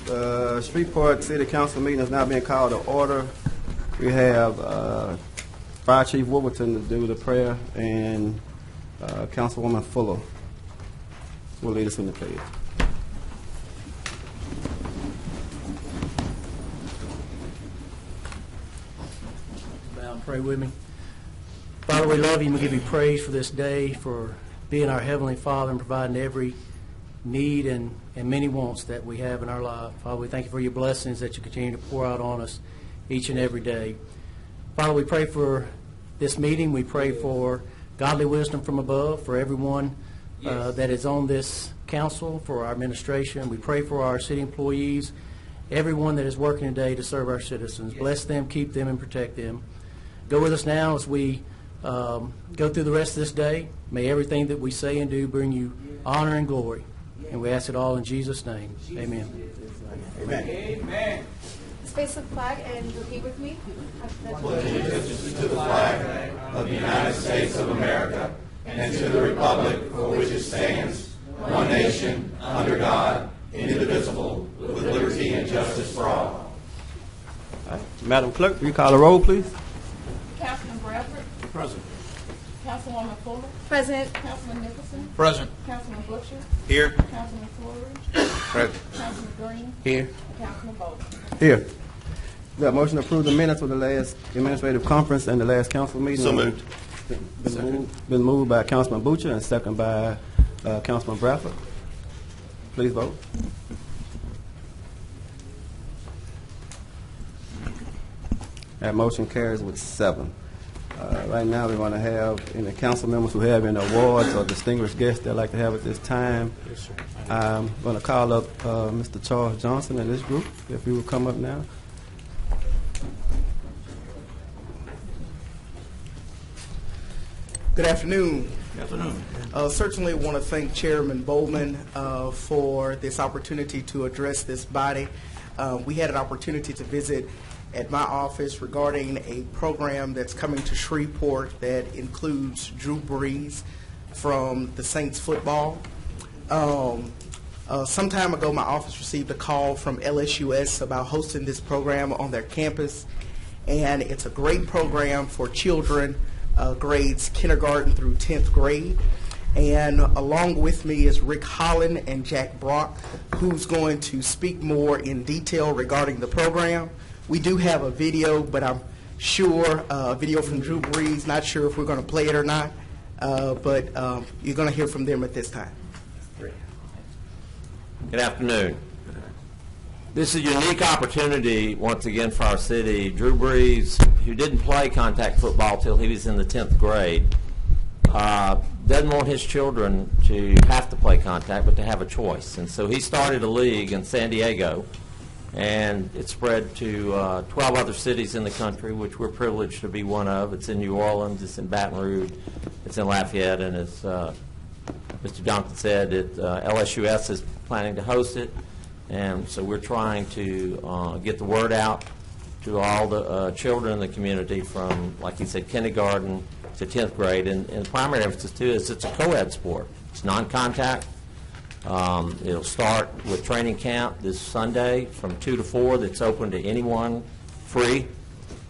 Shreveport City Council meeting is now being called to order. We have Fire Chief Wolverton to do the prayer, and Councilwoman Fuller will lead us in the pledge. Bow and pray with me. Father, we love you and we give you praise for this day, for being our Heavenly Father and providing every need and many wants that we have in our life. Father, we thank you for your blessings that you continue to pour out on us each and every day. Father, we pray for this meeting. We pray for godly wisdom from above for everyone that is on this council, for our administration. We pray for our city employees, everyone that is working today to serve our citizens. Bless them, keep them, and protect them. Go with us now as we go through the rest of this day. May everything that we say and do bring you honor and glory. And we ask it all in Jesus' name. Amen. Amen. Amen. Face the flag and repeat with me. Allegiance to the flag of the United States of America and to the republic for which it stands, one nation, under God, indivisible, with liberty and justice for all. Right. Madam Clerk, will you call the roll, please? Councilman Bradford. Present. Councilwoman Fuller. Present. Councilman Nicholson. Present. Councilman Butcher. Here. Councilman Flores. Present. Councilman Green. Here. And Councilman Bowles. Here. We got a motion to approve the minutes of the last administrative conference and the last council meeting. So moved. Been moved by Councilman Butcher and second by Councilman Bradford. Please vote. That motion carries with 7. Right now, we want to have any council members who have any awards or distinguished guests they'd like to have at this time. Yes, sir. I'm going to call up Mr. Charles Johnson in this group, if he will come up now. Good afternoon. Good afternoon. Certainly want to thank Chairman Bowman for this opportunity to address this body. We had an opportunity to visit at my office regarding a program that's coming to Shreveport that includes Drew Brees from the Saints football. Some time ago, my office received a call from LSUS about hosting this program on their campus, and it's a great program for children grades kindergarten through 10th grade. And along with me is Rick Holland and Jack Brock, who's going to speak more in detail regarding the program. We do have a video, but I'm sure a video from Drew Brees, not sure if we're going to play it or not, but you're going to hear from them at this time. Good afternoon. This is a unique opportunity, once again, for our city. Drew Brees, who didn't play contact football till he was in the 10th grade, doesn't want his children to have to play contact, but to have a choice. And so he started a league in San Diego, and it spread to 12 other cities in the country, which we're privileged to be one of. It's in New Orleans, it's in Baton Rouge, it's in Lafayette, and as Mr. Johnson said, LSUS is planning to host it. And so we're trying to get the word out to all the children in the community from, like he said, kindergarten to 10th grade. And the primary emphasis, too, is it's a co-ed sport. It's non-contact. It'll start with training camp this Sunday from 2 to 4. That's open to anyone, free.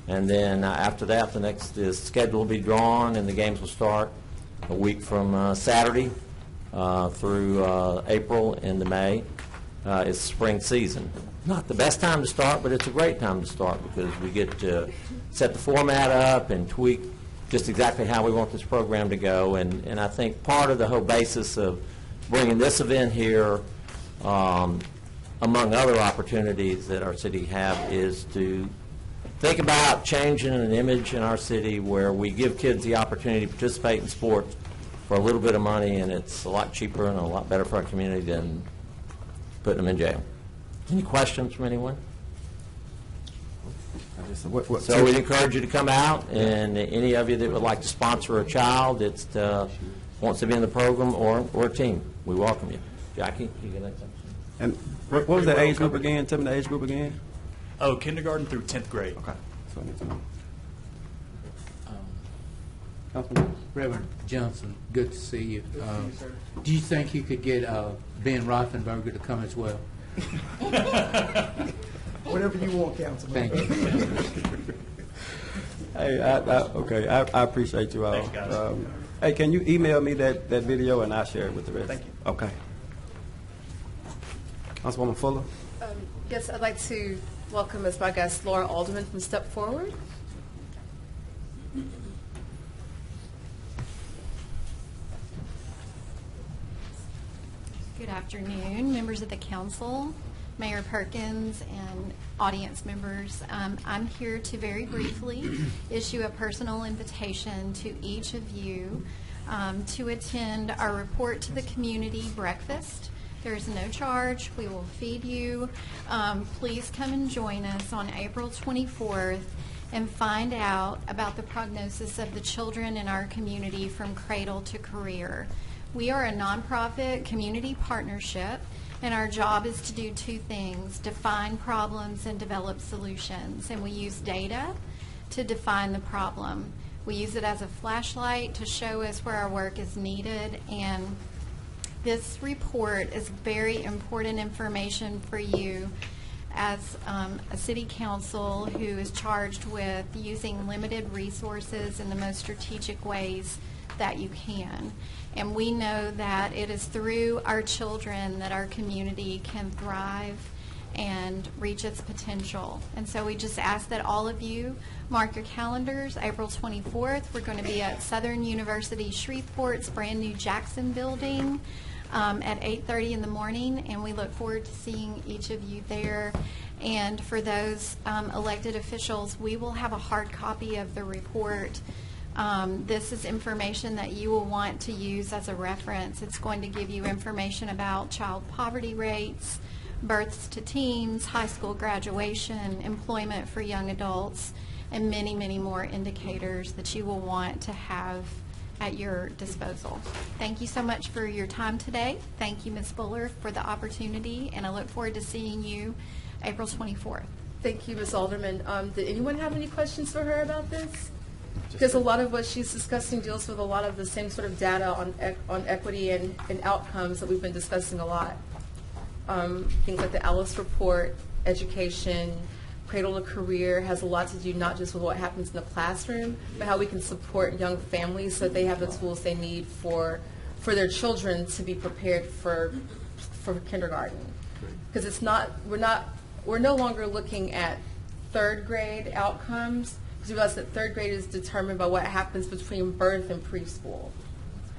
And then after that, the schedule will be drawn, and the games will start a week from Saturday through April into May. It's spring season. Not the best time to start, but it's a great time to start because we get to set the format up and tweak just exactly how we want this program to go. And I think part of the whole basis of bringing this event here, among other opportunities that our city have, is to think about changing an image in our city where we give kids the opportunity to participate in sports for a little bit of money, and it's a lot cheaper and a lot better for our community than putting them in jail. Any questions from anyone? So we'd encourage you to come out, and any of you that would like to sponsor a child that wants to be in the program or a team, we welcome you. Jackie, you get that? And what was the age group again? Tell me the age group again. Oh, kindergarten through 10th grade. Okay. So I need to know. Reverend Johnson, good to see you. Do you think you could get Ben Rothenberger to come as well? Whatever you want, Councilman. Thank you. Hey, I appreciate you all. Thanks, guys. Hey, can you email me that video and I'll share it with the rest? Thank you. Okay. Councilwoman Fuller? Yes, I'd like to welcome as my guest Laura Alderman from Step Forward. Good afternoon, members of the council, Mayor Perkins, and audience members. I'm here to very briefly issue a personal invitation to each of you to attend our Report to the Community breakfast. There is no charge. We will feed you. Please come and join us on April 24th and find out about the prognosis of the children in our community from cradle to career. We are a nonprofit community partnership, and our job is to do two things: define problems and develop solutions. And we use data to define the problem. We use it as a flashlight to show us where our work is needed, and this report is very important information for you as a city council who is charged with using limited resources in the most strategic ways that you can. And we know that it is through our children that our community can thrive and reach its potential. And so we just ask that all of you mark your calendars. April 24th, we're going to be at Southern University Shreveport's brand new Jackson building at 8:30 in the morning, and we look forward to seeing each of you there. And for those elected officials, we will have a hard copy of the report. This is information that you will want to use as a reference. It's going to give you information about child poverty rates, births to teens, high school graduation, employment for young adults, and many, many more indicators that you will want to have at your disposal. Thank you so much for your time today. Thank you, Ms. Fuller, for the opportunity, and I look forward to seeing you April 24th. Thank you, Ms. Alderman. Did anyone have any questions for her about this? Because a lot of what she's discussing deals with a lot of the same sort of data on equity and outcomes that we've been discussing a lot. Things like the Alice report, education, cradle to career has a lot to do not just with what happens in the classroom, but how we can support young families so that they have the tools they need for their children to be prepared for kindergarten. Because it's not, we're no longer looking at third grade outcomes, because we realize that third grade is determined by what happens between birth and preschool.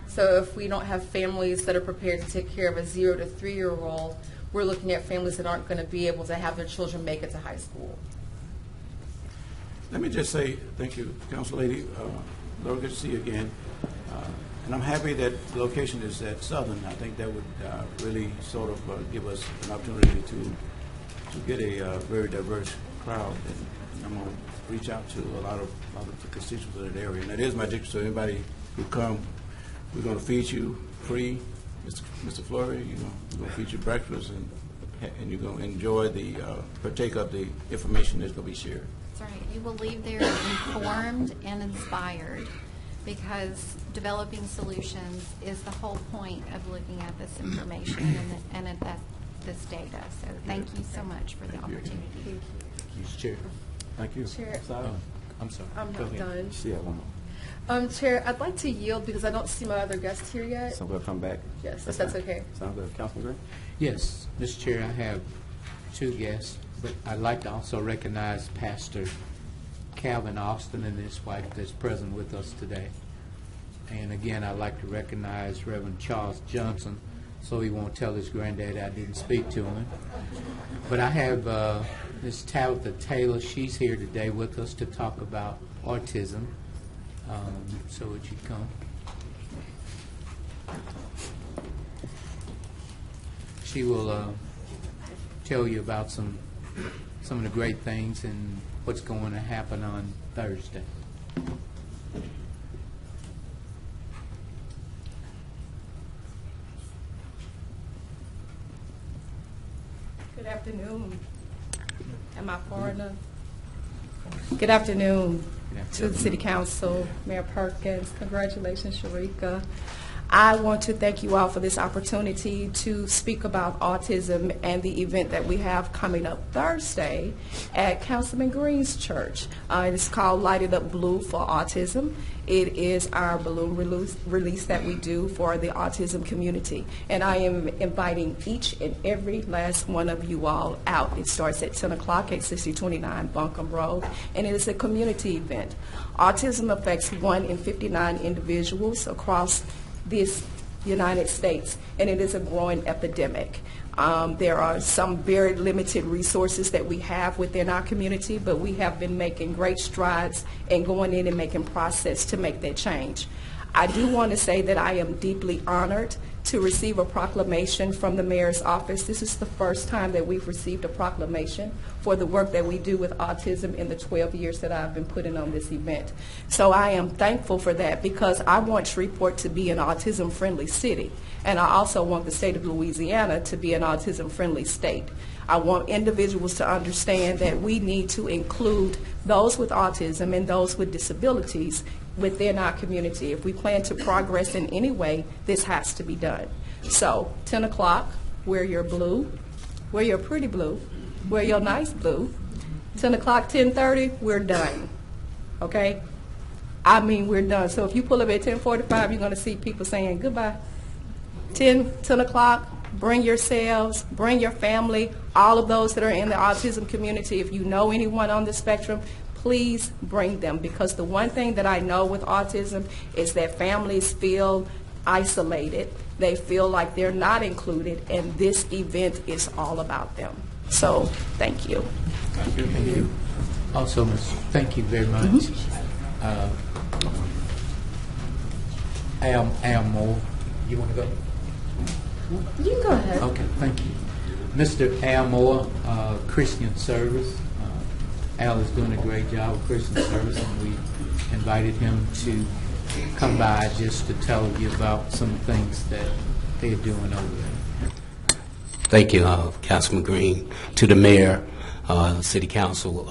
So if we don't have families that are prepared to take care of a 0 to 3-year-old, we're looking at families that aren't going to be able to have their children make it to high school. Let me just say thank you, Council Lady. Laura, good to see you again. And I'm happy that the location is at Southern. I think that would really sort of give us an opportunity to get a very diverse crowd. And I'm going to reach out to a lot of the constituents of that area. And that is my district, so anybody who come, we're going to feed you free. Mr. Flory, we're going to feed you breakfast, and you're going to enjoy partake of the information that's going to be shared. That's right. You will leave there informed and inspired, because developing solutions is the whole point of looking at this information and at this data. So thank you so much for the opportunity. Thank you. Chair. Thank you. Chair. I'm sorry. I'm not done. Yeah, one more. Chair, I'd like to yield because I don't see my other guest here yet. So we'll come back. Yes, if that's fine. okay. Sounds good. Councilman Green? Yes, Mr. Chair, I have two guests, but I'd like to also recognize Pastor Calvin Austin and his wife that's present with us today. And again, I'd like to recognize Reverend Charles Johnson, so he won't tell his granddad I didn't speak to him. But I have Ms. Tabitha Taylor. She's here today with us to talk about autism. So would you come? She will tell you about some of the great things and what's going to happen on Thursday. Good afternoon. Am I far enough? Good afternoon to the City Council, Mayor Perkins. Congratulations, Sharika. I want to thank you all for this opportunity to speak about autism and the event that we have coming up Thursday at Councilman Green's church. It's called Light It Up Blue for Autism. It is our balloon release that we do for the autism community. And I am inviting each and every last one of you all out. It starts at 10 o'clock at 6029 Buncombe Road, and it is a community event. Autism affects 1 in 59 individuals across this United States, and it is a growing epidemic. There are some very limited resources that we have within our community, but we have been making great strides and going in and making process to make that change. I do want to say that I am deeply honored to receive a proclamation from the mayor's office. This is the first time that we've received a proclamation for the work that we do with autism in the 12 years that I've been putting on this event. So I am thankful for that, because I want Shreveport to be an autism-friendly city, and I also want the state of Louisiana to be an autism-friendly state. I want individuals to understand that we need to include those with autism and those with disabilities within our community. If we plan to progress in any way, this has to be done. So 10 o'clock, wear your blue, wear your pretty blue, wear your nice blue. 10 o'clock, 10:30, we're done. Okay? I mean, we're done. So if you pull up at 10:45, you're going to see people saying goodbye. 10 o'clock, bring yourselves, bring your family, all of those that are in the autism community. If you know anyone on the spectrum, please bring them, because the one thing that I know with autism is that families feel isolated. They feel like they're not included, and this event is all about them. So, thank you. Thank you. Also, thank you very much. Al Moore, you want to go? You can go ahead. Okay, thank you. Mr. Al Moore, Christian Service. Al is doing a great job with Christian Service, and we invited him to come by just to tell you about some things that they're doing over there. Thank you, Councilman Green. To the mayor, city council,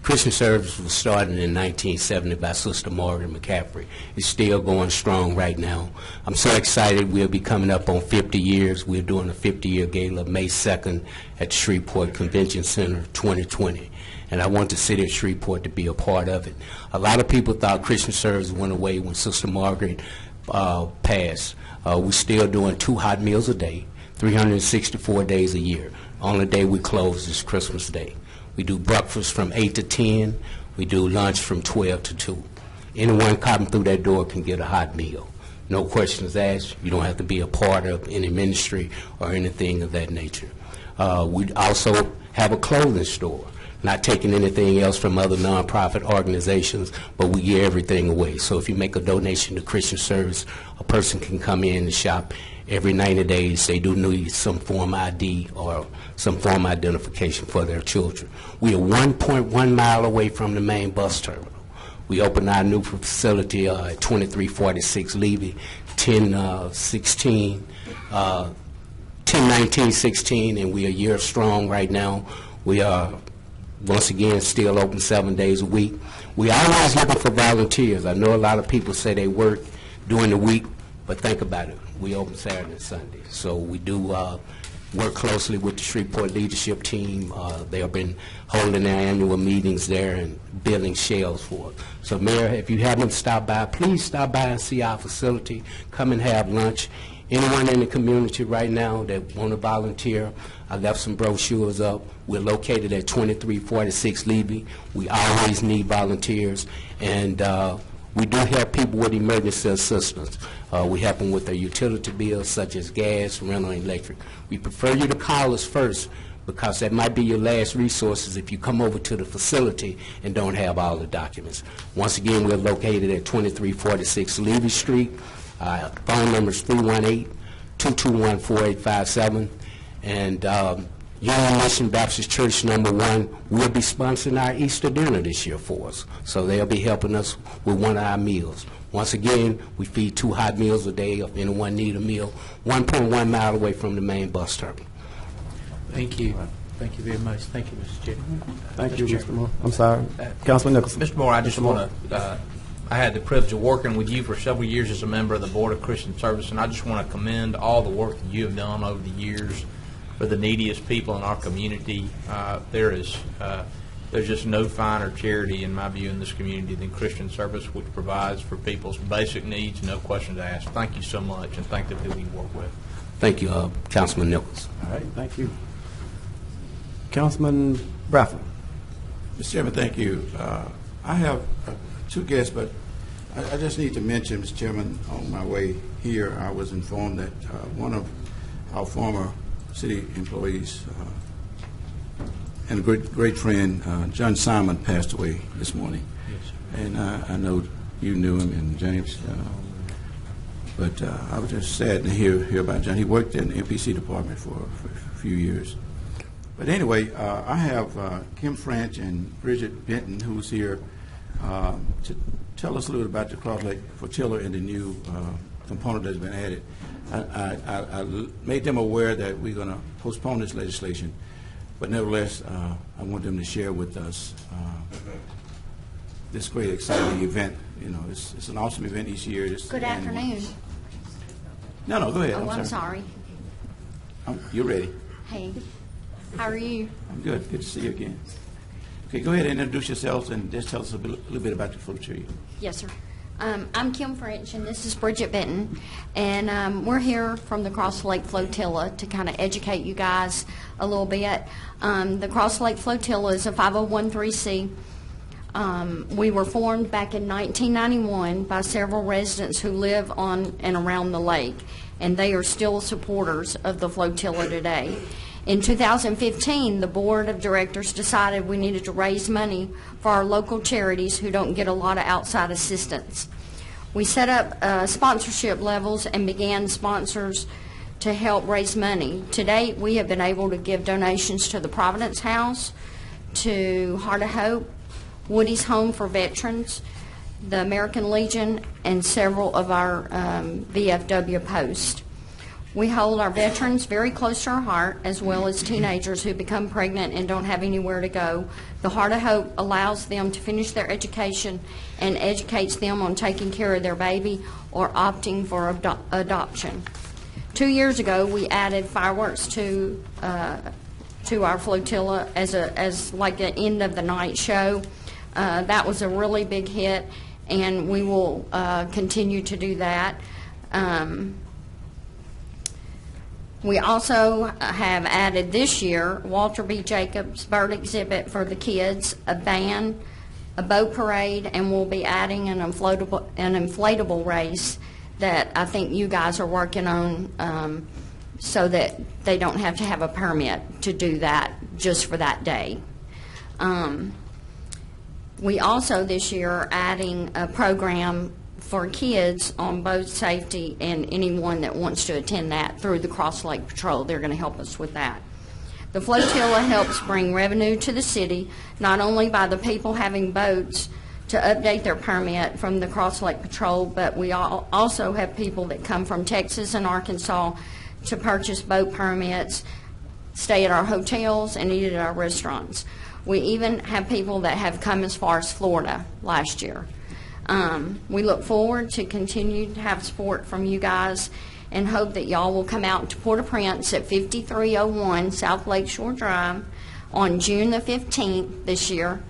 Christian Service was started in 1970 by Sister Morgan McCaffrey. It's still going strong right now. I'm so excited. We'll be coming up on 50 years. We're doing a 50-year gala May 2nd at Shreveport Convention Center 2020. And I want the city of Shreveport to be a part of it. A lot of people thought Christian Service went away when Sister Margaret passed. We're still doing 2 hot meals a day, 364 days a year. Only day we close is Christmas Day. We do breakfast from 8 to 10. We do lunch from 12 to 2. Anyone coming through that door can get a hot meal. No questions asked. You don't have to be a part of any ministry or anything of that nature. We also have a clothing store. Not taking anything else from other nonprofit organizations, but we give everything away. So if you make a donation to Christian Service, a person can come in and shop every 90 days. They do need some form ID or some form of identification for their children. We are 1.1 mile away from the main bus terminal. We opened our new facility at 2346 Levy, 10/19/16, and we are a year strong right now. We are once again still open 7 days a week. We are always looking for volunteers. I know a lot of people say they work during the week, but think about it. We open Saturday and Sunday. So we do work closely with the Shreveport leadership team. They have been holding their annual meetings there and building shelves for us. So Mayor, if you haven't stopped by, please stop by and see our facility. Come and have lunch. Anyone in the community right now that want to volunteer, I left some brochures up. We're located at 2346 Levy. We always need volunteers, and we do help people with emergency assistance. We help them with their utility bills, such as gas, rental, and electric. We prefer you to call us first, because that might be your last resources if you come over to the facility and don't have all the documents. Once again, we're located at 2346 Levy Street. Phone number is 318-221-4857. And Union Mission Baptist Church #1 will be sponsoring our Easter dinner this year for us. So they'll be helping us with one of our meals. Once again, we feed 2 hot meals a day if anyone need a meal, 1.1 mile away from the main bus terminal. Thank you. Thank you very much. Thank you, Mr. Chairman. Thank you, Mr. Moore. I'm sorry. Councilman Nicholson. Mr. Moore, I just want to I had the privilege of working with you for several years as a member of the Board of Christian Service, and I just want to commend all the work that you have done over the years for the neediest people in our community. There's just no finer charity, in my view, in this community than Christian Service, which provides for people's basic needs, no questions asked. Thank you so much, and thank the people you work with. Thank you, Councilman Nichols. All right, thank you. Councilman Bradford. Mr. Chairman, thank you. I have two guests, but I just need to mention, Mr. Chairman, on my way here, I was informed that one of our former city employees and a great friend, John Simon, passed away this morning. Yes. And I know you knew him, and James, but I was just sad to hear about John. He worked in the MPC department for a few years. But anyway, I have Kim French and Bridget Benton, who's here, to tell us a little about the Cross Lake Flotilla and the new component that's been added. I made them aware that we're going to postpone this legislation, but nevertheless, I want them to share with us this great, exciting event. You know, it's an awesome event each year. Good afternoon. No, go ahead. Oh, I'm sorry. You're ready. Hey, how are you? I'm good. Good to see you again. Okay, go ahead and introduce yourselves and just tell us a little bit about the flotilla. Yes, sir. I'm Kim French, and this is Bridget Benton, and we're here from the Cross Lake Flotilla to kind of educate you guys a little bit. The Cross Lake Flotilla is a 501(c)(3). We were formed back in 1991 by several residents who live on and around the lake, and they are still supporters of the flotilla today. In 2015, the board of directors decided we needed to raise money for our local charities who don't get a lot of outside assistance. We set up sponsorship levels and began sponsors to help raise money. To date, we have been able to give donations to the Providence House, to Heart of Hope, Woody's Home for Veterans, the American Legion, and several of our VFW posts. We hold our veterans very close to our heart, as well as teenagers who become pregnant and don't have anywhere to go. The Heart of Hope allows them to finish their education and educates them on taking care of their baby or opting for adoption. 2 years ago, we added fireworks to our flotilla as like an end of the night show. That was a really big hit, and we will continue to do that. We also have added this year Walter B. Jacobs bird exhibit for the kids, a band, a boat parade, and we'll be adding an inflatable race that I think you guys are working on so that they don't have to have a permit to do that just for that day. We also this year are adding a program for kids on boat safety, and anyone that wants to attend that through the Cross Lake Patrol. They're going to help us with that. The flotilla helps bring revenue to the city, not only by the people having boats to update their permit from the Cross Lake Patrol, but we also have people that come from Texas and Arkansas to purchase boat permits, stay at our hotels, and eat at our restaurants. We even have people that have come as far as Florida last year. We look forward to continue to have support from you guys and hope that y'all will come out to Port-au-Prince at 5301 South Lakeshore Drive on June the 15th this year.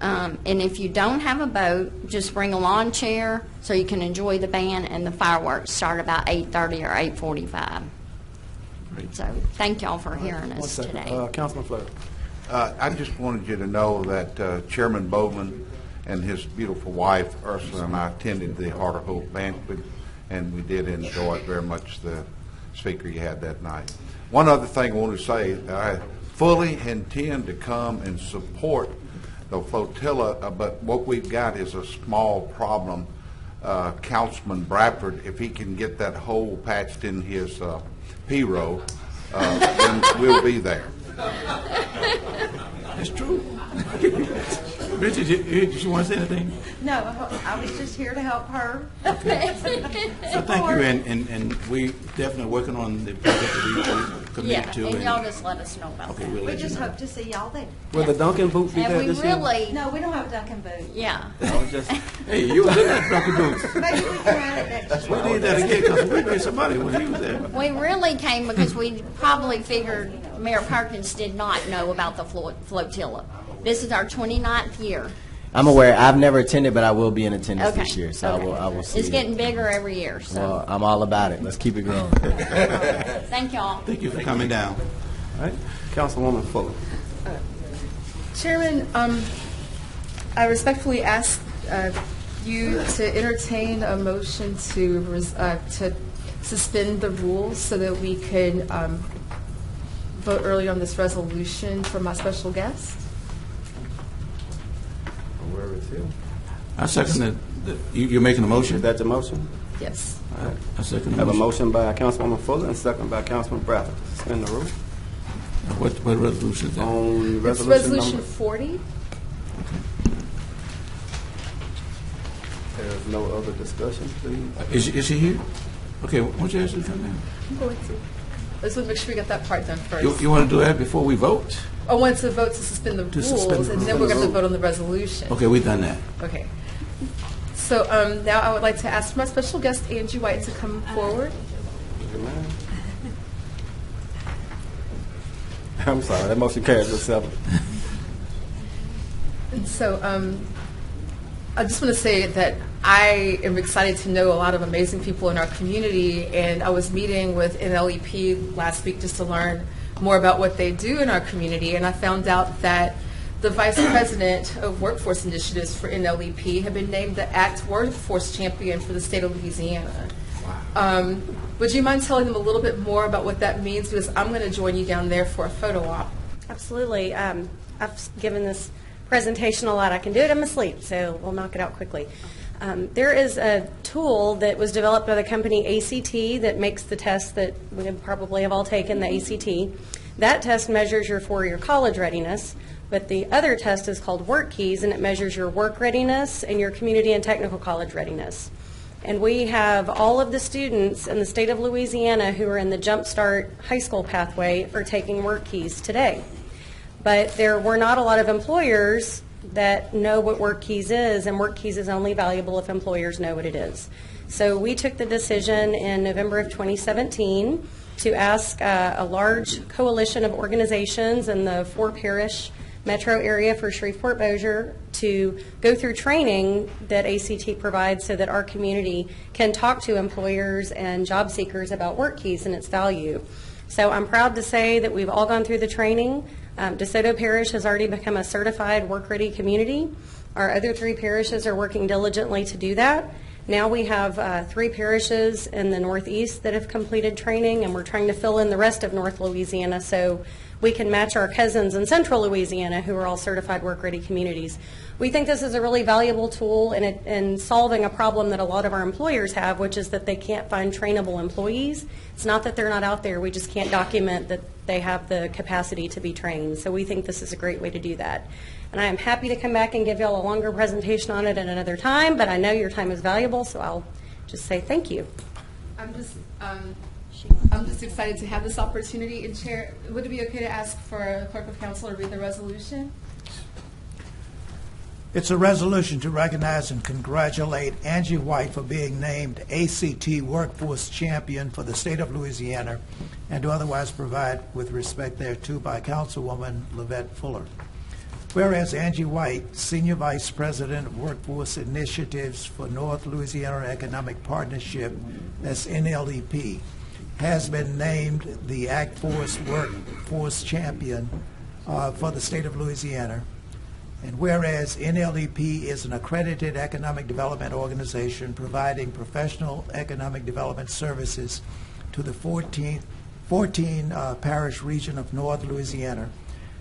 And if you don't have a boat, just bring a lawn chair so you can enjoy the band, and the fireworks start about 8:30 or 8:45. So thank y'all for hearing us today. Councilman Flood. I just wanted you to know that Chairman Bowman and his beautiful wife, Ursula, and I attended the Heart of Hope banquet, and we did enjoy it very much, the speaker you had that night. One other thing I want to say, I fully intend to come and support the flotilla, but what we've got is a small problem. Councilman Bradford, if he can get that hole patched in his P-row, then we'll be there. It's true. Bridget, did you want to say anything? No, I was just here to help her. So thank you, and we definitely working on the project that we committed to. and y'all just let us know about Okay, that. we'll We let you just know. hope to see y'all there. Will the Duncan boot be And there we this year? really, No, we don't have a Duncan booth. yeah. I was just, Hey, you was in that Dunkin' Booth. Maybe we can run it next We year. did that again because we made somebody when he was there. We really came because we probably figured Mayor Perkins did not know about the flotilla. This is our 29th year. I'm aware. I've never attended, but I will be in attendance Okay. this year, so Okay. I will see. It's getting bigger every year, so Well, I'm all about it. Let's keep it growing. thank y'all. Thank you for coming down. all right, Councilwoman Fuller. Chairman, I respectfully ask you to entertain a motion to suspend the rules so that we can vote early on this resolution for my special guest. Where is he? I second that. You're making a motion? Is that the motion? Yes. All right. I second I the have a motion. motion by Councilwoman Fuller and second by Councilman Bradford. Suspend the rule. What resolution is that? On It's resolution Resolution number. 40. There's no other discussion, please. Is she here? Okay, why don't you ask her to come down? I'm going to. Let's make sure we get that part done first. You want to do that before we vote? I want to vote to suspend the suspend rules, the and then rules. we're going to vote on the resolution. Okay, we've done that. Okay. So now I would like to ask my special guest, Angie White, to come forward. I'm sorry, that motion carries with 7. And so I just want to say that I am excited to know a lot of amazing people in our community, and I was meeting with NLEP last week just to learn more about what they do in our community, and I found out that the Vice President of Workforce Initiatives for NLEP had been named the ACT Workforce Champion for the state of Louisiana. Would you mind telling them a little bit more about what that means? Because I'm going to join you down there for a photo op. Absolutely. I've given this presentation a lot. I can do it. I'm asleep, so we'll knock it out quickly. There is a tool that was developed by the company ACT that makes the test that we probably have all taken, the ACT. That test measures your four-year college readiness, but the other test is called Work Keys, and it measures your work readiness and your community and technical college readiness. And we have all of the students in the state of Louisiana who are in the Jumpstart High School pathway are taking Work Keys today. But there were not a lot of employers that know what Work Keys is, and Work Keys is only valuable if employers know what it is. So we took the decision in November of 2017 to ask a large coalition of organizations in the 4-parish metro area for Shreveport-Bossier to go through training that ACT provides so that our community can talk to employers and job seekers about Work Keys and its value. So I'm proud to say that we've all gone through the training. DeSoto Parish has already become a certified work-ready community. Our other 3 parishes are working diligently to do that. Now we have 3 parishes in the Northeast that have completed training, and we're trying to fill in the rest of North Louisiana so we can match our cousins in Central Louisiana who are all certified work-ready communities. We think this is a really valuable tool in solving a problem that a lot of our employers have, which is that they can't find trainable employees. It's not that they're not out there, we just can't document that they have the capacity to be trained. So we think this is a great way to do that. And I am happy to come back and give you all a longer presentation on it at another time, but I know your time is valuable, so I'll just say thank you. I'm just excited to have this opportunity. And Chair, would it be okay to ask for a clerk of council to read the resolution? It's a resolution to recognize and congratulate Angie White for being named ACT Workforce Champion for the state of Louisiana and to otherwise provide with respect thereto by Councilwoman Lavette Fuller. Whereas Angie White, Senior Vice President of Workforce Initiatives for North Louisiana Economic Partnership, that's NLEP, has been named the ACT Workforce Champion for the state of Louisiana. And whereas NLEP is an accredited economic development organization providing professional economic development services to the 14 parish region of North Louisiana,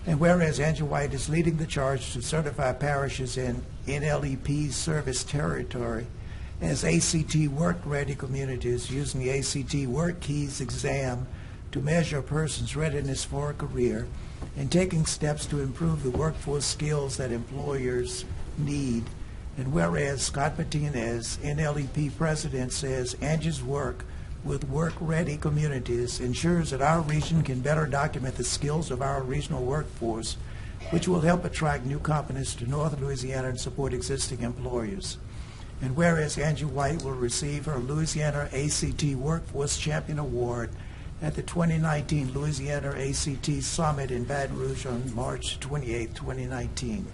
and whereas Angie White is leading the charge to certify parishes in NLEP's service territory as ACT work-ready communities using the ACT Work Keys exam to measure a person's readiness for a career, and taking steps to improve the workforce skills that employers need. And whereas Scott Martinez, NLEP president, says Angie's work with work-ready communities ensures that our region can better document the skills of our regional workforce, which will help attract new companies to North Louisiana and support existing employers. And whereas Angie White will receive her Louisiana ACT Workforce Champion Award at the 2019 Louisiana ACT Summit in Baton Rouge on March 28, 2019.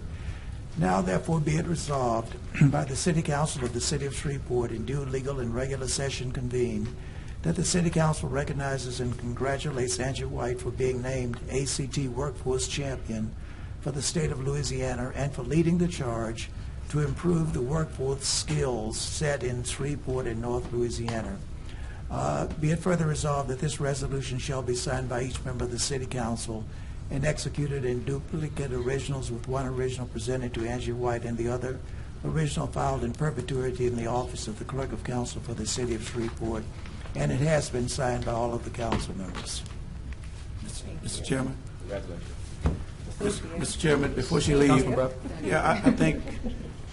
Now therefore be it resolved by the City Council of the City of Shreveport in due legal and regular session convened that the City Council recognizes and congratulates Angie White for being named ACT Workforce Champion for the state of Louisiana and for leading the charge to improve the workforce skills set in Shreveport and North Louisiana. Be it further resolved that this resolution shall be signed by each member of the City Council and executed in duplicate originals, with one original presented to Angie White and the other original filed in perpetuity in the office of the Clerk of Council for the City of Shreveport, and it has been signed by all of the council members. Mr. Chairman? Mr. Chairman, before she leaves, I think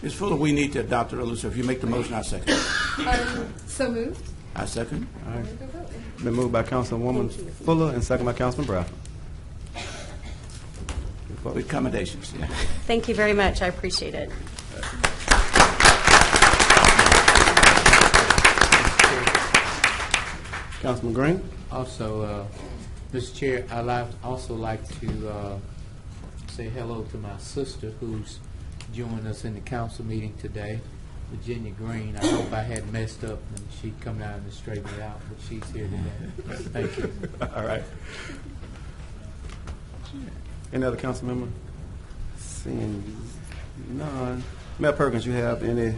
Ms. Fuller, we need to adopt the resolution. If you make the motion, I second. So moved. I second. All right. Been moved by Councilwoman Fuller and second by Councilman Bradford. With accommodations. Yeah. Thank you very much. I appreciate it. Councilman Green? Also, Mr. Chair, I'd also like to say hello to my sister who's joining us in the council meeting today, Virginia Green. I hope I hadn't messed up and she'd come down and straighten it out, but she's here today. Thank you. All right. Any other council member? Seeing none. Mayor Perkins, you have any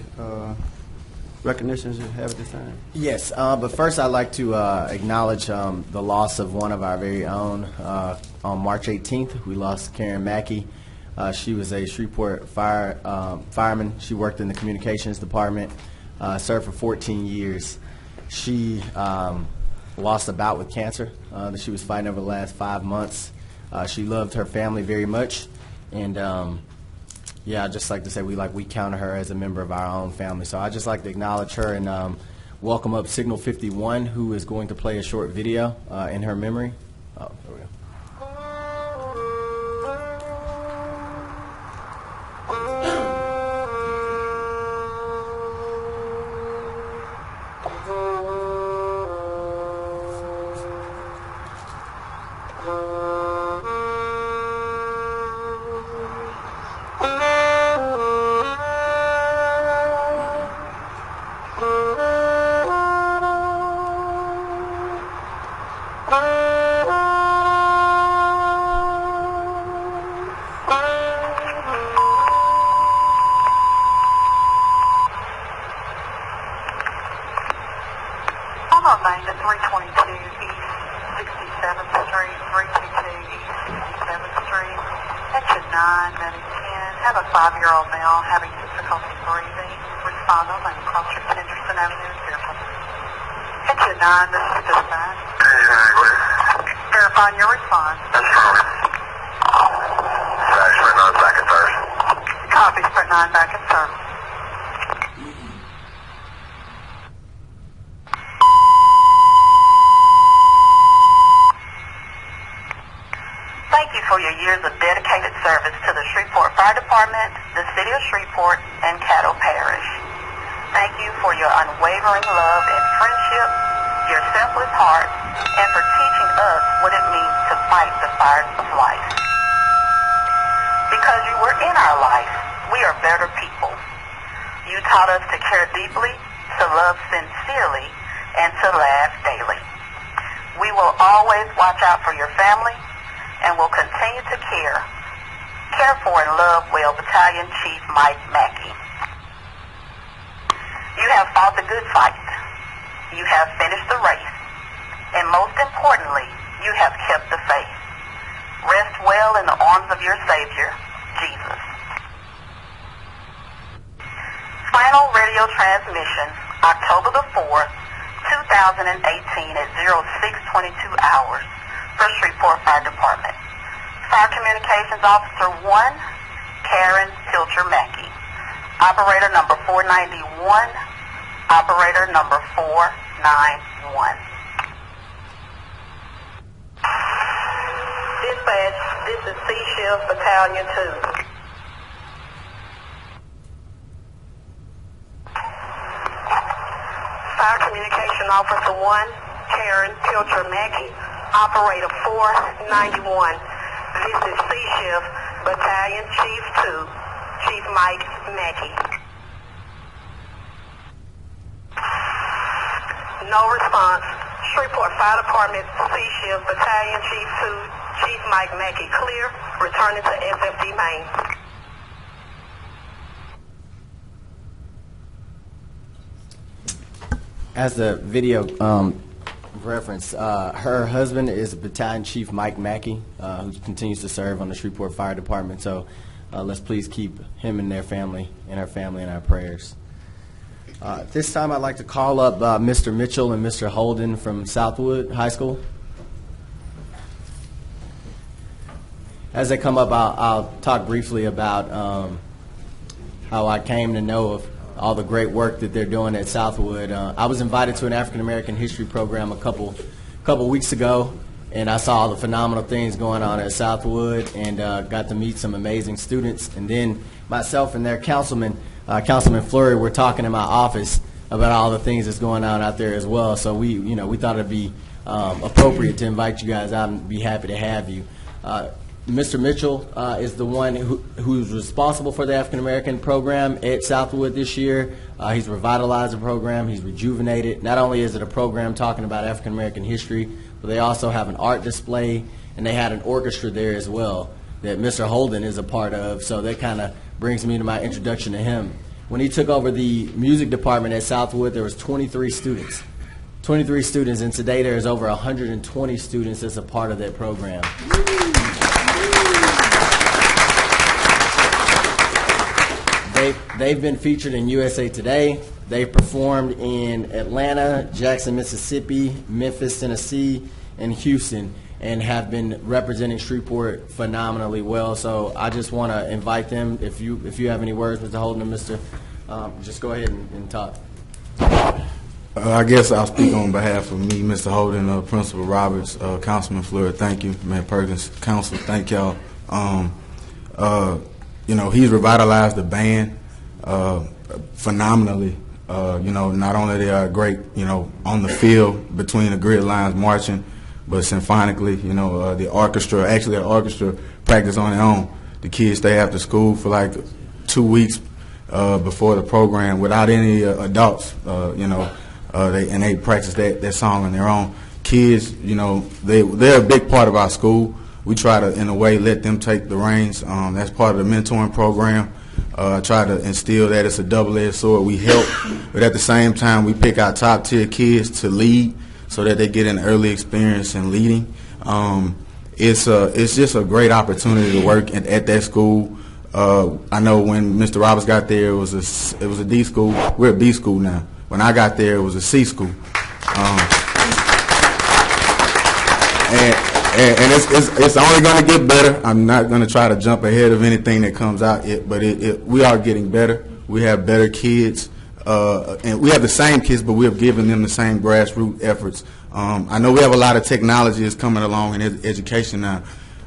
recognitions you have at this time? Yes, but first I'd like to acknowledge the loss of one of our very own. On March 18th, we lost Karen Mackey. She was a Shreveport fireman. She worked in the communications department, served for 14 years. She lost a bout with cancer that she was fighting over the last 5 months. She loved her family very much, and I'd just like to say we count her as a member of our own family. So I'd just like to acknowledge her and welcome up Signal 51, who is going to play a short video in her memory. Oh, there we go. Bank at 322 East 67th Street, 322 East 67th Street. Exit 9, medic 10. Have a 5-year-old male having difficulty breathing. Respond only across Henderson Avenue, Fairfield. Exit 9, this is dispatch. Verifying your response. Sprint 9 back in service. Copy, Sprint 9 back in service. Thank you for your years of dedicated service to the Shreveport Fire Department, the City of Shreveport, and Caddo Parish. Thank you for your unwavering love and friendship, your selfless heart, and for teaching us what it means to fight the fires of life. Because you were in our life, we are better people. You taught us to care deeply, to love sincerely, and to laugh daily. We will always watch out for your family and will continue to care for and love well Battalion Chief Mike Mackey. You have fought the good fight. You have finished the race. And most importantly, you have kept the faith. Rest well in the arms of your Savior, Jesus. Final radio transmission, October the 4th, 2018 at 06:22 hours for Shreveport Fire Department. Fire Communications Officer 1, Karen Pilcher Mackey. Operator number 491, operator number 491. 1. Dispatch, this is C Shift Battalion 2. Fire Communication Officer 1, Karen Pilcher Mackey, Operator 491. This is C Shift Battalion Chief 2, Chief Mike Mackey. No response. Shreveport Fire Department C Shift Battalion Chief 2, Chief Mike Mackey, clear. Returning to SFD main. As the video referenced, her husband is Battalion Chief Mike Mackey, who continues to serve on the Shreveport Fire Department. So let's please keep him and their family and her family in our prayers. At this time, I'd like to call up Mr. Mitchell and Mr. Holden from Southwood High School. As they come up, I'll talk briefly about how I came to know of all the great work that they're doing at Southwood. I was invited to an African American history program a couple weeks ago, and I saw all the phenomenal things going on at Southwood and got to meet some amazing students. And then myself and their councilman, Councilman Fleury, were talking in my office about all the things that's going on out there as well. So we thought it'd be appropriate to invite you guys out and be happy to have you. Mr. Mitchell is the one who's responsible for the African American program at Southwood this year. He's revitalized the program. He's rejuvenated. Not only is it a program talking about African American history, but they also have an art display, and they had an orchestra there as well that Mr. Holden is a part of. So that kind of brings me to my introduction to him. When he took over the music department at Southwood, there was 23 students. 23 students, and today there's over 120 students that's a part of that program. They've been featured in USA Today. They've performed in Atlanta, Jackson, Mississippi, Memphis, Tennessee, and Houston, and have been representing Shreveport phenomenally well. So I just want to invite them. If you have any words, Mr. Holden and Mr. Just go ahead and talk. I guess I'll speak on behalf of me, Mr. Holden, Principal Roberts, Councilman Fleur. Thank you, Mayor Perkins, Council. Thank y'all. He's revitalized the band phenomenally. Not only they are great, on the field between the grid lines marching, but symphonically, the orchestra practice on their own. The kids stay after school for like 2 weeks before the program without any adults, they practice that song on their own. Kids, they're a big part of our school. We try to, in a way, let them take the reins. That's part of the mentoring program. Try to instill that it's a double-edged sword. We help, but at the same time, we pick our top-tier kids to lead so that they get an early experience in leading. It's just a great opportunity to work at that school. I know when Mr. Roberts got there, it was a D school. We're a B school now. When I got there, it was a C school. And it's only going to get better. I'm not going to try to jump ahead of anything that comes out, but we are getting better. We have better kids, and we have the same kids, but we have given them the same grassroots efforts. I know we have a lot of technology that's coming along in education now,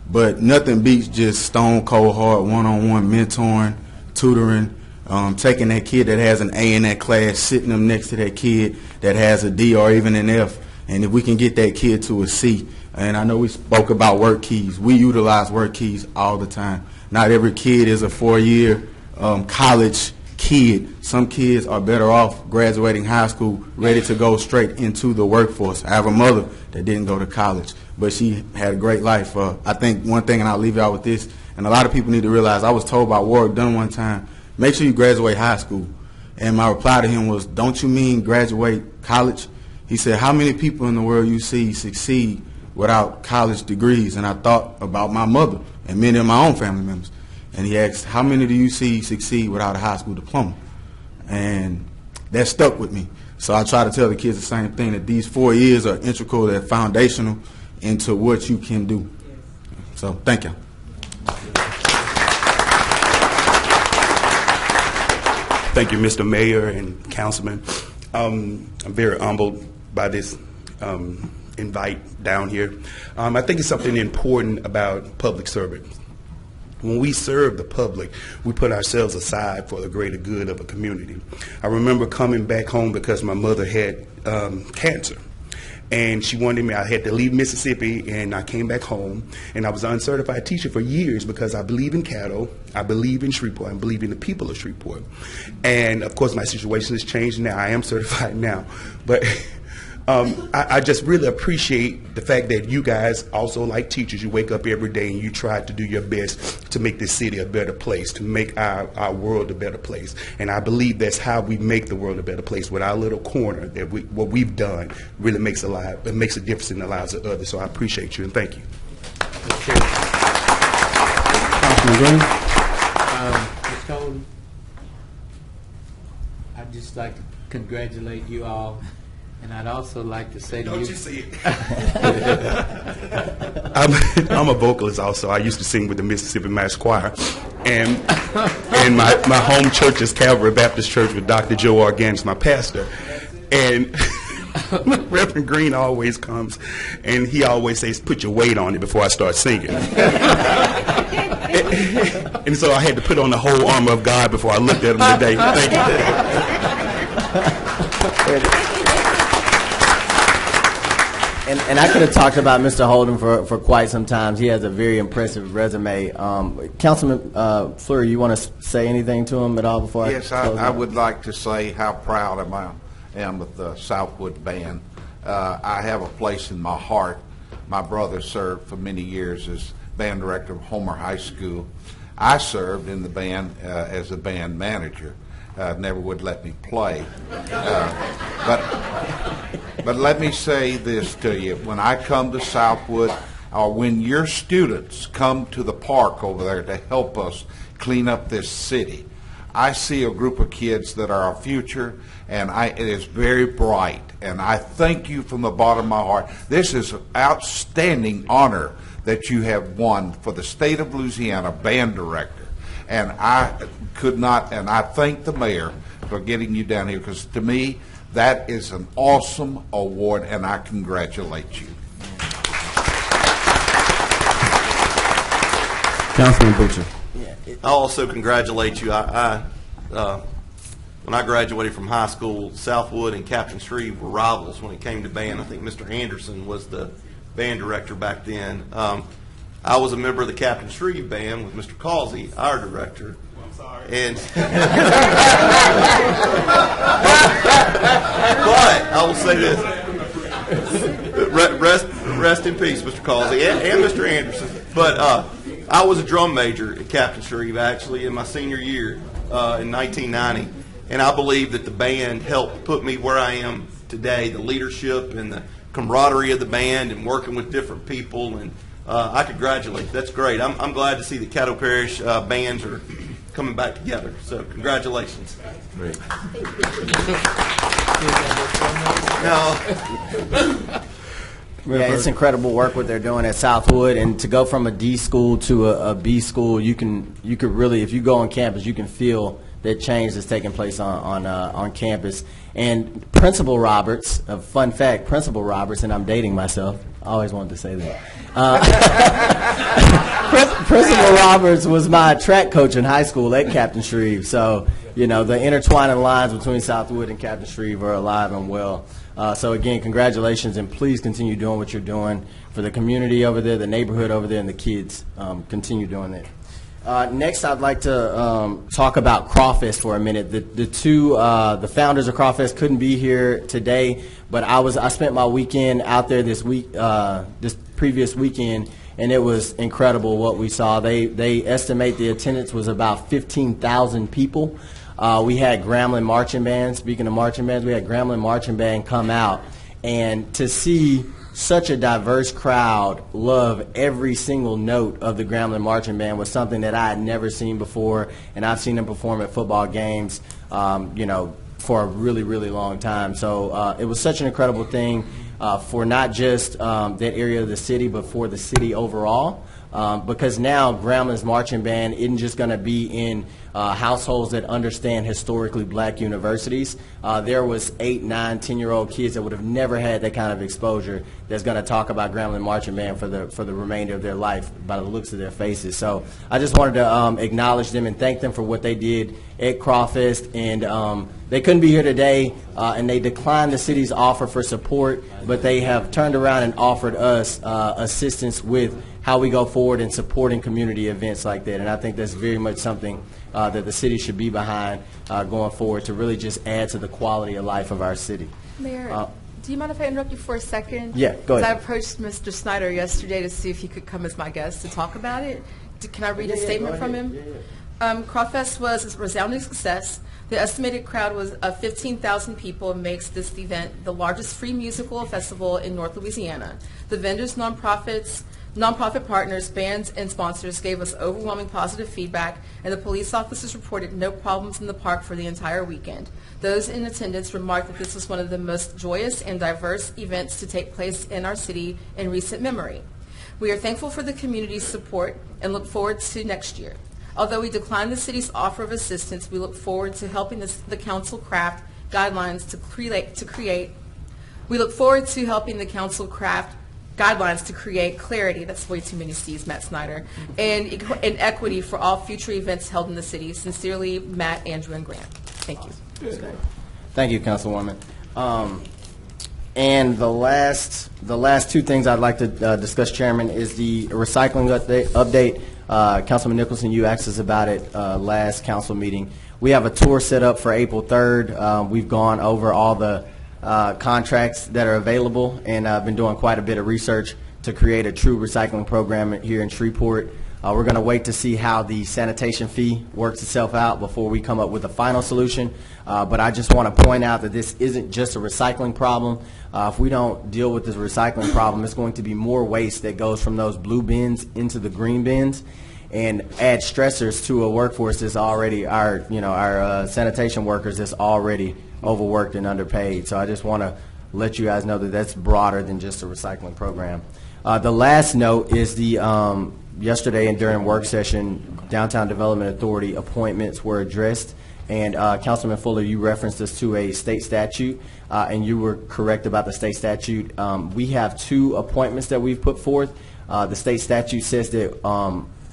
but nothing beats just stone cold hard one-on-one mentoring, tutoring, taking that kid that has an A in that class, sitting them next to that kid that has a D or even an F, and if we can get that kid to a C. And I know we spoke about work keys. We utilize work keys all the time. Not every kid is a 4-year college kid. Some kids are better off graduating high school, ready to go straight into the workforce. I have a mother that didn't go to college, but she had a great life. I think one thing, and I'll leave y'all with this, and a lot of people need to realize, I was told by Warwick Dunn one time, make sure you graduate high school. And my reply to him was, don't you mean graduate college? He said, how many people in the world you see succeed without college degrees? And I thought about my mother and many of my own family members. And he asked, how many do you see succeed without a high school diploma? And that stuck with me. So I try to tell the kids the same thing, that these 4 years are integral, they're foundational into what you can do. So thank you. Thank you, Mr. Mayor and Councilman. I'm very humbled by this invite down here. I think it's something important about public service. When we serve the public, we put ourselves aside for the greater good of a community. I remember coming back home because my mother had cancer. And she wanted me, I had to leave Mississippi, and I came back home, and I was an uncertified teacher for years because I believe in cattle, I believe in Shreveport, I believe in the people of Shreveport. And of course my situation has changed now, I am certified now. But I just really appreciate the fact that you guys also, like teachers, you wake up every day and you try to do your best to make this city a better place, to make our world a better place. And I believe that's how we make the world a better place, with our little corner, that what we've done really makes a difference in the lives of others. So I appreciate you and thank you. Councilman Green. Mr. Holden, I'd just like to congratulate you all. And I'd also like to say to you... Don't you see it? I'm a vocalist also. I used to sing with the Mississippi Mass Choir. And my home church is Calvary Baptist Church with Dr. Joe Arganis, my pastor. And Reverend Green always comes, and he always says, put your weight on it before I start singing. And so I had to put on the whole armor of God before I looked at him today. Thank you. And I could have talked about Mr. Holden for quite some time. He has a very impressive resume. Councilman Fleury, you want to say anything to him at all before Yes, I would like to say how proud I am of the Southwood Band. I have a place in my heart. My brother served for many years as band director of Homer High School. I served in the band as a band manager. Never would let me play. But let me say this to you. When I come to Southwood, or when your students come to the park over there to help us clean up this city, I see a group of kids that are our future, and it is very bright. And I thank you from the bottom of my heart. This is an outstanding honor that you have won for the state of Louisiana band director. And I thank the mayor for getting you down here, because to me, that is an awesome award, and I congratulate you. Councilman Butcher. I also congratulate you. When I graduated from high school, Southwood and Captain Shreve were rivals when it came to band. I think Mr. Anderson was the band director back then. I was a member of the Captain Shreve band with Mr. Causey, our director. And but I will say this: rest in peace, Mr. Causey and Mr. Anderson. But I was a drum major at Captain Shreve actually in my senior year in 1990, and I believe that the band helped put me where I am today. The leadership and the camaraderie of the band and working with different people, and I congratulate. That's great. I'm glad to see the Caddo Parish bands are coming back together. So congratulations. Great. Yeah, it's incredible work what they're doing at Southwood, and to go from a D school to a B school, you could really, if you go on campus, you can feel that change that's taking place on campus. And Principal Roberts, a fun fact, Principal Roberts, and I'm dating myself. I always wanted to say that. Principal Roberts was my track coach in high school at Captain Shreve. So, you know, the intertwining lines between Southwood and Captain Shreve are alive and well. So, again, congratulations, and please continue doing what you're doing for the community over there, the neighborhood over there, and the kids. Continue doing that. Next, I'd like to talk about Crawfest for a minute. The founders of Crawfest couldn't be here today, but I spent my weekend out there this previous weekend, and it was incredible what we saw. They estimate the attendance was about 15,000 people. We had Grambling Marching Band. Speaking of marching bands, we had Grambling Marching Band come out, and to see such a diverse crowd love every single note of the Grambling Marching Band was something that I had never seen before, and I've seen them perform at football games, for a really, really long time. So it was such an incredible thing for not just that area of the city, but for the city overall. because now Gramblin's Marching Band isn't just going to be in households that understand historically black universities. There was 8, 9, 10-year-old kids that would have never had that kind of exposure that's going to talk about Grambling Marching Band for the remainder of their life by the looks of their faces. So I just wanted to acknowledge them and thank them for what they did at Crawfest. And they couldn't be here today, and they declined the city's offer for support, but they have turned around and offered us assistance with how we go forward in supporting community events like that. And I think that's very much something that the city should be behind going forward to really just add to the quality of life of our city. Mayor, do you mind if I interrupt you for a second? Yeah, go ahead. 'Cause I approached Mr. Snyder yesterday to see if he could come as my guest to talk about it. Can I read a statement from him? Crawfest was a resounding success. The estimated crowd was 15,000 people and makes this event the largest free musical festival in North Louisiana. The vendors, nonprofit partners, bands, and sponsors gave us overwhelming positive feedback, and the police officers reported no problems in the park for the entire weekend. Those in attendance remarked that this was one of the most joyous and diverse events to take place in our city in recent memory. We are thankful for the community's support and look forward to next year. Although we declined the city's offer of assistance, we look forward to helping the council craft guidelines to create. We look forward to helping the council craft guidelines to create clarity. That's way too many C's, Matt Snyder, and equity for all future events held in the city. Sincerely, Matt, Andrew, and Grant. Thank you. Thank you, Councilwoman. And the last two things I'd like to discuss, Chairman, is the recycling update. Councilman Nicholson, you asked us about it last council meeting. We have a tour set up for April 3rd. We've gone over all the contracts that are available, and I've been doing quite a bit of research to create a true recycling program here in Shreveport. We're going to wait to see how the sanitation fee works itself out before we come up with a final solution. But I just want to point out that this isn't just a recycling problem. If we don't deal with this recycling problem, it's going to be more waste that goes from those blue bins into the green bins and add stressors to a workforce that's already, our sanitation workers that's already overworked and underpaid. So I just want to let you guys know that that's broader than just a recycling program. The last note is the yesterday and during work session, Downtown Development Authority appointments were addressed. And Councilman Fuller, you referenced us to a state statute, and you were correct about the state statute. We have 2 appointments that we've put forth. The state statute says that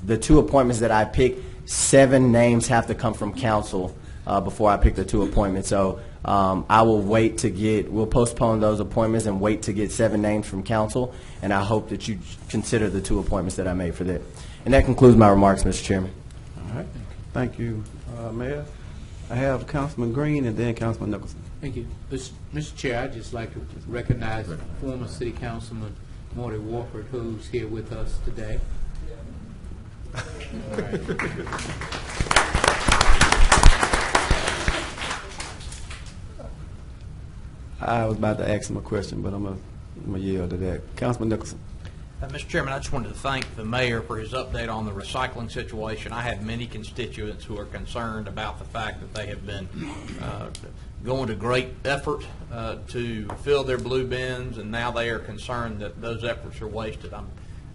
the 2 appointments that I picked, 7 names have to come from council before I pick the 2 appointments. So I will wait to we'll postpone those appointments and wait to get 7 names from council, and I hope that you consider the 2 appointments that I made for that. And that concludes my remarks, Mr. Chairman. All right. Thank you, Mayor. I have Councilman Green and then Councilman Nicholson. Thank you. Mr. Chair, I'd just like to recognize former City Councilman Morty Warford, who's here with us today. All right. I was about to ask him a question, but I'm going to yield to that. Councilman Nicholson. Mr. Chairman, I just wanted to thank the mayor for his update on the recycling situation. I have many constituents who are concerned about the fact that they have been going to great effort to fill their blue bins, and now they are concerned that those efforts are wasted.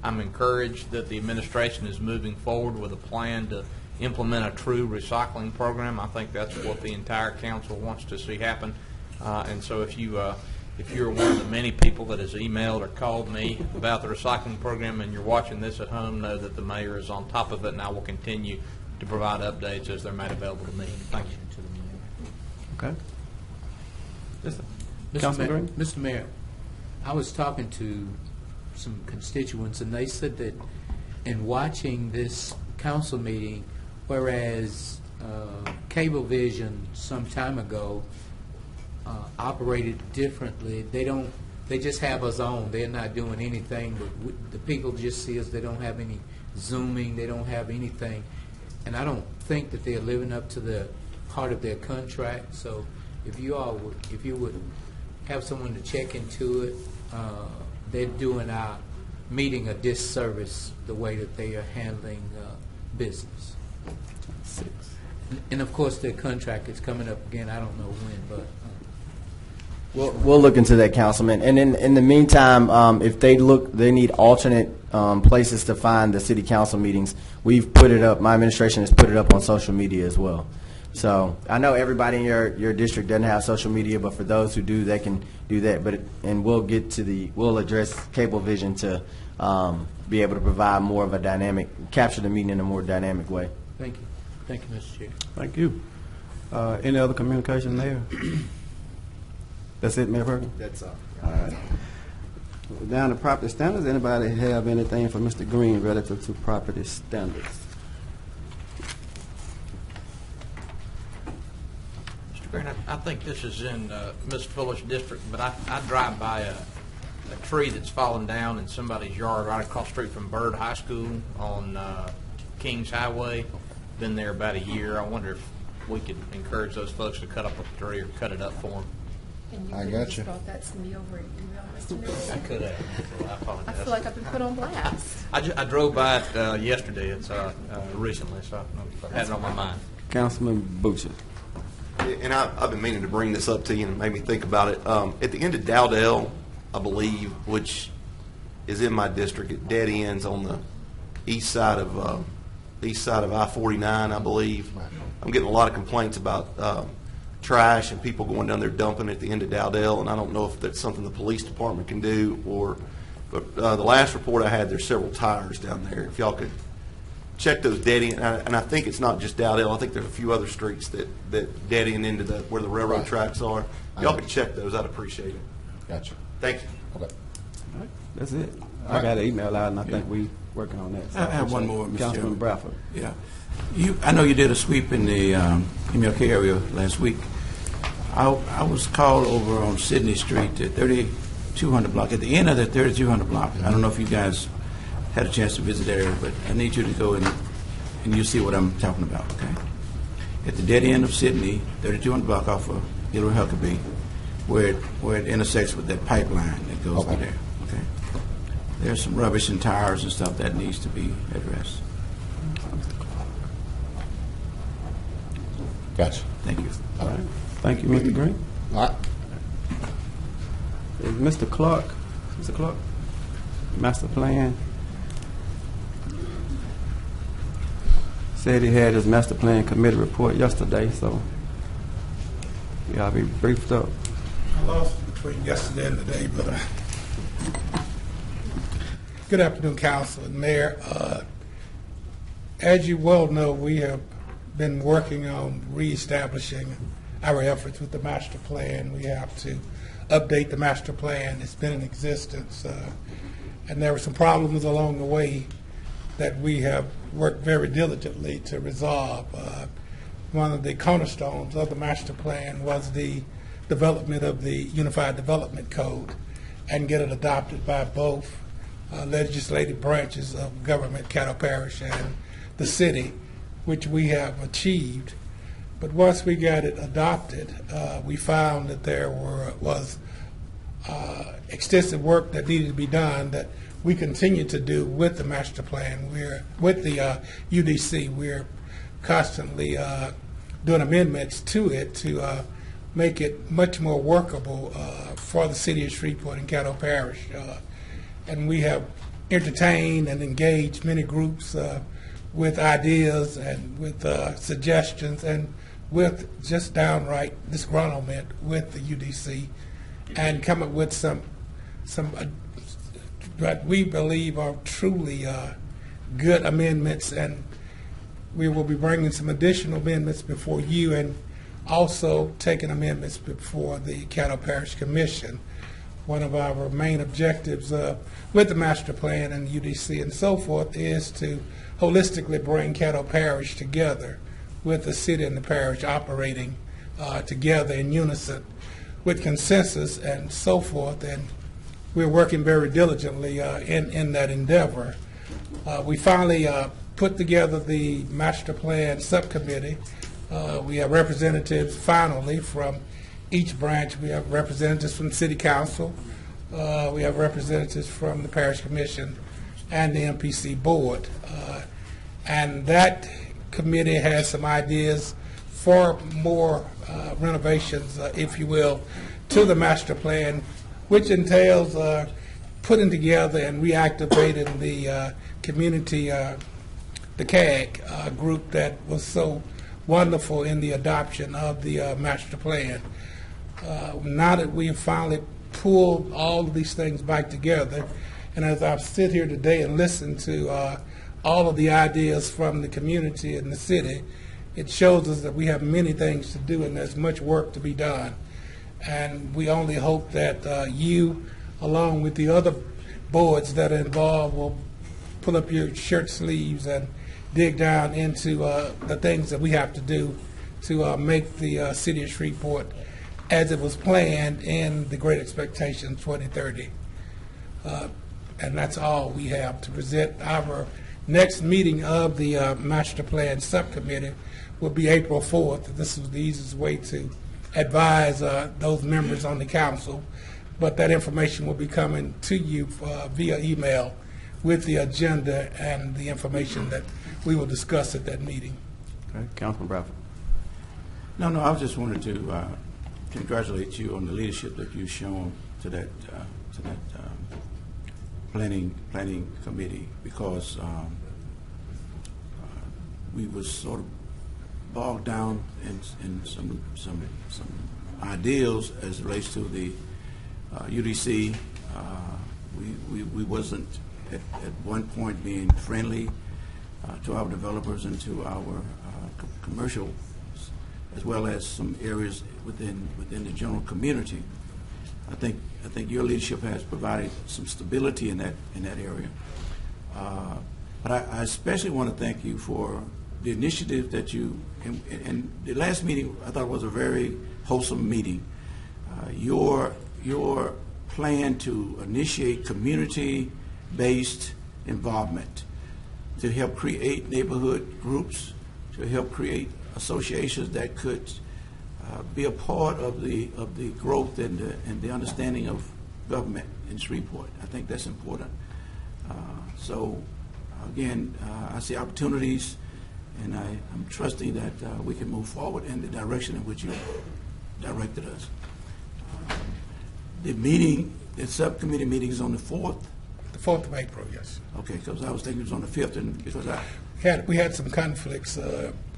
I'm encouraged that the administration is moving forward with a plan to implement a true recycling program. I think that's what the entire council wants to see happen. And so if you're one of the many people that has emailed or called me about the recycling program and you're watching this at home, know that the mayor is on top of it, and I will continue to provide updates as they're made available to me. Thank you. Okay. Mr. Mayor, I was talking to some constituents, and they said that in watching this council meeting, whereas Cablevision some time ago operated differently, they just have us on. They're not doing anything, but the people just see us. They don't have any Zooming. They don't have anything. And I don't think that they're living up to the part of their contract. So if you would have someone to check into it, they're doing our meeting a disservice the way that they are handling business. And of course, their contract is coming up again. I don't know when, but We'll look into that, Councilman. And in the meantime, if they need alternate places to find the city council meetings. We've put it up. My administration has put it up on social media as well. So I know everybody in your district doesn't have social media, but for those who do, they can do that. And we'll address Cablevision to be able to provide more of a capture the meeting in a more dynamic way. Thank you. Thank you, Mr. Chair. Thank you. Any other communication there? That's it, Mayor Perkins? That's all. All right. Down to property standards, anybody have anything for Mr. Green relative to property standards? Mr. Green, I think this is in Ms. Fuller's district, but I drive by a tree that's fallen down in somebody's yard right across the street from Byrd High School on Kings Highway. Been there about a year. I wonder if we could encourage those folks to cut up a tree or cut it up for them. And I could got just you. brought that to me over an email, Mr. Mayor. I could have. I apologize. I feel like I've been put on blast. I drove by it yesterday. It's recently, so I had it on my mind. Councilman Butcher. And I've been meaning to bring this up to you, and it made me think about it. At the end of Dowdell, I believe, which is in my district, it dead ends on the east side of I-49, I believe. I'm getting a lot of complaints about trash and people going down there dumping at the end of Dowdell, and I don't know if that's something the police department can do, but the last report I had, there's several tires down there. If y'all could check those dead end, and I think it's not just Dowdell. I think there's a few other streets that dead end into where the railroad tracks are. If y'all could check those, I'd appreciate it. Gotcha. Thank you. Okay. All right. That's it. I got an email out, and I think we working on that. So I have one more, Mr. Councilman Chairman. Bradford. Yeah. I know you did a sweep in the MLK area last week. I was called over on Sydney Street, the 3200 block, at the end of the 3200 block. I don't know if you guys had a chance to visit the area, but I need you to go and you see what I'm talking about, okay? At the dead end of Sydney, 3200 block off of Hillary Huckabee, where it intersects with that pipeline that goes through there, okay? There's some rubbish and tires and stuff that needs to be addressed. Gotcha. Thank you. All right. Thank you, Mr. Green. All right. Is Mr. Clark, master plan, said he had his master plan committee report yesterday, so y'all be briefed up. I lost between yesterday and today, but good afternoon, Council and Mayor. As you well know, we have been working on reestablishing our efforts with the master plan. We have to update the master plan. It's been in existence, and there were some problems along the way that we have worked very diligently to resolve. One of the cornerstones of the master plan was the development of the Unified Development Code and get it adopted by both legislative branches of government, Caddo Parish and the city, which we have achieved. But once we got it adopted, we found that there was extensive work that needed to be done that we continue to do with the master plan. With the UDC, we're constantly doing amendments to it to make it much more workable for the city of Shreveport and Caddo Parish. And we have entertained and engaged many groups with ideas and with suggestions and with just downright disgruntlement with the UDC, and come up with some what we believe are truly good amendments, and we will be bringing some additional amendments before you and also taking amendments before the Caddo Parish Commission. One of our main objectives with the master plan and the UDC and so forth is to holistically bring Caddo Parish together with the city and the parish operating together in unison with consensus and so forth, and we're working very diligently in that endeavor. We finally put together the master plan subcommittee. We have representatives finally from each branch. We have representatives from the city council. We have representatives from the parish commission and the MPC board. And that committee has some ideas for more renovations, if you will, to the master plan, which entails putting together and reactivating the community, the CAG group that was so wonderful in the adoption of the master plan. Now that we have finally pulled all of these things back together, and as I sit here today and listen to all of the ideas from the community and the city, it shows us that we have many things to do and there's much work to be done. And we only hope that you, along with the other boards that are involved, will pull up your shirt sleeves and dig down into the things that we have to do to make the city of Shreveport as it was planned in the Great Expectation 2030. And that's all we have to present. Our next meeting of the Master Plan Subcommittee will be April 4th. This is the easiest way to advise those members on the council, but that information will be coming to you via email with the agenda and the information that we will discuss at that meeting. Okay, Councilman Bradford. No, I just wanted to congratulate you on the leadership that you've shown to that planning committee, because we was sort of bogged down in some ideals as it relates to the UDC. We wasn't at one point being friendly to our developers and to our commercial, as well as some areas within the general community. I think your leadership has provided some stability in that area. But I especially want to thank you for the initiative that you, and the last meeting I thought was a very wholesome meeting. Your plan to initiate community-based involvement, to help create neighborhood groups, to help create associations that could be a part of the growth and the understanding of government in Shreveport. I think that's important. So again, I see opportunities, and I'm trusting that we can move forward in the direction in which you directed us. The subcommittee meeting is on the 4th? The 4th of April, yes. Okay, because I was thinking it was on the 5th, and because we had some conflicts.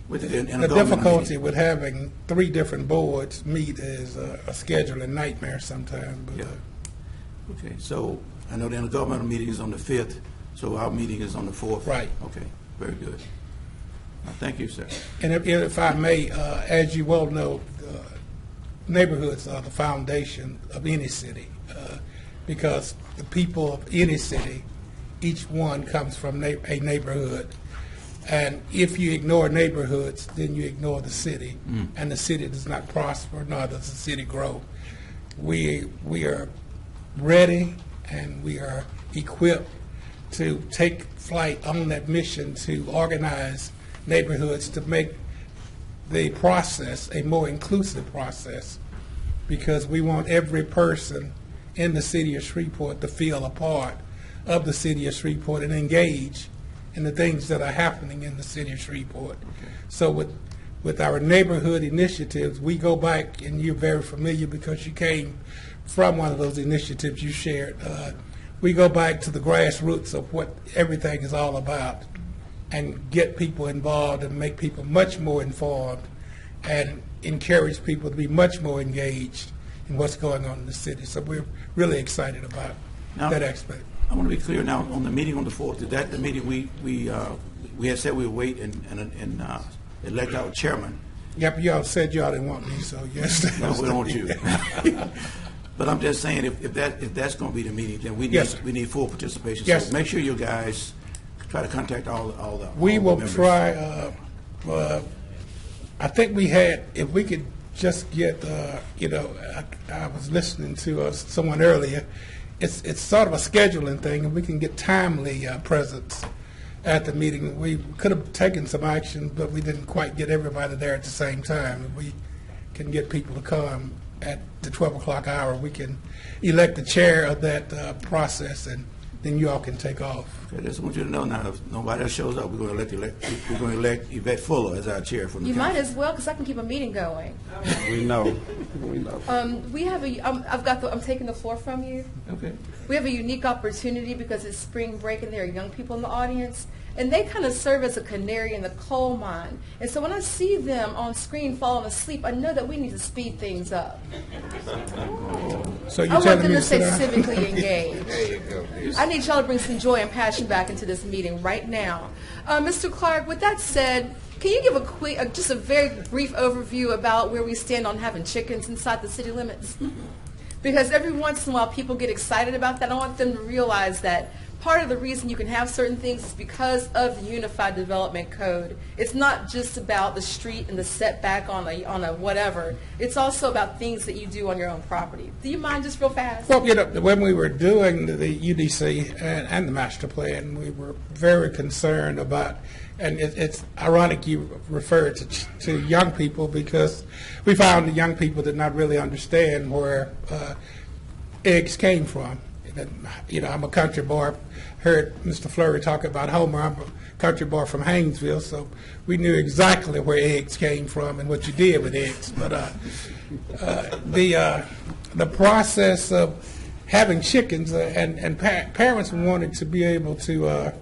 With the difficulty with having 3 different boards meet is a scheduling nightmare sometimes. But, yeah. Okay, so I know the intergovernmental meeting is on the 5th, so our meeting is on the 4th. Right. Okay, very good. Thank you, sir. And if I may, as you well know, neighborhoods are the foundation of any city, because the people of any city, each one comes from a neighborhood. And if you ignore neighborhoods, then you ignore the city, and the city does not prosper, nor does the city grow. We are ready and we are equipped to take flight on that mission to organize neighborhoods to make the process a more inclusive process, because we want every person in the city of Shreveport to feel a part of the city of Shreveport and engage in the things that are happening in the city of Shreveport. Okay. So with our neighborhood initiatives, we go back, and you're very familiar because you came from one of those initiatives you shared. We go back to the grassroots of what everything is all about and get people involved and make people much more informed and encourage people to be much more engaged in what's going on in the city. So we're really excited about that aspect. I want to be clear now on the meeting on the 4th. Is that the meeting we had said we would wait and elect our chairman? Yep, y'all said y'all didn't want me, so yes. No, we don't want you. But I'm just saying, if that's going to be the meeting, then we need full participation. Yes. So make sure you guys try to contact all the We will members. try. I think we had, if we could just get, I was listening to someone earlier. It's sort of a scheduling thing, and we can get timely presence at the meeting. We could have taken some action, but we didn't quite get everybody there at the same time. If we can get people to come at the 12 o'clock hour, we can elect the chair of that process and then you all can take off. Okay, I just want you to know now, if nobody else shows up, we're going to elect Yvette Fuller as our chair from the You council. might as well, because I can keep a meeting going. We know. We know. We have I'm taking the floor from you. Okay. We have a unique opportunity because it's spring break and there are young people in the audience, and they kind of serve as a canary in the coal mine. And so when I see them on screen falling asleep, I know that we need to speed things up. So I you're want telling them me to stay sit down? civically engaged. I need y'all to bring some joy and passion back into this meeting right now. Mr. Clark, with that said, can you give a quick, just a very brief overview about where we stand on having chickens inside the city limits? Because every once in a while people get excited about that. I want them to realize that part of the reason you can have certain things is because of the Unified Development Code. It's not just about the street and the setback on a whatever. It's also about things that you do on your own property. Do you mind just real fast? Well, when we were doing the UDC and the master plan, we were very concerned about, and it's ironic you referred to young people, because we found the young people did not really understand where eggs came from. I'm a country boy. Heard Mr. Fleury talk about Homer. I'm a country boy from Haynesville, so we knew exactly where eggs came from and what you did with eggs. But the process of having chickens and parents wanted to be able to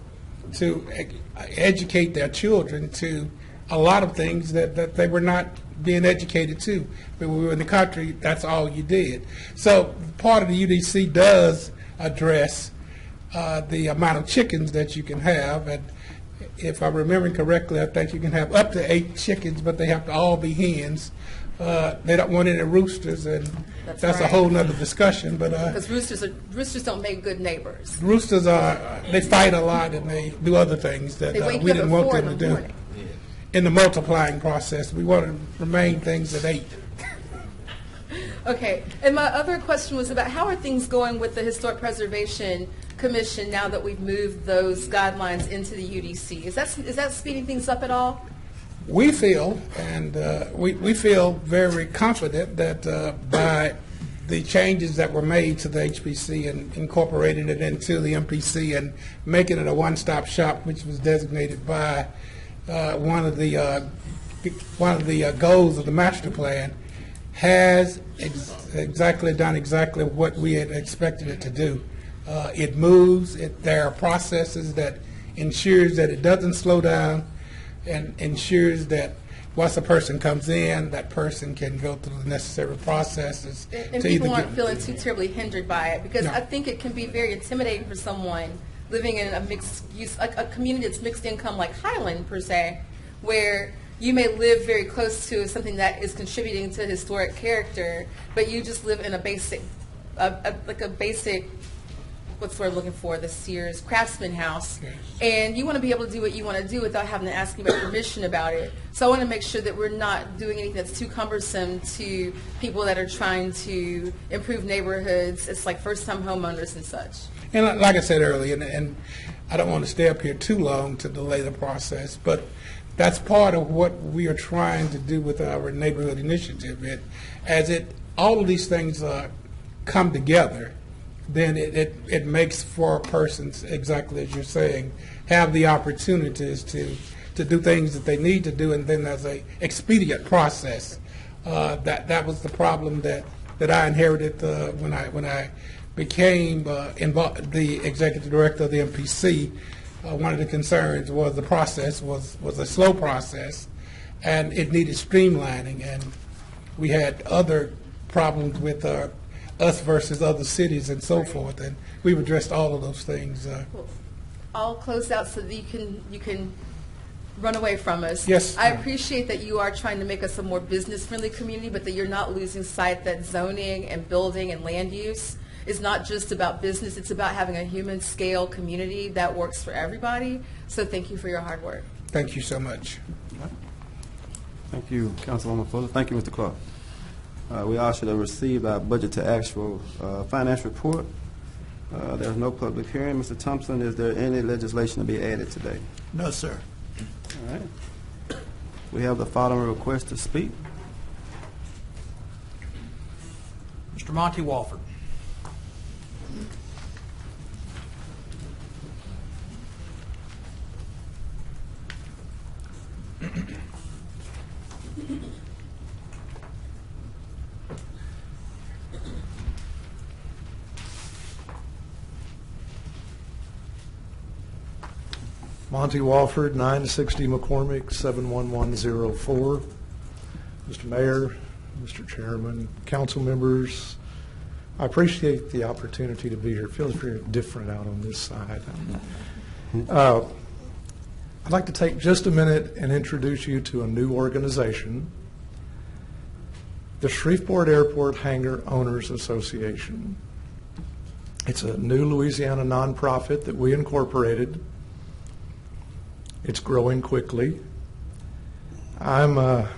educate their children to a lot of things that they were not being educated to. When we were in the country, that's all you did. So part of the UDC does address the amount of chickens that you can have, and if I'm remembering correctly, I think you can have up to 8 chickens, but they have to all be hens. They don't want any roosters, and that's right. a whole nother discussion. But Because roosters don't make good neighbors. roosters they fight a lot and they do other things that They wake we you up didn't at want 4 them in to the do. morning. In the multiplying process, we want to remain things at 8. Okay, and my other question was about how are things going with the Historic Preservation Commission now that we've moved those guidelines into the UDC? Is that speeding things up at all? We feel, and we feel very confident that by the changes that were made to the HPC and incorporating it into the MPC and making it a one-stop shop, which was designated by one of the goals of the master plan, has done exactly what we had expected it to do. It moves. There are processes that ensures that it doesn't slow down, and ensures that once a person comes in, that person can go through the necessary processes. And people aren't feeling too terribly hindered by it, because No. I think it can be very intimidating for someone living in a mixed use, like a community that's mixed income like Highland per se, where you may live very close to something that is contributing to historic character, but you just live in a basic, what's the word I'm looking for, the Sears Craftsman house, and you want to be able to do what you want to do without having to ask anybody permission about it. So I want to make sure that we're not doing anything that's too cumbersome to people that are trying to improve neighborhoods. It's like first-time homeowners and such. And like I said earlier, and I don't want to stay up here too long to delay the process, but that's part of what we are trying to do with our neighborhood initiative. All of these things come together, then it makes for persons, exactly as you're saying, have the opportunities to do things that they need to do, and then there's a expedient process. That was the problem that I inherited when I became involved, the executive director of the MPC. One of the concerns was the process was a slow process, and it needed streamlining, and we had other problems with us versus other cities and so forth, and we've addressed all of those things. I'll close out so that you can run away from us. Yes. I appreciate that you are trying to make us a more business-friendly community, but that you're not losing sight that zoning and building and land use is not just about business. It's about having a human-scale community that works for everybody. So thank you for your hard work. Thank you so much. Thank you, Councilwoman Fuller. Thank you, Mr. Clark. We all should have received our budget to actual finance report. There's no public hearing. Mr. Thompson, is there any legislation to be added today? No, sir. All right. We have the following request to speak. Mr. Monty Walford. Monty Walford, 960 McCormick, 71104. Mr. Mayor, Mr. Chairman, council members, I appreciate the opportunity to be here. It feels very different out on this side. I'd like to take just a minute and introduce you to a new organization, the Shreveport Airport Hangar Owners Association. It's a new Louisiana nonprofit that we incorporated. It's growing quickly. I'm a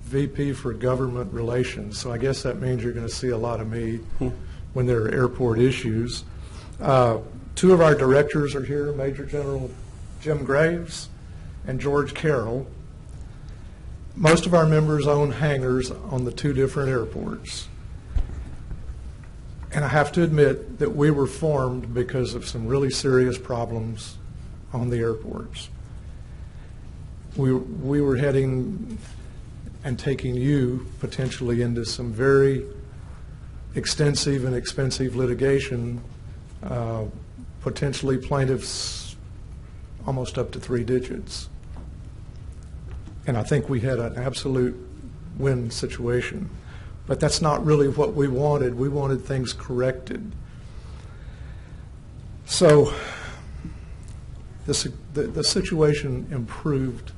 VP for Government Relations, so I guess that means you're going to see a lot of me when there are airport issues. Two of our directors are here, Major General Jim Graves and George Carroll. Most of our members own hangars on the two different airports. And I have to admit that we were formed because of some really serious problems on the airports. We were heading and taking you potentially into some very extensive and expensive litigation, potentially plaintiffs almost up to 3 digits. And I think we had an absolute win situation. But that's not really what we wanted. We wanted things corrected. So the situation improved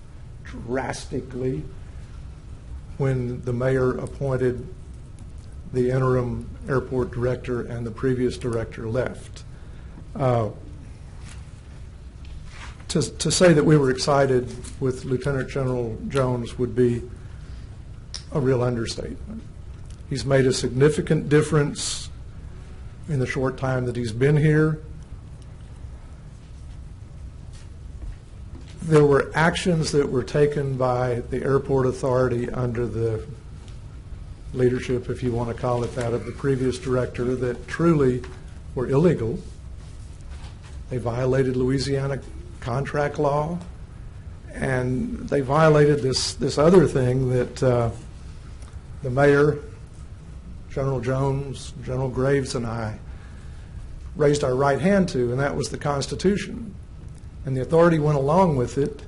drastically when the mayor appointed the interim airport director and the previous director left. To say that we were excited with Lieutenant General Jones would be a real understatement. He's made a significant difference in the short time that he's been here. There were actions that were taken by the airport authority under the leadership, if you want to call it that, of the previous director that truly were illegal. They violated Louisiana contract law, and they violated this other thing that the mayor, General Jones, General Graves, and I raised our right hand to, and that was the Constitution. And the authority went along with it,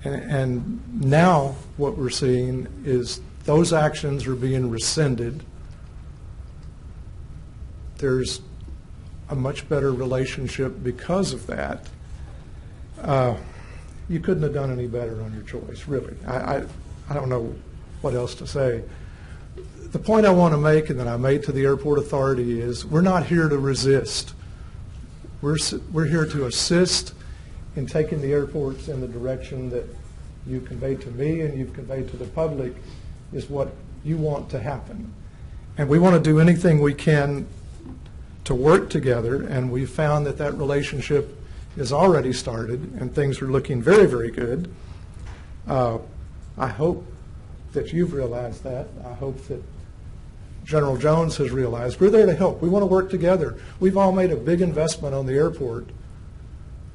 and now what we're seeing is those actions are being rescinded. There's a much better relationship because of that. You couldn't have done any better on your choice, really. I don't know what else to say. The point I want to make, and that I made to the airport authority, is we're not here to resist. We're here to assist in taking the airports in the direction that you conveyed to me and you've conveyed to the public is what you want to happen. And we want to do anything we can to work together, and we found that that relationship is already started and things are looking very, very good. I hope that you've realized that. I hope that General Jones has realized we're there to help. We want to work together. We've all made a big investment on the airport,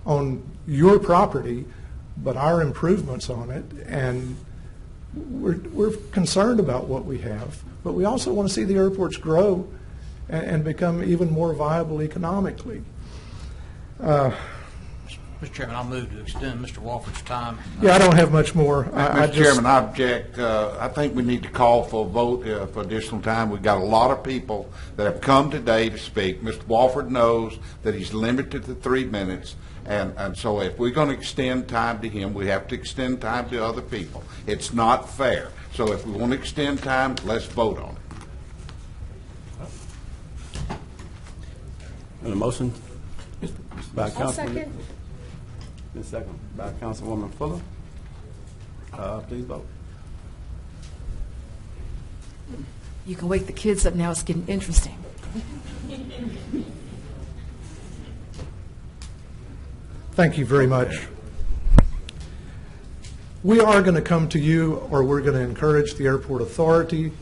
on your property, but our improvements on it, and we're concerned about what we have, but we also want to see the airports grow and become even more viable economically. Mr. Chairman, I'll move to extend Mr. Walford's time. Yeah, I don't have much more. Mr. Chairman, I object. I think we need to call for a vote for additional time. We've got a lot of people that have come today to speak. Mr. Walford knows that he's limited to 3 minutes, and so if we're going to extend time to him, we have to extend time to other people. It's not fair. So if we want to extend time, let's vote on it. And a motion by I'll Councilman. second. And second by Councilwoman Fuller. Please vote. You can wake the kids up now. It's getting interesting. Thank you very much. We are going to come to you, or we're going to encourage the airport authority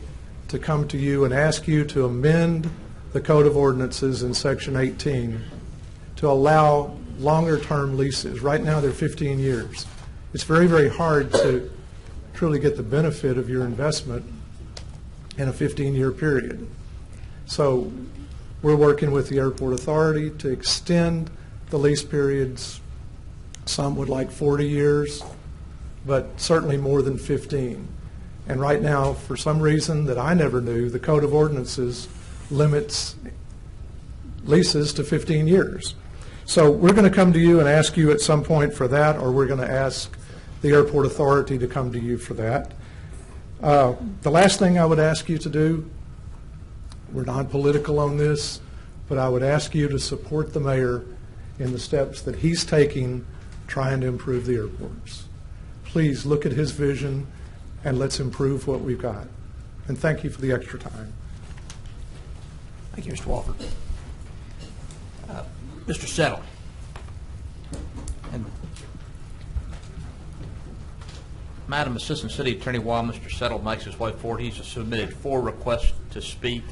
to come to you and ask you to amend the Code of Ordinances in Section 18 to allow longer-term leases. Right now, they're 15 years. it's very, very hard to truly get the benefit of your investment in a 15-year period. So we're working with the airport authority to extend the lease periods. Some would like 40 years, but certainly more than 15. And right now, for some reason that I never knew, the Code of Ordinances limits leases to 15 years. So we're going to come to you and ask you at some point for that, or we're going to ask the airport authority to come to you for that. The last thing I would ask you to do, we're non-political on this, but I would ask you to support the mayor in the steps that he's taking trying to improve the airports. Please look at his vision and let's improve what we've got. And thank you for the extra time. Thank you, Mr. Walker. Mr. Settle. And Madam Assistant City Attorney, while Mr. Settle makes his way forward, he's submitted 4 requests to speak.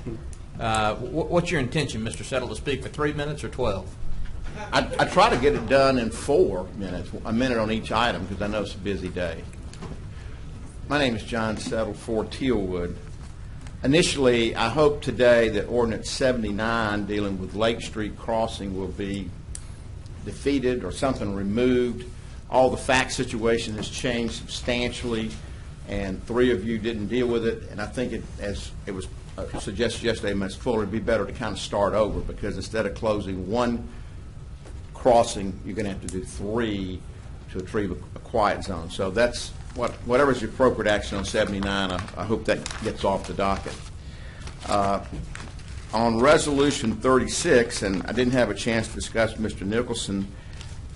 What's your intention, Mr. Settle, to speak for 3 minutes or 12? I try to get it done in 4 minutes, a minute on each item, because I know it's a busy day. My name is John Settle, 4 Tealwood. Initially, I hope today that Ordinance 79 dealing with Lake Street crossing will be defeated or something removed. All the fact situation has changed substantially, and 3 of you didn't deal with it. And I think as it was suggested yesterday, Ms. Fuller, it'd be better to kind of start over, because instead of closing 1 crossing, you're going to have to do 3 to achieve a quiet zone. So that's whatever is the appropriate action on 79, I hope that gets off the docket. On Resolution 36, and I didn't have a chance to discuss with Mr. Nicholson,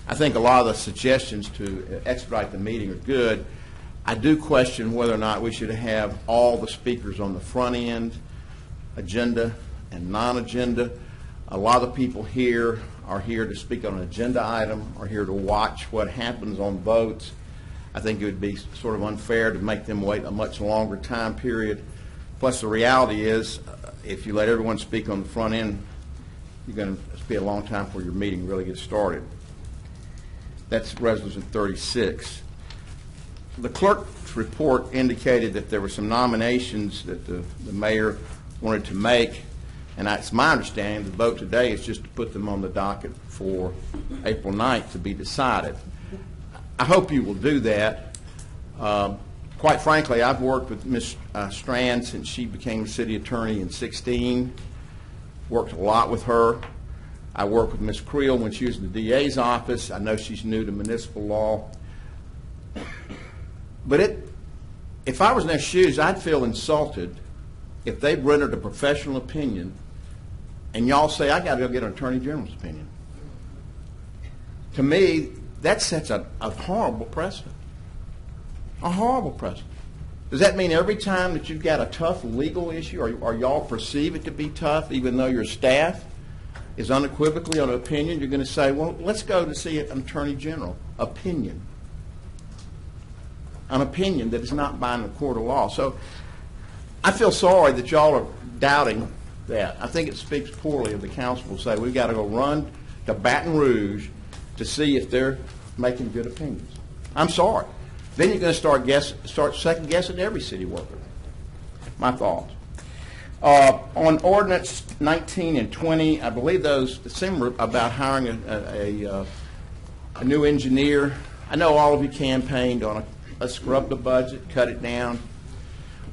I think a lot of the suggestions to expedite the meeting are good. I do question whether or not we should have all the speakers on the front end, agenda and non-agenda. A lot of people here are here to speak on an agenda item, are here to watch what happens on votes. I think it would be sort of unfair to make them wait a much longer time period. Plus, the reality is, if you let everyone speak on the front end, you're going to be a long time before your meeting really gets started. That's Resolution 36. The clerk's report indicated that there were some nominations that the mayor wanted to make, and it's my understanding the vote today is just to put them on the docket for April 9th to be decided. I hope you will do that. Quite frankly, I've worked with Ms. Strand since she became city attorney in 2016. Worked a lot with her. I worked with Ms. Creel when she was in the DA's office. I know she's new to municipal law. But if I was in their shoes, I'd feel insulted if they rendered a professional opinion and y'all say, I got to go get an attorney general's opinion. To me, that sets a horrible precedent. A horrible precedent. Does that mean every time that you've got a tough legal issue, or y'all perceive it to be tough, even though your staff is unequivocally on an opinion, you're going to say, well, let's go to see an attorney general opinion. An opinion that is not binding the court of law. So I feel sorry that y'all are doubting that. I think it speaks poorly of the council to say we've got to go run to Baton Rouge to see if they're making good opinions. I'm sorry. Then you're going to start second guessing every city worker. My thoughts. On Ordinance 19 and 20, I believe those seem about hiring a new engineer. I know all of you campaigned on let's scrub the budget, cut it down.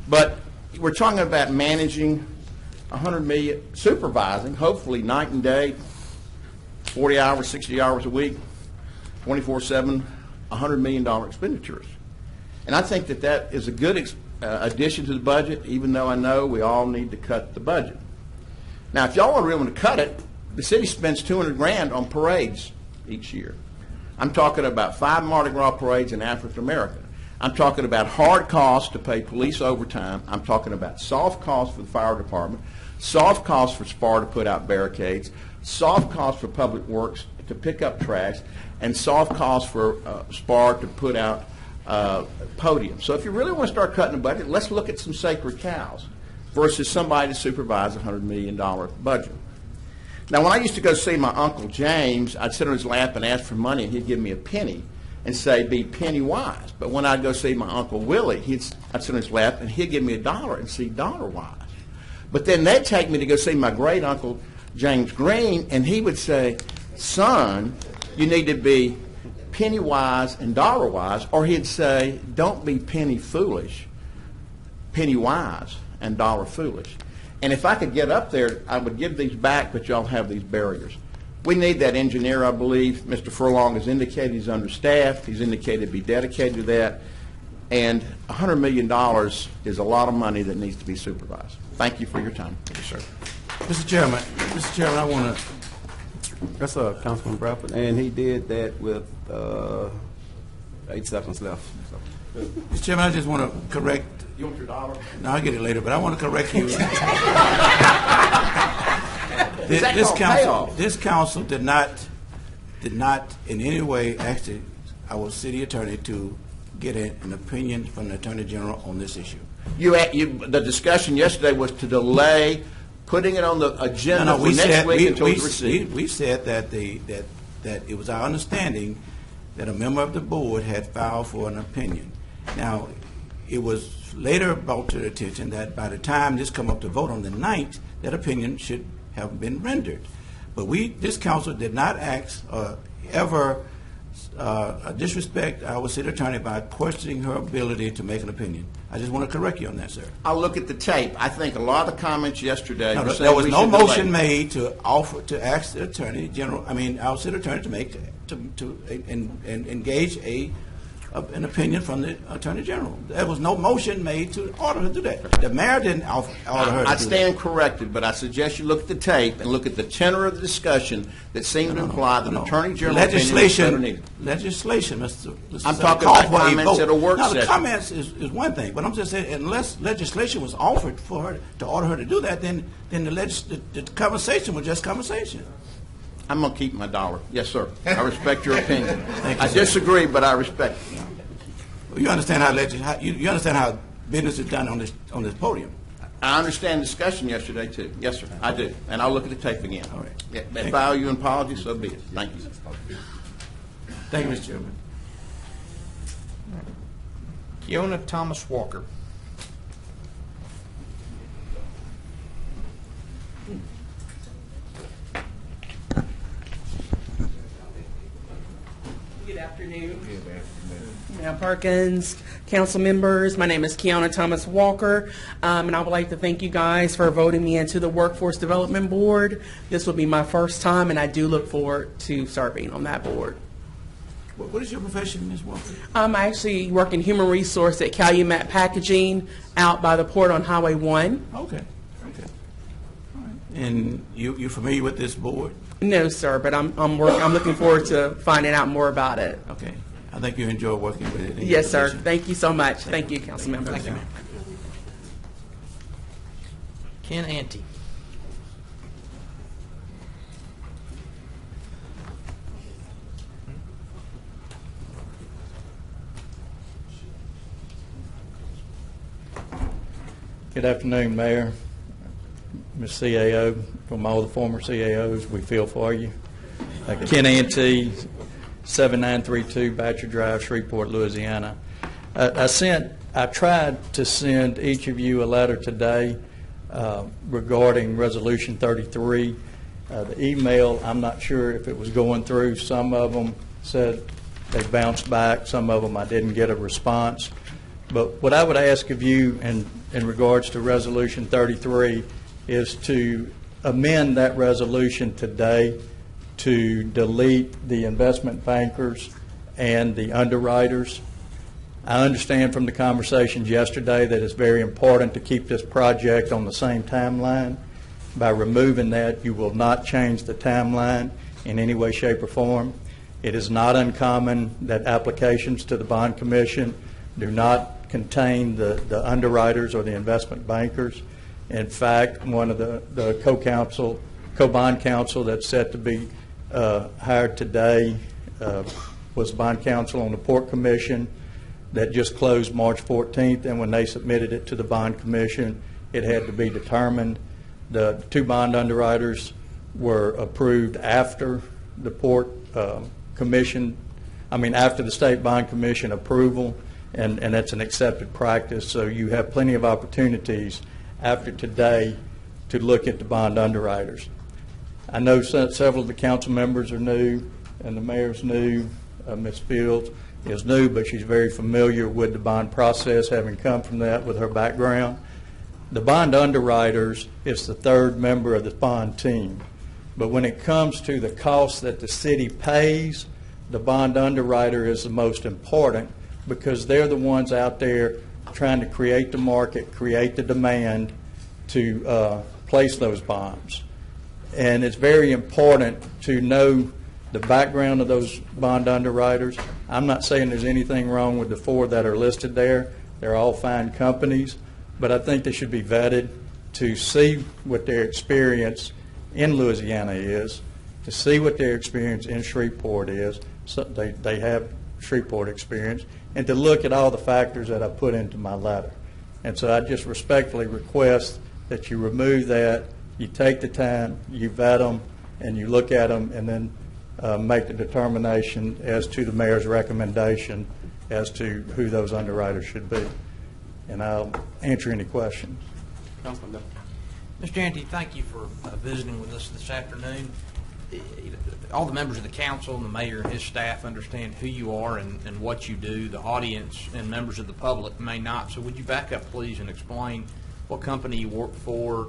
But we're talking about managing $100 million, supervising, hopefully night and day, 40 hours, 60 hours a week, 24/7, $100 million expenditures. And I think that is a good addition to the budget, even though I know we all need to cut the budget. Now, if y'all are willing to cut it, the city spends $200 grand on parades each year. I'm talking about 5 Mardi Gras parades in African America. I'm talking about hard costs to pay police overtime. I'm talking about soft costs for the fire department, soft costs for SPAR to put out barricades, soft costs for Public Works to pick up trash, and soft costs for SPAR to put out podiums. So if you really want to start cutting the budget, let's look at some sacred cows versus somebody to supervise a $100 million budget. Now, when I used to go see my Uncle James, I'd sit on his lap and ask for money, and he'd give me a penny. and say, be penny wise. But when I'd go see my Uncle Willie, I'd sit on his lap, and he'd give me $1 and see dollar wise. But then they'd take me to go see my great uncle James Green, and he would say, son, you need to be penny wise and dollar wise, or he'd say, don't be penny foolish, penny wise and dollar foolish. And if I could get up there, I would give these back, but y'all have these barriers. We need that engineer, I believe. Mr. Furlong has indicated he's understaffed. He's indicated to be dedicated to that. And $100 million is a lot of money that needs to be supervised. Thank you for your time. Yes, sir. Mr. Chairman, I want to. That's Councilman Bradford, and he did that with 8 seconds left. So. Mr. Chairman, I just want to correct. You want your $1? No, I'll get it later, but I want to correct you. This council did not in any way ask our city attorney to get an opinion from the Attorney General on this issue. The discussion yesterday was to delay putting it on the agenda for next week until it's received. We said that it was our understanding that a member of the board had filed for an opinion. Now, it was later brought to the attention that by the time this come up to vote on the 9th, that opinion should have been rendered. But this council did not ask ever disrespect our city attorney by questioning her ability to make an opinion. I just want to correct you on that, sir. I'll look at the tape. I think a lot of the comments yesterday were saying there was we no should motion delay. made to ask the attorney general. I mean, our city attorney to make to engage an opinion from the attorney general. There was no motion made to order her to do that. The mayor didn't order her. I stand corrected, but I suggest you look at the tape and look at the tenor of the discussion that seemed to imply that attorney general legislation. I'm talking about comments at a work session. session. The comments is one thing, but I'm just saying unless legislation was offered for her to order her to do that, then the conversation was just conversation. I'm going to keep my $1. Yes, sir. I respect your opinion. Thank you, I sir. disagree, but I respect it. Well, you understand you understand how business is done on this podium. I understand discussion yesterday too. Yes, sir. I do, and I'll look at the tape again. All right. If I owe you an apology, so be it. Thank you. Thank you, Mr. Chairman. Keona Thomas Walker. Good afternoon. Mayor Perkins, council members, my name is Keona Thomas Walker, and I would like to thank you guys for voting me into the Workforce Development Board. This will be my first time, and I do look forward to serving on that board. What is your profession, Ms. Walker? I actually work in human resource at Calumet Packaging out by the port on Highway 1. Okay. All right. And you're familiar with this board? No, sir, but I'm looking forward to finding out more about it. Okay. I think you enjoy working with it. Yes, sir. Thank you so much. Thank you, council member. Thank you. Ken Ante. Good afternoon, Mayor, Ms. CAO, from all the former CAOs, we feel for you. Ken Ante, 7932 Batcher Drive, Shreveport, Louisiana. I tried to send each of you a letter today regarding Resolution 33. The email, I'm not sure if it was going through. Some of them said they bounced back. Some of them I didn't get a response. But what I would ask of you in regards to Resolution 33 is to amend that resolution today to delete the investment bankers and the underwriters. I understand from the conversations yesterday that it's very important to keep this project on the same timeline. By removing that, you will not change the timeline in any way, shape, or form. It is not uncommon that applications to the Bond Commission do not contain the underwriters or the investment bankers. In fact, one of the co-bond counsel that's set to be hired today was bond counsel on the Port Commission that just closed March 14th, and when they submitted it to the Bond Commission, it had to be determined. The two bond underwriters were approved after the Port Commission after the State Bond Commission approval, and that's an accepted practice. So you have plenty of opportunities after today to look at the bond underwriters. I know several of the council members are new, and the mayor's new. Ms. Fields is new, but she's very familiar with the bond process, having come from that with her background. The bond underwriters is the third member of the bond team. But when it comes to the costs that the city pays, the bond underwriter is the most important, because they're the ones out there trying to create the market, create the demand to place those bonds. And it's very important to know the background of those bond underwriters. I'm not saying there's anything wrong with the 4 that are listed there. They're all fine companies, but I think they should be vetted to see what their experience in Louisiana is, to see what their experience in Shreveport is. So they have Shreveport experience, and to look at all the factors that I put into my letter. And so I just respectfully request that you remove that, you take the time, you vet them, and you look at them, and then make the determination as to the mayor's recommendation as to who those underwriters should be. And I'll answer any questions. Mr. Ante, thank you for visiting with us this afternoon. All the members of the council and the mayor and his staff understand who you are and what you do. The audience and members of the public may not. So would you back up, please, and explain what company you work for,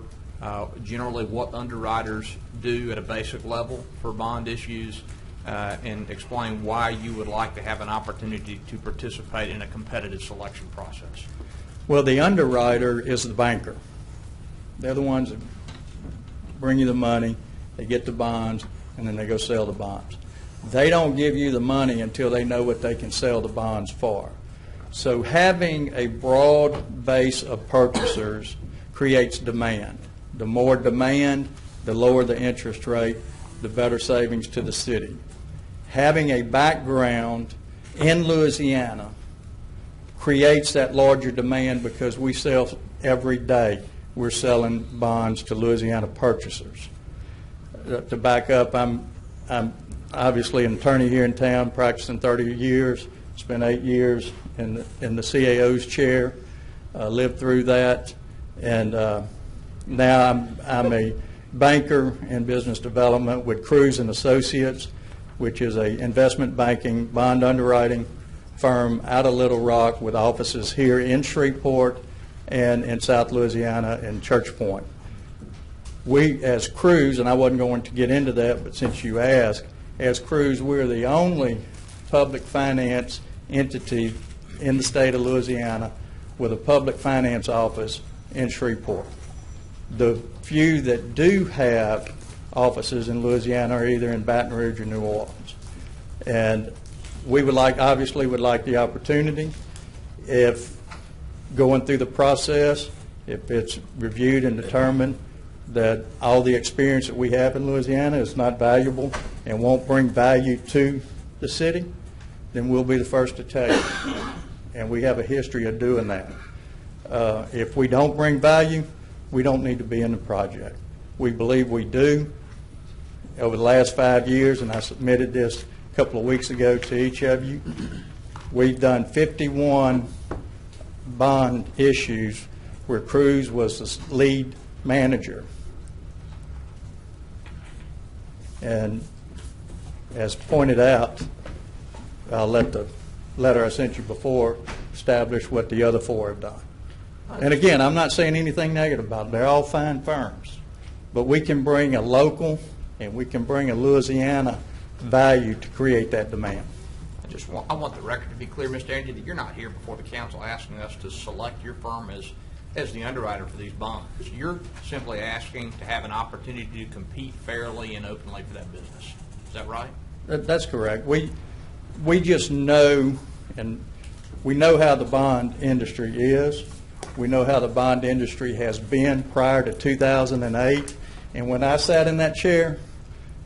generally what underwriters do at a basic level for bond issues, and explain why you would like to have an opportunity to participate in a competitive selection process. Well, the underwriter is the banker. They're the ones that bring you the money, they get the bonds, and then they go sell the bonds. They don't give you the money until they know what they can sell the bonds for. So having a broad base of purchasers creates demand. The more demand, the lower the interest rate, the better savings to the city. Having a background in Louisiana creates that larger demand, because we sell every day. We're selling bonds to Louisiana purchasers. To back up, I'm obviously an attorney here in town, practicing 30 years, spent 8 years in the CAO's chair, lived through that, and now I'm a banker in business development with Cruz and Associates, which is a investment banking bond underwriting firm out of Little Rock with offices here in Shreveport and in South Louisiana in Church Point. We, as Cruz, and I wasn't going to get into that, but since you asked, as Cruz, we're the only public finance entity in the state of Louisiana with a public finance office in Shreveport. The few that do have offices in Louisiana are either in Baton Rouge or New Orleans. And we would like, obviously, would like the opportunity, if going through the process, if it's reviewed and determined that all the experience that we have in Louisiana is not valuable and won't bring value to the city, then we'll be the first to tell you. And we have a history of doing that. If we don't bring value, we don't need to be in the project. We believe we do. Over the last 5 years, and I submitted this a couple of weeks ago to each of you, we've done 51 bond issues where Cruz was the lead manager. And as pointed out, I'll let the letter I sent you before establish what the other 4 have done. And again, I'm not saying anything negative about them. They're all fine firms. But we can bring a local and we can bring a Louisiana value to create that demand. I want the record to be clear, Mr. Ante, that you're not here before the council asking us to select your firm as the underwriter for these bonds. You're simply asking to have an opportunity to compete fairly and openly for that business. Is that right? That's correct. We just know, and we know how the bond industry is. We know how the bond industry has been prior to 2008. And when I sat in that chair,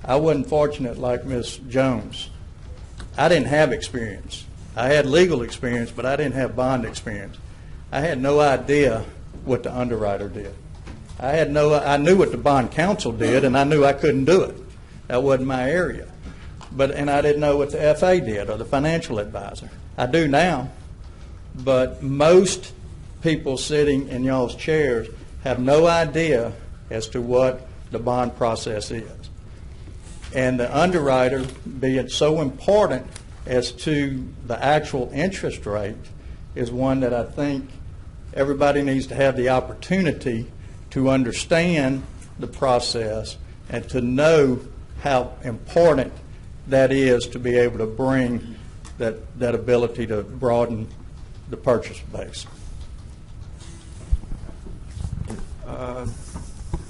I wasn't fortunate like Ms. Jones. I didn't have experience. I had legal experience, but I didn't have bond experience. I had no idea what the underwriter did. I knew what the bond counsel did, and I knew I couldn't do it. That wasn't my area. and I didn't know what the FA did or the financial advisor. I do now, but most people sitting in y'all's chairs have no idea as to what the bond process is. And the underwriter being so important as to the actual interest rate is one that I think everybody needs to have the opportunity to understand the process and to know how important that is to be able to bring that ability to broaden the purchase base.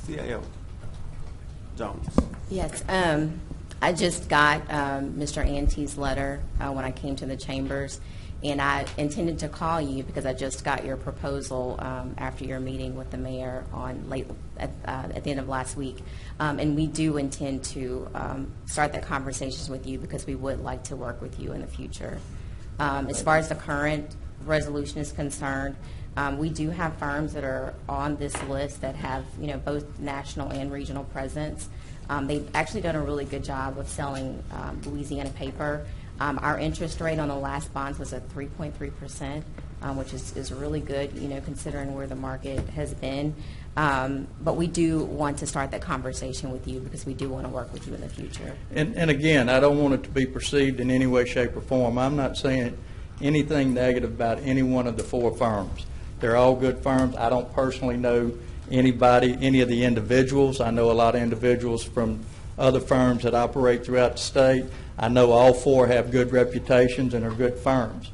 CAO Jones. Yes, I just got Mr. Ante's letter when I came to the chambers, and I intended to call you because I just got your proposal after your meeting with the mayor on at the end of last week, and we do intend to start that conversations with you because we would like to work with you in the future. As far as the current resolution is concerned, we do have firms that are on this list that have, both national and regional presence. They've actually done a really good job of selling Louisiana paper. Our interest rate on the last bonds was at 3.3%, which is really good, considering where the market has been. But we do want to start that conversation with you because we do want to work with you in the future. And again, I don't want it to be perceived in any way, shape, or form. I'm not saying anything negative about any one of the four firms. They're all good firms. I don't personally know any of the individuals. I know a lot of individuals from other firms that operate throughout the state. I know all four have good reputations and are good firms.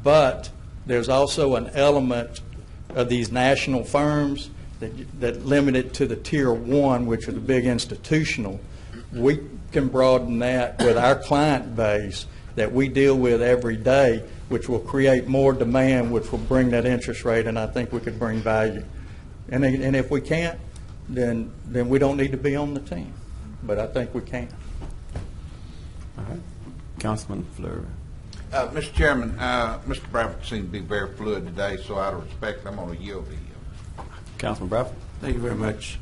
But there's also an element of these national firms that limit it to the tier one, which are the big institutional. We can broaden that with our client base that we deal with every day, which will create more demand, which will bring that interest rate, and I think we could bring value. And if we can't, then we don't need to be on the team. But I think we can. All right. Councilman Fleury. Mr. Chairman, Mr. Bradford seemed to be very fluid today, so out of respect, I'm going to yield to you. Councilman Bradford. Thank you very much.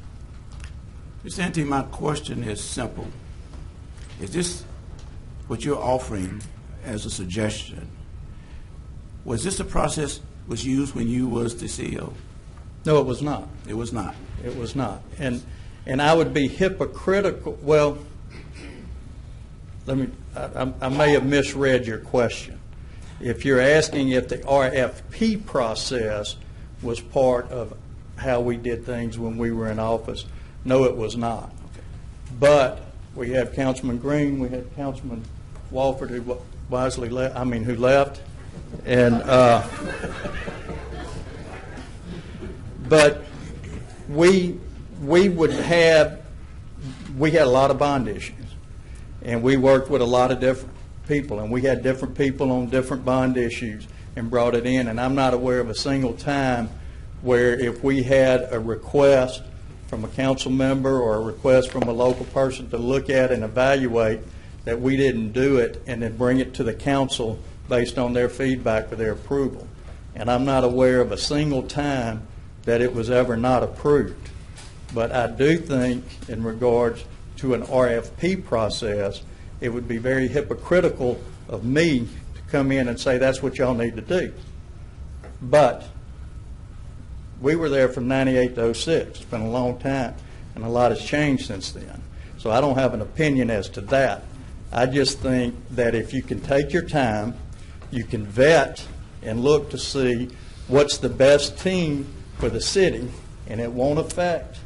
Ms. Ante, my question is simple. Is this what you're offering as a suggestion? Was this a process was used when you was the CEO? No, it was not. It was not. It was not. And I would be hypocritical. Well, I may have misread your question. If you're asking if the RFP process was part of how we did things when we were in office, no, it was not. Okay. But we had Councilman Green, we had Councilman Walford, who wisely left. Who left, and but we had a lot of bond issues, and we worked with a lot of different people, and we had different people on different bond issues and brought it in. And I'm not aware of a single time where if we had a request from a council member or a request from a local person to look at and evaluate that we didn't do it and then bring it to the council based on their feedback for their approval. And I'm not aware of a single time that it was ever not approved. But I do think in regards to an RFP process, it would be very hypocritical of me to come in and say that's what y'all need to do. But we were there from 98 to 06. It's been a long time, and a lot has changed since then. So I don't have an opinion as to that. I just think that if you can take your time, you can vet and look to see what's the best team for the city, and it won't affect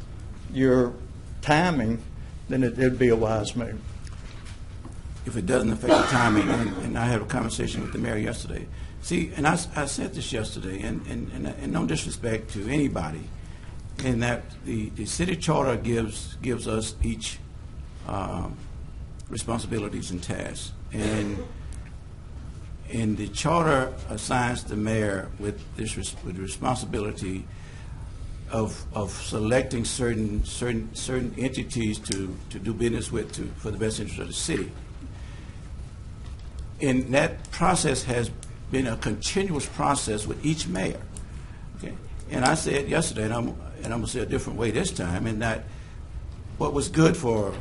your timing, then it'd be a wise move. If it doesn't affect the timing, and I had a conversation with the mayor yesterday. See, and I said this yesterday, and no disrespect to anybody, in that the city charter gives us each responsibilities and tasks, and the charter assigns the mayor with the responsibility of selecting certain entities to do business with for the best interest of the city. And that process has been a continuous process with each mayor. Okay, and I said yesterday, and I'm going to say a different way this time, in that what was good for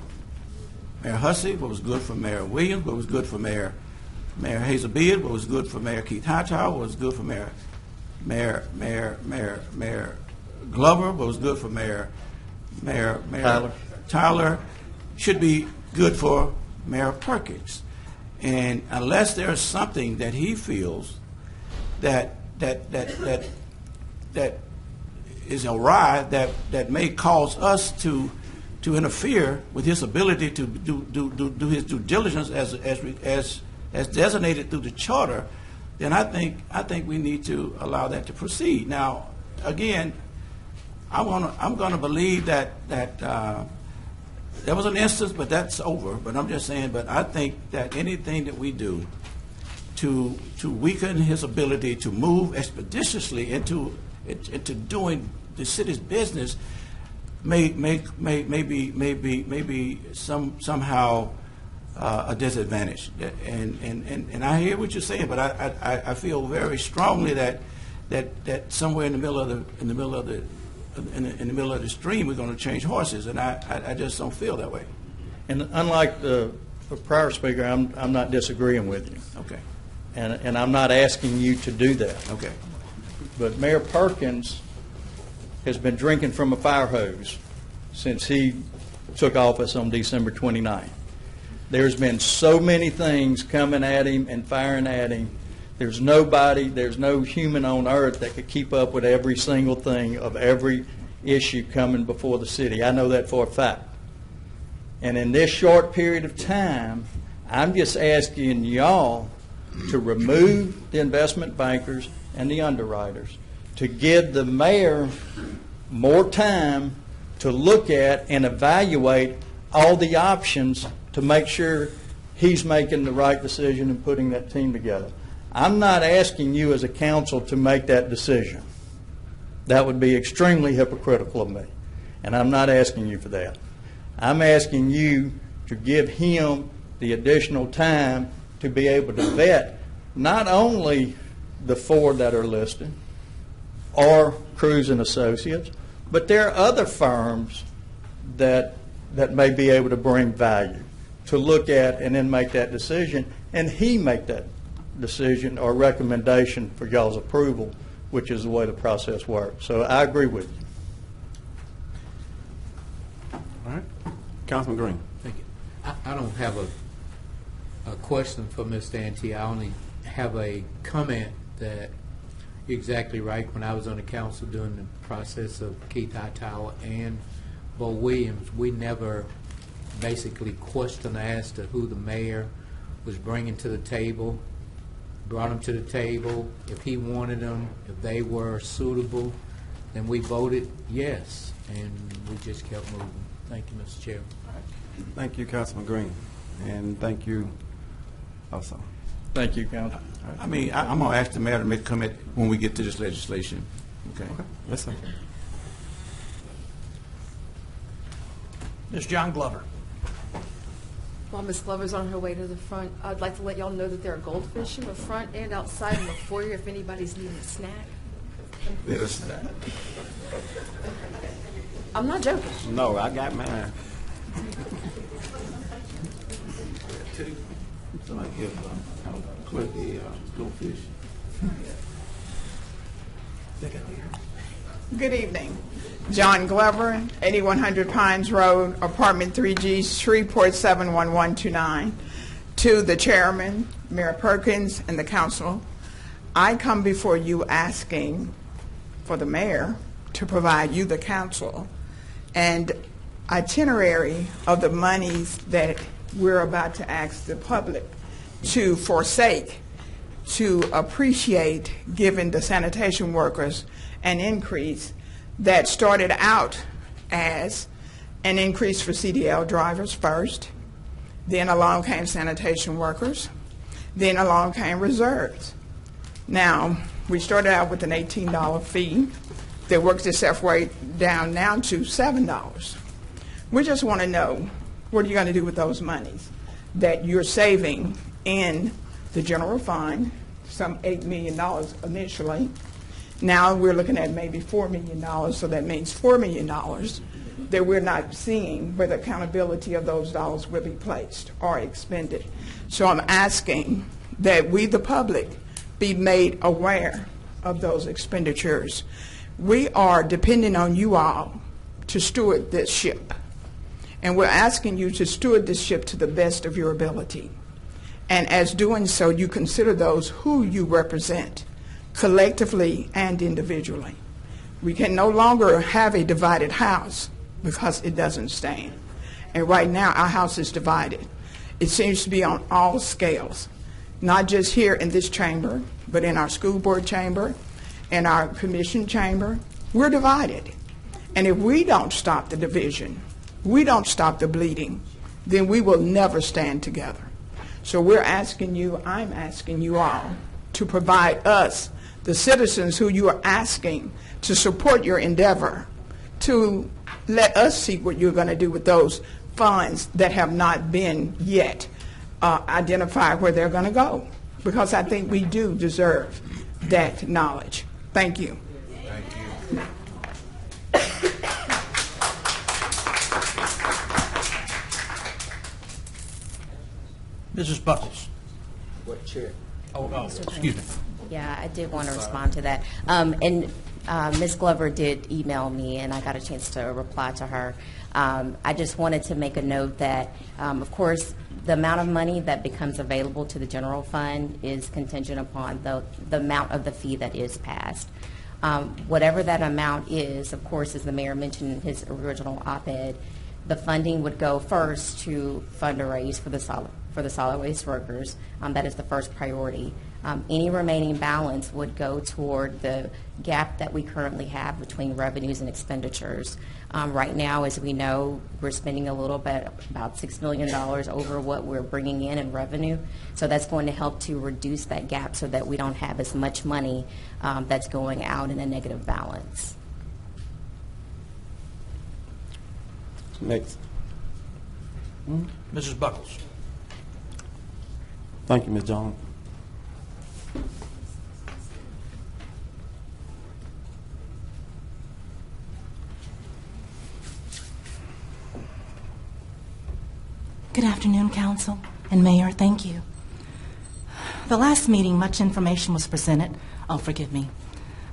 Mayor Hussey, what was good for Mayor Williams, what was good for Mayor Hazel Beard, what was good for Mayor Keith Hightower, what was good for Mayor Glover, what was good for Mayor Tyler, should be good for Mayor Perkins. And unless there is something that he feels that is awry, that may cause us to interfere with his ability to do his due diligence as designated through the charter, then I think we need to allow that to proceed. Now, again, I'm going to believe that there was an instance, but that's over. But I'm just saying. But I think that anything that we do to weaken his ability to move expeditiously into doing the city's business may be somehow a disadvantage. And I hear what you're saying, but I feel very strongly that somewhere in the middle of the stream we're going to change horses, and I just don't feel that way. And unlike the prior speaker, I'm not disagreeing with you. Okay. And I'm not asking you to do that. Okay. But Mayor Perkins has been drinking from a fire hose since he took office on December 29th. There's been so many things coming at him and firing at him. There's no human on earth that could keep up with every single thing of every issue coming before the city. I know that for a fact. And in this short period of time, I'm just asking y'all to remove the investment bankers and the underwriters, to give the mayor more time to look at and evaluate all the options to make sure he's making the right decision and putting that team together. I'm not asking you as a council to make that decision. That would be extremely hypocritical of me, and I'm not asking you for that. I'm asking you to give him the additional time to be able to vet not only the four that are listed or Cruz and Associates, but there are other firms that may be able to bring value to look at and then make that decision, and he make that decision or recommendation for y'all's approval, which is the way the process works. So I agree with you. All right. Councilman Green. Thank you. I don't have a question for Mr. Ante. I only have a comment that you're exactly right. When I was on the council during the process of Keith Hightower and Bo Williams, we never basically questioned as to who the mayor was bringing to the table, brought them to the table. If he wanted them, if they were suitable, then we voted yes, and we just kept moving. Thank you, Mr. Chair. Thank you, Councilman Green, and thank you also. Thank you, Council. I mean, I'm going to ask the mayor to make a comment when we get to this legislation. Okay. Yes, sir. Ms. John Glover. While Ms. Glover's on her way to the front, I'd like to let y'all know that there are goldfish in the front and outside in the foyer if anybody's needing a snack. Yes. I'm not joking. No, I got mine. So I give Clerk a goldfish. Good evening. John Glover, 8100 Pines Road, Apartment 3G, Shreveport 71129. To the chairman, Mayor Perkins, and the council, I come before you asking for the mayor to provide you, the council, an itinerary of the monies that we're about to ask the public to forsake, to appreciate giving the sanitation workers an increase that started out as an increase for CDL drivers first, then along came sanitation workers, then along came reserves. Now, we started out with an $18 fee that works itself way down now to $7. We just want to know, what are you going to do with those monies that you're saving in the general fund, some $8 million initially. Now we're looking at maybe $4 million, so that means $4 million that we're not seeing where the accountability of those dollars will be placed or expended. So I'm asking that we, the public, be made aware of those expenditures. We are depending on you all to steward this ship. And we're asking you to steward this ship to the best of your ability. And as doing so, you consider those who you represent, collectively and individually. We can no longer have a divided house because it doesn't stand. And right now, our house is divided. It seems to be on all scales, not just here in this chamber, but in our school board chamber, in our commission chamber. We're divided. And if we don't stop the division, we don't stop the bleeding, then we will never stand together. So we're asking you, I'm asking you all to provide us, the citizens who you are asking to support your endeavor, to let us see what you're going to do with those funds that have not been yet identified where they're going to go. Because I think we do deserve that knowledge. Thank you. Thank you. Mrs. Buckles. What chair? Excuse me. Yeah, I did want to respond to that. And Ms. Glover did email me, and I got a chance to reply to her. I just wanted to make a note that, of course, the amount of money that becomes available to the general fund is contingent upon the amount of the fee that is passed. Whatever that amount is, of course, as the mayor mentioned in his original op-ed, the funding would go first to fund a raise for the solid waste workers. That is the first priority. Any remaining balance would go toward the gap that we currently have between revenues and expenditures. Right now, as we know, we're spending a little bit, about $6 million over what we're bringing in revenue. So that's going to help to reduce that gap so that we don't have as much money that's going out in a negative balance. Next. Mrs. Buckles. Thank you, Ms. John. Good afternoon, Council and Mayor. Thank you. The last meeting, much information was presented. Oh, forgive me.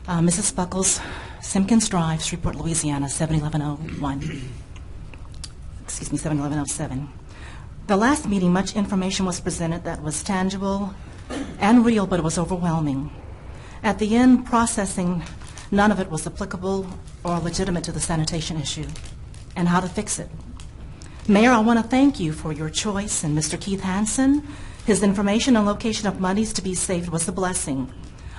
Mrs. Buckles, Simpkins Drive, Shreveport, Louisiana, 71101. Excuse me, 71107. The last meeting, much information was presented that was tangible and real, but it was overwhelming. At the end, processing, none of it was applicable or legitimate to the sanitation issue and how to fix it. Mayor, I want to thank you for your choice in Mr. Keith Hansen. His information and location of monies to be saved was a blessing.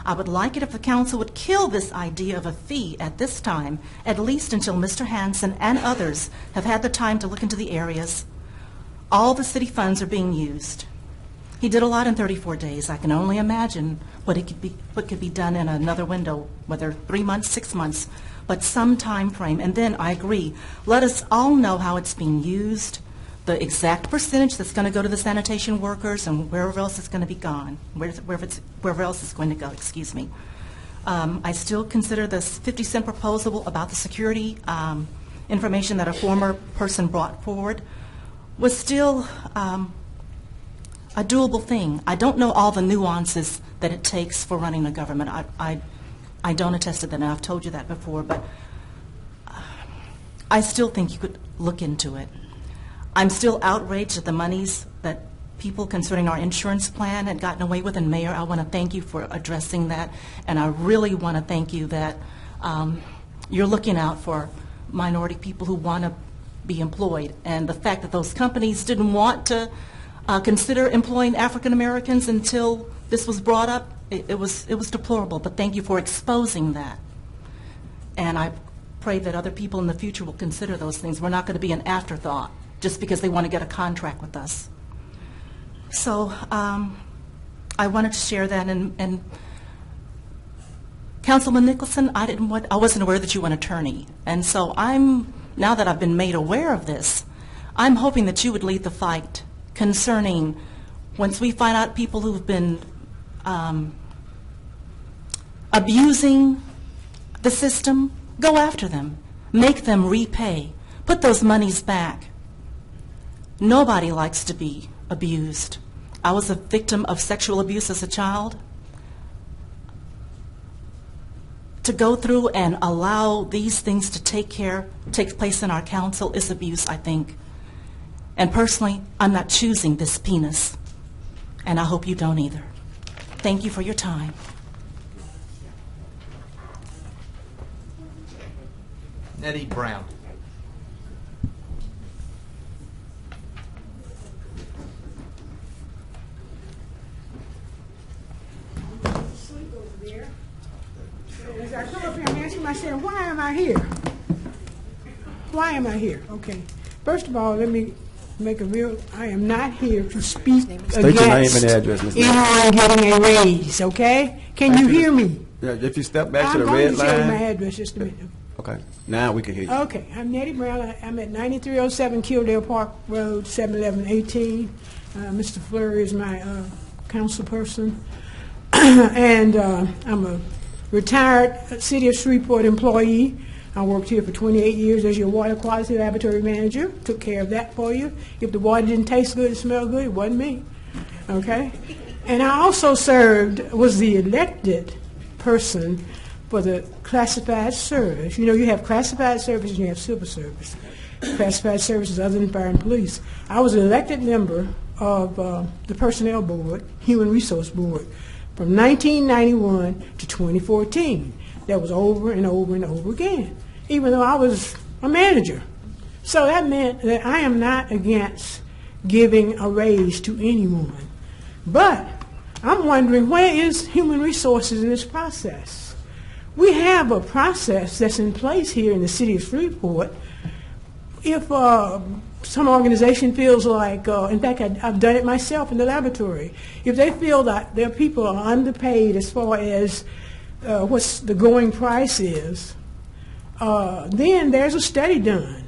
I would like it if the council would kill this idea of a fee at this time, at least until Mr. Hansen and others have had the time to look into the areas. All the city funds are being used. He did a lot in 34 days. I can only imagine what could be done in another window, whether 3 months, 6 months, but some time frame. And then I agree, let us all know how it's being used, the exact percentage that's going to go to the sanitation workers and wherever else it's going to be gone, wherever else it's going to go, excuse me. I still consider this 50-cent proposal about the security information that a former person brought forward was still a doable thing. I don't know all the nuances that it takes for running a government. I don't attest to that, and I've told you that before, but I still think you could look into it. I'm still outraged at the monies that people concerning our insurance plan had gotten away with, and Mayor, I want to thank you for addressing that, and I really want to thank you that you're looking out for minority people who want to be employed, and the fact that those companies didn't want to consider employing African Americans until this was brought up, it was deplorable, but thank you for exposing that. And I pray that other people in the future will consider those things. We're not going to be an afterthought just because they want to get a contract with us. So I wanted to share that, and Councilman Nicholson, I wasn't aware that you were an attorney, and so now that I've been made aware of this, I'm hoping that you would lead the fight concerning, once we find out people who've been abusing the system, go after them, make them repay. Put those monies back. Nobody likes to be abused. I was a victim of sexual abuse as a child. To go through and allow these things to take place in our council is abuse, I think. And personally, I'm not choosing this penis. And I hope you don't either. Thank you for your time. Nettie Brown. As I come up here, I'm asking myself, why am I here? Why am I here? Okay. First of all, let me make a real, I am not here to speak against State your name and address, Ms. anyone getting a raise, okay? Can you hear me? Yeah, if you step back to I'm the going red to tell you my line. address just a minute. Okay, now we can hear you. Okay, I'm Nettie Brown. I'm at 9307 Kildare Park Road, 71118. Mr. Fleury is my council person. And I'm a retired City of Shreveport employee. I worked here for 28 years as your water quality laboratory manager. Took care of that for you. If the water didn't taste good, it smelled good, it wasn't me. Okay? And I also was the elected person for the classified service. You know, you have classified service and you have civil service. Classified service is other than fire and police. I was an elected member of the Personnel Board, Human Resource Board, from 1991 to 2014. That was over and over and over again, even though I was a manager. So that meant that I am not against giving a raise to anyone. But I'm wondering, where is human resources in this process? We have a process that's in place here in the city of Shreveport. If some organization feels like, in fact, I've done it myself in the laboratory, if they feel that their people are underpaid as far as what the going price is, then there's a study done.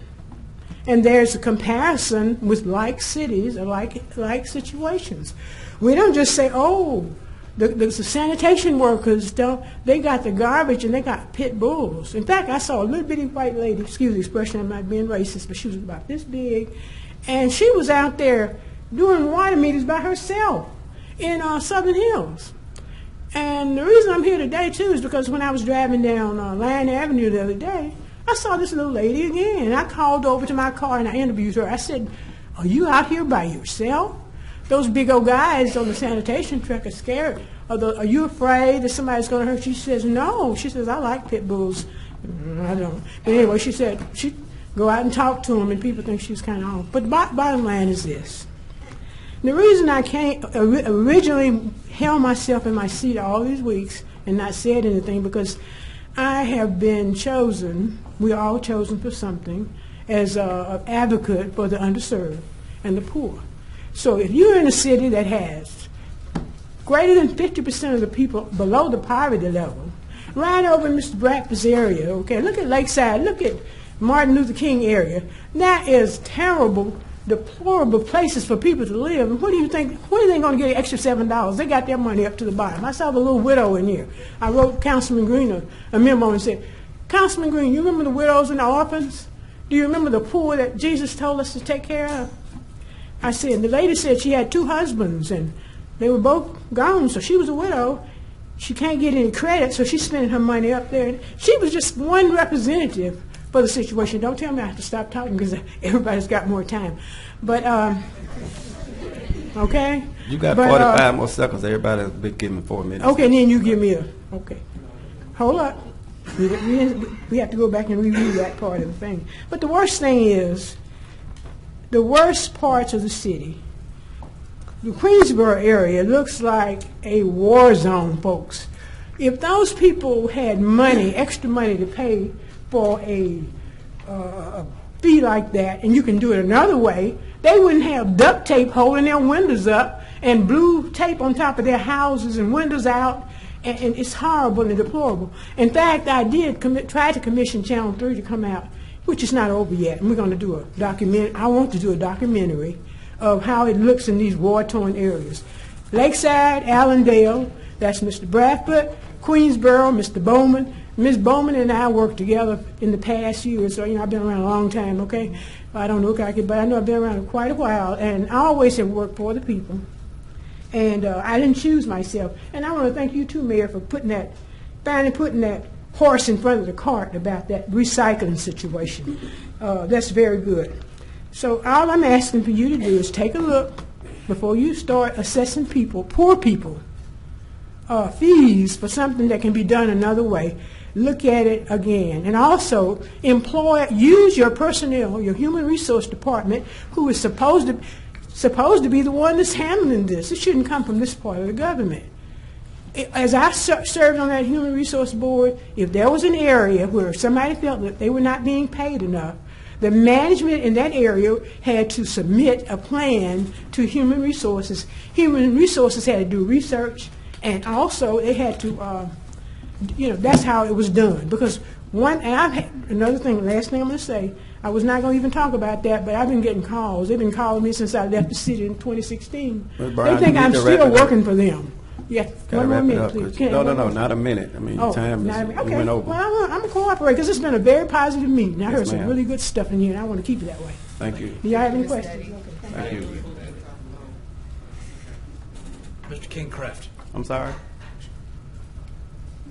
And there's a comparison with like cities or like situations. We don't just say, oh, the sanitation workers, they got the garbage and they got pit bulls. In fact, I saw a little bitty white lady, excuse the expression, I'm not being racist, but she was about this big, and she was out there doing water meters by herself in Southern Hills. And the reason I'm here today, too, is because when I was driving down Lion Avenue the other day, I saw this little lady again. And I called over to my car and I interviewed her. I said, are you out here by yourself? Those big old guys on the sanitation truck are scared. Are you afraid that somebody's going to hurt you? She says, no. She says, I like pit bulls. I don't. But anyway, she said she'd go out and talk to them, and people think she's kind of off. But bottom line is this. The reason I originally held myself in my seat all these weeks and not said anything, because I have been chosen, we are all chosen for something, as an advocate for the underserved and the poor. So if you're in a city that has greater than 50% of the people below the poverty level, right over in Mr. Bradford's area, okay, look at Lakeside, look at Martin Luther King area, that is terrible, deplorable places for people to live. And what do you think going to get an extra $7? They got their money up to the bottom. I saw the little widow in here. I wrote Councilman Green a memo and said, Councilman Green, you remember the widows and the orphans? Do you remember the poor that Jesus told us to take care of? I said, the lady said she had 2 husbands and they were both gone, so she was a widow. She can't get any credit, so she's spending her money up there. She was just one representative for the situation. Don't tell me I have to stop talking because everybody's got more time. But, okay? You got 45 more seconds. Everybody's been giving 4 minutes. Okay, and then you give me okay. Hold up. We have to go back and review that part of the thing. But the worst thing is, the worst parts of the city, the Queensboro area looks like a war zone, folks. If those people had money, extra money to pay for a fee like that, and you can do it another way, they wouldn't have duct tape holding their windows up and blue tape on top of their houses and windows out, and it's horrible and deplorable. In fact, I did try to commission Channel 3 to come out, which is not over yet, and we're going to do a documentary. I want to do a documentary of how it looks in these war-torn areas. Lakeside, Allendale, that's Mr. Bradford, Queensboro, Mr. Bowman. Ms. Bowman and I worked together in the past year, so I've been around a long time, okay? I don't look like it, but I know I've been around quite a while, and I always have worked for the people. And I didn't choose myself. And I want to thank you too, Mayor, for finally putting that horse in front of the cart about that recycling situation. That's very good. So all I'm asking for you to do is take a look before you start assessing people, poor people, fees for something that can be done another way. Look at it again. And also use your personnel, your human resource department, who is supposed to be the one that's handling this. It shouldn't come from this part of the government. As I served on that human resource board, if there was an area where somebody felt that they were not being paid enough, the management in that area had to submit a plan to human resources. Human resources had to do research, and also they had to, that's how it was done. Because another thing, last thing I'm going to say, I was not going to even talk about that, but I've been getting calls. They've been calling me since I left the city in 2016. Brian, they think I'm still working for them. Yeah, one more minute, please. No, not a minute. I mean, time is, okay. we went over. Well, I'm going to cooperate because it's been a very positive meeting. I heard some ma'am. really good stuff in here, and I want to keep it that way. Thank you. Do y'all have any questions? Okay, Thank you. Mr. Kingcraft. I'm sorry?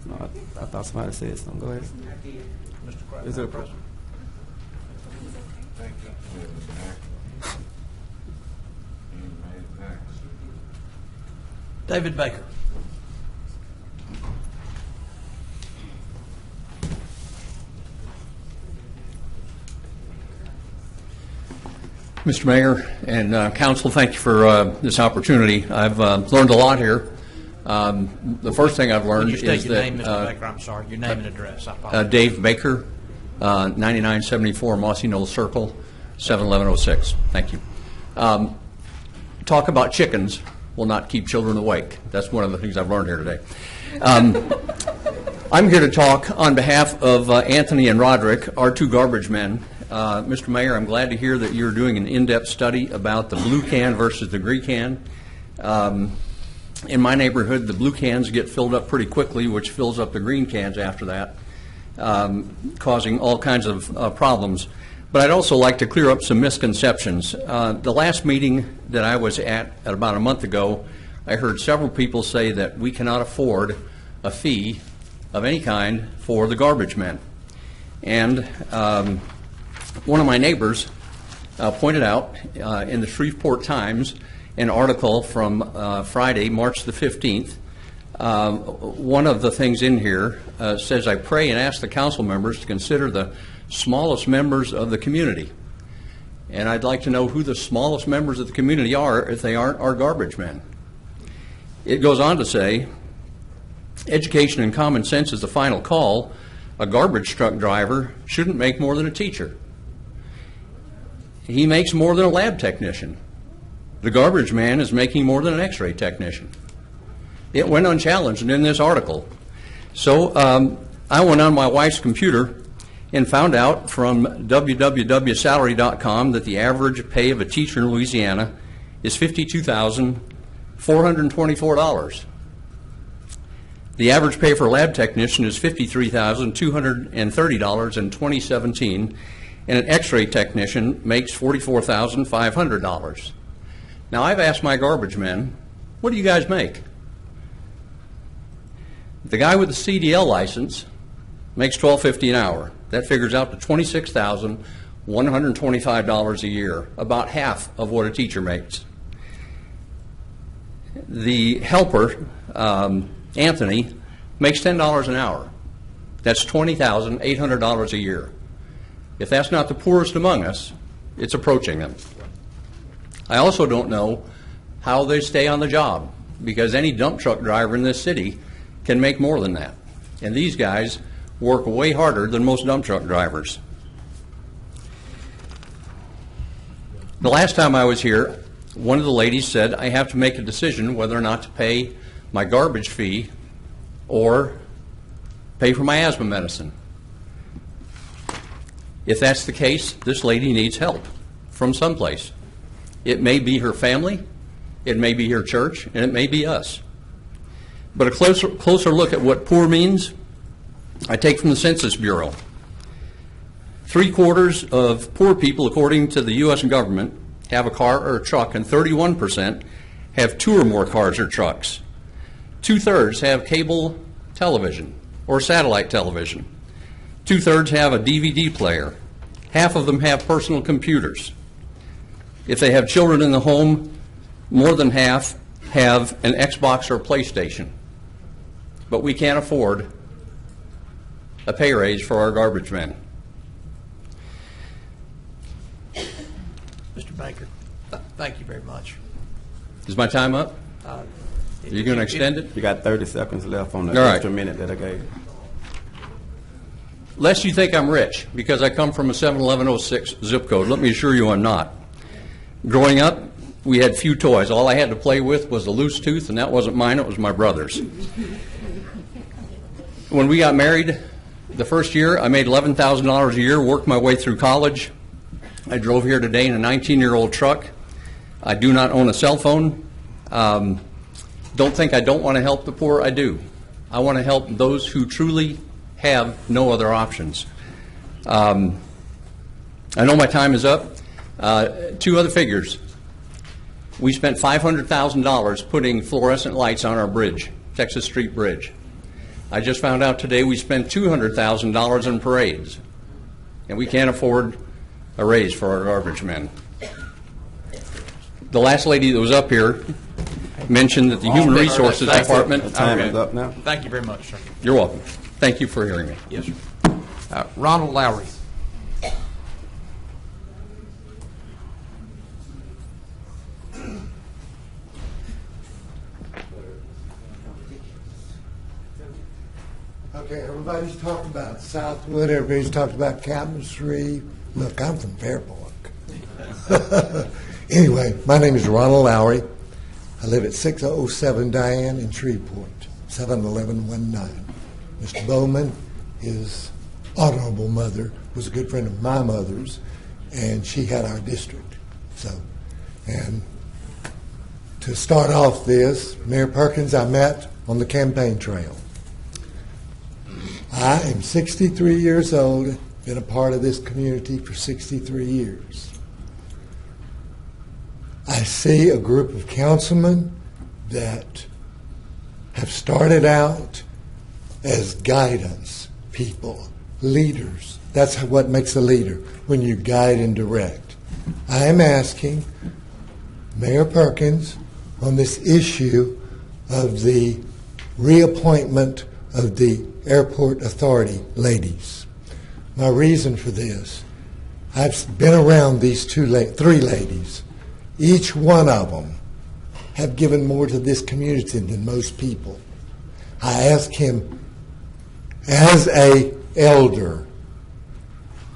No, I thought somebody said something. Go ahead. Mr. Kraft. Is it a problem? David Baker. Mr. Mayor and Council, thank you for this opportunity. I've learned a lot here. The first thing I've learned Would you is state your that... name, Mr. Baker? I'm sorry. Your name and address. I apologize. Dave Baker, 9974 Mossy Knoll Circle, 71106. Thank you. Talk about chickens will not keep children awake. That's one of the things I've learned here today. I'm here to talk on behalf of Anthony and Roderick, our two garbage men. Mr. Mayor, I'm glad to hear that you're doing an in-depth study about the blue can versus the green can. In my neighborhood, the blue cans get filled up pretty quickly, which fills up the green cans after that, causing all kinds of problems. But I'd also like to clear up some misconceptions. The last meeting that I was at about a month ago, I heard several people say that we cannot afford a fee of any kind for the garbage men. And one of my neighbors pointed out in the Shreveport Times an article from Friday, March the 15th. One of the things in here says, I pray and ask the council members to consider the smallest members of the community. And I'd like to know who the smallest members of the community are if they aren't our garbage men. It goes on to say, education and common sense is the final call. A garbage truck driver shouldn't make more than a teacher. He makes more than a lab technician. The garbage man is making more than an x-ray technician. It went unchallenged in this article. So I went on my wife's computer and found out from www.salary.com that the average pay of a teacher in Louisiana is $52,424. The average pay for a lab technician is $53,230 in 2017, and an x-ray technician makes $44,500. Now, I've asked my garbage men, what do you guys make? The guy with the CDL license makes $12.50 an hour. That figures out to $26,125 a year, about half of what a teacher makes. The helper, Anthony, makes $10 an hour. That's $20,800 a year. If that's not the poorest among us, it's approaching them. I also don't know how they stay on the job, because any dump truck driver in this city can make more than that. And these guys work way harder than most dump truck drivers. The last time I was here, one of the ladies said, I have to make a decision whether or not to pay my garbage fee or pay for my asthma medicine. If that's the case, this lady needs help from someplace. It may be her family, it may be her church, and it may be us. But a closer look at what poor means, I take from the Census Bureau. 3/4 of poor people, according to the U.S. government, have a car or a truck, and 31% have 2 or more cars or trucks. 2/3 have cable television or satellite television. 2/3 have a DVD player. Half of them have personal computers. If they have children in the home, more than half have an Xbox or PlayStation. But we can't afford a pay raise for our garbage men. Mr. Baker, thank you very much. Is my time up? Are you going to extend it? You got 30 seconds left on the All right. extra minute that I gave. Lest you think I'm rich, because I come from a 71106 zip code, let me assure you I'm not. Growing up, we had few toys. All I had to play with was a loose tooth, and that wasn't mine, it was my brother's. When we got married, the first year, I made $11,000 a year, worked my way through college. I drove here today in a 19-year-old truck. I do not own a cell phone. Don't think I don't want to help the poor. I do. I want to help those who truly have no other options. I know my time is up. 2 other figures. We spent $500,000 putting fluorescent lights on our bridge, Texas Street Bridge. I just found out today we spent $200,000 in parades, and we can't afford a raise for our garbage men. The last lady that was up here mentioned that the Human Resources Department... Time is up now. Thank you very much, sir. You're welcome. Thank you for hearing me. Yes, sir. Ronald Lowry. Okay, everybody's talked about Southwood, everybody's talked about Captain Shreve. Look, I'm from Fairpark. Anyway, my name is Ronald Lowry. I live at 607 Diane in Shreveport, 71119. Mr. Bowman, his honorable mother, was a good friend of my mother's, and she had our district. And to start off this, Mayor Perkins, I met on the campaign trail. I am 63 years old, been a part of this community for 63 years. I see a group of councilmen that have started out as guidance people, leaders. That's what makes a leader, when you guide and direct. I am asking Mayor Perkins on this issue of the reappointment of the airport authority ladies. My reason for this, I've been around these three ladies. Each one of them have given more to this community than most people. I ask him, as a elder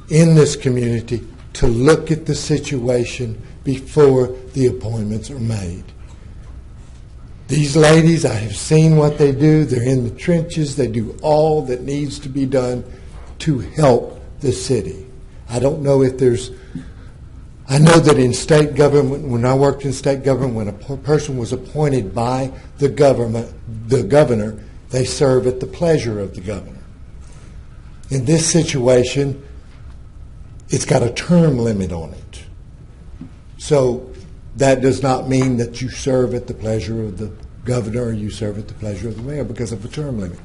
in this community, to look at the situation before the appointments are made. These ladies, I have seen what they do. They're in the trenches. They do all that needs to be done to help the city. I don't know if there's... I know that in state government, when I worked in state government, when a person was appointed by the governor, they serve at the pleasure of the governor. In this situation, it's got a term limit on it. So that does not mean that you serve at the pleasure of the governor or you serve at the pleasure of the mayor because of a term limit.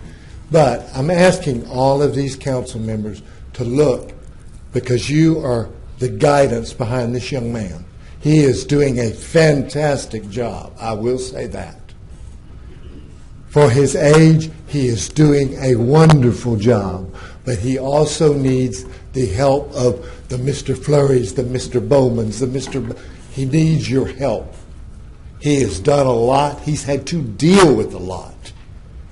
But I'm asking all of these council members to look, because you are the guidance behind this young man. He is doing a fantastic job, I will say that. For his age, he is doing a wonderful job, but he also needs the help of the Mr. Flurries, the Mr. Bowmans, he needs your help. He has done a lot. He's had to deal with a lot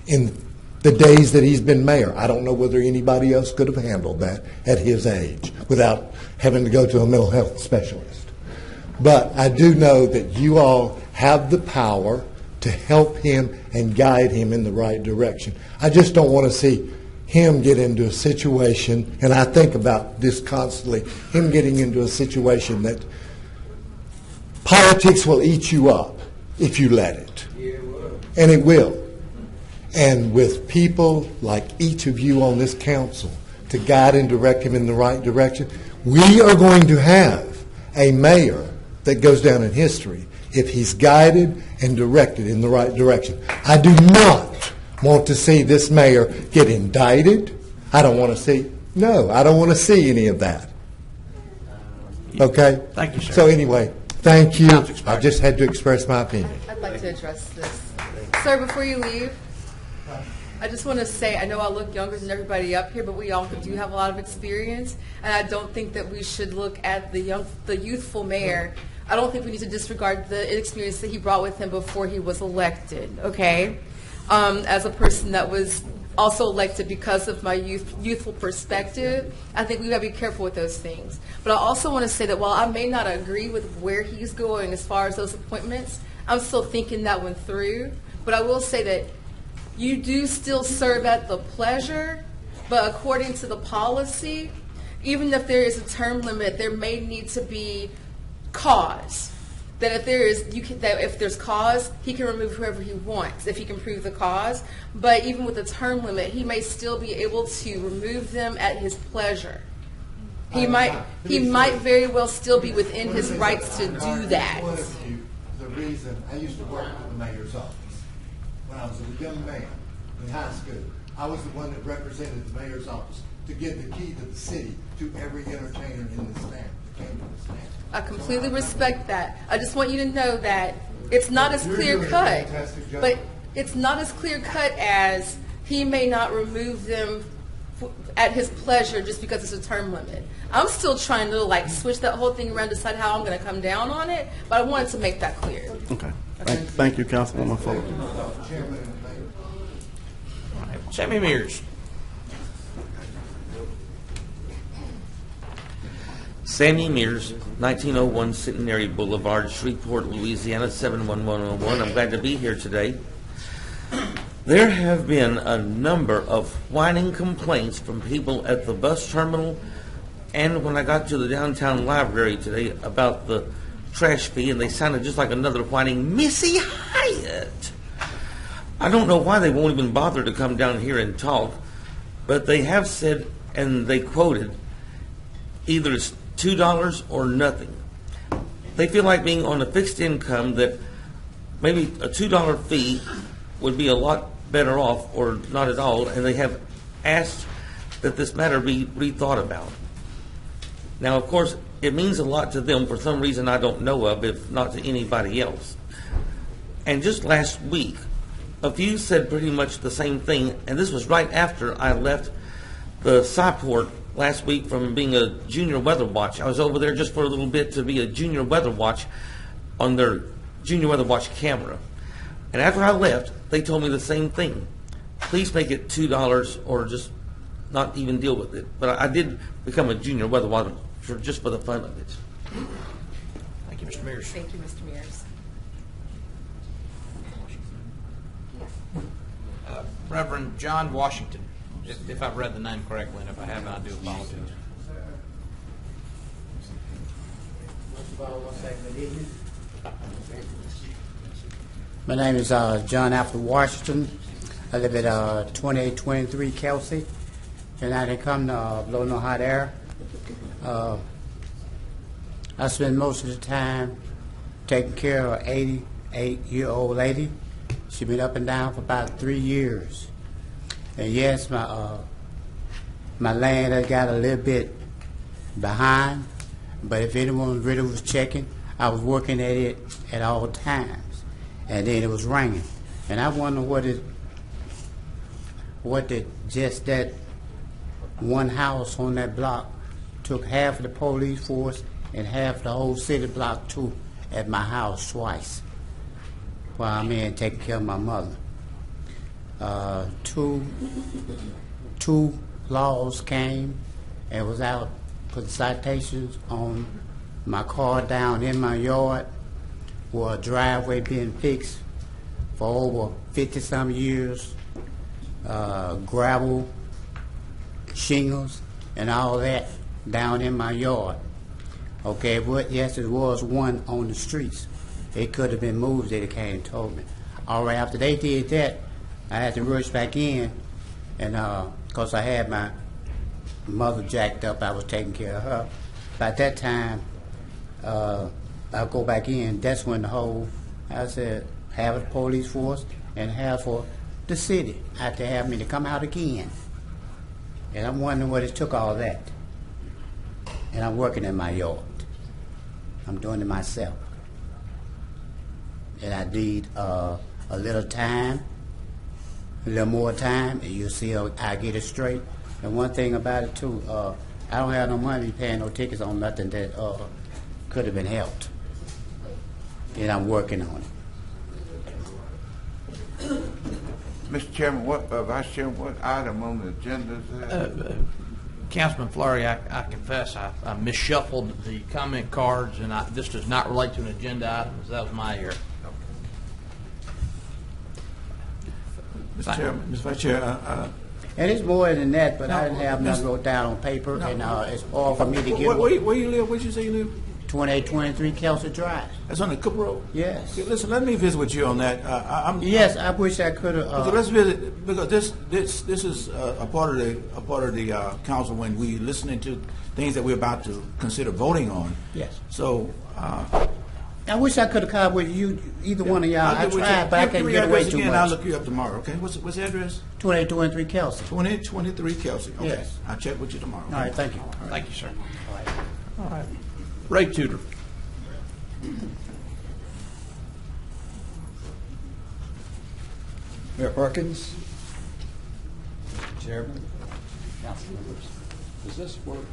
in the days that he's been mayor. I don't know whether anybody else could have handled that at his age without having to go to a mental health specialist. But I do know that you all have the power to help him and guide him in the right direction. I just don't want to see him get into a situation, and I think about this constantly, him getting into a situation that politics will eat you up if you let it. And it will. and with people like each of you on this council to guide and direct him in the right direction, we are going to have a mayor that goes down in history if he's guided and directed in the right direction. I do not want to see this mayor get indicted. I don't want to see, no, I don't want to see any of that. Okay? Thank you, sir. So anyway, thank you. I just had to express my opinion. I'd like to address this. Sir, before you leave, I just want to say, I know I look younger than everybody up here, but we all do have a lot of experience, and I don't think that we should look at the youthful mayor. I don't think we need to disregard the experience that he brought with him before he was elected, okay? As a person that was also elected because of my youthful perspective, I think we got to be careful with those things. But I also want to say that while I may not agree with where he's going as far as those appointments, I'm still thinking that one through. But I will say that you do still serve at the pleasure, but according to the policy, even if there is a term limit, there may need to be cause. That if there is, that if there's cause, he can remove whoever he wants if he can prove the cause. But even with a term limit, he may still be able to remove them at his pleasure. He might very well still be within his rights to do that. The reason I used to work in the mayor's office when I was a young man in high school, I was the one that represented the mayor's office to give the key to the city to every entertainer in this town that came to this town. I completely respect that. I just want you to know that it's not as clear cut, but it's not as clear cut as he may not remove them at his pleasure just because it's a term limit. I'm still trying to switch that whole thing around, decide how I'm going to come down on it, but I wanted to make that clear. Okay. Thank you, Councilwoman Fuller. Sammy Mears. Sammy Mears, 1901 Centenary Boulevard, Shreveport, Louisiana, 71101. I'm glad to be here today. There have been a number of whining complaints from people at the bus terminal and when I got to the downtown library today about the trash fee, and they sounded just like another whining Missy Hyatt. I don't know why they won't even bother to come down here and talk, but they have said, and they quoted, either it's $2 or nothing. They feel like being on a fixed income that maybe a $2 fee would be a lot better off or not at all, and they have asked that this matter be rethought about. Now, of course, it means a lot to them for some reason I don't know of, if not to anybody else. And just last week, a few said pretty much the same thing, and this was right after I left the Shreveport last week from being a junior weather watch. I was over there just for a little bit to be a junior weather watch on their junior weather watch camera. And after I left, they told me the same thing. Please make it $2 or just not even deal with it. But I did become a junior weather watch just for the fun of it. Thank you, Mr. Mears. Thank you, Mr. Mears. Reverend John Washington, if I've read the name correctly, and if I haven't, I do apologize. My name is John Alfred Washington. I live at 2823 Kelsey, and I didn't come to blow no hot air. I spend most of the time taking care of an 88-year-old lady. She's been up and down for about 3 years. And yes, my land has got a little bit behind, but if anyone really was checking, I was working at it at all times. And then it was raining. And I wonder what did just that one house on that block took half of the police force and half the whole city block too at my house twice while I'm in taking care of my mother. Two laws came and was out putting citations on my car down in my yard where a driveway being fixed for over 50-some years, gravel, shingles, and all that down in my yard. Okay, but yes, it was one on the streets. It could have been moved, they came and told me. All right, after they did that, I had to rush back in, and because I had my mother jacked up, I was taking care of her. By that time, I'll go back in. That's when I said, have a police force and have for the city had to have me to come out again. And I'm wondering what it took all that. And I'm working in my yard. I'm doing it myself. And I need a little time, a little more time, and you'll see I get it straight. And one thing about it too, I don't have no money paying no tickets on nothing that could have been helped. And I'm working on it. Mr. Chairman, Vice Chairman, what item on the agenda is that? Councilman Fleury, I confess I misshuffled the comment cards, and this does not relate to an agenda item. So that was my error. Mr. Chairman, Mr. Vice Chair, and it's more than that, but I didn't have nothing wrote down on paper, and it's all for me to get. Where you live? Where you say you live? 2823 Kelsey Drive. That's on the Cooper Road? Yes. Okay, listen, let me visit with you on that. Yes, I wish I could have. Let's visit, because this is a part of the council when we listening to things that we're about to consider voting on. Yes. So. I wish I could have called with you, either one of y'all. I tried, but I can't get away too much. I'll look you up tomorrow, okay? What's the address? 2823 Kelsey. 2823 Kelsey. Okay. Yes. I'll check with you tomorrow. All right, thank you. Thank you, sir. All right. Ray Tudor. Mayor Perkins, Chairman, council members, does this work?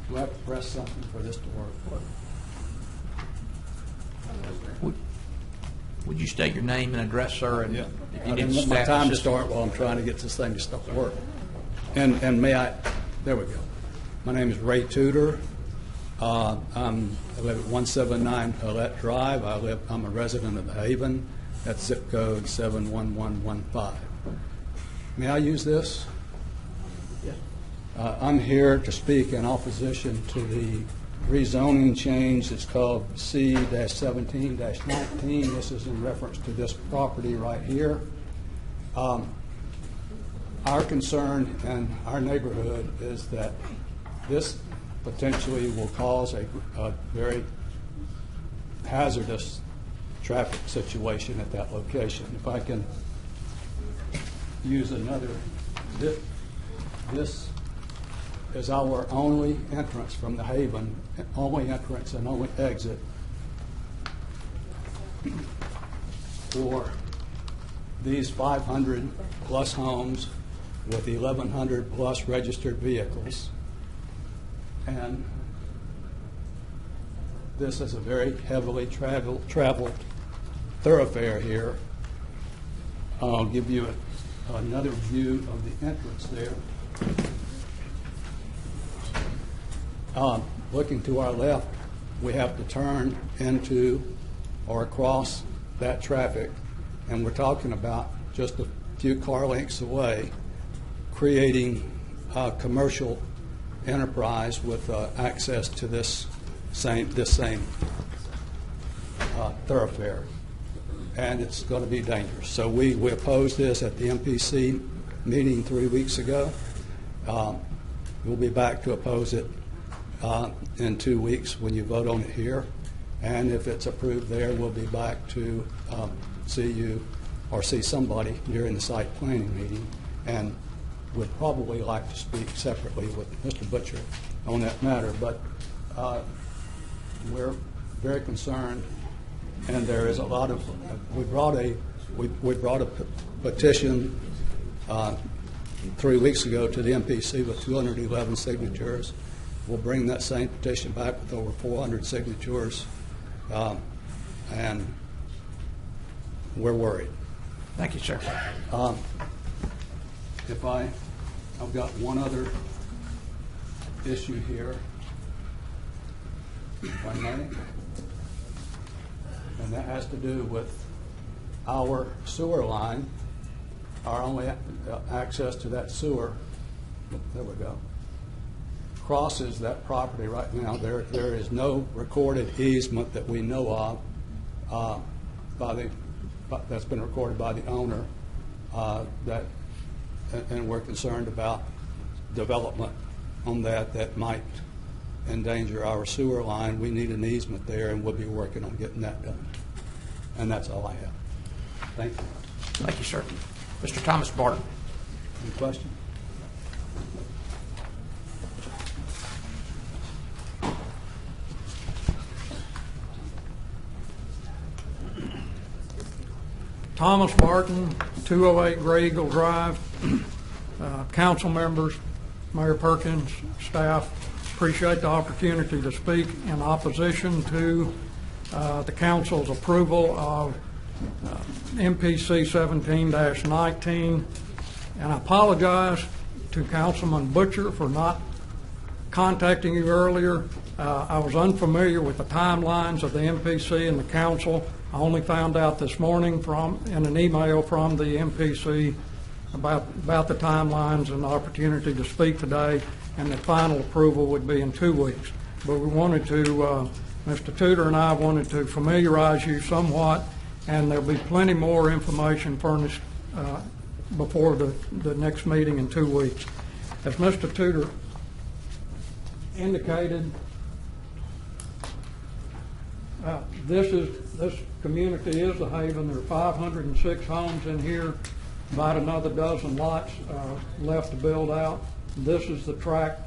Do I have to press something for this to work? Would you state your name and address, sir? And yeah. if you I need didn't want my staff time to assistance. start while I'm trying to get this thing to start to work. And may I, there we go. My name is Ray Tudor. I live at 179 Hillette Drive. I'm a resident of the Haven. That's zip code 71115. May I use this? Yeah. I'm here to speak in opposition to the rezoning change that's called C-17-19. This is in reference to this property right here. Our concern in our neighborhood is that this potentially will cause a very hazardous traffic situation at that location. If I can use another, this is our only entrance from the Haven, only entrance and only exit for these 500 plus homes with 1,100 plus registered vehicles. And this is a very heavily traveled thoroughfare here. I'll give you another view of the entrance there. Looking to our left, we have to turn into or across that traffic, and we're talking about just a few car lengths away, creating a commercial enterprise with access to this same thoroughfare, and it's going to be dangerous. So we opposed this at the MPC meeting 3 weeks ago. We'll be back to oppose it in 2 weeks when you vote on it here, and if it's approved there, we'll be back to see you or see somebody during the site planning meeting, and would probably like to speak separately with Mr. Butcher on that matter. But we're very concerned, and there is a lot of. We brought a petition 3 weeks ago to the MPC with 211 signatures. We'll bring that same petition back with over 400 signatures, and we're worried. Thank you, sir. I've got one other issue here, if I may, and that has to do with our sewer line. Our only access to that sewer, there we go, crosses that property right now. There is no recorded easement that we know of by the that's been recorded by the owner, and we're concerned about development on that might endanger our sewer line. We need an easement there, and we'll be working on getting that done. And that's all I have. Thank you. Thank you, sir. Mr. Thomas Barton. Any questions? Thomas Barton, 208 Gray Eagle Drive. Council members, Mayor Perkins, staff, appreciate the opportunity to speak in opposition to the council's approval of MPC 17-19. And I apologize to Councilman Butcher for not contacting you earlier. I was unfamiliar with the timelines of the MPC and the council. I only found out this morning in an email from the MPC about the timelines and the opportunity to speak today, and the final approval would be in 2 weeks. But we wanted to, Mr. Tudor and I wanted to familiarize you somewhat, and there'll be plenty more information furnished before the next meeting in 2 weeks. As Mr. Tudor indicated, this community is the Haven. There are 506 homes in here, about another dozen lots left to build out. This is the tract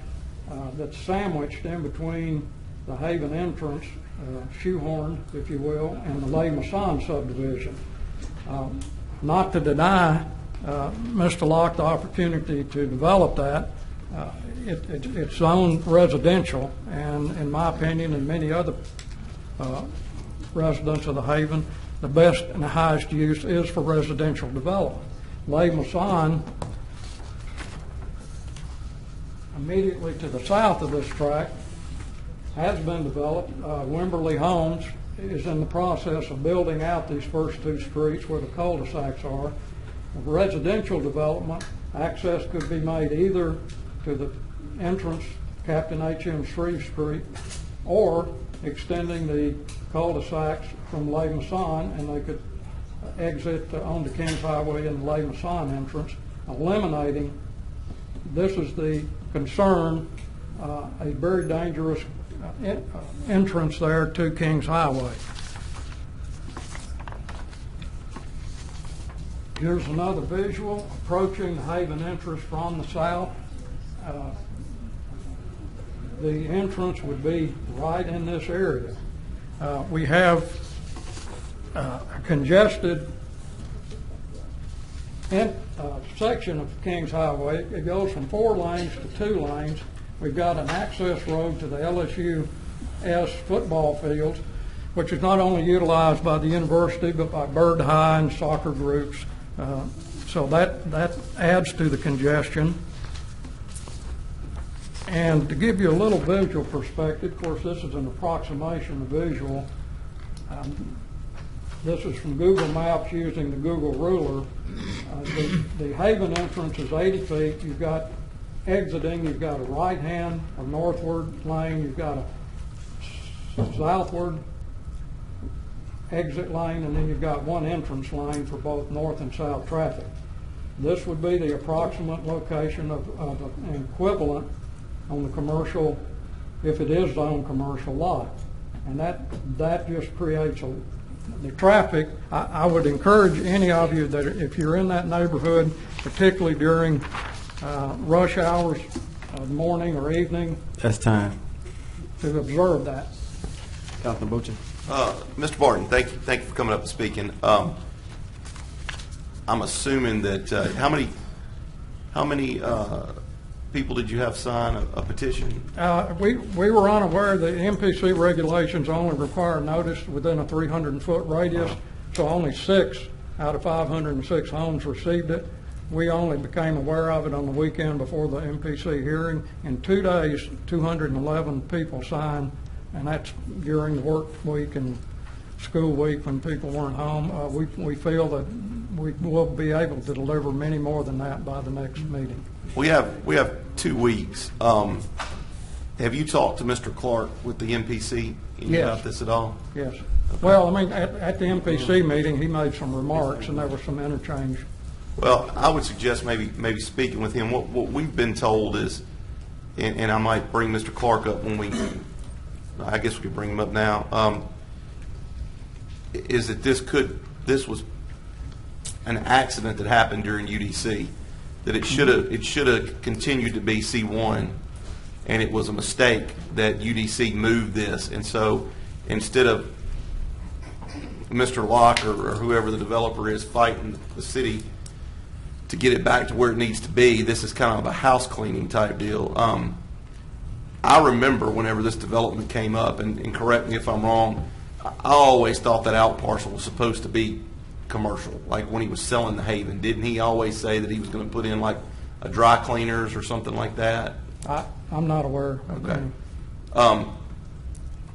that's sandwiched in between the Haven entrance, shoehorned, if you will, and the Les Massons subdivision. Not to deny Mr. Locke the opportunity to develop that. It's zoned residential, and in my opinion and many other residents of the Haven, the best and the highest use is for residential development. Les Massons, immediately to the south of this tract, has been developed. Wimberley Homes is in the process of building out these first 2 streets where the cul-de-sacs are. Residential development, access could be made either to the entrance, Captain H.M. Shreve Street, or extending the cul-de-sacs from Les Massons, and they could exit onto Kings Highway and the Les Massons entrance, eliminating, this is the concern, a very dangerous entrance there to Kings Highway. Here's another visual approaching the Haven entrance from the south. The entrance would be right in this area. We have a congested section of Kings Highway. It goes from 4 lanes to 2 lanes. We've got an access road to the LSU-S football fields, which is not only utilized by the university, but by Bird High and soccer groups. So that adds to the congestion. And to give you a little visual perspective, of course, this is an approximation of visual. This is from Google Maps using the Google ruler. The Haven entrance is 80 feet. You've got exiting, you've got a right-hand or northward lane. You've got a southward exit lane, and then you've got one entrance lane for both north and south traffic. This would be the approximate location of an equivalent on the commercial, if it is zoned commercial lot. And that just creates the traffic. I would encourage any of you that if you're in that neighborhood, particularly during rush hours of morning or evening, That's time. to observe that. Councilman Butcher. Mr. Barton, thank you for coming up and speaking. I'm assuming that how many people did you have sign a petition? We were unaware that MPC regulations only require notice within a 300-foot radius, so only 6 out of 506 homes received it. We only became aware of it on the weekend before the MPC hearing. In 2 days, 211 people signed, and that's during the work week and school week when people weren't home. We feel that we will be able to deliver many more than that by the next meeting. We have 2 weeks. Have you talked to Mr. Clark with the MPC Yes. about this at all? Yes. Well, I mean, at the MPC meeting, he made some remarks, and there was some interchange. Well, I would suggest maybe speaking with him. What we've been told is, and I might bring Mr. Clark up when I guess we could bring him up now, is that this was an accident that happened during UDC, that it should have continued to be C1, and it was a mistake that UDC moved this, and so instead of Mr. Locke or whoever the developer is fighting the city to get it back to where it needs to be, this is kind of a house cleaning type deal. I remember whenever this development came up, and correct me if I'm wrong, I always thought that out parcel was supposed to be commercial. Like when he was selling the Haven, didn't he always say that he was going to put in like a dry cleaners or something like that? I'm not aware. Okay.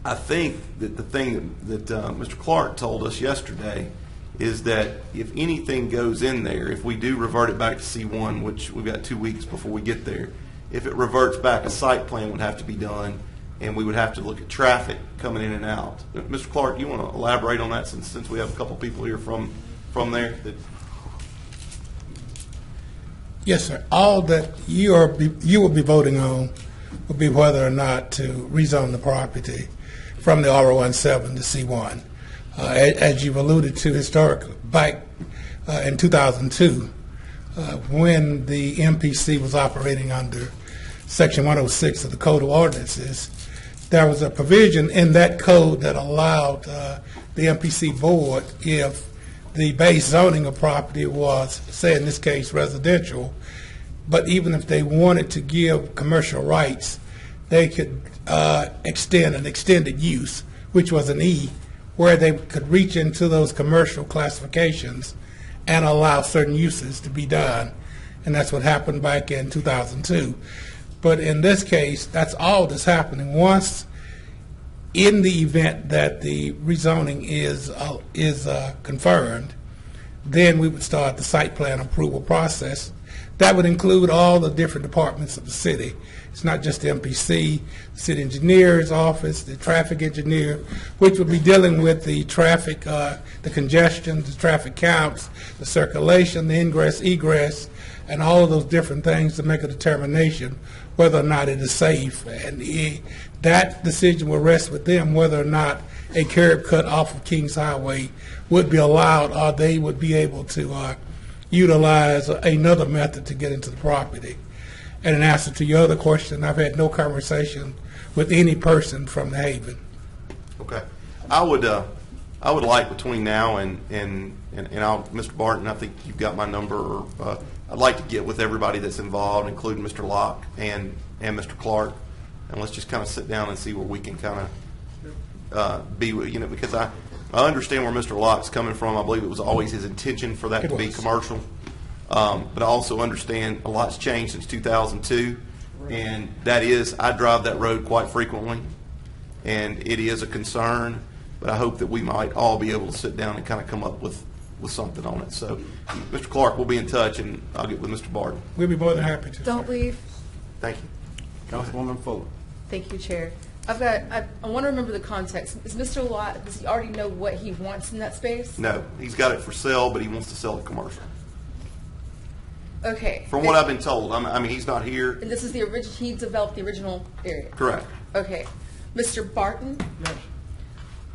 I think that the thing that Mr. Clark told us yesterday is that if anything goes in there, if we do revert it back to C1, which we've got 2 weeks before we get there, if it reverts back, a site plan would have to be done, and we would have to look at traffic coming in and out. Mr. Clark, you want to elaborate on that since we have a couple people here from there? Yes, sir. All that you will be voting on will be whether or not to rezone the property from the R017 to C1. As you've alluded to historically, back in 2002, when the MPC was operating under Section 106 of the Code of Ordinances, there was a provision in that code that allowed the MPC board, if the base zoning of property was, say in this case, residential, but even if they wanted to give commercial rights, they could extend an extended use, which was an E, where they could reach into those commercial classifications and allow certain uses to be done. And that's what happened back in 2002. But in this case, that's all that's happening. Once, in the event that the rezoning is confirmed, then we would start the site plan approval process. That would include all the different departments of the city. It's not just the MPC, the city engineer's office, the traffic engineer, which would be dealing with the traffic, the congestion, the traffic counts, the circulation, the ingress, egress, and all of those different things to make a determination whether or not it is safe. And that decision will rest with them whether or not a curb cut off of Kings Highway would be allowed, or they would be able to utilize another method to get into the property. And in answer to your other question, I've had no conversation with any person from the Haven. Okay. I would like between now and Mr. Barton, I think you've got my number. I'd like to get with everybody that's involved, including Mr. Locke and Mr. Clark, and let's just kind of sit down and see where we can kind of be, because I understand where Mr. Locke's coming from. I believe it was always his intention for that to be commercial. But I also understand a lot's changed since 2002, and that is, I drive that road quite frequently, and it is a concern, but I hope that we might all be able to sit down and kind of come up with something on it. So, Mr. Clark, we'll be in touch, and I'll get with Mr. Barton. We'll be more than happy to. Don't leave. Thank you. Councilwoman Fuller. Thank you, Chair. I want to remember the context. Is Mr. Lott, does he already know what he wants in that space? No, he's got it for sale, but he wants to sell it commercial. Okay. From what I've been told, I mean, he's not here. And this is the original, he developed the original area? Correct. Okay. Mr. Barton? Yes.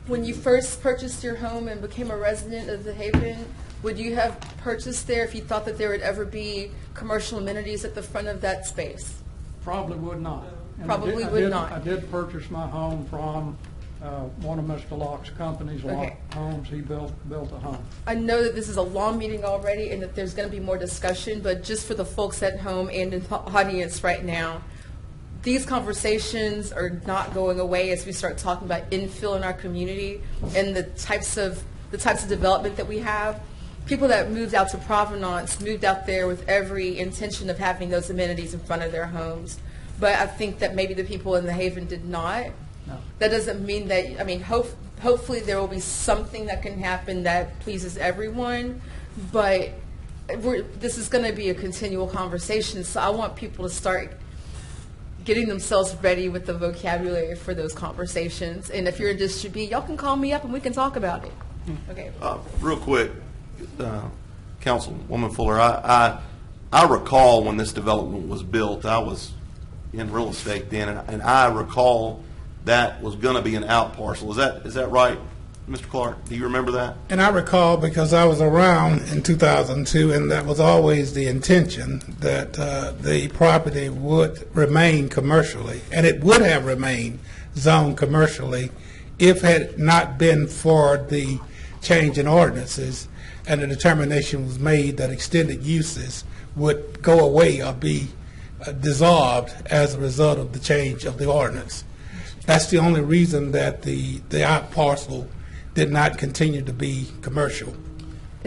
When you first purchased your home and became a resident of the Haven, would you have purchased there if you thought that there would ever be commercial amenities at the front of that space? Probably would not. And Probably would not. I did purchase my home from one of Mr. Locke's companies, Locke Okay. Homes. He built a home. I know that this is a long meeting already and that there's going to be more discussion, but just for the folks at home and in the audience right now, these conversations are not going away as we start talking about infill in our community and the types of development that we have. People that moved out to Provenance moved out there with every intention of having those amenities in front of their homes. But I think that maybe the people in the Haven did not. No. That doesn't mean that, I mean, hopefully there will be something that can happen that pleases everyone, but this is going to be a continual conversation, so I want people to start getting themselves ready with the vocabulary for those conversations. And if you're in District B, y'all can call me up and we can talk about it. Okay. Real quick, Councilwoman Fuller, I recall when this development was built, I was in real estate then, and I recall that was going to be an out parcel. Is that right, Mr. Clark? Do you remember that? And I recall because I was around in 2002, and that was always the intention, that the property would remain commercially, and it would have remained zoned commercially if it had not been for the change in ordinances and the determination was made that extended uses would go away or be dissolved as a result of the change of the ordinance. That's the only reason that the out parcel did not continue to be commercial.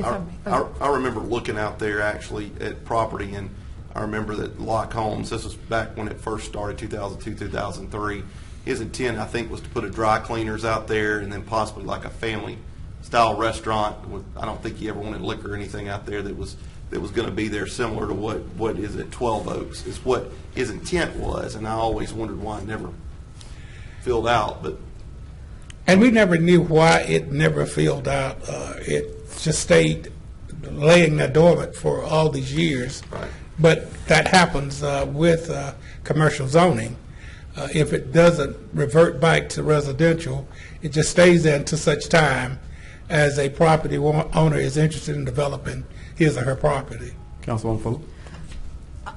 I remember looking out there actually at property, and I remember that Locke Holmes, this was back when it first started, 2002, 2003, his intent, I think, was to put a dry cleaners out there and then possibly like a family style restaurant. I don't think he ever wanted liquor or anything out there that was going to be there, similar to what is at 12 Oaks, is what his intent was, and I always wondered why it never filled out. And we never knew why it never filled out. It just stayed laying there dormant for all these years. Right. But that happens with commercial zoning. If it doesn't revert back to residential, it just stays there until such time as a property owner is interested in developing his or her property. Councilwoman Fuller.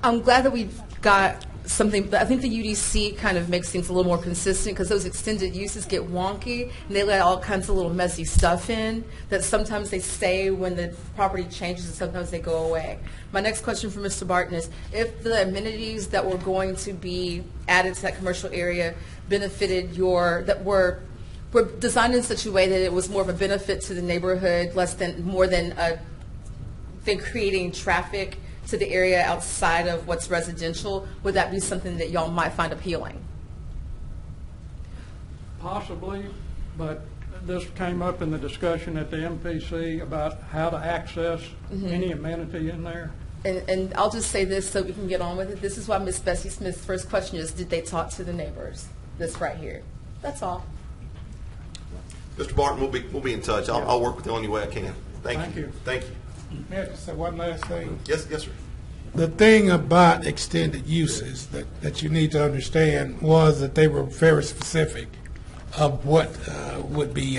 I'm glad that we got something. I think the UDC kind of makes things a little more consistent, because those extended uses get wonky and they let all kinds of little messy stuff in that sometimes they stay when the property changes and sometimes they go away. My next question for Mr. Barton is, if the amenities that were going to be added to that commercial area benefited that were designed in such a way that it was more of a benefit to the neighborhood, more than creating traffic to the area outside of what's residential, would that be something that y'all might find appealing? Possibly, but this came up in the discussion at the MPC about how to access any amenity in there. And I'll just say this so we can get on with it. This is why Ms. Bessie Smith's first question is, did they talk to the neighbors? This right here. That's all. Mr. Barton, we'll be in touch. I'll work with you any way I can. Thank you. Thank you. May I just say one last thing? Yes, sir. The thing about extended uses that you need to understand was that they were very specific of what would be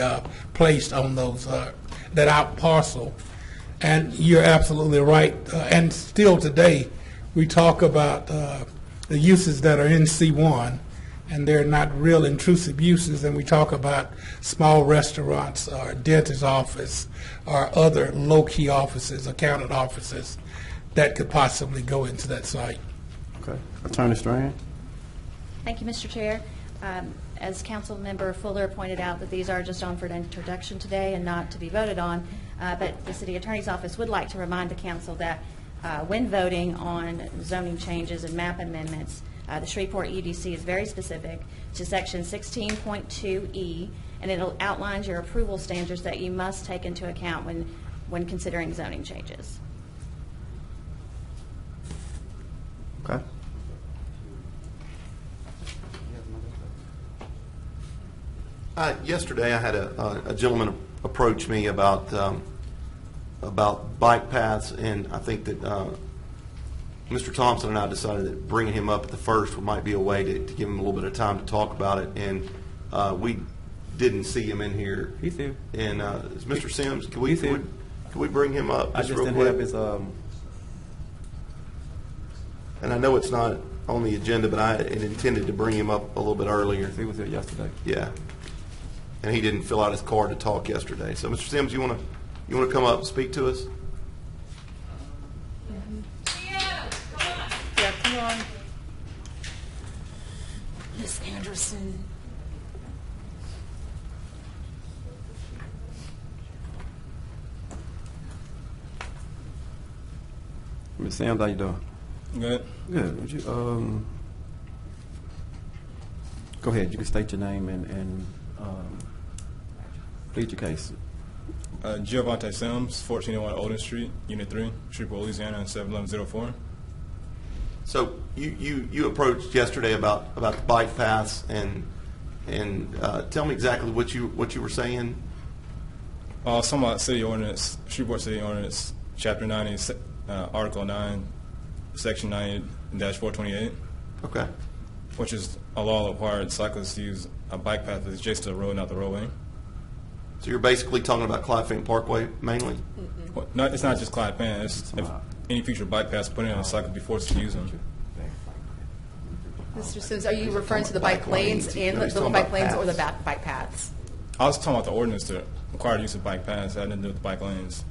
placed on those that out parcel. And you're absolutely right. And still today, we talk about the uses that are in C1, and they're not real intrusive uses, and we talk about small restaurants or dentist office or other low-key offices, accountant offices that could possibly go into that site. Okay. Attorney Strand. Thank you, Mr. Chair. As Council Member Fuller pointed out, that these are just on for an introduction today and not to be voted on, but the City Attorney's Office would like to remind the Council that when voting on zoning changes and map amendments, the Shreveport EDC is very specific to Section 16.2E, and it outlines your approval standards that you must take into account when considering zoning changes. Okay. Yesterday, I had a gentleman approach me about bike paths, and I think that Mr. Thompson and I decided that bringing him up at the first might be a way to give him a little bit of time to talk about it. And we didn't see him in here. He's here. And is Mr. Sims, can we bring him up? I just real didn't quick? have his. And I know it's not on the agenda, but I had intended to bring him up a little bit earlier. He was here yesterday. Yeah. And he didn't fill out his card to talk yesterday. So, Mr. Sims, you want to come up and speak to us? Yeah, come on. Miss Anderson. Ms. Sims, how you doing? Good. Good. Would you go ahead? You can state your name and plead your case. Giovanni Sims, 1401 Olden Street, Unit 3, Shreveport, Louisiana, 71104. So you approached yesterday about the bike paths and tell me exactly what you were saying. Some about city ordinance, Shreveport City Ordinance, Chapter 90, Article 9, Section 90-428. Okay. Which is a law that required cyclists to use a bike path that's adjacent to the road, not the roadway. So you're basically talking about Clyde Fenton Parkway mainly? Well, it's not just Clyde Fenton. It's if any future bike paths put in, a cyclist would be forced to use them. Mr. Sims, are you referring to the bike lanes and the bike lanes or the bike paths? I was talking about the ordinance that required use of bike paths. That had nothing to do with the bike lanes.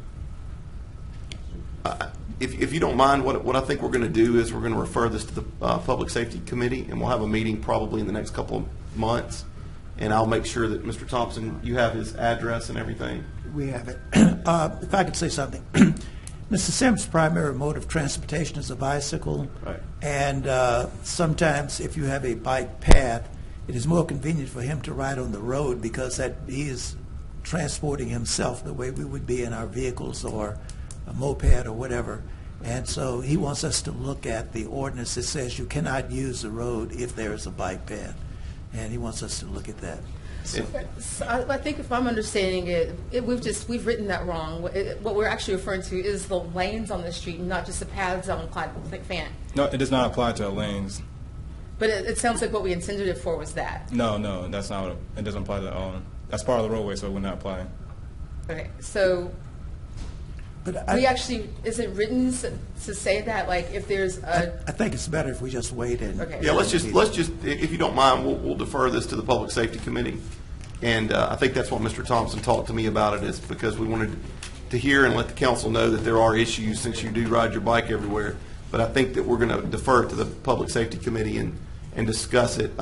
If you don't mind, what I think we're going to do is we're going to refer this to the Public Safety Committee, and we'll have a meeting probably in the next couple of months, and I'll make sure that Mr. Thompson, you have his address and everything. We have it. If I could say something. Mr. Sims' primary mode of transportation is a bicycle, right. And sometimes if you have a bike path, it is more convenient for him to ride on the road because that he is transporting himself the way we would be in our vehicles or a moped or whatever. And so he wants us to look at the ordinance that says you cannot use the road if there is a bike path. And he wants us to look at that. So I think if I'm understanding it, we've written that wrong. What we're actually referring to is the lanes on the street, not just the paths on Clyde Fenton. No, it does not apply to lanes. But it sounds like what we intended it for was that. No, that's not. It doesn't apply to all. That's part of the roadway, so it would not apply. Okay, so we actually, is it written to say that, like, if there's a... I think it's better if we just wait and... Okay. Yeah, let's just, if you don't mind, we'll defer this to the Public Safety Committee. And I think that's what Mr. Thompson talked to me about it, is because we wanted to hear and let the council know that there are issues since you do ride your bike everywhere. But I think that we're going to defer it to the Public Safety Committee and discuss it.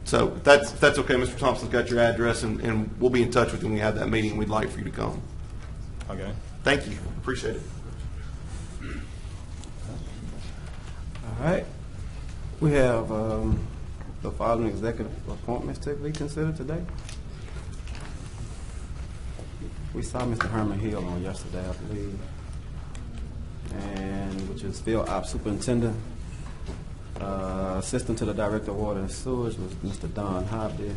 So if that's okay, Mr. Thompson's got your address, and we'll be in touch with you when we have that meeting. We'd like for you to come. Okay. Thank you. Appreciate it. All right. We have the following executive appointments to be considered today. We saw Mr. Herman Hill on yesterday, I believe, and which is field ops superintendent. Assistant to the Director of Water and Sewage was Mr. Don Hobby.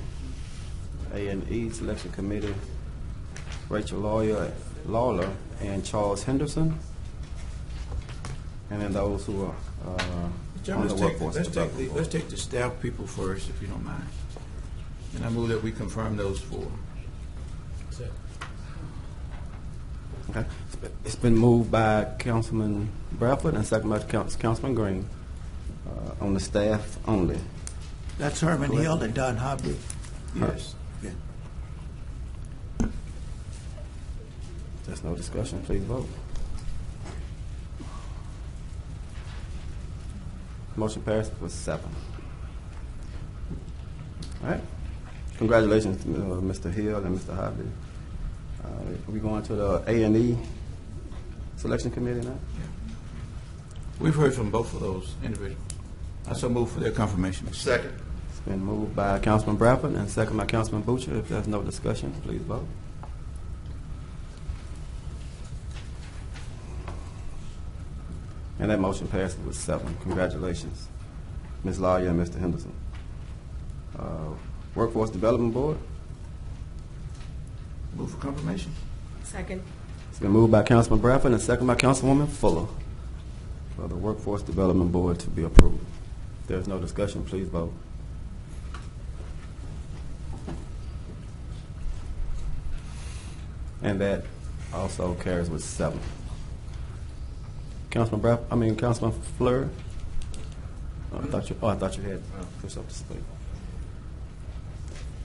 A&E Selection Committee, Rachel Lawler and Charles Henderson. And then those who are on the workforce development board. Let's take the staff people first, if you don't mind. And I move that we confirm those four. Okay. It's been moved by Councilman Bradford and second by Councilman Green on the staff only. That's Herman Hill and Don Hobby. Yes. Yeah. There's no discussion. Please vote. Motion passed with 7. All right. Congratulations to Mr. Hill and Mr. Hobby. Are we going to the A&E Selection Committee now? We've heard from both of those individuals. I so move for their confirmation. Second. It's been moved by Councilman Bradford and second by Councilman Butcher. If there's no discussion, please vote. And that motion passes with 7. Congratulations, Ms. Lawyer and Mr. Henderson. Workforce Development Board. Move for confirmation. Second. It's been moved by Councilman Bradford and second by Councilwoman Fuller for the Workforce Development Board to be approved. If there's no discussion, please vote. And that also carries with 7. Councilman Fleur. I thought you had pushed up to speak.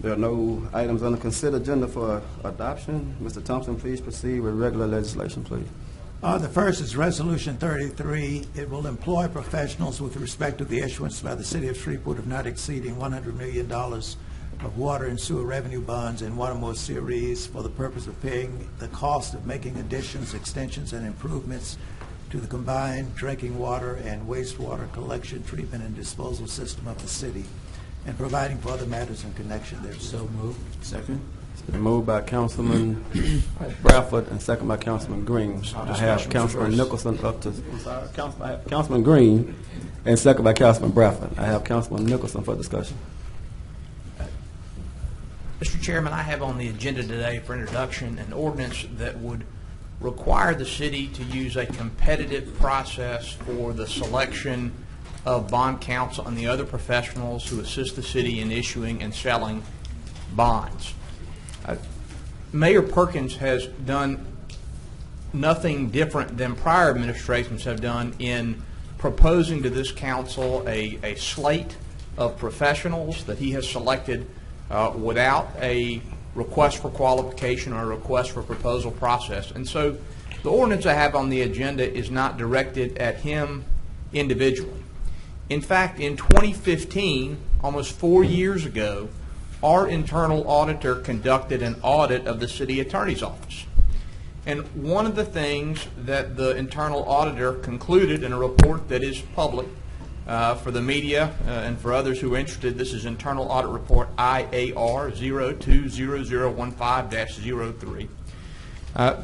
There are no items on the consent agenda for adoption. Mr. Thompson, please proceed with regular legislation, please. The first is Resolution 33. It will employ professionals with respect to the issuance by the City of Shreveport of not exceeding $100 million of water and sewer revenue bonds in one or more series for the purpose of paying the cost of making additions, extensions, and improvements to the combined drinking water and wastewater collection, treatment, and disposal system of the city, and providing for other matters in connection thereto. So moved. Second. It's been moved by Councilman Bradford and second by Councilman Green. I have Councilman Nicholson up to, I have Councilman Green and second by Councilman Bradford. I have Councilman Nicholson for discussion. Mr. Chairman, I have on the agenda today for introduction an ordinance that would require the city to use a competitive process for the selection of bond counsel and the other professionals who assist the city in issuing and selling bonds. Mayor Perkins has done nothing different than prior administrations have done in proposing to this council a slate of professionals that he has selected without a request for qualification or a request for proposal process. And so the ordinance I have on the agenda is not directed at him individually. In fact, in 2015, almost 4 years ago, our internal auditor conducted an audit of the city attorney's office. And one of the things that the internal auditor concluded in a report that is public for the media and for others who are interested, this is Internal Audit Report IAR 020015-03.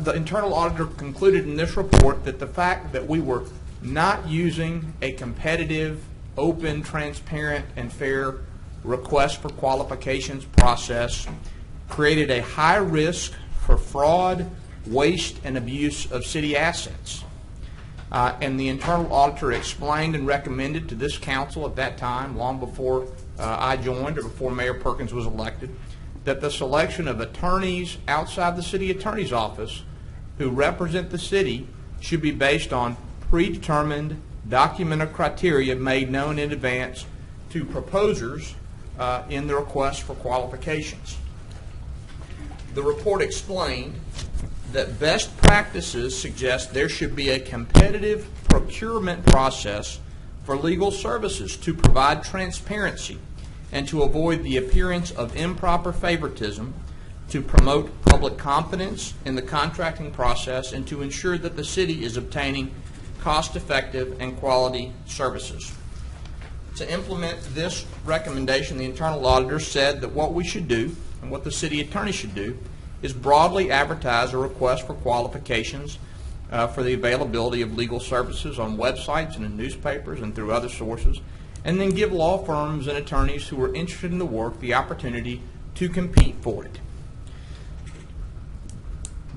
The internal auditor concluded in this report that the fact that we were not using a competitive, open, transparent, and fair request for qualifications process created a high risk for fraud, waste, and abuse of city assets. And the internal auditor explained and recommended to this council at that time, long before I joined or before Mayor Perkins was elected, that the selection of attorneys outside the city attorney's office who represent the city should be based on predetermined, documented criteria made known in advance to proposers in the request for qualifications. The report explained that best practices suggest there should be a competitive procurement process for legal services to provide transparency and to avoid the appearance of improper favoritism, to promote public confidence in the contracting process, and to ensure that the city is obtaining cost-effective and quality services. To implement this recommendation, the internal auditor said that what we should do and what the city attorney should do is broadly advertise a request for qualifications for the availability of legal services on websites and in newspapers and through other sources, and then give law firms and attorneys who are interested in the work the opportunity to compete for it.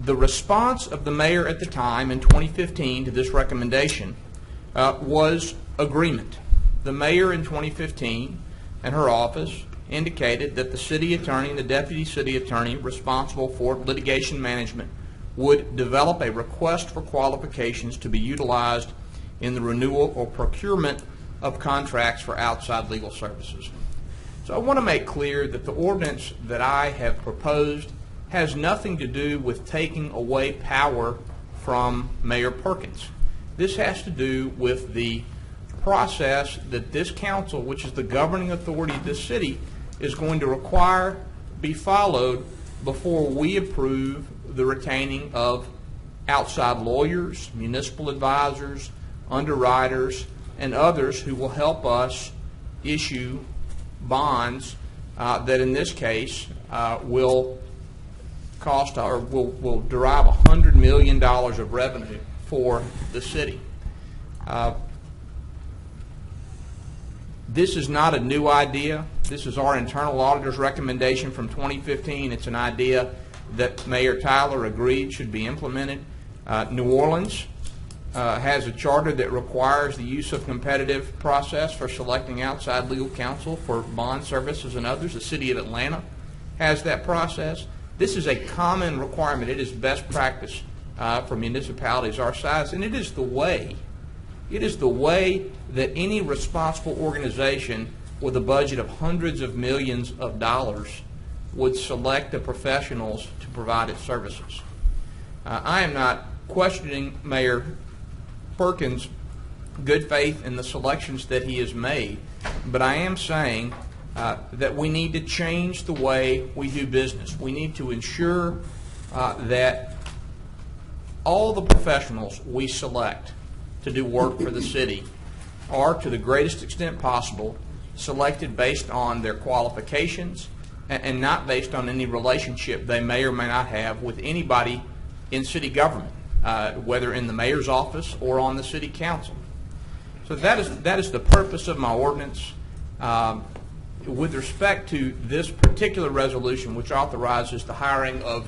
The response of the mayor at the time in 2015 to this recommendation was agreement. The mayor in 2015 and her office indicated that the city attorney and the deputy city attorney responsible for litigation management would develop a request for qualifications to be utilized in the renewal or procurement of contracts for outside legal services. So I want to make clear that the ordinance that I have proposed has nothing to do with taking away power from Mayor Perkins. This has to do with the process that this council, which is the governing authority of this city, is going to require be followed before we approve the retaining of outside lawyers, municipal advisors, underwriters, and others who will help us issue bonds that in this case will cost or will derive $100 million of revenue for the city. This is not a new idea. This is our internal auditor's recommendation from 2015. It's an idea that Mayor Tyler agreed should be implemented. New Orleans has a charter that requires the use of competitive process for selecting outside legal counsel for bond services and others. The city of Atlanta has that process. This is a common requirement. It is best practice for municipalities our size, and it is the way that any responsible organization with a budget of hundreds of millions of dollars would select the professionals to provide its services. I am not questioning Mayor Perkins' good faith in the selections that he has made, but I am saying that we need to change the way we do business. We need to ensure that all the professionals we select to do work for the city are, to the greatest extent possible, selected based on their qualifications and not based on any relationship they may or may not have with anybody in city government, whether in the mayor's office or on the city council. So that is the purpose of my ordinance. With respect to this particular resolution, which authorizes the hiring of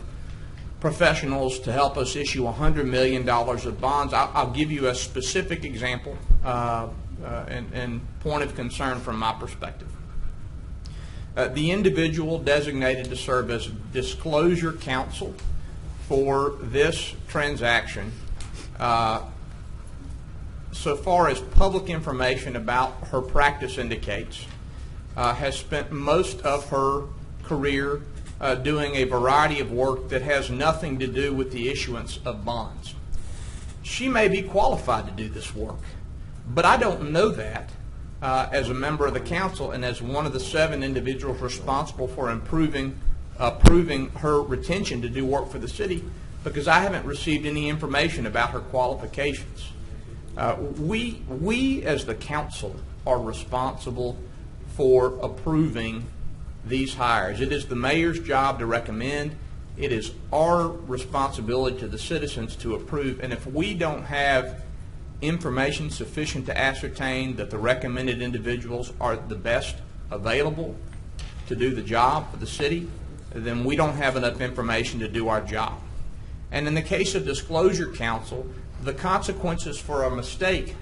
professionals to help us issue $100 million of bonds, I'll give you a specific example and point of concern from my perspective. The individual designated to serve as disclosure counsel for this transaction, so far as public information about her practice indicates, has spent most of her career doing a variety of work that has nothing to do with the issuance of bonds. She may be qualified to do this work, but I don't know that as a member of the council and as one of the 7 individuals responsible for approving her retention to do work for the city, because I haven't received any information about her qualifications. We as the council are responsible for approving these hires. It is the mayor's job to recommend. It is our responsibility to the citizens to approve. And if we don't have information sufficient to ascertain that the recommended individuals are the best available to do the job for the city, then we don't have enough information to do our job. And in the case of disclosure counsel, the consequences for a mistake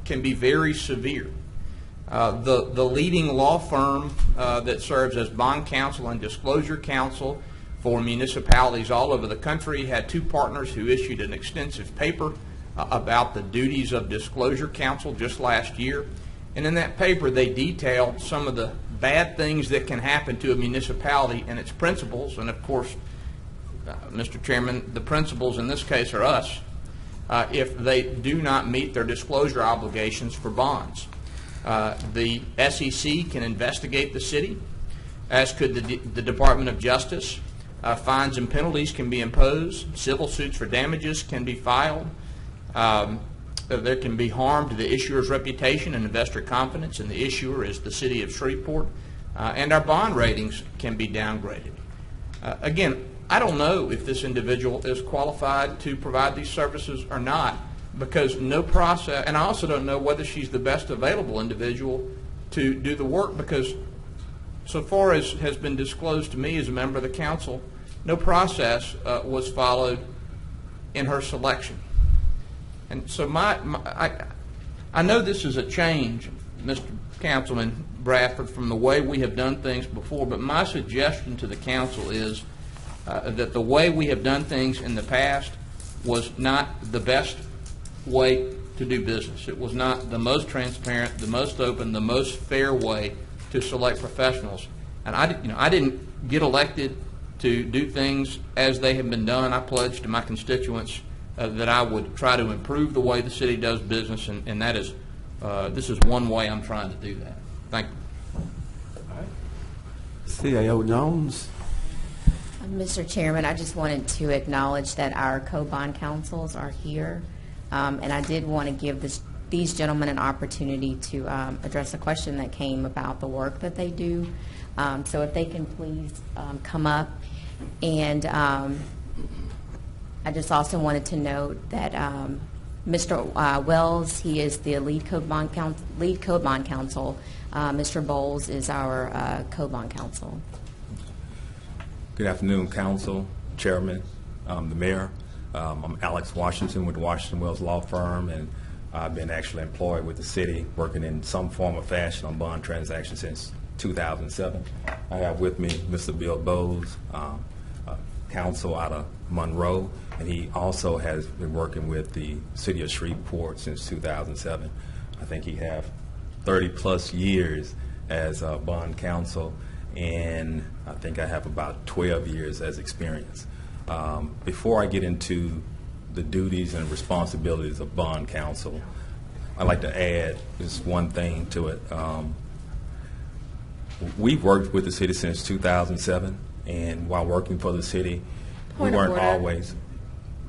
can be very severe. The leading law firm that serves as bond counsel and disclosure counsel for municipalities all over the country had 2 partners who issued an extensive paper about the duties of disclosure counsel just last year. And in that paper, they detailed some of the bad things that can happen to a municipality and its principals. And of course, Mr. Chairman, the principals in this case are us, if they do not meet their disclosure obligations for bonds. The SEC can investigate the city, as could the Department of Justice. Fines and penalties can be imposed. Civil suits for damages can be filed. There can be harm to the issuer's reputation and investor confidence, and the issuer is the city of Shreveport. And our bond ratings can be downgraded. Again, I don't know if this individual is qualified to provide these services or not, because no process, and I also don't know whether she's the best available individual to do the work, because so far as has been disclosed to me as a member of the council, no process was followed in her selection. And so I know this is a change, Mr. Councilman Bradford, from the way we have done things before, but my suggestion to the council is that the way we have done things in the past was not the best way to do business. It was not the most transparent, the most open, the most fair way to select professionals. And I didn't get elected to do things as they have been done. I pledged to my constituents that I would try to improve the way the city does business, and that is this is one way I'm trying to do that. Thank you. All right. CAO Jones. Mr. Chairman, I just wanted to acknowledge that our co-bond counsels are here, and I did want to give these gentlemen an opportunity to address a question that came about the work that they do. So if they can please come up. And I just also wanted to note that Mr. Wells, he is the lead co-bond counsel. Mr. Bowles is our co-bond counsel. Good afternoon, Council, Chairman, the Mayor. I'm Alex Washington with the Washington Wells Law Firm, and I've been actually employed with the city, working in some form or fashion on bond transactions since 2007. I have with me Mr. Bill Bowles, counsel out of Monroe, and he also has been working with the city of Shreveport since 2007. I think he has 30-plus years as a bond counsel, and I think I have about 12 years as experience. Before I get into the duties and responsibilities of bond counsel, I'd like to add just one thing to it. We've worked with the city since 2007, and while working for the city, Point we of weren't order. always.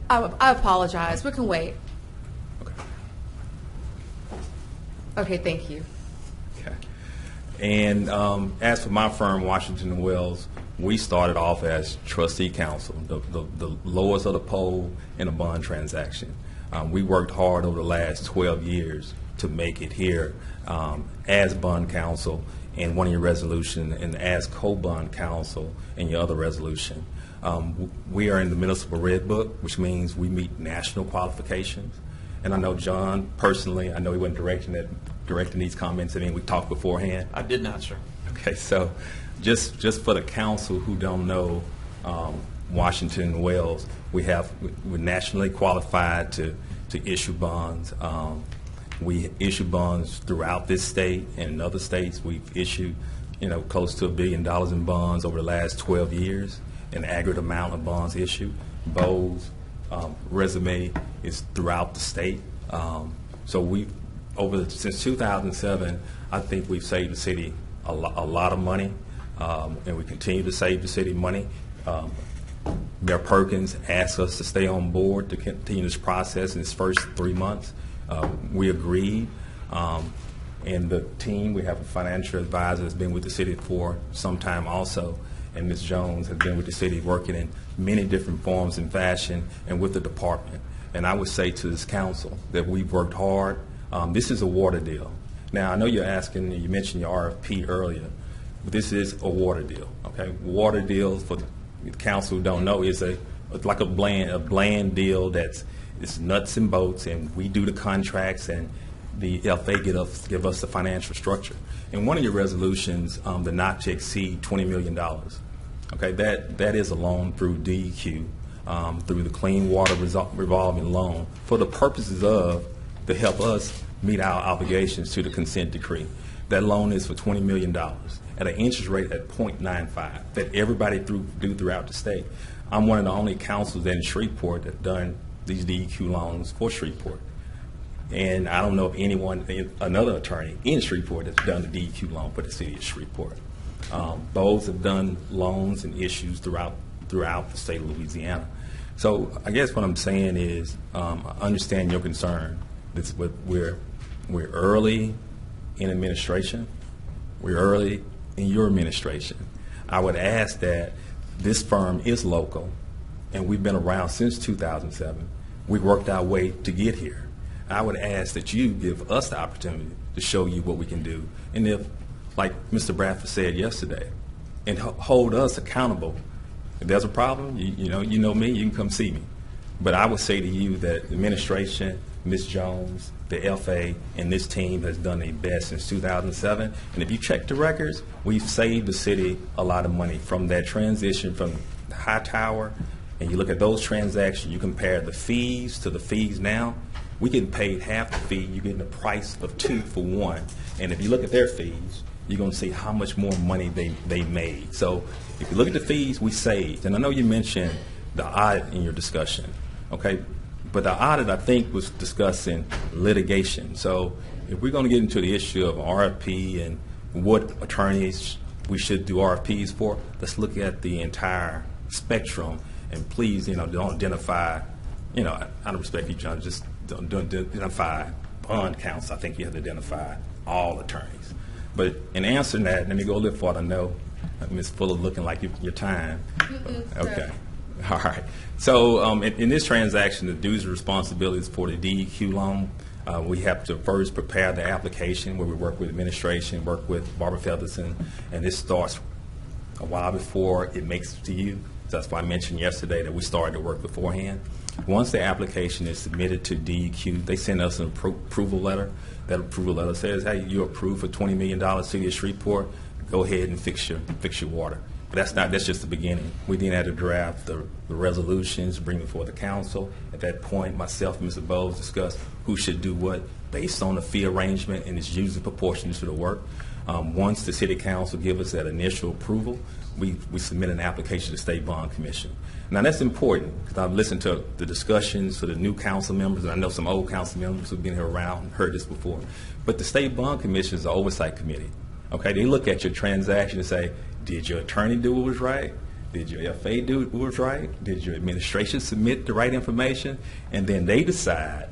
I apologize. We can wait. Okay. Okay, thank you. Okay. And as for my firm, Washington and Wells, we started off as trustee counsel, the lowest of the pole in a bond transaction. We worked hard over the last 12 years to make it here as bond counsel in one of your resolution and as co-bond counsel in your other resolution. We are in the Municipal Red Book, which means we meet national qualifications. And I know John personally, I know he wasn't directing these comments. I mean, we talked beforehand. I did not, sir. Okay, so just for the council who don't know Washington and Wells, we're nationally qualified to issue bonds. We issue bonds throughout this state and in other states. We've issued, close to $1 billion in bonds over the last 12 years, an aggregate amount of bonds issued. Bo's resume is throughout the state. So since 2007, I think we've saved the city a lot of money, and we continue to save the city money. Mayor Perkins asked us to stay on board to continue this process in its first 3 months. We agreed, and the team, we have a financial advisor that's been with the city for some time also, and Ms. Jones has been with the city working in many different forms and fashion and with the department. And I would say to this council that we've worked hard. This is a water deal. Now, I know you're asking, you mentioned your RFP earlier, but this is a water deal, okay? Water deals, for the council who don't know, is like a bland deal it's nuts and bolts, and we do the contracts, and the FA give us the financial structure. In one of your resolutions, the not to exceed $20 million, okay, that is a loan through DEQ, through the Clean Water Revolving Loan, for the purposes of to help us meet our obligations to the consent decree. That loan is for $20 million at an interest rate at 0.95 that everybody do throughout the state. I'm one of the only councils in Shreveport that done these DEQ loans for Shreveport. And I don't know of another attorney in Shreveport that's done the DEQ loan for the city of Shreveport. Those have done loans and issues throughout the state of Louisiana. So I guess what I'm saying is, I understand your concern. We're early in administration. We're early in your administration. I would ask that this firm is local, and we've been around since 2007. We've worked our way to get here. I would ask that you give us the opportunity to show you what we can do. And if, like Mr. Bradford said yesterday, and hold us accountable. If there's a problem, you know me, you can come see me. But I would say to you that the administration, Ms. Jones, the FA, and this team has done their best since 2007. And if you check the records, we've saved the city a lot of money from that transition from the high tower. And you look at those transactions, you compare the fees to the fees now, we getting paid half the fee, you're getting the price of 2 for 1. And if you look at their fees, you're going to see how much more money they made. So if you look at the fees, we saved. And I know you mentioned the audit in your discussion, okay? But the audit, I think, was discussing litigation. So if we're going to get into the issue of RFP and what attorneys we should do RFPs for, let's look at the entire spectrum. And please, don't identify, I don't respect you, John, just don't identify bond counts. I think you have to identify all attorneys. But in answering that, let me go a little farther. I know Ms. Fuller looking like your time. Okay. All right. So in this transaction, the duties and responsibilities for the DEQ loan, we have to first prepare the application where we work with administration, work with Barbara Featherson, and this starts a while before it makes it to you. So that's why I mentioned yesterday that we started to work beforehand. Once the application is submitted to DEQ, they send us an approval letter. That approval letter says, hey, you approved for $20 million, City of Shreveport, go ahead and fix your water. But that's just the beginning. We then had to draft the resolutions, bring them before the council. At that point, myself and Mr. Bowles discussed who should do what based on the fee arrangement, and it's usually proportionate to the work. Once the city council gives us that initial approval, we submit an application to the State Bond Commission. Now that's important because I've listened to the discussions for the new council members, and I know some old council members who've been here around and heard this before. But the State Bond Commission is an oversight committee. Okay, they look at your transaction and say, did your attorney do what was right? Did your FA do what was right? Did your administration submit the right information? And then they decide,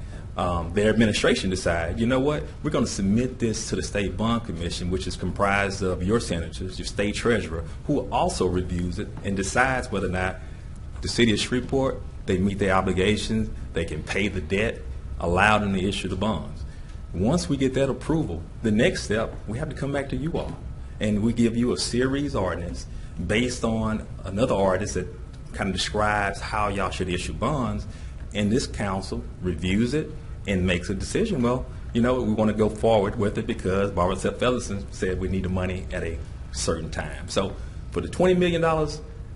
their administration decided, you know what, we're going to submit this to the State Bond Commission, which is comprised of your senators, your state treasurer, who also reviews it and decides whether or not the city of Shreveport, they meet their obligations, they can pay the debt, allow them to issue the bonds. Once we get that approval, the next step, we have to come back to you all. And we give you a series ordinance based on another ordinance that kind of describes how y'all should issue bonds. And this council reviews it and makes a decision. Well, you know, we want to go forward with it because Barbara Fellison said we need the money at a certain time. So for the $20 million,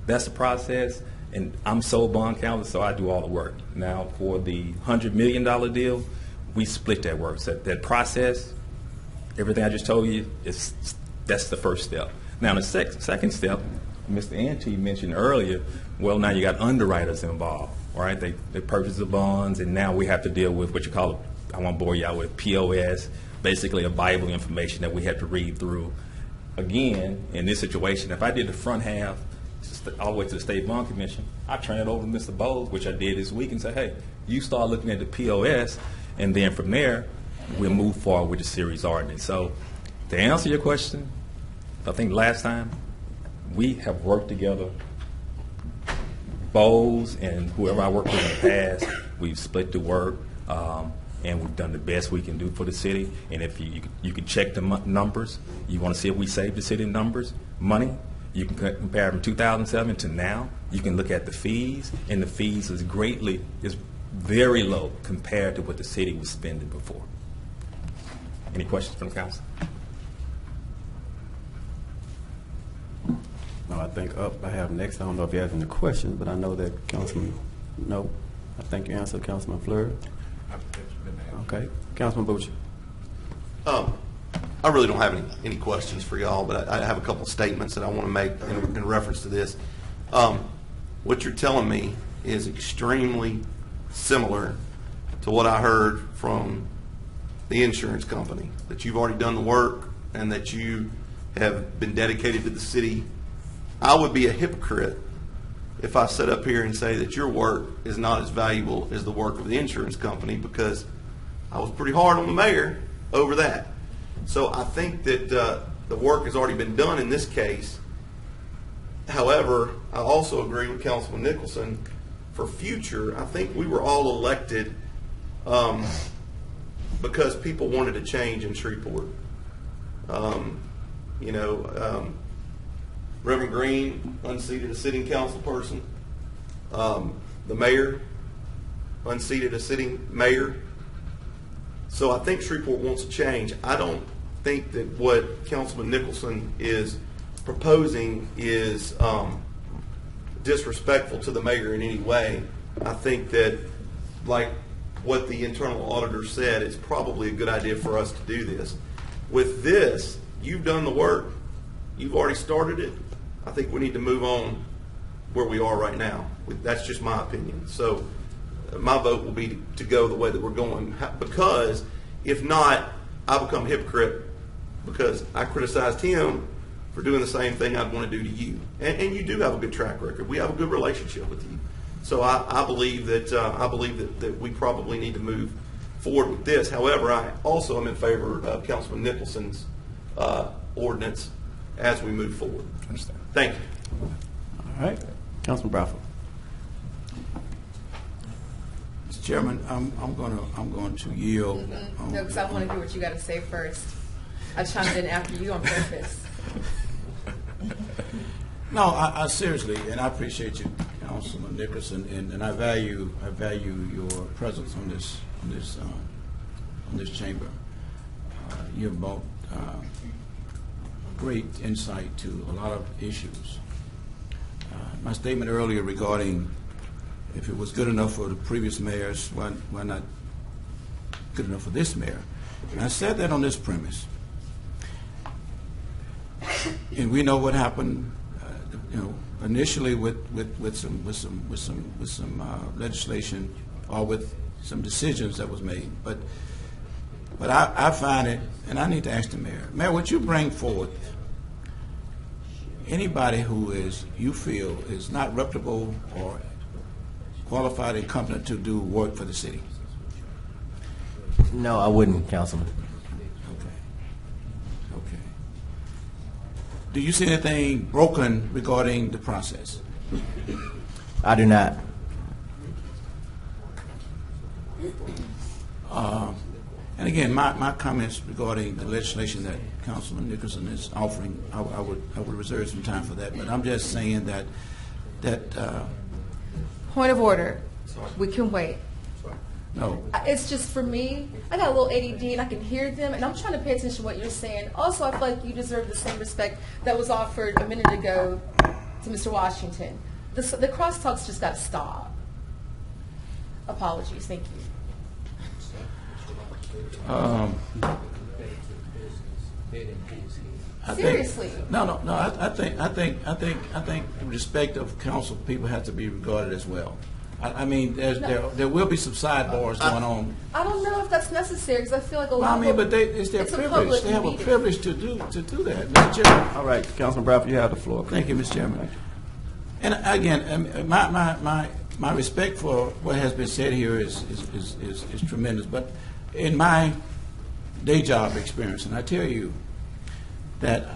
that's the process. And I'm sole bond counsel, so I do all the work. Now, for the $100 million deal, we split that work. So that process, everything I just told you, that's the first step. Now, the second step, Mr. Ante mentioned earlier, well, now you got underwriters involved, right? They purchase the bonds, and now we have to deal with what you call, I won't bore you out with, POS, basically a Bible information that we have to read through. Again, in this situation, if I did the front half, all the way to the State Bond Commission, I turn it over to Mr. Bowles, which I did this week, and say, hey, you start looking at the POS, and then from there, we'll move forward with the series ordinance. So to answer your question, I think last time, we have worked together, Bowles and whoever I worked with in the past, we've split the work, and we've done the best we can do for the city. And if you can check the numbers, you want to see if we saved the city money, you can compare from 2007 to now. You can look at the fees, and the fees is very low compared to what the city was spending before. Any questions from the council? No, I think I have next. I don't know if you have any questions, but I know that Councilman, no. I think you answered Councilman Fleury. Okay. Councilman Boucher. I really don't have any questions for y'all, but I have a couple of statements that I want to make in reference to this. What you're telling me is extremely similar to what I heard from the insurance company, that you've already done the work and that you have been dedicated to the city. I would be a hypocrite if I sit up here and say that your work is not as valuable as the work of the insurance company, because I was pretty hard on the mayor over that. So I think that the work has already been done in this case. However, I also agree with Councilman Nicholson. For future, I think we were all elected because people wanted to change in Shreveport. Reverend Green unseated a sitting council person. The mayor unseated a sitting mayor. So I think Shreveport wants to change. I don't think that what Councilman Nicholson is proposing is disrespectful to the mayor in any way. I think that, like what the internal auditor said, it's probably a good idea for us to do this. With this, you've done the work. You've already started it. I think we need to move on where we are right now. That's just my opinion. So my vote will be to go the way that we're going, because if not, I become a hypocrite because I criticized him for doing the same thing I'd want to do to you. And you do have a good track record. We have a good relationship with you. So I believe that we probably need to move forward with this. However, I also am in favor of Councilman Nicholson's ordinance as we move forward. Understand. Thank you. All right. Councilman Bradford. Mr. Chairman, I'm going to yield. No, because I want to hear what you got to say first. I chimed in after you on purpose. No, I seriously, and I appreciate you, Councilman Nicholson, and I value your presence on this chamber. You have brought great insight to a lot of issues. My statement earlier regarding if it was good enough for the previous mayors, why not good enough for this mayor? And I said that on this premise. And we know what happened, initially with some legislation or with some decisions that was made. But I find it, and I need to ask the mayor. Mayor, would you bring forward anybody who you feel is not reputable or qualified and competent to do work for the city? No, I wouldn't, Councilman. Okay. Do you see anything broken regarding the process? I do not. And again, my comments regarding the legislation that Councilman Nicholson is offering, I would reserve some time for that. But I'm just saying that Point of order. We can wait. no. It's just for me, I got a little ADD and I can hear them and I'm trying to pay attention to what you're saying. Also, I feel like you deserve the same respect that was offered a minute ago to Mr. Washington. The crosstalks just got to stop. Apologies. Thank you. Seriously. No. I think respect of council people has to be regarded as well. I mean, there will be some sidebars going on. I don't know if that's necessary because I feel like a Well, lot I mean, of but it's their a privilege. public They have a meeting. privilege to do that, Mr. Chairman. All right, Councilman Bradford, you have the floor. Thank you, Mr. Chairman. And again, my respect for what has been said here is tremendous. But in my day job experience, and I tell you that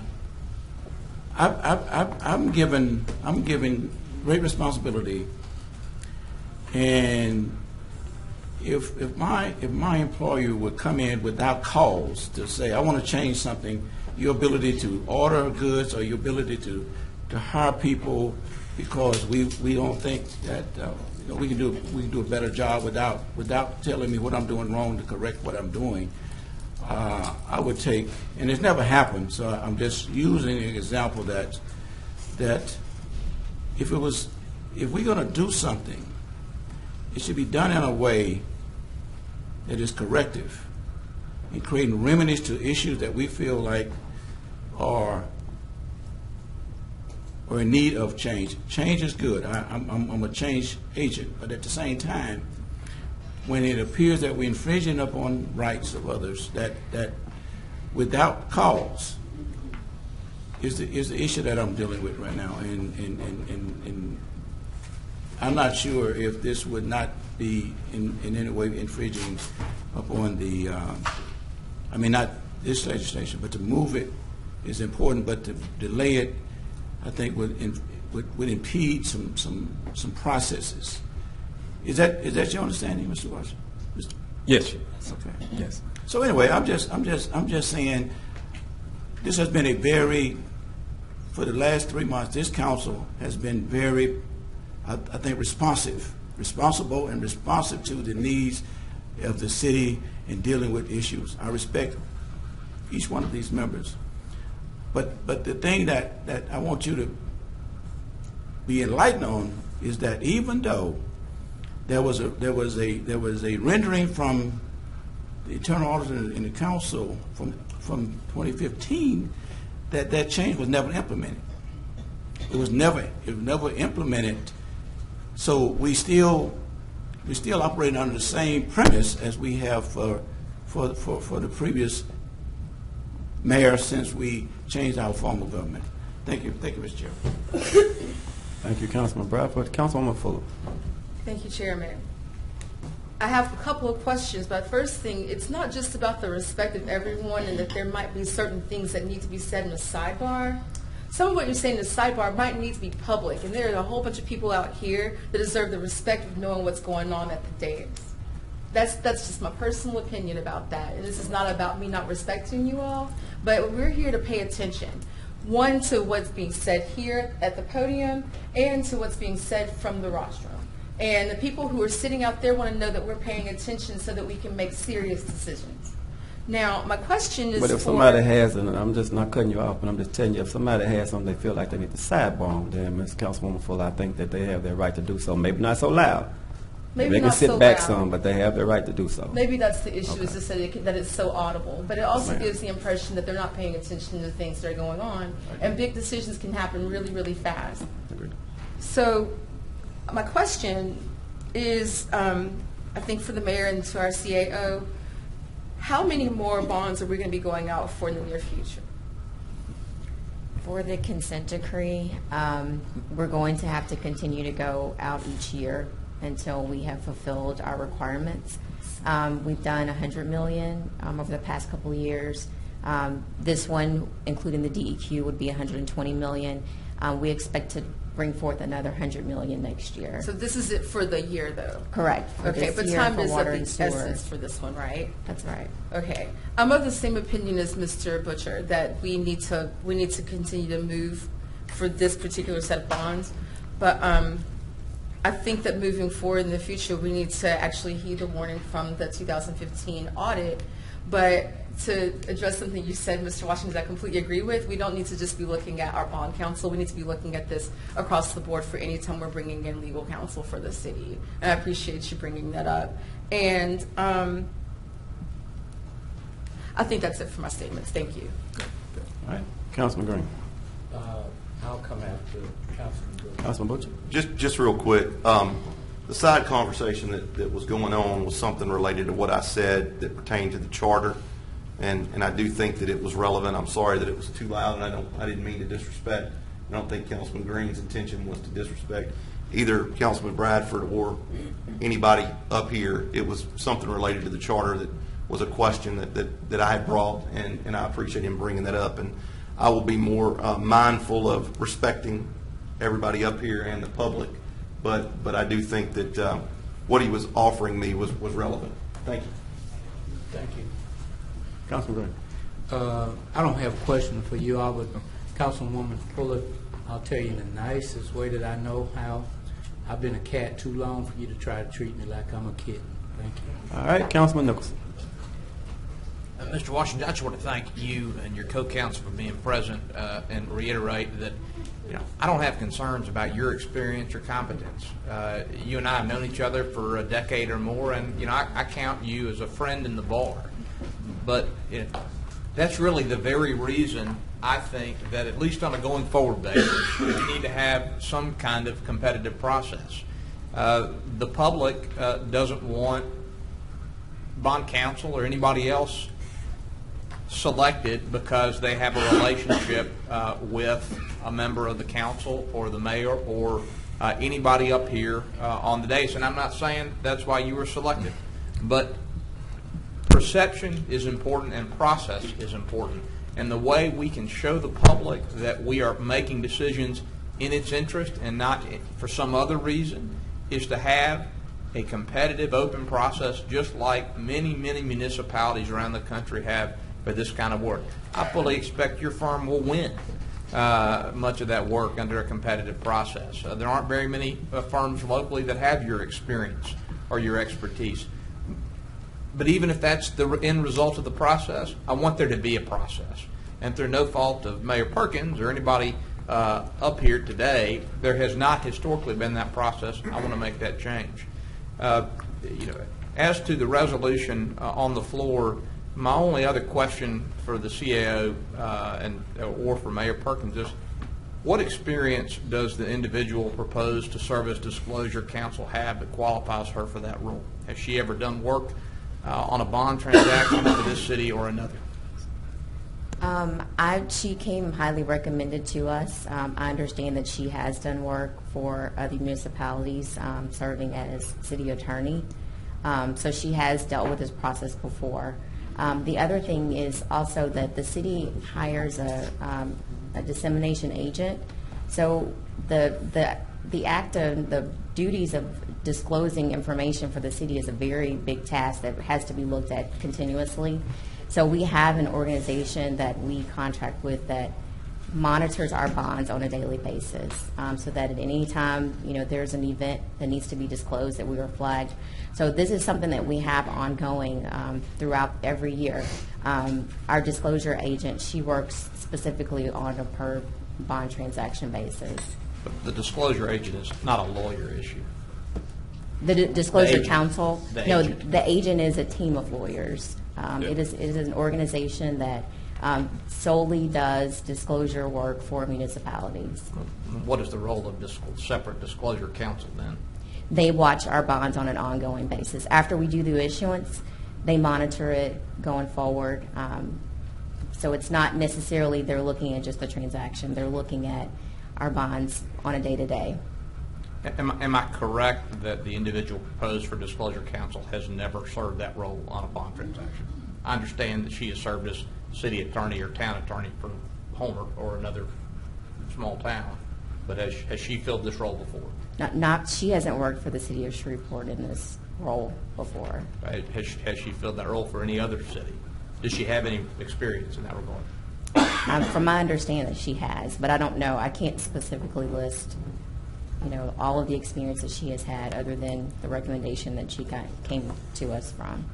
I'm given great responsibility, and if my employer would come in without cause to say, I want to change something, your ability to order goods or your ability to hire people because we don't think that we can do a better job without telling me what I'm doing wrong to correct what I'm doing, I would take, and it's never happened, so I'm just using an example that if we're going to do something, it should be done in a way that is corrective in creating remedies to issues that we feel like are in need of change. Change is good. I'm a change agent, but at the same time, when it appears that we're infringing upon rights of others, that without cause is the issue that I'm dealing with right now, and I'm not sure if this would not be in any way infringing upon the, not this legislation, but to move it is important, but to delay it, I think would impede some processes. Is that your understanding, Mr. Washington? Yes. Okay. Yes. So anyway, I'm just saying, this has been for the last 3 months, this council has been very, I think, responsible and responsive to the needs of the city in dealing with issues. I respect each one of these members. But the thing that I want you to be enlightened on is that even though there was a rendering from the internal auditor in the council from 2015 that change was never implemented. It was never implemented. So we still operating under the same premise as we have for the previous mayor since we changed our form of government. Thank you, Mr. Chairman. Thank you, Councilman Bradford. Councilwoman Fuller. Thank you, Chairman. I have a couple of questions, but first thing, it's not just about the respect of everyone and that there might be certain things that need to be said in a sidebar. Some of what you're saying in the sidebar might need to be public, and there are a whole bunch of people out here that deserve the respect of knowing what's going on at the dais. That's just my personal opinion about that, and this is not about me not respecting you all, but we're here to pay attention. One, to what's being said here at the podium, and to what's being said from the rostrum. And the people who are sitting out there want to know that we're paying attention so that we can make serious decisions. Now, my question is But if somebody has, and I'm just not cutting you off, but I'm just telling you, if somebody has something they feel like they need to sidebar on, then Ms. Councilwoman Fuller, I think that they have their right to do so. Maybe not so loud. Maybe they can not sit so back loud. some, but they have their right to do so. Maybe that's the issue, Okay. is just that it's so audible. But it also Ma'am. gives the impression that they're not paying attention to the things that are going on, and big decisions can happen really, really fast. Agreed. So my question is, I think for the mayor and to our CAO, how many more bonds are we going to be going out for in the near future? For the consent decree, we're going to have to continue to go out each year until we have fulfilled our requirements. We've done $100 million over the past couple of years. This one, including the DEQ, would be $120 million. We expect to bring forth another $100 million next year. So this is it for the year, though? Correct. For Okay, this but year time for is of water the and sewer. essence for this one, right? That's right. Okay. I'm of the same opinion as Mr. Butcher, that we need to continue to move for this particular set of bonds. But I think that moving forward in the future, we need to actually heed the warning from the 2015 audit. But to address something you said, Mr. Washington, I completely agree with. We don't need to just be looking at our bond counsel. We need to be looking at this across the board for any time we're bringing in legal counsel for the city. And I appreciate you bringing that up. And I think that's it for my statements. Thank you. All right. Councilman Green. I'll come after Councilman Green. Councilman Butcher. Just real quick, the side conversation that was going on was something related to what I said that pertained to the charter, and I do think that it was relevant. I'm sorry that it was too loud, and I didn't mean to disrespect. I don't think Councilman Green's intention was to disrespect either Councilman Bradford or anybody up here. It was something related to the charter that was a question that I had brought, and I appreciate him bringing that up. And I will be more mindful of respecting everybody up here and the public, but I do think that what he was offering me was relevant. Thank you. Thank you. Councilman Green. I don't have a question for you. Councilwoman Fuller, I'll tell you in the nicest way that I know how. I've been a cat too long for you to try to treat me like I'm a kitten. Thank you. All right. Councilman Nicholson. Mr. Washington, I just want to thank you and your co-counsel for being present and reiterate that I don't have concerns about your experience or competence. You and I have known each other for a decade or more, and I count you as a friend in the bar. But that's really the very reason I think that at least on a going forward basis, we need to have some kind of competitive process. The public doesn't want bond counsel or anybody else selected because they have a relationship with a member of the council or the mayor or anybody up here on the dais. And I'm not saying that's why you were selected, but perception is important and process is important. And the way we can show the public that we are making decisions in its interest and not for some other reason is to have a competitive, open process just like many, many municipalities around the country have for this kind of work. I fully expect your firm will win much of that work under a competitive process. There aren't very many firms locally that have your experience or your expertise. But even if that's the end result of the process, I want there to be a process. And through no fault of Mayor Perkins or anybody up here today, there has not historically been that process. I want to make that change. As to the resolution on the floor, my only other question for the CAO or for Mayor Perkins is, what experience does the individual proposed to serve as disclosure counsel have that qualifies her for that role? Has she ever done work on a bond transaction for this city or another? She came highly recommended to us. I understand that she has done work for other municipalities serving as city attorney. So she has dealt with this process before. The other thing is also that the city hires a dissemination agent. So the act of the duties of disclosing information for the city is a very big task that has to be looked at continuously. So we have an organization that we contract with that monitors our bonds on a daily basis, so that at any time there's an event that needs to be disclosed that we are flagged. So this is something that we have ongoing throughout every year. Our disclosure agent, she works specifically on a per bond transaction basis. But the disclosure agent is not a lawyer issue. The disclosure counsel? No, agent. the agent is a team of lawyers. It is an organization that solely does disclosure work for municipalities. What is the role of separate disclosure counsel then? They watch our bonds on an ongoing basis. After we do the issuance, they monitor it going forward. So it's not necessarily they're looking at just the transaction. They're looking at our bonds on a day-to-day. Am I correct that the individual proposed for disclosure counsel has never served that role on a bond transaction? I understand that she has served as city attorney or town attorney for Homer or another small town, but has she filled this role before? She hasn't worked for the city of Shreveport in this role before. Has she filled that role for any other city? Does she have any experience in that regard? From my understanding, she has, but I don't know. I can't specifically list, all of the experience that she has had, other than the recommendation that she came to us from.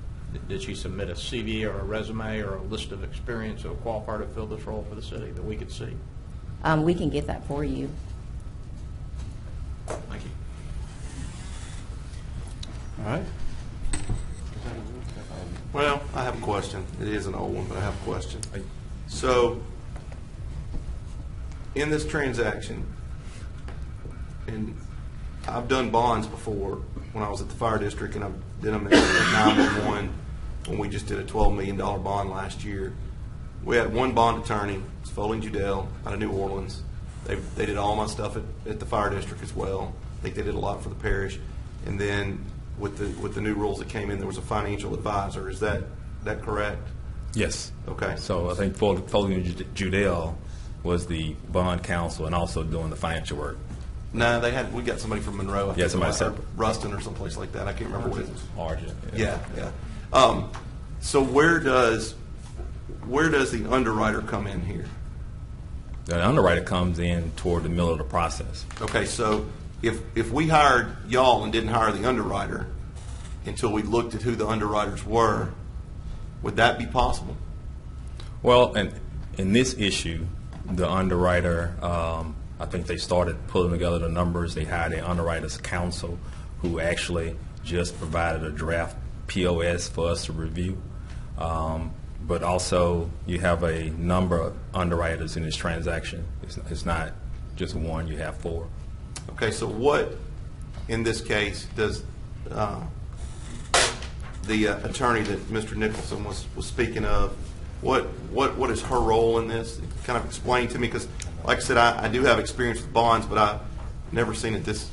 Did she submit a CV or a resume or a list of experience that would qualify to fill this role for the city that we could see? We can get that for you. Thank you. All right. Well, I have a question. It is an old one, but I have a question. So, in this transaction, and I've done bonds before when I was at the fire district, and I've done them at 911 when we just did a $12 million bond last year. We had one bond attorney, it's Foley & Judell, out of New Orleans. They did all my stuff at the fire district as well. I think they did a lot for the parish. And then with the new rules that came in, there was a financial advisor. Is that correct? Yes. Okay. So I think Foley and Judell was the bond counsel and also doing the financial work. No, we got somebody from Monroe. I think, somebody separate. Ruston or someplace like that. I can't remember what it is. Argent. Yeah. So where does the underwriter come in here? The underwriter comes in toward the middle of the process. Okay, so if we hired y'all and didn't hire the underwriter until we looked at who the underwriters were, would that be possible? Well, in this issue, the underwriter, I think they started pulling together the numbers. They hired an underwriters counsel who actually just provided a draft POS for us to review. But also, you have a number of underwriters in this transaction. It's not just one, you have 4. Okay, so what, in this case, does the attorney that Mr. Nicholson was speaking of, what is her role in this? Kind of explain to me, because like I said, I do have experience with bonds, but I've never seen it this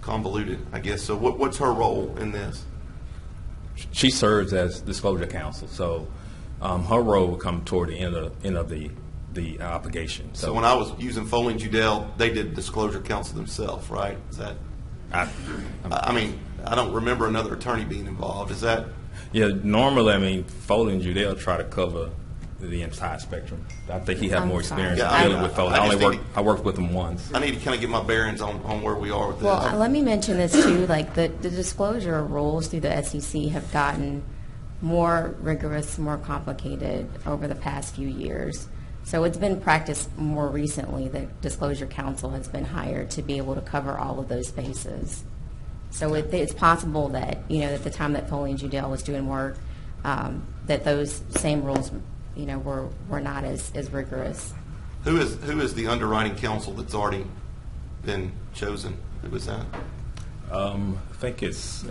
convoluted, I guess. So what's her role in this? She serves as disclosure counsel, so her role will come toward the end of the obligation. So when I was using Foley & Judell, they did disclosure counsel themselves, right? Is that? I mean, I don't remember another attorney being involved. Is that? Yeah, normally, Foley & Judell try to cover the entire spectrum. I think he had more experience dealing with Foley. I worked with him once. I need to kind of get my bearings on where we are with this. Well, let me mention this too. Like the disclosure rules through the SEC have gotten more rigorous, more complicated over the past few years. So it's been practiced more recently that disclosure counsel has been hired to be able to cover all of those bases. So it's possible that at the time that Foley & Judell was doing work, that those same rules were not as rigorous. Who is the underwriting counsel that's already been chosen? Who was that? I think it's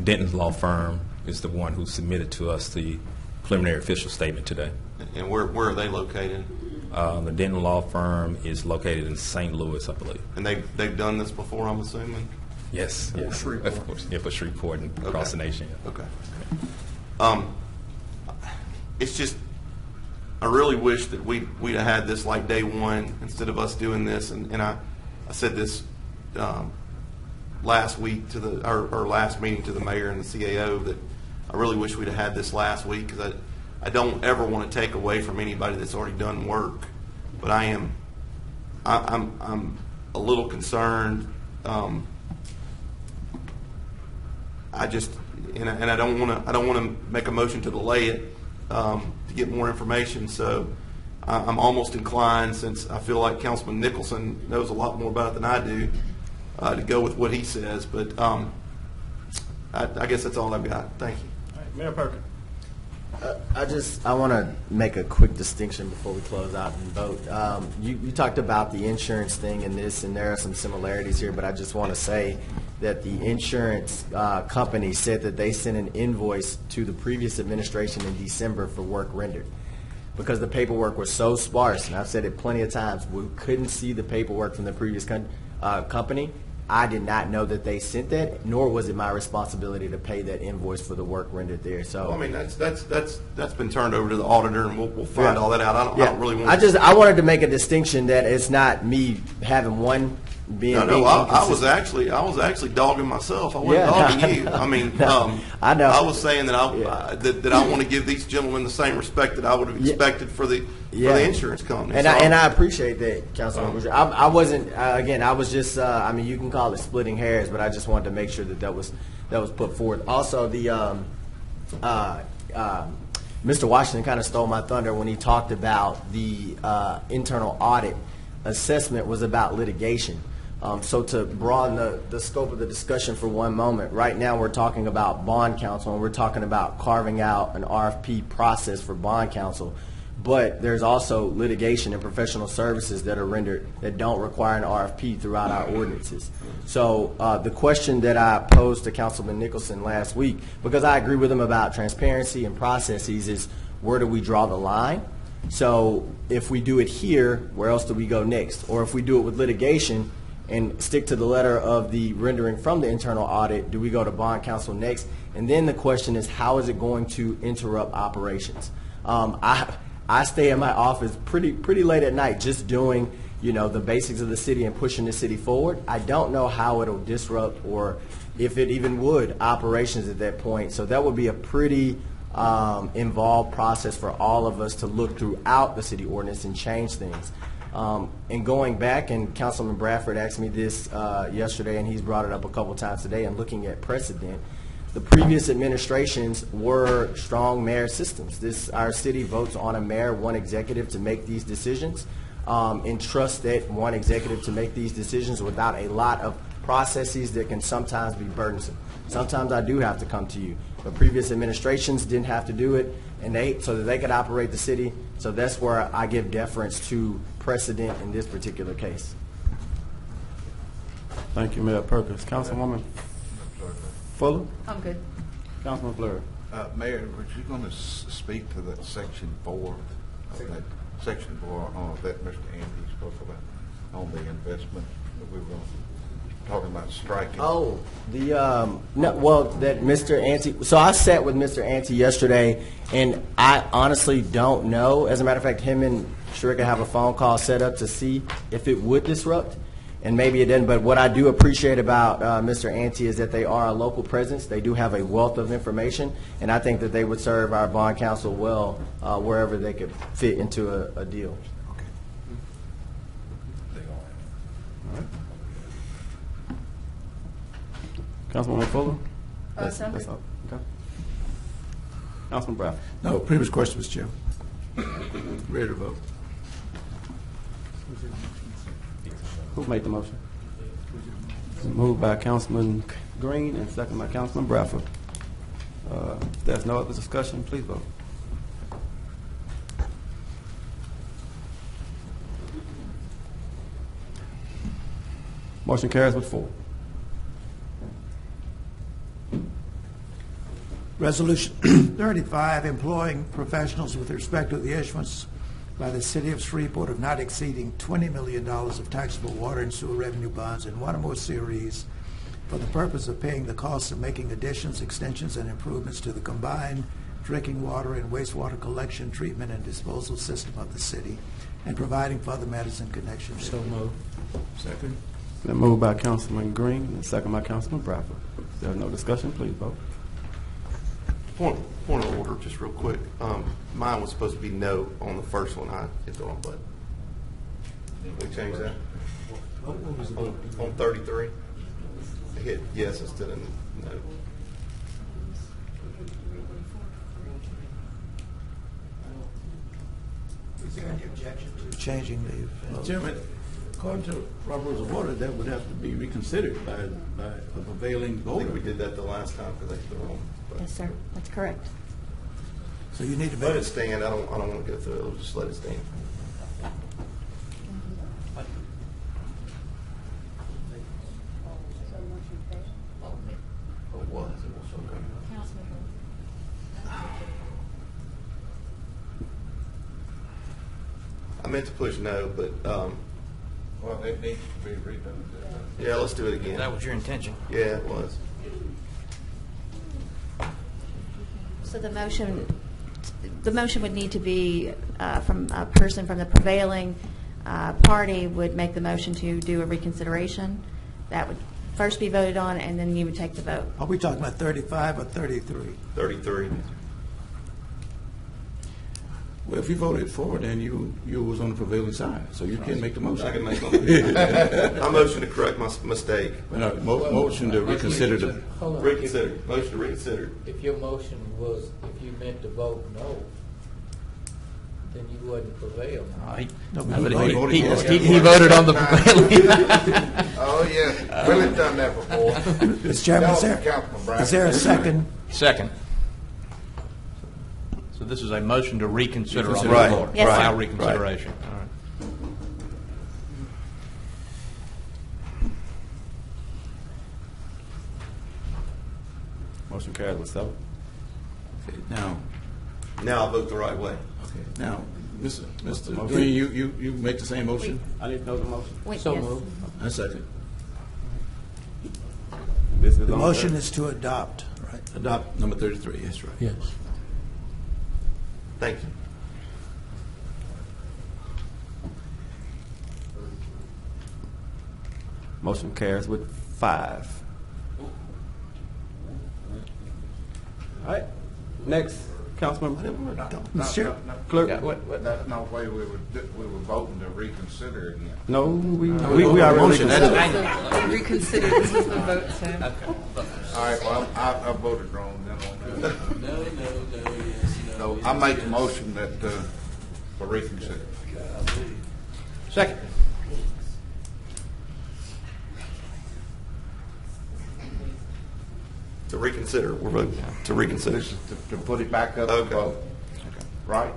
Denton's law firm is the one who submitted to us the preliminary official statement today. And where are they located? The Denton law firm is located in St. Louis, I believe. And they've done this before, I'm assuming? Yes. Of course. Yeah, for Shreveport and across the nation. Okay. It's just, I really wish that we'd have had this like day one instead of us doing this. And I said this last week to our last meeting to the mayor and the CAO that I really wish we'd have had this last week, because I don't ever want to take away from anybody that's already done work, but I'm a little concerned. I don't want to make a motion to delay it to get more information. So I'm almost inclined, since I feel like Councilman Nicholson knows a lot more about it than I do, to go with what he says. But I guess that's all I've got. Thank you. All right, Mayor Perkins. I want to make a quick distinction before we close out and vote. You talked about the insurance thing and this, and there are some similarities here, but I just want to say that the insurance company said that they sent an invoice to the previous administration in December for work rendered, because the paperwork was so sparse, and I've said it plenty of times, we couldn't see the paperwork from the previous company. I did not know that they sent that, nor was it my responsibility to pay that invoice for the work rendered there. So, Well, I mean, that's been turned over to the auditor, and we'll find all that out. I don't really want. I wanted to make a distinction that it's not me having one being. No, I was actually dogging myself. I wasn't dogging you. I mean, I know. I was saying that that I want to give these gentlemen the same respect that I would have expected for the insurance company. And I appreciate that, Councilman. I wasn't again. I was just. I mean, you can call it splitting hairs, but I just wanted to make sure that was put forward. Also, the Mr. Washington kind of stole my thunder when he talked about the internal audit assessment was about litigation. So to broaden the scope of the discussion for one moment, right now we're talking about bond counsel, and we're talking about carving out an RFP process for bond counsel. But there's also litigation and professional services that are rendered that don't require an RFP throughout our ordinances. So the question that I posed to Councilman Nicholson last week, because I agree with him about transparency and processes, is where do we draw the line? So if we do it here, where else do we go next? Or if we do it with litigation and stick to the letter of the rendering from the internal audit, do we go to bond counsel next? And then the question is, how is it going to interrupt operations? I stay in my office pretty late at night just doing, the basics of the city and pushing the city forward. I don't know how it'll disrupt or if it even would operations at that point. So that would be a pretty involved process for all of us to look throughout the city ordinance and change things. And going back, and Councilman Bradford asked me this yesterday, and he's brought it up a couple times today, and looking at precedent, the previous administrations were strong mayor systems. Our city votes on a mayor, one executive to make these decisions, and trust that one executive to make these decisions without a lot of processes that can sometimes be burdensome. Sometimes I do have to come to you, but previous administrations didn't have to do it, and so that they could operate the city. So that's where I give deference to precedent in this particular case. Thank you, Mayor Perkins. Councilwoman Fuller? I'm good. Councilman Fleury? Mayor, were you going to speak to that section 4 that Mr. Andy spoke about on the investment that we were talking about striking? Oh, that Mr. Ante. So I sat with Mr. Ante yesterday, and I honestly don't know. As a matter of fact, him and Shrika have a phone call set up to see if it would disrupt, and maybe it didn't. But what I do appreciate about Mr. Ante is that they are a local presence. They do have a wealth of information, and I think that they would serve our bond council well wherever they could fit into a deal. Councilwoman Fuller? Sound good. Okay. Councilman Bradford? No, previous question, Mr. Chairman. Ready to vote. Who made the motion? Moved by Councilman Green and second by Councilman Bradford. If there's no other discussion, please vote. Motion carries with 4. Resolution 35, employing professionals with respect to the issuance by the City of Shreveport of not exceeding $20 million of taxable water and sewer revenue bonds in one or more series for the purpose of paying the costs of making additions, extensions, and improvements to the combined drinking water and wastewater collection, treatment, and disposal system of the city, and providing for other matters in connection. So moved. Second. Then moved by Councilman Green and second by Councilman Bradford. If there's no discussion, please vote. Point of order, just real quick. Mine was supposed to be no on the first one. I hit the wrong button. Can we change that? On 33? I hit yes instead of no. Is there any objection to changing the vote? Chairman, according to Robert Rules of Order, that would have to be reconsidered by a prevailing I voter. think we did that the last time because I hit the wrong button. Yes, sir. That's correct. So you need to Let make it stand. I don't want to go through it. We'll just let it stand. Oh, it was. Okay. I meant to push no, but Well, it needs to be redone. Yeah, let's do it again. That was your intention. Yeah, it was. So the motion would need to be from a person from the prevailing party would make the motion to do a reconsideration. That would first be voted on, and then you would take the vote. Are we talking about 35 or 33? 33. Well, if you voted for it, then you was on the prevailing side, so you can make the motion. I can make my motion. I motion to correct my mistake. No, motion to reconsider the. Hold on. Reconsider. Motion to reconsider. If your motion was, if you meant to vote no, then you wouldn't prevail. He He voted on the prevailing. Oh, yeah, Billy's done that before. Mr. Chairman, is there a second? Second. So this is a motion to reconsider on the Right. floor. Yes, sir. Allow reconsideration. All right. Motion carries with 7. Okay, now, Now I vote the right way. okay, now, Mr. Green, you make the same motion? I need to know the motion. Wait, So yes. moved. I second. This is The on motion there. is to adopt, right? Adopt number 33, that's right. Yes. Thank you. Motion carries with 5. All right. Next, Councilman Mr. Chair? Clerk. That's no way we were voting to reconsider again. No, we Motion, already that's Reconsider, this is the vote, Tim. All right, well, I voted wrong then on that. So I make the motion that, for reconsider. Second. To reconsider. We're voting now. To reconsider. This is to put it back up to vote, right?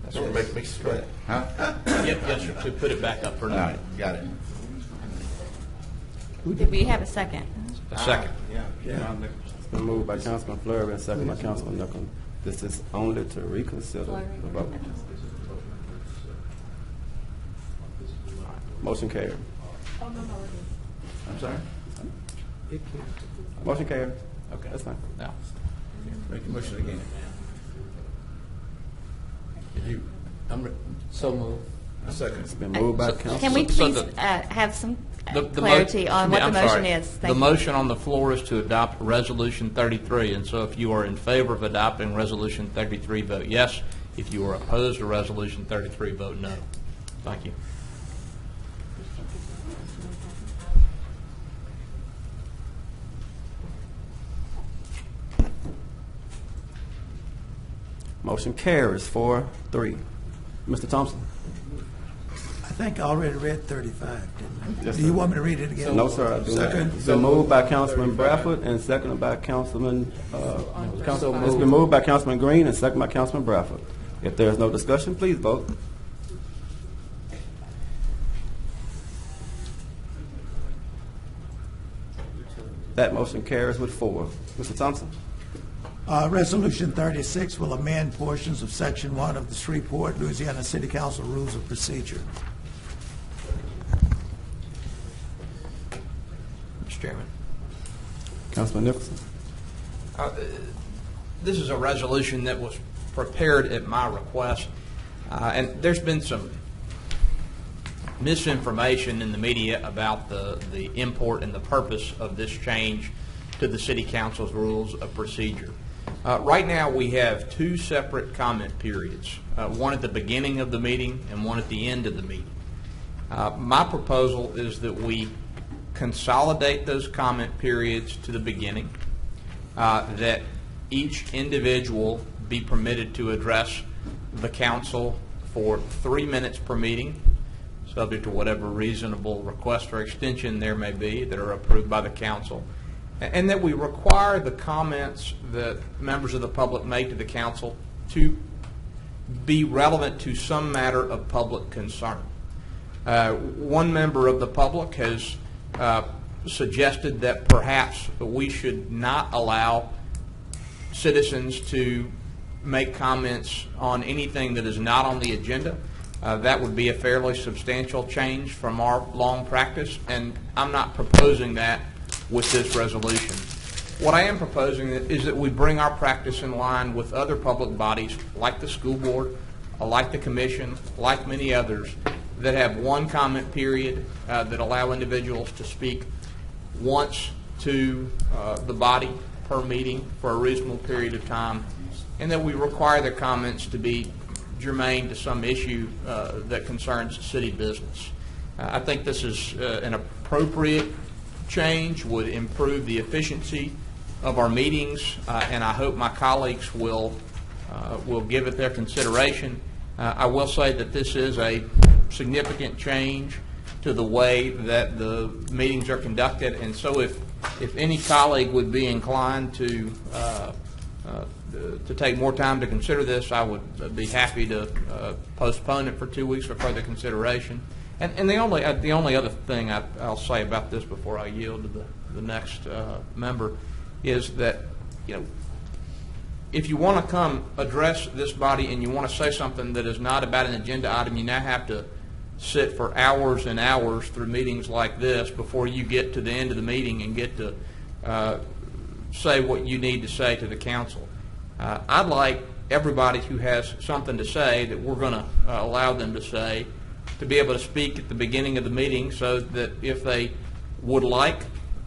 That's what makes me straight. Huh? Yes, sir, to put it back up for All now. right, got it. Did we have a second? A second. Yeah. It's been moved by Councilman Fleury and second by Councilman Nichols. This is only to reconsider the vote. Motion carried. I'm sorry? Motion carried. Okay. That's fine. Now, Make the motion again. So moved. I second. It's been moved by Councilman. Can we So please have some the clarity on what the I'm motion sorry. is? The Thank you. motion on the floor is to adopt Resolution 33, and so if you are in favor of adopting Resolution 33, vote yes. If you are opposed to Resolution 33, vote no. Thank you. Motion carries 4-3. Mr. Thompson? I think I already read 35, didn't I? Yes, Do you sir. want me to read it again? No, sir, I do not. Second. It's been moved by Councilman Bradford and seconded by Councilman, it's been moved by Councilman Green and seconded by Councilman Bradford. If there is no discussion, please vote. That motion carries with 4. Mr. Thompson? Resolution 36 will amend portions of Section 1 of the Shreveport, Louisiana City Council Rules of Procedure. Mr. Chairman. Councilman Nicholson? This is a resolution that was prepared at my request, and there's been some misinformation in the media about the import and the purpose of this change to the City Council's rules of procedure. Right now, we have 2 separate comment periods, one at the beginning of the meeting and one at the end of the meeting. My proposal is that we consolidate those comment periods to the beginning, that each individual be permitted to address the council for 3 minutes per meeting, subject to whatever reasonable request for extension there may be that are approved by the council, and that we require the comments that members of the public make to the council to be relevant to some matter of public concern. One member of the public has suggested that perhaps we should not allow citizens to make comments on anything that is not on the agenda. That would be a fairly substantial change from our long practice, and I'm not proposing that with this resolution. What I am proposing is that we bring our practice in line with other public bodies like the school board, like the commission, like many others, that have one comment period that allow individuals to speak once to the body per meeting for a reasonable period of time, and that we require their comments to be germane to some issue that concerns city business. I think this is an appropriate change, would improve the efficiency of our meetings, and I hope my colleagues will give it their consideration. I will say that this is a significant change to the way that the meetings are conducted, and so if any colleague would be inclined to take more time to consider this, I would be happy to postpone it for 2 weeks for further consideration. And the only other thing I'll say about this before I yield to the next member is that, if you want to come address this body and you want to say something that is not about an agenda item, you now have to sit for hours and hours through meetings like this before you get to the end of the meeting and get to say what you need to say to the council. I'd like everybody who has something to say that we're going to allow them to say to be able to speak at the beginning of the meeting, so that if they would like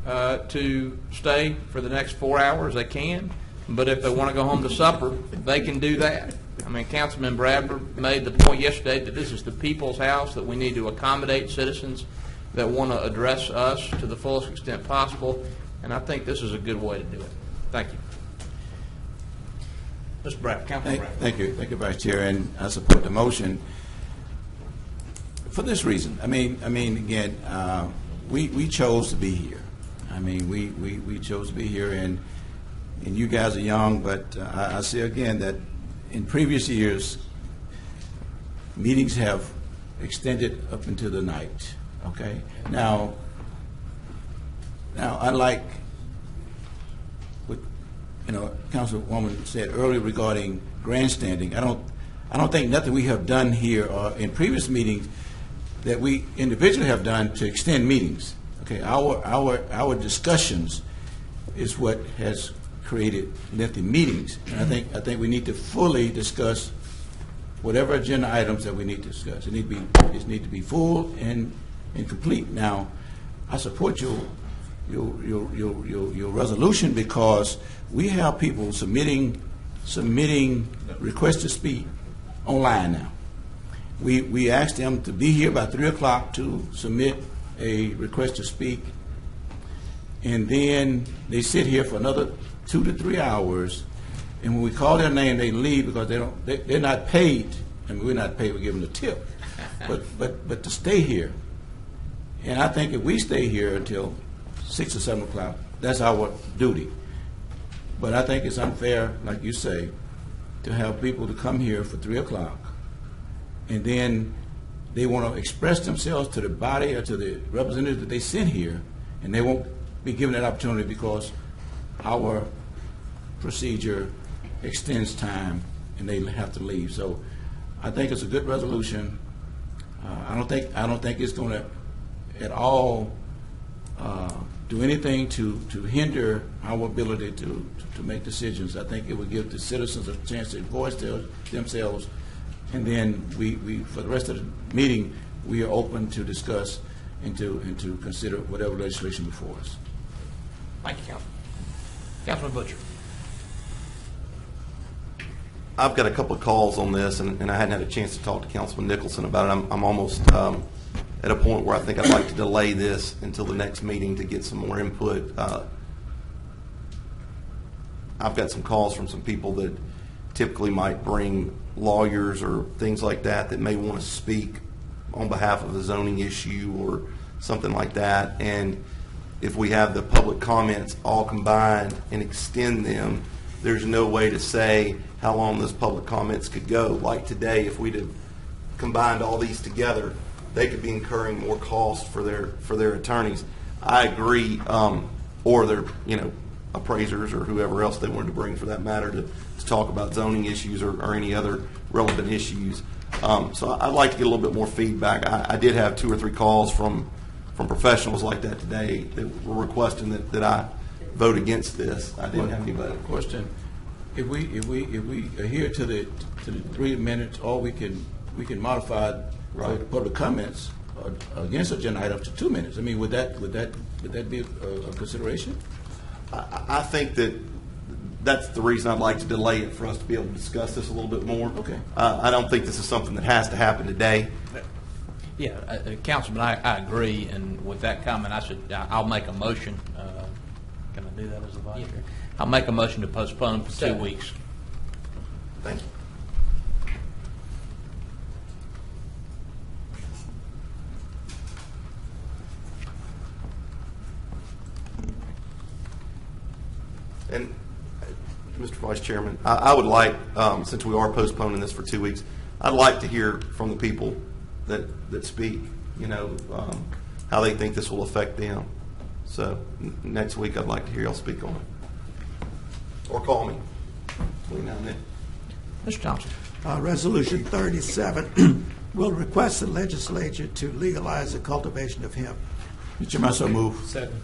to stay for the next 4 hours, they can. But if they want to go home to supper, they can do that. I mean, Councilman Bradford made the point yesterday that this is the people's house, that we need to accommodate citizens that want to address us to the fullest extent possible, and I think this is a good way to do it. Thank you. Mr. Bradford, Councilman Bradford. Thank you, Vice Chair, and I support the motion for this reason. I mean, again, we chose to be here. I mean, we chose to be here, and you guys are young, but I see again that in previous years, meetings have extended up into the night. Okay. Now, unlike what Councilwoman said earlier regarding grandstanding, I don't think nothing we have done here or in previous meetings that we individually have done to extend meetings. Okay. Our discussions is what has created lengthy meetings, and I think we need to fully discuss whatever agenda items that we need to discuss. It need to be full and complete. Now, I support your resolution because we have people submitting requests to speak online now. We asked them to be here by 3 o'clock to submit a request to speak, and then they sit here for another 2 to 3 hours, and when we call their name, they leave because they're not paid. I mean, we're not paid; we give them a tip, but to stay here. And I think if we stay here until 6 or 7 o'clock, that's our duty. But I think it's unfair, like you say, to have people to come here for 3 o'clock, and then they want to express themselves to the body or to the representatives that they sent here, and they won't be given that opportunity because our procedure extends time and they have to leave. So I think it's a good resolution. I don't think it's going to at all do anything to hinder our ability to make decisions. I think it would give the citizens a chance to voice themselves, and then we for the rest of the meeting we are open to discuss and to consider whatever legislation before us. Thank you, Councilman Butcher. I've got a couple of calls on this, and I hadn't had a chance to talk to Councilman Nicholson about it. I'm almost at a point where I think I'd like to delay this until the next meeting to get some more input. I've got some calls from some people that typically might bring lawyers or things like that may want to speak on behalf of a zoning issue or something like that. And if we have the public comments all combined and extend them, there's no way to say how long those public comments could go. Like today, if we'd have combined all these together, they could be incurring more cost for their attorneys. I agree, or their appraisers or whoever else they wanted to bring for that matter to talk about zoning issues or any other relevant issues. So I'd like to get a little bit more feedback. I did have 2 or 3 calls from professionals like that today that were requesting that I vote against this. I didn't have anybody. Question: If we adhere to the 3 minutes, or we can modify public comments against agenda item to 2 minutes. I mean, would that be a consideration? I think that's the reason I'd like to delay it, for us to be able to discuss this a little bit more. Okay. I don't think this is something that has to happen today. Yeah, Councilman, I agree, and with that comment, I'll make a motion. Can I do that as a vice chair? I'll make a motion to postpone for 2 weeks. Thank you. And, Mr. Vice Chairman, I would like, since we are postponing this for 2 weeks, I'd like to hear from the people that speak, how they think this will affect them. So next week, I'd like to hear y'all speak on it. Or call me between now and then. Mr. Thompson. Resolution 37 will request the legislature to legalize the cultivation of hemp. Mr. Chairman, I so move. Second.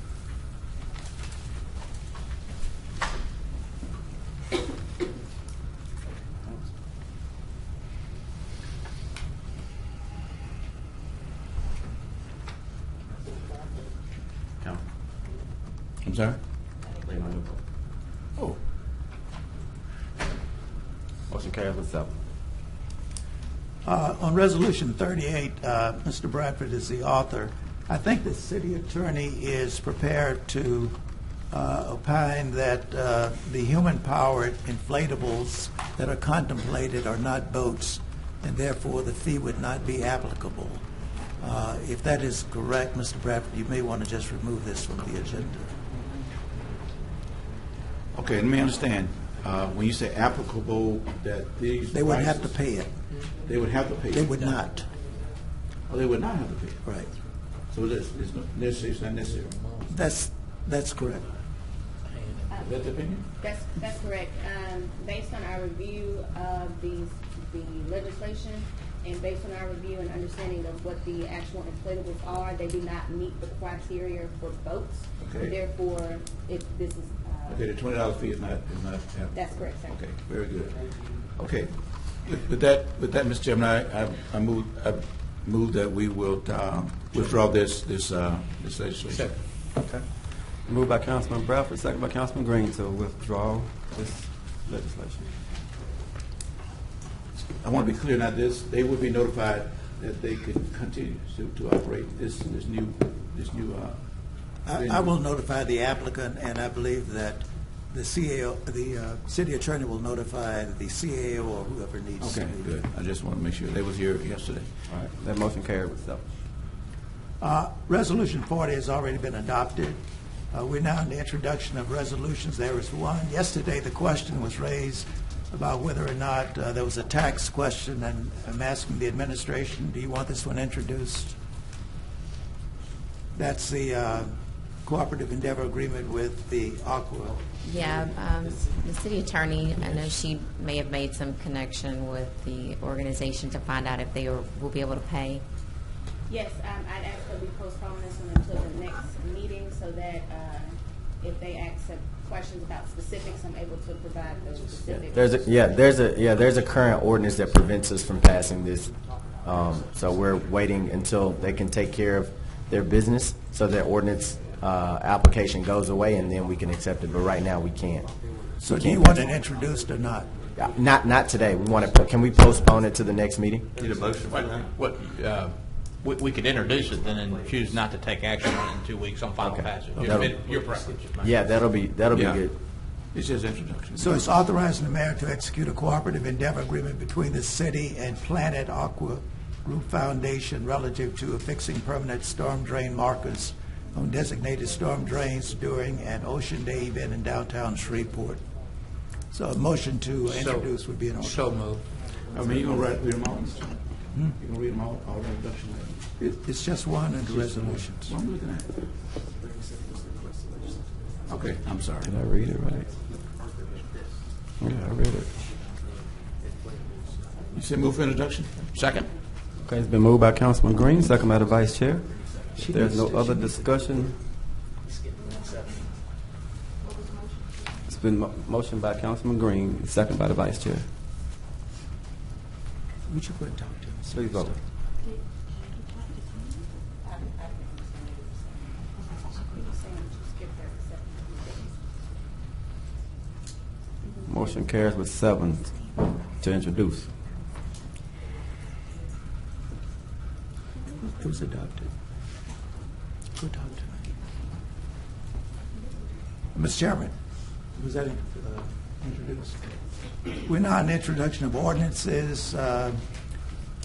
I'm sorry? Oh. Motion carries with 7. On Resolution 38, Mr. Bradford is the author. I think the city attorney is prepared to opine that the human-powered inflatables that are contemplated are not boats, and therefore the fee would not be applicable. If that is correct, Mr. Bradford, you may want to just remove this from the agenda. Okay, let me understand. When you say applicable, that these They wouldn't have to prices- pay it. They would have to pay it. They would not. Oh, they would not have to pay it. Right. So it's not necessary. That's correct. Is that the opinion? That's correct. Based on our review of the legislation, and based on our review and understanding of what the actual inflatables are, they do not meet the criteria for boats. Okay. Therefore, this is. Okay, the $20 fee is not. That's correct, sir. Okay, very good. Okay, with that, Mr. Chairman, I move that we will withdraw this legislation. Okay. Moved by Councilman Bradford, second by Councilman Green to withdraw this legislation. I want to be clear now. They would be notified that they could continue to operate this new. I will notify the applicant, and I believe that the CAO, the city attorney will notify the CAO or whoever needs to. Okay, good. I just want to make sure they was here yesterday. All right. That motion carried with 7. Resolution 40 has already been adopted. We're now in the introduction of resolutions. There is one. Yesterday, the question was raised about whether or not there was a tax question, and I'm asking the administration, do you want this one introduced? That's the cooperative endeavor agreement with the Aqua. Yeah, the city attorney, I know she may have made some connection with the organization to find out if they will be able to pay. Yes, I'd ask that we postpone this one until the next meeting so that if they ask questions about specifics, I'm able to provide those specifics. There's a current ordinance that prevents us from passing this. So we're waiting until they can take care of their business, so their ordinance application goes away, and then we can accept it. But right now, we can't. So do you want it introduced or not? Not today. We want to. Can we postpone it to the next meeting? Need a motion for that? We could introduce it then and choose not to take action on it in 2 weeks on final passage. Your preference. Yeah, that'll be good. It's just introduction. So it's authorizing the mayor to execute a cooperative endeavor agreement between the city and Planet Aqua Group Foundation relative to affixing permanent storm drain markers on designated storm drains during an Ocean Day event in downtown Shreveport. So a motion to introduce would be in order. So moved. I mean, you're going to read them all? You're going to read them all the introduction? It's just one under resolutions. What I'm looking at. Okay, I'm sorry. Did I read it right? Yeah, I read it. You said move for introduction? Second. Okay, it's been moved by Councilman Green, second by the Vice Chair. If there's no other discussion, it's been motion by Councilman Green, second by the Vice Chair. Would you go and talk to him? Please vote. Motion carries with 7 to introduce. It was adopted. Go talk to him. Mr. Chairman, was that introduced? We're now in the introduction of ordinances.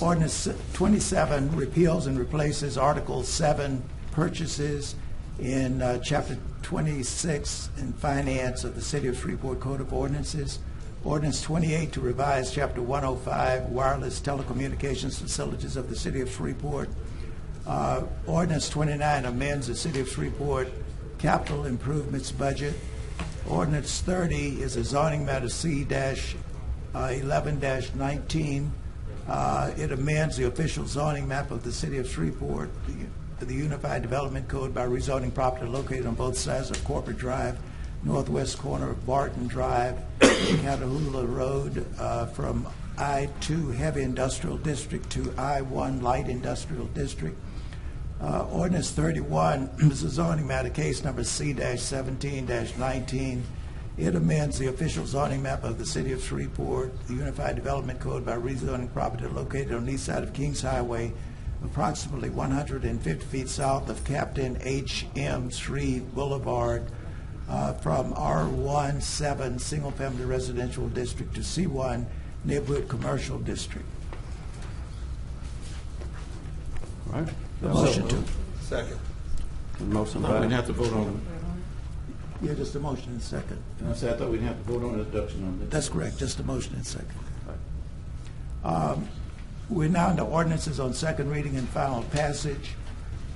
Ordinance 27 repeals and replaces Article 7 purchases in Chapter 26 in Finance of the City of Shreveport Code of Ordinances. Ordinance 28 to revise Chapter 105 Wireless Telecommunications Facilities of the City of Shreveport. Ordinance 29 amends the City of Shreveport capital improvements budget. Ordinance 30 is a zoning matter C-11-19. It amends the official zoning map of the City of Shreveport, the Unified Development Code, by rezoning property located on both sides of Corporate Drive, northwest corner of Barton Drive, Catahoula Road, from I-2 Heavy Industrial District to I-1 Light Industrial District. Ordinance 31 is a zoning matter, case number C-17-19. It amends the official zoning map of the City of Shreveport, the Unified Development Code, by rezoning property located on the east side of Kings Highway, approximately 150 feet south of Captain H.M. Shreve Boulevard, from R17 Single Family Residential District to C1 Neighborhood Commercial District. All right. Motion to. Second. Motion No, by. we didn't have to vote on Yeah, just a motion and second. it. I said I thought we didn't have to vote on introduction on this. That's correct, just a motion and second. We're now into ordinances on second reading and final passage.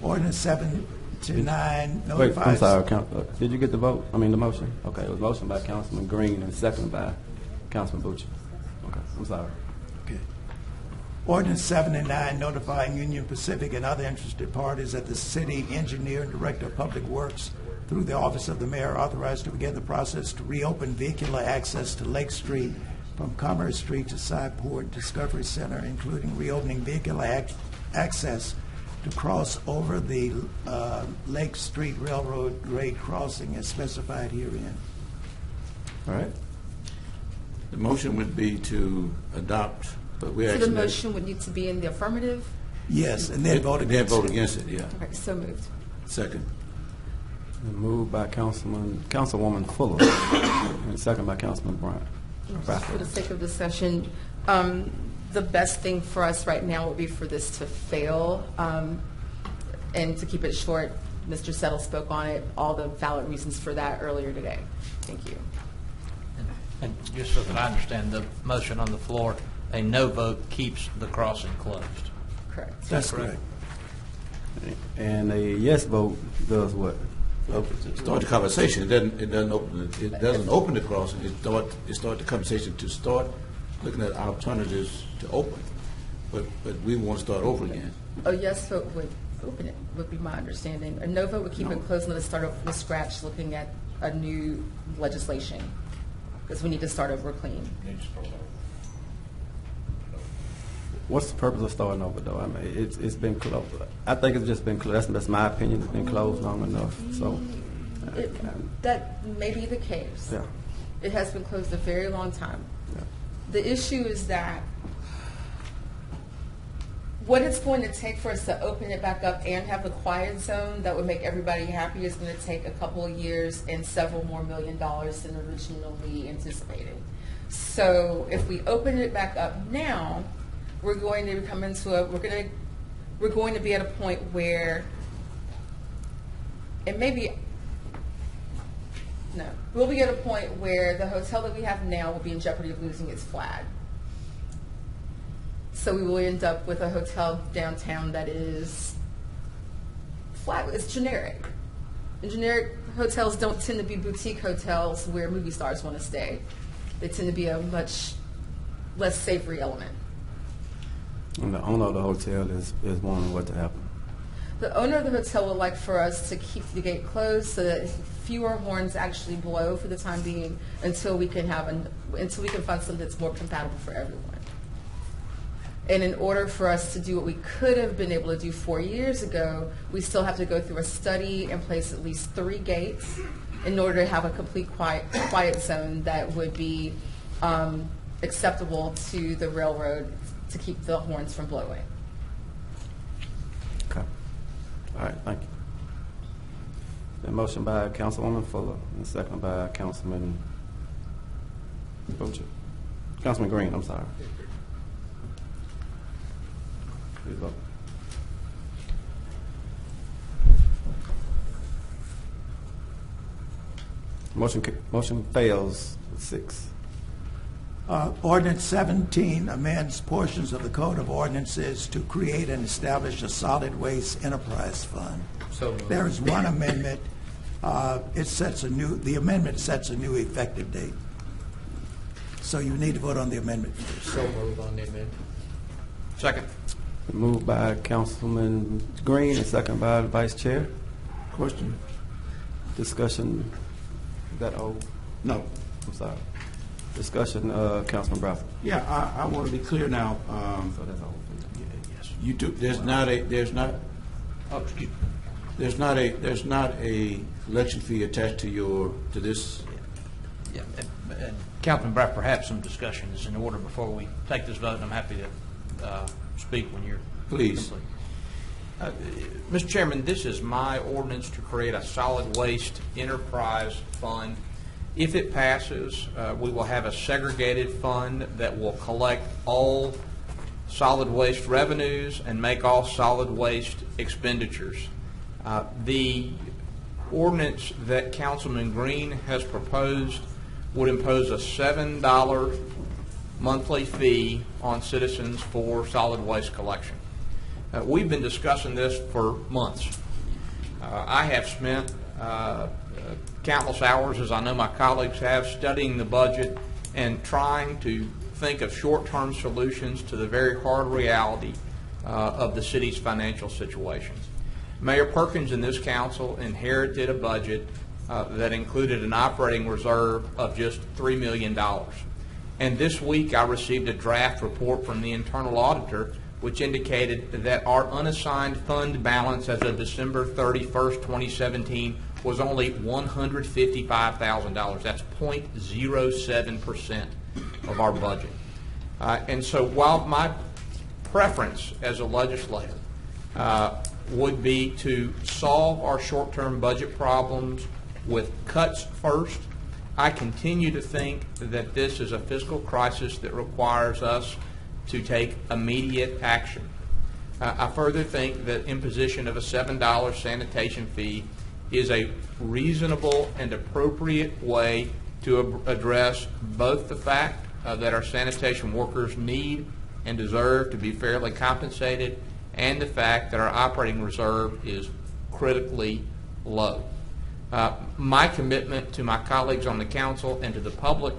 Ordinance 7 to 9 Wait, I'm notifies. sorry, did you get the vote? I mean, the motion? Okay, it was motion by Councilman Green and second by Councilman Bucci. Okay, I'm sorry. Okay. Ordinance 7 and 9 notifying Union Pacific and other interested parties that the city engineer and director of public works through the office of the mayor are authorized to begin the process to reopen vehicular access to Lake Street from Commerce Street to Cyport Discovery Center, including reopening vehicular access to cross over the Lake Street Railroad grade crossing as specified herein. All right. The motion would be to adopt, but we So actually. the motion would need to be in the affirmative? Yes, and then vote against Then vote it. against it, yeah. Okay, so moved. Second. Moved by Councilwoman Fuller and second by Councilman Bryant. Just for the sake of discussion, the best thing for us right now would be for this to fail. And to keep it short, Mr. Settle spoke on it, all the valid reasons for that earlier today. Thank you. And just so that I understand, the motion on the floor, a no vote keeps the crossing closed. Correct. That's correct. And a yes vote does what? Start the conversation. It doesn't open the crossing. It start the conversation to start looking at alternatives to open. But we want to start over again. A yes vote would open it, would be my understanding. A no vote would keep it closed and let us start over from scratch looking at a new legislation. Because we need to start over clean. What's the purpose of starting over, though? I mean, it's been closed. I think it's just been closed. That's my opinion. It's been closed long enough. So, That may be the case. yeah. It has been closed a very long time. Yeah. The issue is that what it's going to take for us to open it back up and have the quiet zone that would make everybody happy is going to take a couple of years and several more $1 million than originally anticipated. So if we open it back up now, we're going to come into we're going to be at a point where it may be. No, we'll be at a point where the hotel that we have now will be in jeopardy of losing its flag. So we will end up with a hotel downtown that is flat. It's generic. And generic hotels don't tend to be boutique hotels where movie stars want to stay. They tend to be a much less savory element. And the owner of the hotel is wanting what to happen. The owner of the hotel would like for us to keep the gate closed so that fewer horns actually blow for the time being until we can find something that's more compatible for everyone. And in order for us to do what we could have been able to do 4 years ago, we still have to go through a study and place at least 3 gates in order to have a complete quiet zone that would be acceptable to the railroad to keep the horns from blowing. Okay. All right, thank you. The motion by Councilwoman Fuller and second by Councilman Butcher. Councilman Green, I'm sorry. Please vote. Motion fails with 6. Ordinance 17 amends portions of the Code of Ordinances to create and establish a solid waste enterprise fund. So moved. There is one amendment. The amendment sets a new effective date. So you need to vote on the amendment first. So moved on the amendment. Second. Moved by Councilman Green and second by the Vice Chair. Question? Discussion. Is that old? No. I'm sorry. Discussion, Councilman Bradford. Yeah, I want to be clear now. So that's old. Yes. You do. There's not a election fee attached to this. Yeah, and Councilman Braff, perhaps some discussion is in order before we take this vote, and I'm happy to speak when you're Please. complete. Mr. Chairman, this is my ordinance to create a solid waste enterprise fund. If it passes, we will have a segregated fund that will collect all solid waste revenues and make all solid waste expenditures. The ordinance that Councilman Green has proposed would impose a $7 monthly fee on citizens for solid waste collection. We've been discussing this for months. I have spent countless hours, as I know my colleagues have, studying the budget and trying to think of short-term solutions to the very hard reality of the city's financial situations. Mayor Perkins and this council inherited a budget that included an operating reserve of just $3 million. And this week I received a draft report from the internal auditor which indicated that our unassigned fund balance as of December 31st, 2017 was only $155,000. That's 0.07% of our budget. And so while my preference as a legislator would be to solve our short-term budget problems with cuts first, I continue to think that this is a fiscal crisis that requires us to take immediate action. I further think that imposition of a $7 sanitation fee is a reasonable and appropriate way to address both the fact that our sanitation workers need and deserve to be fairly compensated and the fact that our operating reserve is critically low. My commitment to my colleagues on the council and to the public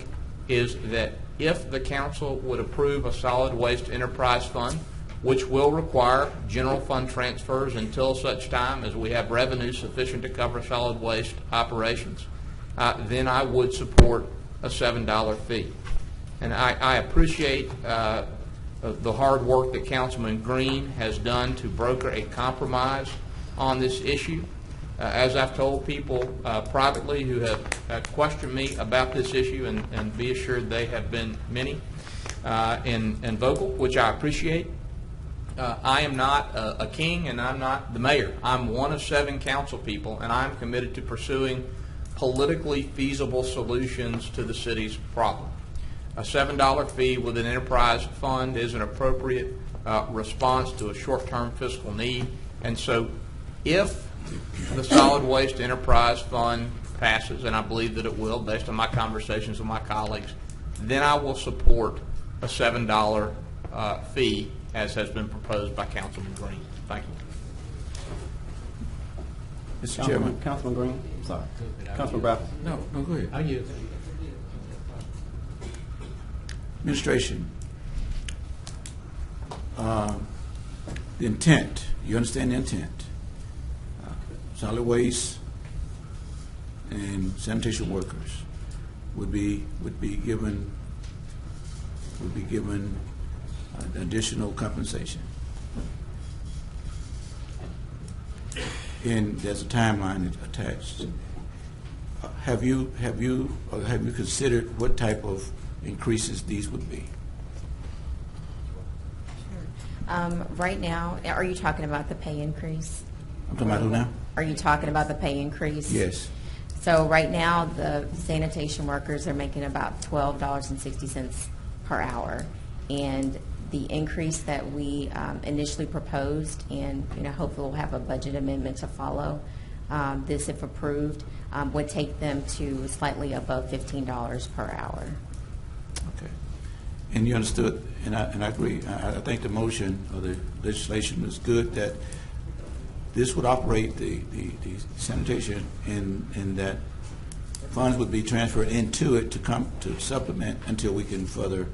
is that if the council would approve a solid waste enterprise fund, which will require general fund transfers until such time as we have revenue sufficient to cover solid waste operations, then I would support a $7 fee. And I appreciate the hard work that Councilman Green has done to broker a compromise on this issue. As I've told people privately who have questioned me about this issue, and be assured they have been many and vocal, which I appreciate. I am not a king, and I'm not the mayor. I'm one of 7 council people, and I'm committed to pursuing politically feasible solutions to the city's problem. A $7 fee with an enterprise fund is an appropriate response to a short-term fiscal need, and so if the solid waste enterprise fund passes, and I believe that it will based on my conversations with my colleagues, then I will support a $7 fee as has been proposed by Councilman Green. Thank you. Mr. Chairman. Councilman Green, I'm sorry. Councilman Bradford. No, go ahead. I yield. Administration, the intent, you understand the intent. Solid waste and sanitation workers would be given additional compensation. And there's a timeline attached. Have you considered what type of increases these would be? Right now, are you talking about the pay increase? I'm talking about who now? Are you talking about the pay increase? Yes. So right now, the sanitation workers are making about $12.60 per hour. And the increase that we initially proposed, and hopefully we'll have a budget amendment to follow this if approved, would take them to slightly above $15 per hour. Okay. And you understood, and I agree. I think the motion or the legislation is good, that this would operate the sanitation and that funds would be transferred into it to come to supplement until we can further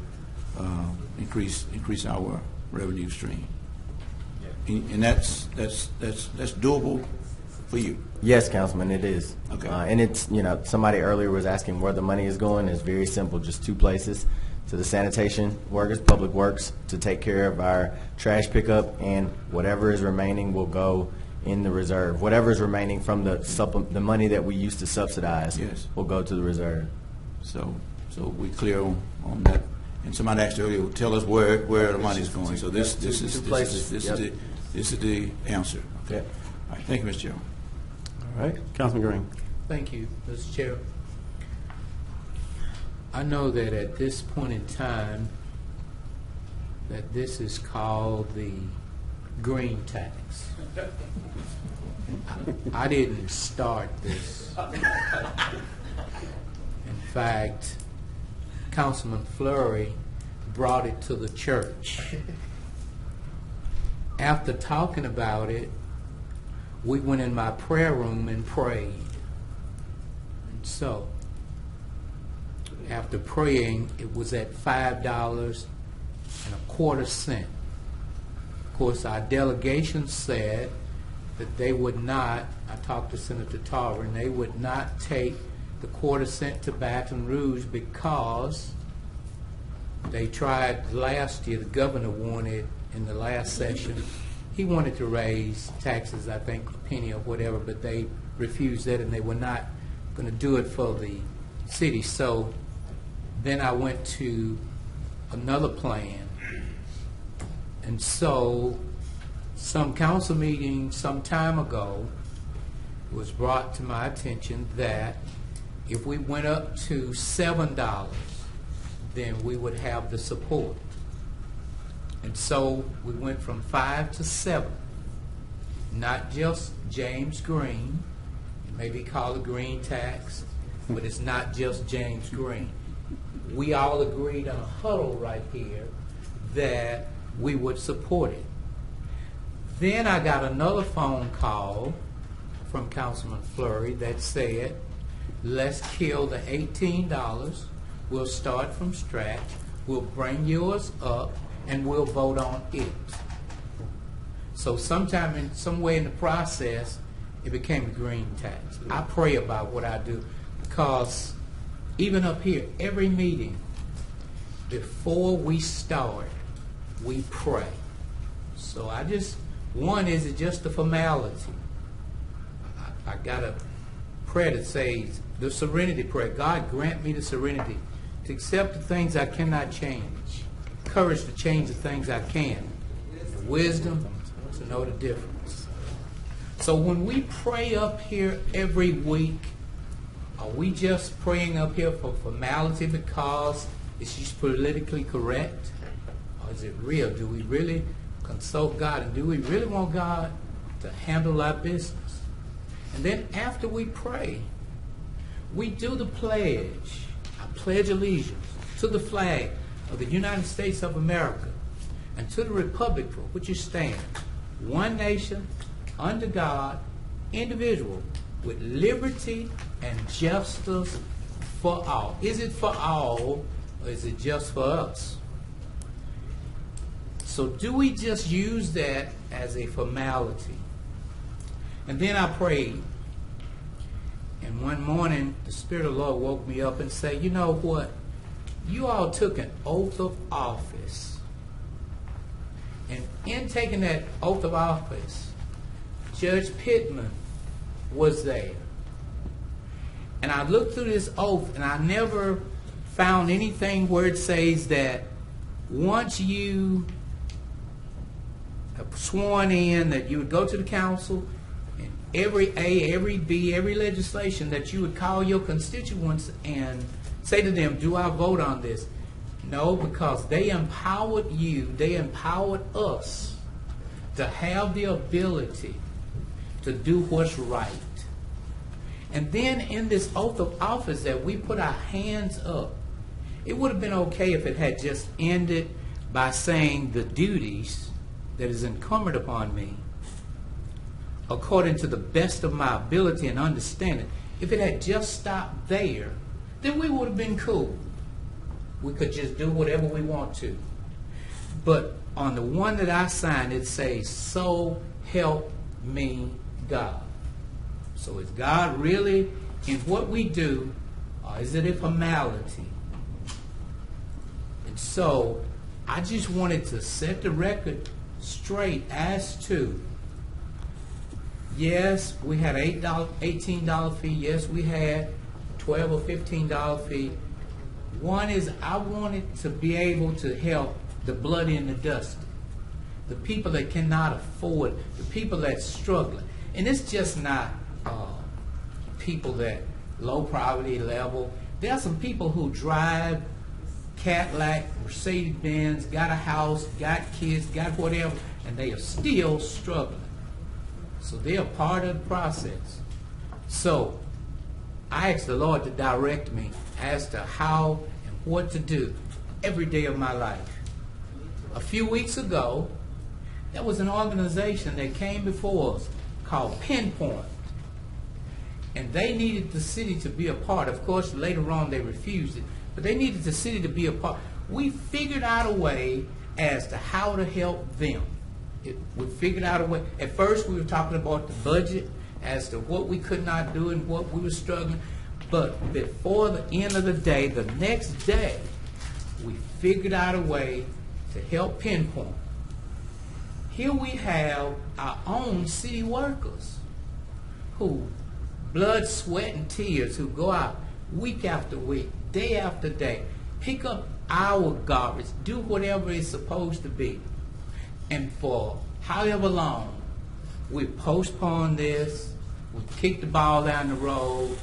increase our revenue stream. And that's doable for you. Yes, Councilman, it is. Okay. And it's, somebody earlier was asking where the money is going. It's very simple, just two places. To the sanitation workers, Public Works, to take care of our trash pickup, and whatever is remaining will go in the reserve. Whatever is remaining from the money that we used to subsidize, yes, will go to the reserve. So we clear on that. And somebody asked earlier, tell us where the money is going. So this is the answer. Okay. Yep. All right. Thank you, Mr. Chairman. All right, Councilman Green. Thank you, Mr. Chair. I know that at this point in time that this is called the green tax. I didn't start this. In fact, Councilman Fleury brought it to the church. After talking about it, we went in my prayer room and prayed. And so, after praying, it was at $5.25. Of course, our delegation said that they would not, I talked to Senator Tarver, and they would not take the $0.25 to Baton Rouge because they tried last year. The governor wanted, in the last session, he wanted to raise taxes, I think, a penny or whatever, but they refused that, and they were not going to do it for the city. So then I went to another plan. And so some council meeting some time ago it was brought to my attention that if we went up to $7, then we would have the support. And so we went from 5 to 7. Not just James Green. It may be called a green tax, but it's not just James Green. We all agreed on a huddle right here that we would support it. Then I got another phone call from Councilman Fleury that said, let's kill the $18. We'll start from scratch. We'll bring yours up, and we'll vote on it. So sometime in some way in the process, it became a green tax. I pray about what I do because even up here, every meeting, before we start, we pray. So one, is it just a formality? I got a prayer that says, the serenity prayer, God grant me the serenity to accept the things I cannot change, courage to change the things I can, wisdom to know the difference. So when we pray up here every week, are we just praying up here for formality because it's just politically correct? Or is it real? Do we really consult God, and do we really want God to handle our business? And then after we pray, we do the pledge. I pledge allegiance to the flag of the United States of America and to the republic for which it stands, one nation, under God, indivisible, with liberty and justice for all. Is it for all, or is it just for us? So do we just use that as a formality? And then I prayed. And one morning, the Spirit of the Lord woke me up and said, you know what? You all took an oath of office. And in taking that oath of office, Judge Pittman was there. And I looked through this oath, and I never found anything where it says that once you have sworn in that you would go to the council, and every A, every B, every legislation that you would call your constituents and say to them, do I vote on this? No, because they empowered you, they empowered us to have the ability to do what's right. And then in this oath of office that we put our hands up, it would have been okay if it had just ended by saying the duties that is incumbent upon me according to the best of my ability and understanding. If it had just stopped there, then we would have been cool. We could just do whatever we want to. But on the one that I signed, it says, so help me God. So is God really in what we do, or is it a formality? And so I just wanted to set the record straight as to, yes, we had $18 fee. Yes, we had $12 or $15 fee. One is I wanted to be able to help the bloody and the dusty, the people that cannot afford, the people that's struggling. And it's just not people that low poverty level. There are some people who drive Cadillac, Mercedes-Benz, got a house, got kids, got whatever, and they are still struggling. So they are part of the process. So I asked the Lord to direct me as to how and what to do every day of my life. A few weeks ago, there was an organization that came before us called Pinpoint. And they needed the city to be a part. Of course, later on they refused it. But they needed the city to be a part. We figured out a way as to how to help them. We figured out a way. At first, we were talking about the budget as to what we could not do and what we were struggling. But before the end of the day, the next day, we figured out a way to help Pinpoint. Here we have our own city workers who, blood, sweat, and tears, who go out week after week, day after day, pick up our garbage, do whatever it's supposed to be. And for however long, we postpone this, we kick the ball down the road,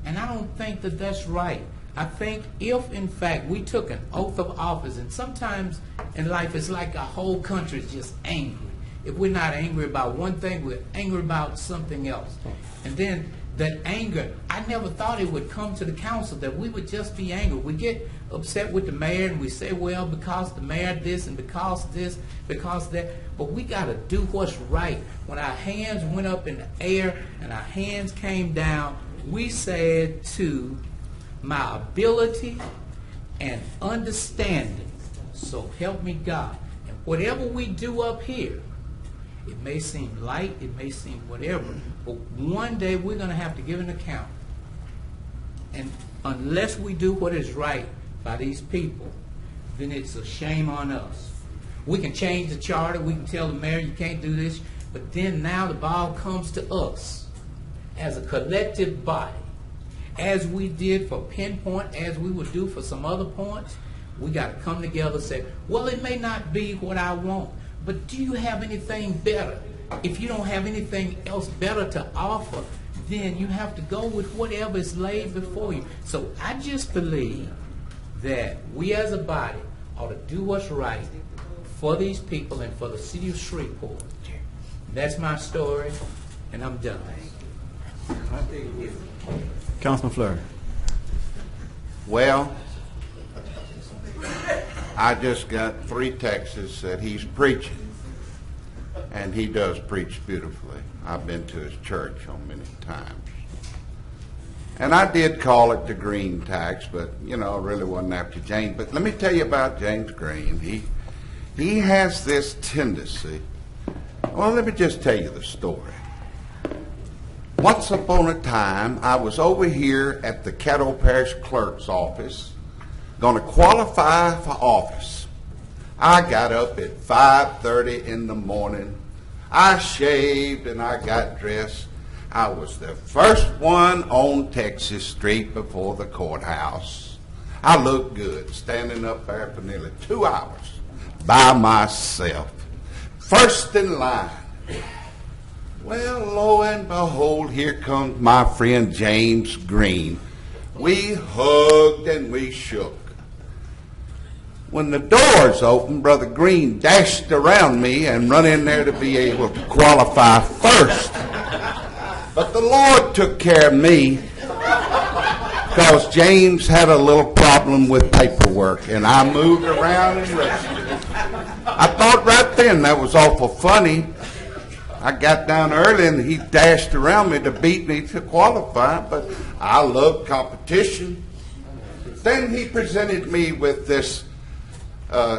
and I don't think that that's right. I think if, in fact, we took an oath of office, and sometimes in life it's like our whole country is just angry. If we're not angry about one thing, we're angry about something else. And then that anger, I never thought it would come to the council, that we would just be angry. We get upset with the mayor and we say, well, because the mayor this and because this, because that. But we got to do what's right. When our hands went up in the air and our hands came down, we said to my ability and understanding, so help me God. And whatever we do up here, it may seem light, it may seem whatever, but one day we're going to have to give an account. And unless we do what is right by these people, then it's a shame on us. We can change the charter, we can tell the mayor you can't do this, but then now the ball comes to us as a collective body. As we did for Pinpoint, as we would do for some other points, we got to come together and say, well, it may not be what I want, but do you have anything better? If you don't have anything else better to offer, then you have to go with whatever is laid before you. So I just believe that we as a body ought to do what's right for these people and for the city of Shreveport. That's my story, and I'm done. Councilman Fleury. Well, I just got 3 texts that he's preaching, and he does preach beautifully. I've been to his church on many times. And I did call it the green tax, but, you know, I really wasn't after James. But let me tell you about James Green. he has this tendency. Well, let me just tell you the story. Once upon a time, I was over here at the Caddo Parish Clerk's office, going to qualify for office. I got up at 5:30 in the morning. I shaved and I got dressed. I was the first one on Texas Street before the courthouse. I looked good, standing up there for nearly 2 hours by myself. First in line. Well, lo and behold, here comes my friend James Green. We hugged and we shook. When the doors opened, Brother Green dashed around me and run in there to be able to qualify first. But the Lord took care of me because James had a little problem with paperwork, and I moved around and rescued him. I thought right then that was awful funny. I got down early and he dashed around me to beat me to qualify, but I love competition. Then he presented me with this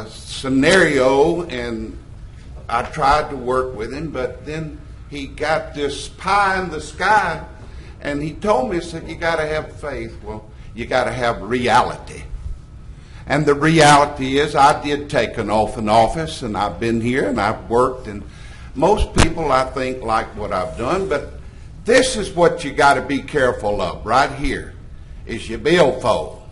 scenario, and I tried to work with him, but then he got this pie in the sky, and he told me, he said, you got to have faith. Well, you got to have reality. And the reality is I did take an oath in office, and I've been here, and I've worked, and most people, I think, like what I've done, but this is what you got to be careful of right here, is your billfold.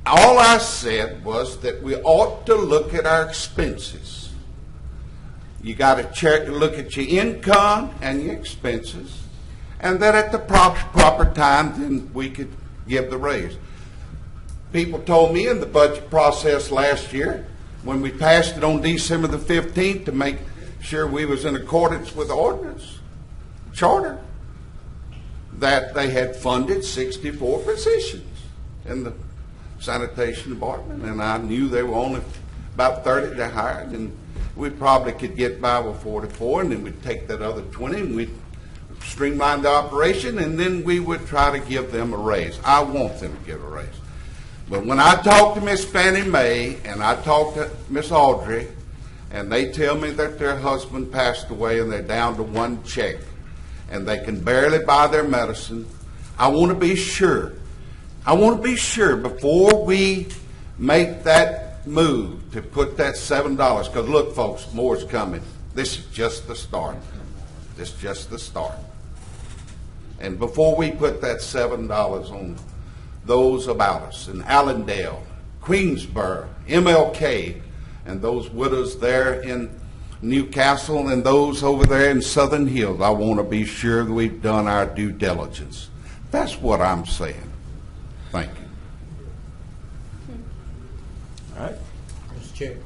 All I said was that we ought to look at our expenses. You got to look at your income and your expenses, and then at the proper time, then we could give the raise. People told me in the budget process last year, when we passed it on December the 15th to make sure we was in accordance with the ordinance charter, that they had funded 64 positions in the sanitation department, and I knew there were only about 30 they hired, and we probably could get by with 44, and then we'd take that other 20 and we'd streamline the operation, and then we would try to give them a raise. I want them to get a raise. But when I talk to Miss Fannie Mae and I talk to Miss Audrey, and they tell me that their husband passed away and they're down to one check and they can barely buy their medicine, I want to be sure. I want to be sure before we make that move to put that $7, because look, folks, more is coming. This is just the start. This is just the start. And before we put that $7 on those about us in Allendale, Queensboro, MLK, and those widows there in Newcastle and those over there in Southern Hills, I want to be sure that we've done our due diligence. That's what I'm saying. Thank you. All right. Mr. Chair.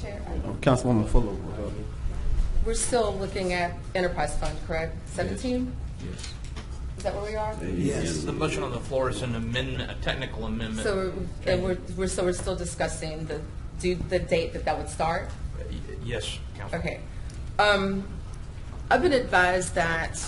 Chair, Councilwoman Fuller. we're still looking at enterprise fund, correct? 17? Yes. Is that where we are? Yes. The motion on the floor is an amendment, a technical amendment. So we're still discussing the date that would start? Yes, Council. Okay. I've been advised that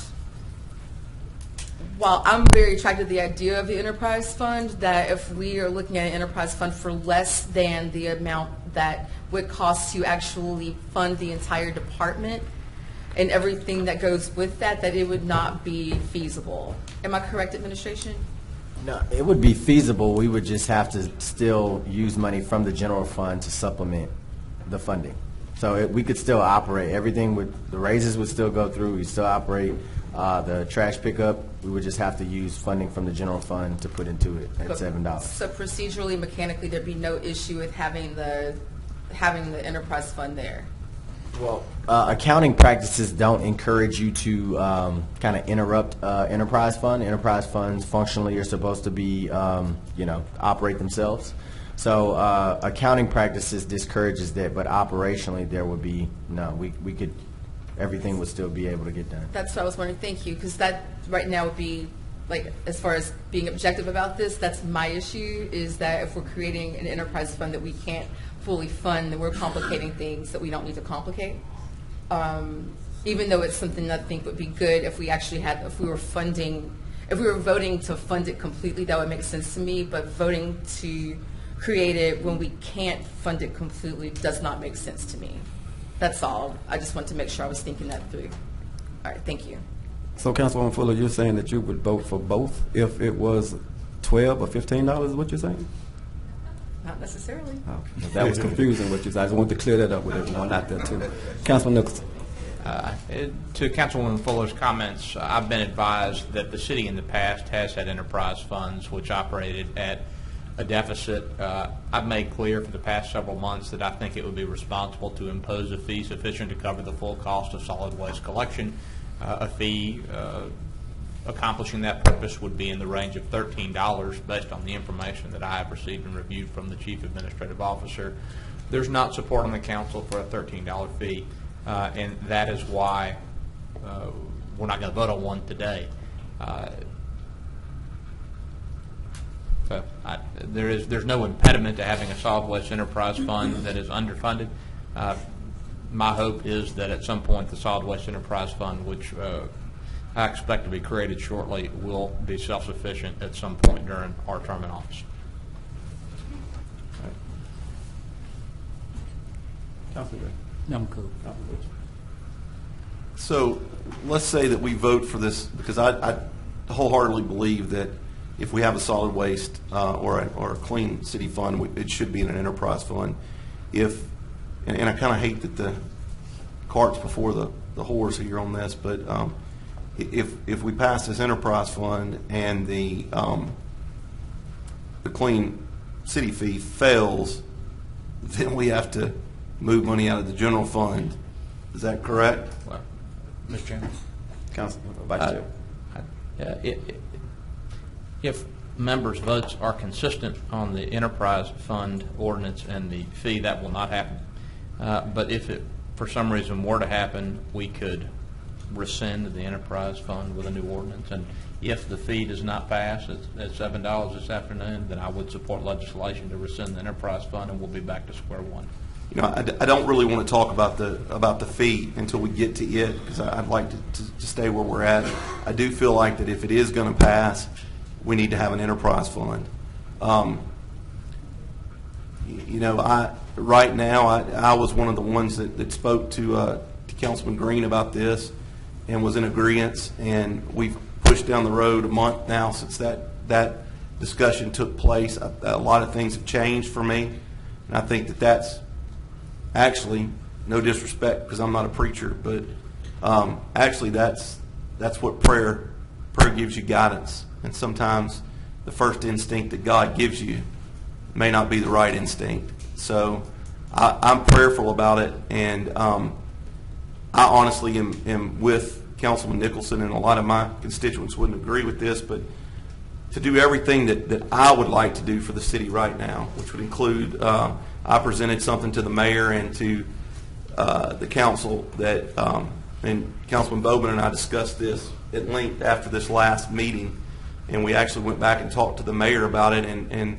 while I'm very attracted to the idea of the enterprise fund, that if we are looking at an enterprise fund for less than the amount that would cost to actually fund the entire department and everything that goes with that, that it would not be feasible. Am I correct, administration? No, it would be feasible. We would just have to still use money from the general fund to supplement the funding. So we could still operate. Everything would, the raises would still go through. We'd still operate the trash pickup. We would just have to use funding from the general fund to put into it at $7. So procedurally, mechanically, there'd be no issue with having the enterprise fund there? Well, accounting practices don't encourage you to kind of interrupt enterprise fund. Enterprise funds functionally are supposed to be, operate themselves. So accounting practices discourages that, but operationally there would be, no, we could, everything would still be able to get done. That's what I was wondering. Thank you, because that right now would be, like, as far as being objective about this, that's my issue, is that if we're creating an enterprise fund that we can't fully fund, then we're complicating things that we don't need to complicate. Even though it's something that I think would be good if we actually had, if we were voting to fund it completely, that would make sense to me, but voting to created when we can't fund it completely does not make sense to me. That's all. I just want to make sure I was thinking that through. All right, thank you. So, Councilwoman Fuller, you're saying that you would vote for both if it was $12 or $15 is what you're saying? Not necessarily. Oh, that was confusing what you said. I just wanted to clear that up with everyone out there, too. Councilman Nicholson. To Councilwoman Fuller's comments, I've been advised that the city in the past has had enterprise funds which operated at a deficit. I've made clear for the past several months that I think it would be responsible to impose a fee sufficient to cover the full cost of solid waste collection. A fee accomplishing that purpose would be in the range of $13 based on the information that I have received and reviewed from the Chief Administrative Officer. There's not support on the council for a $13 fee, and that is why we're not going to vote on one today. So there's no impediment to having a solid waste enterprise fund that is underfunded. My hope is that at some point the solid waste enterprise fund, which I expect to be created shortly, will be self-sufficient at some point during our term in office. I'm cool. So let's say that we vote for this, because I wholeheartedly believe that if we have a solid waste or a clean city fund, it should be in an enterprise fund. And I kind of hate that the cart's before the horse here on this, but if we pass this enterprise fund and the clean city fee fails, then we have to move money out of the general fund. Is that correct? Well, Mr. Chairman. Council Vice Chair. If members' votes are consistent on the enterprise fund ordinance and the fee, that will not happen. But if it, for some reason, were to happen, we could rescind the enterprise fund with a new ordinance. And if the fee does not pass at $7 this afternoon, then I would support legislation to rescind the enterprise fund, and we'll be back to square one. You know, I don't really want to talk about the fee until we get to it, because I'd like to stay where we're at. I do feel like that if it is going to pass, we need to have an enterprise fund. You know, right now I was one of the ones that spoke to Councilman Green about this and was in agreement, and we've pushed down the road a month now since that discussion took place. A lot of things have changed for me, and I think that's actually, no disrespect because I'm not a preacher, but actually that's what prayer gives you guidance. And sometimes the first instinct that God gives you may not be the right instinct. So I'm prayerful about it, and I honestly am with Councilman Nicholson, and a lot of my constituents wouldn't agree with this, but to do everything that I would like to do for the city right now, which would include, I presented something to the mayor and to the council that, and Councilman Bowman and I discussed this at length after this last meeting, and we actually went back and talked to the mayor about it, and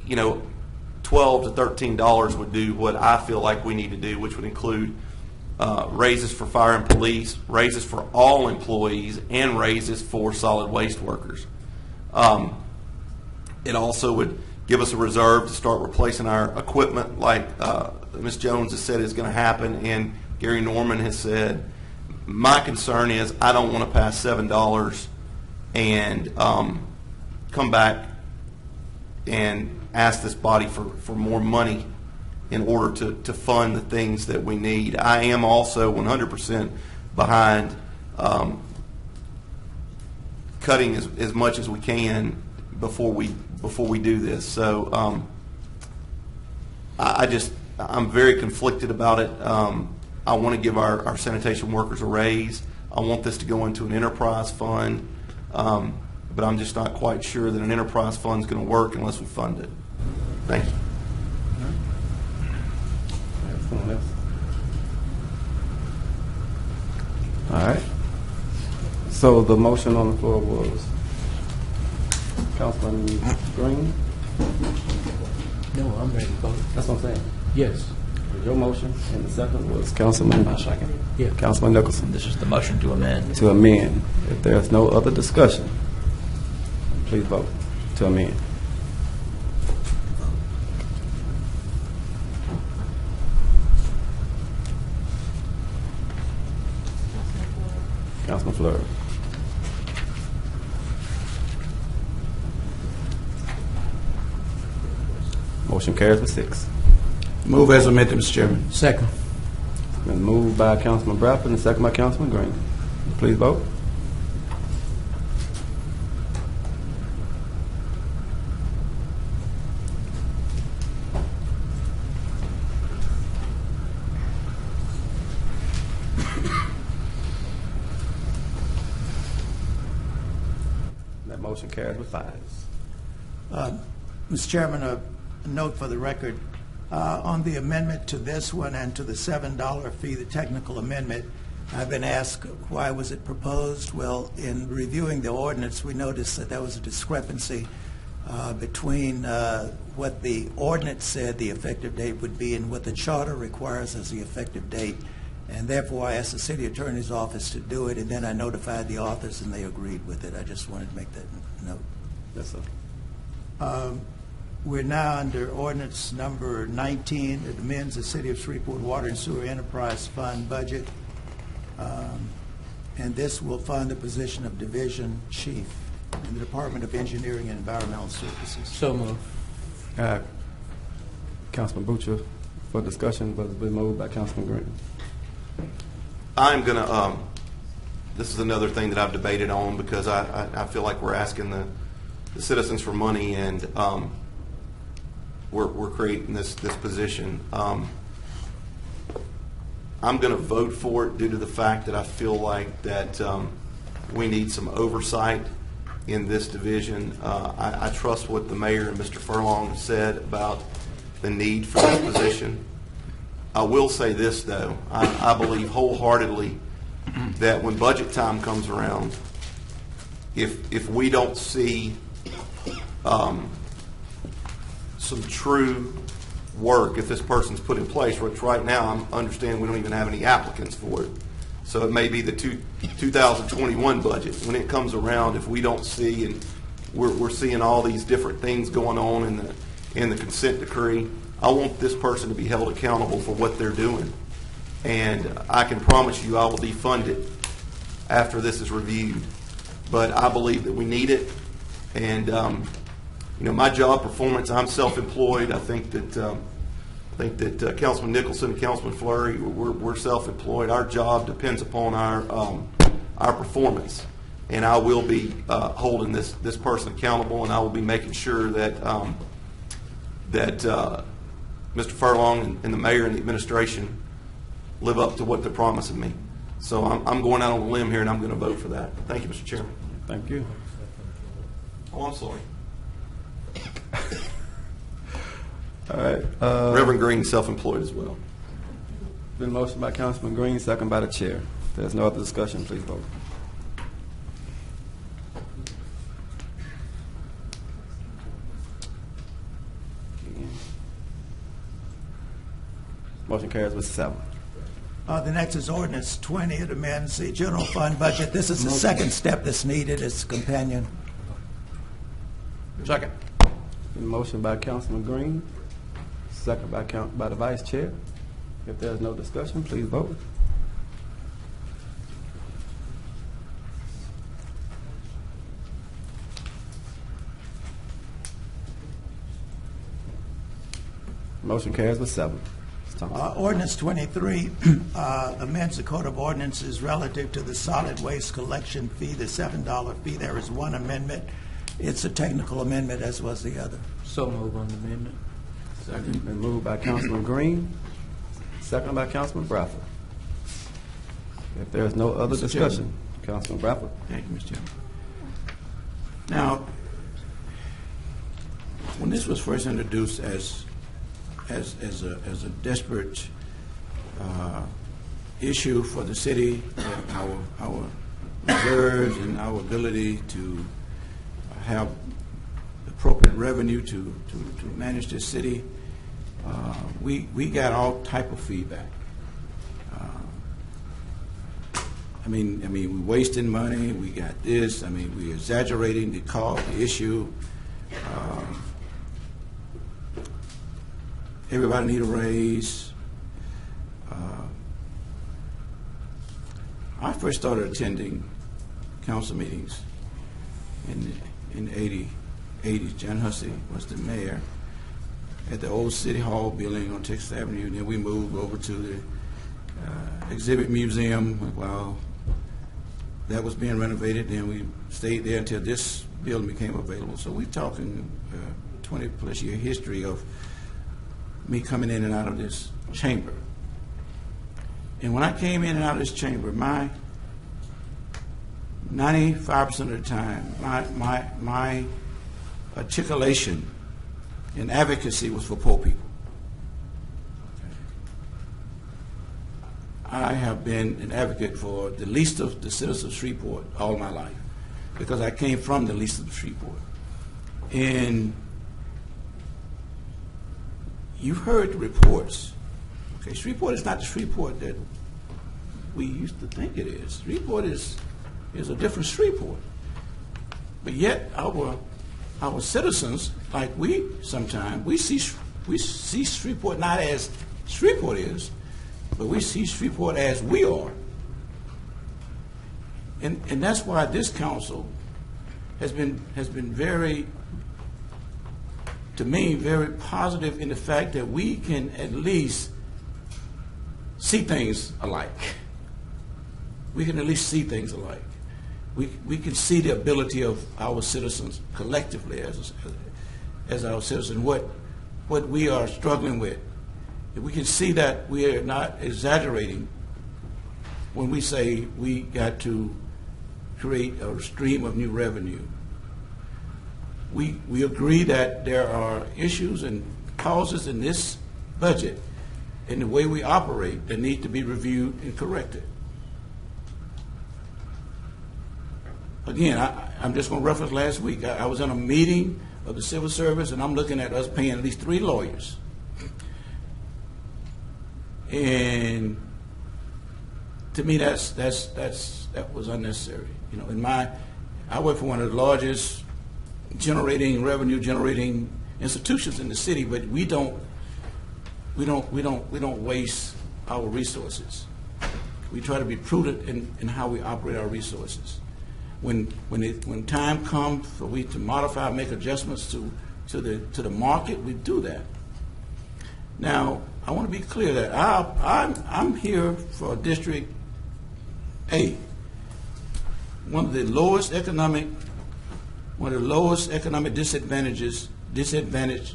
you know, $12 to $13 would do what I feel like we need to do, which would include raises for fire and police, raises for all employees, and raises for solid waste workers. It also would give us a reserve to start replacing our equipment like Ms. Jones has said is going to happen, and Gary Norman has said. My concern is I don't want to pass $7 and come back and ask this body for more money in order to fund the things that we need. I am also 100% behind cutting as much as we can before we do this. So I'm very conflicted about it. I want to give our sanitation workers a raise. I want this to go into an enterprise fund, but I'm just not quite sure that an enterprise fund is going to work unless we fund it. Thank you. All right. So the motion on the floor was Councilman Green? No, I'm ready to vote. That's what I'm saying. Yes. Your motion, and the second was Councilman. My second. Yeah. Councilman Nicholson. This is the motion to amend. To amend. If there's no other discussion, please vote to amend. Councilman Fleury. Motion carries with 6. Move as amended, Mr. Chairman. Second. Been moved by Councilman Bradford and second by Councilman Green. Please vote. That motion carries with 5. Mr. Chairman, a note for the record. On the amendment to this one and to the $7 fee, the technical amendment, I've been asked why was it proposed. Well, in reviewing the ordinance, we noticed that there was a discrepancy between what the ordinance said the effective date would be and what the charter requires as the effective date. And therefore, I asked the city attorney's office to do it, and then I notified the authors, and they agreed with it. I just wanted to make that note. Yes, sir. We're now under ordinance number 19. It amends the City of Shreveport Water and Sewer Enterprise Fund budget. And this will fund the position of Division Chief in the Department of Engineering and Environmental Services. So moved. Councilman Butcher for discussion, but it's been moved by Councilman Green. I'm going to, this is another thing that I've debated on because I feel like we're asking the citizens for money, and we're creating this position. I'm going to vote for it due to the fact that I feel like that we need some oversight in this division. I trust what the mayor and Mr. Furlong said about the need for this position. I will say this, though. I believe wholeheartedly that when budget time comes around, if we don't see some true work, if this person's put in place, which right now I understand we don't even have any applicants for it. So it may be the 2021 budget. When it comes around, if we don't see, and we're seeing all these different things going on in the consent decree, I want this person to be held accountable for what they're doing. And I can promise you I will defund it after this is reviewed. But I believe that we need it. And my job performance, I'm self-employed. I think that Councilman Nicholson and Councilman Fleury, we're self-employed. Our job depends upon our performance, and I will be holding this person accountable, and I will be making sure that Mr. Furlong and the mayor and the administration live up to what they're promising me. So I'm going out on a limb here, and I'm going to vote for that. Thank you, Mr. Chairman. Thank you. Oh, I'm sorry. All right. Reverend Green, self-employed as well. Been motion by Councilman Green, second by the chair. If there's no other discussion, please vote. Motion carries with 7. The next is ordinance 20. It amends the general fund budget. This is the second step that's needed. It's a companion. Second. Been motion by Councilman Green, second by the vice chair. If there's no discussion, please vote. Motion carries with 7. Ordinance 23 amends the Code of Ordinances relative to the solid waste collection fee, the $7 fee. There is one amendment. It's a technical amendment, as was the other. So move on the amendment. Second. Been moved by Councilman Green, second by Councilman Bradford. If there's no other discussion, Councilman Bradford. Thank you, Mr. Chairman. Now, when this was first introduced as a desperate issue for the city, our reserves and our ability to have appropriate revenue to manage this city, we got all type of feedback. I mean, we're wasting money. We got this. I mean, we're exaggerating the cost, the issue. Everybody need a raise. I first started attending council meetings in the 80s. John Hussey was the mayor at the old City Hall building on Texas Avenue. And then we moved over to the exhibit museum while that was being renovated. Then we stayed there until this building became available. So we're talking 20-plus year history of me coming in and out of this chamber. And when I came in and out of this chamber, my 95% of the time, my articulation and advocacy was for poor people. I have been an advocate for the least of the citizens of Shreveport all my life because I came from the least of Shreveport. And you've heard the reports. Okay, Shreveport is not the Shreveport that we used to think it is. Shreveport is a different Shreveport. But yet our citizens, like we sometimes, we see Shreveport not as Shreveport is, but we see Shreveport as we are. And that's why this council has been very, to me, very positive in the fact that we can at least see things alike. We can at least see things alike. We can see the ability of our citizens collectively as our citizens, what we are struggling with. If we can see that we are not exaggerating when we say we got to create a stream of new revenue. We agree that there are issues and causes in this budget and the way we operate that need to be reviewed and corrected. Again, I'm just going to reference last week. I was in a meeting of the civil service, and I'm looking at us paying at least 3 lawyers. And to me, that was unnecessary. You know, I work for one of the largest revenue generating institutions in the city, but we don't waste our resources. We try to be prudent in how we operate our resources. When time comes for we to modify, make adjustments to the market, we do that. Now, I want to be clear that I'm here for District A, one of the lowest economic disadvantaged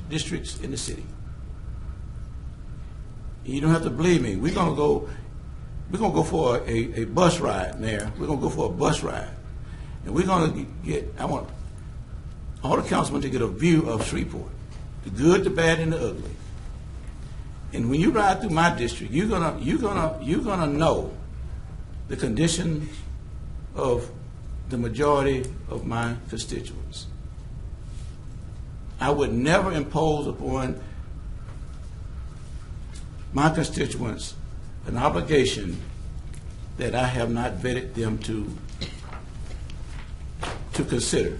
districts in the city. You don't have to believe me. We're gonna go for a bus ride, Mayor. We're gonna go for a bus ride, and we're gonna I want all the councilmen to get a view of Shreveport, the good, the bad, and the ugly. And when you ride through my district, you're gonna know the conditions of the majority of my constituents. I would never impose upon my constituents an obligation that I have not vetted them to consider.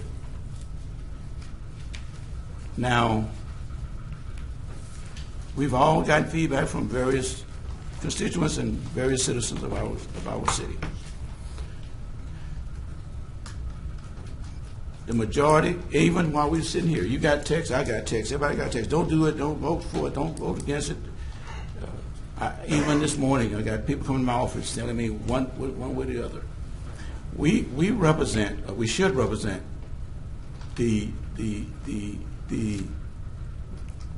Now, we've all gotten feedback from various constituents and various citizens of our city. The majority, even while we're sitting here, you got text, I got text, everybody got text. Don't do it, don't vote for it, don't vote against it. Even this morning, I got people coming to my office telling me one way or the other. We represent, we should represent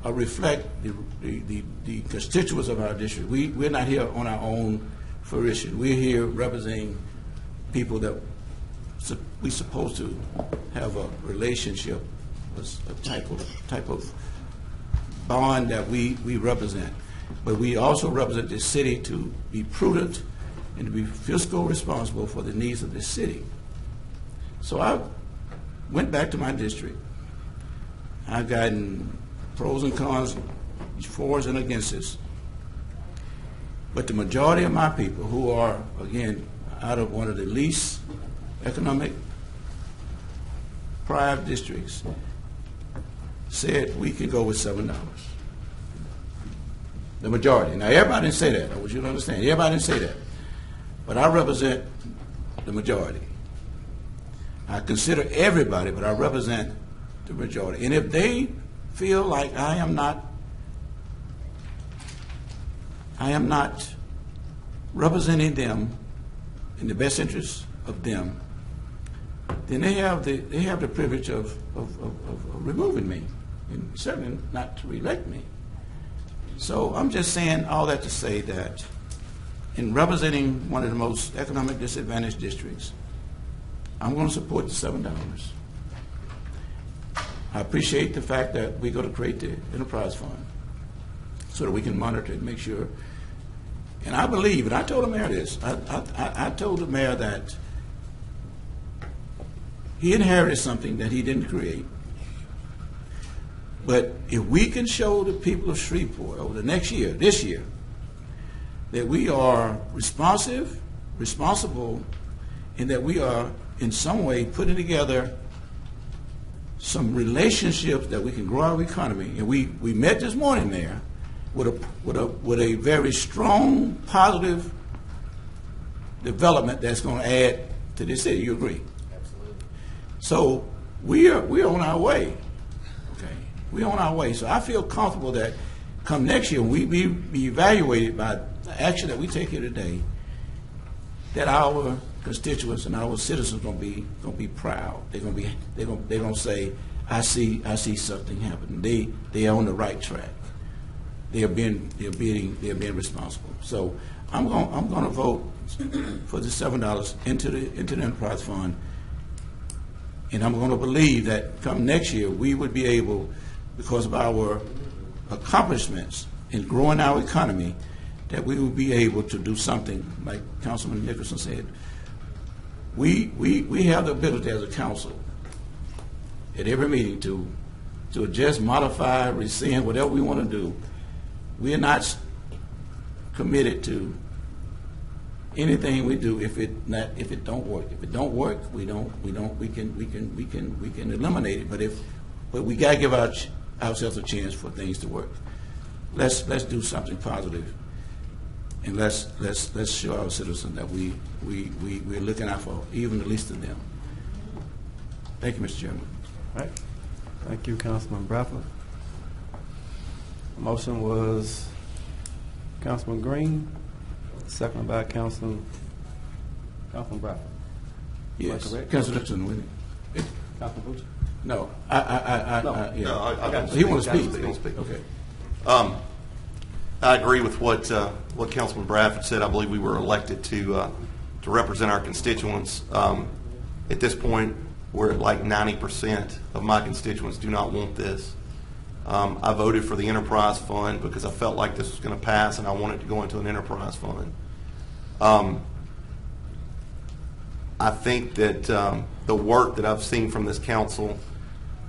reflect the constituents of our district. We're not here on our own fruition. We're here representing people that we're supposed to have a relationship, a type of bond that we represent. But we also represent this city to be prudent and to be fiscal responsible for the needs of this city. So I went back to my district. I've gotten pros and cons, fors and againsts. But the majority of my people, who are, again, out of one of the least economic private districts, said we can go with $7. The majority. Now, everybody didn't say that. I want you to understand. Everybody didn't say that. but I represent the majority. I consider everybody, but I represent the majority. And if they feel like I am not representing them in the best interest of them, then they have the privilege of removing me, and certainly not to reelect me. So I'm just saying all that to say that in representing one of the most economic disadvantaged districts, I'm going to support the $7. I appreciate the fact that we're going to create the enterprise fund so that we can monitor and make sure. And I believe, and I told the mayor this, I told the mayor that he inherited something that he didn't create. But if we can show the people of Shreveport over the next year, this year, that we are responsible, and that we are in some way putting together some relationships that we can grow our economy. And we met this morning there with a very strong, positive development that's going to add to this city. You agree? Absolutely. So we're on our way. Okay, we're on our way. So I feel comfortable that come next year, we be evaluated by the action that we take here today, that our constituents and our citizens gonna be proud. They're gonna say, I see something happening. They are on the right track. They're being responsible. So I'm gonna vote for the $7 into the enterprise fund, and I'm gonna believe that come next year we would be able, because of our accomplishments in growing our economy, that we will be able to do something like Councilman Nicholson said. We have the ability as a council at every meeting to adjust, modify, rescind, whatever we want to do. We are not committed to anything we do if it don't work. If it don't work, we can eliminate it. But we gotta give ourselves a chance for things to work. Let's do something positive, and let's show our citizens that we're looking out for even the least of them. Thank you, Mr. Chairman. All right. Thank you, Councilman Bradford. Motion was Councilman Green, seconded by Councilman Bradford. Yes, correct? Councilman Dixon with it. Councilman Butcher? No, I he wants to speak. Okay. I agree with what Councilman Bradford said. I believe we were elected to represent our constituents. At this point, we're at like 90% of my constituents do not want this. I voted for the enterprise fund because I felt like this was going to pass, and I wanted to go into an enterprise fund. I think that the work that I've seen from this council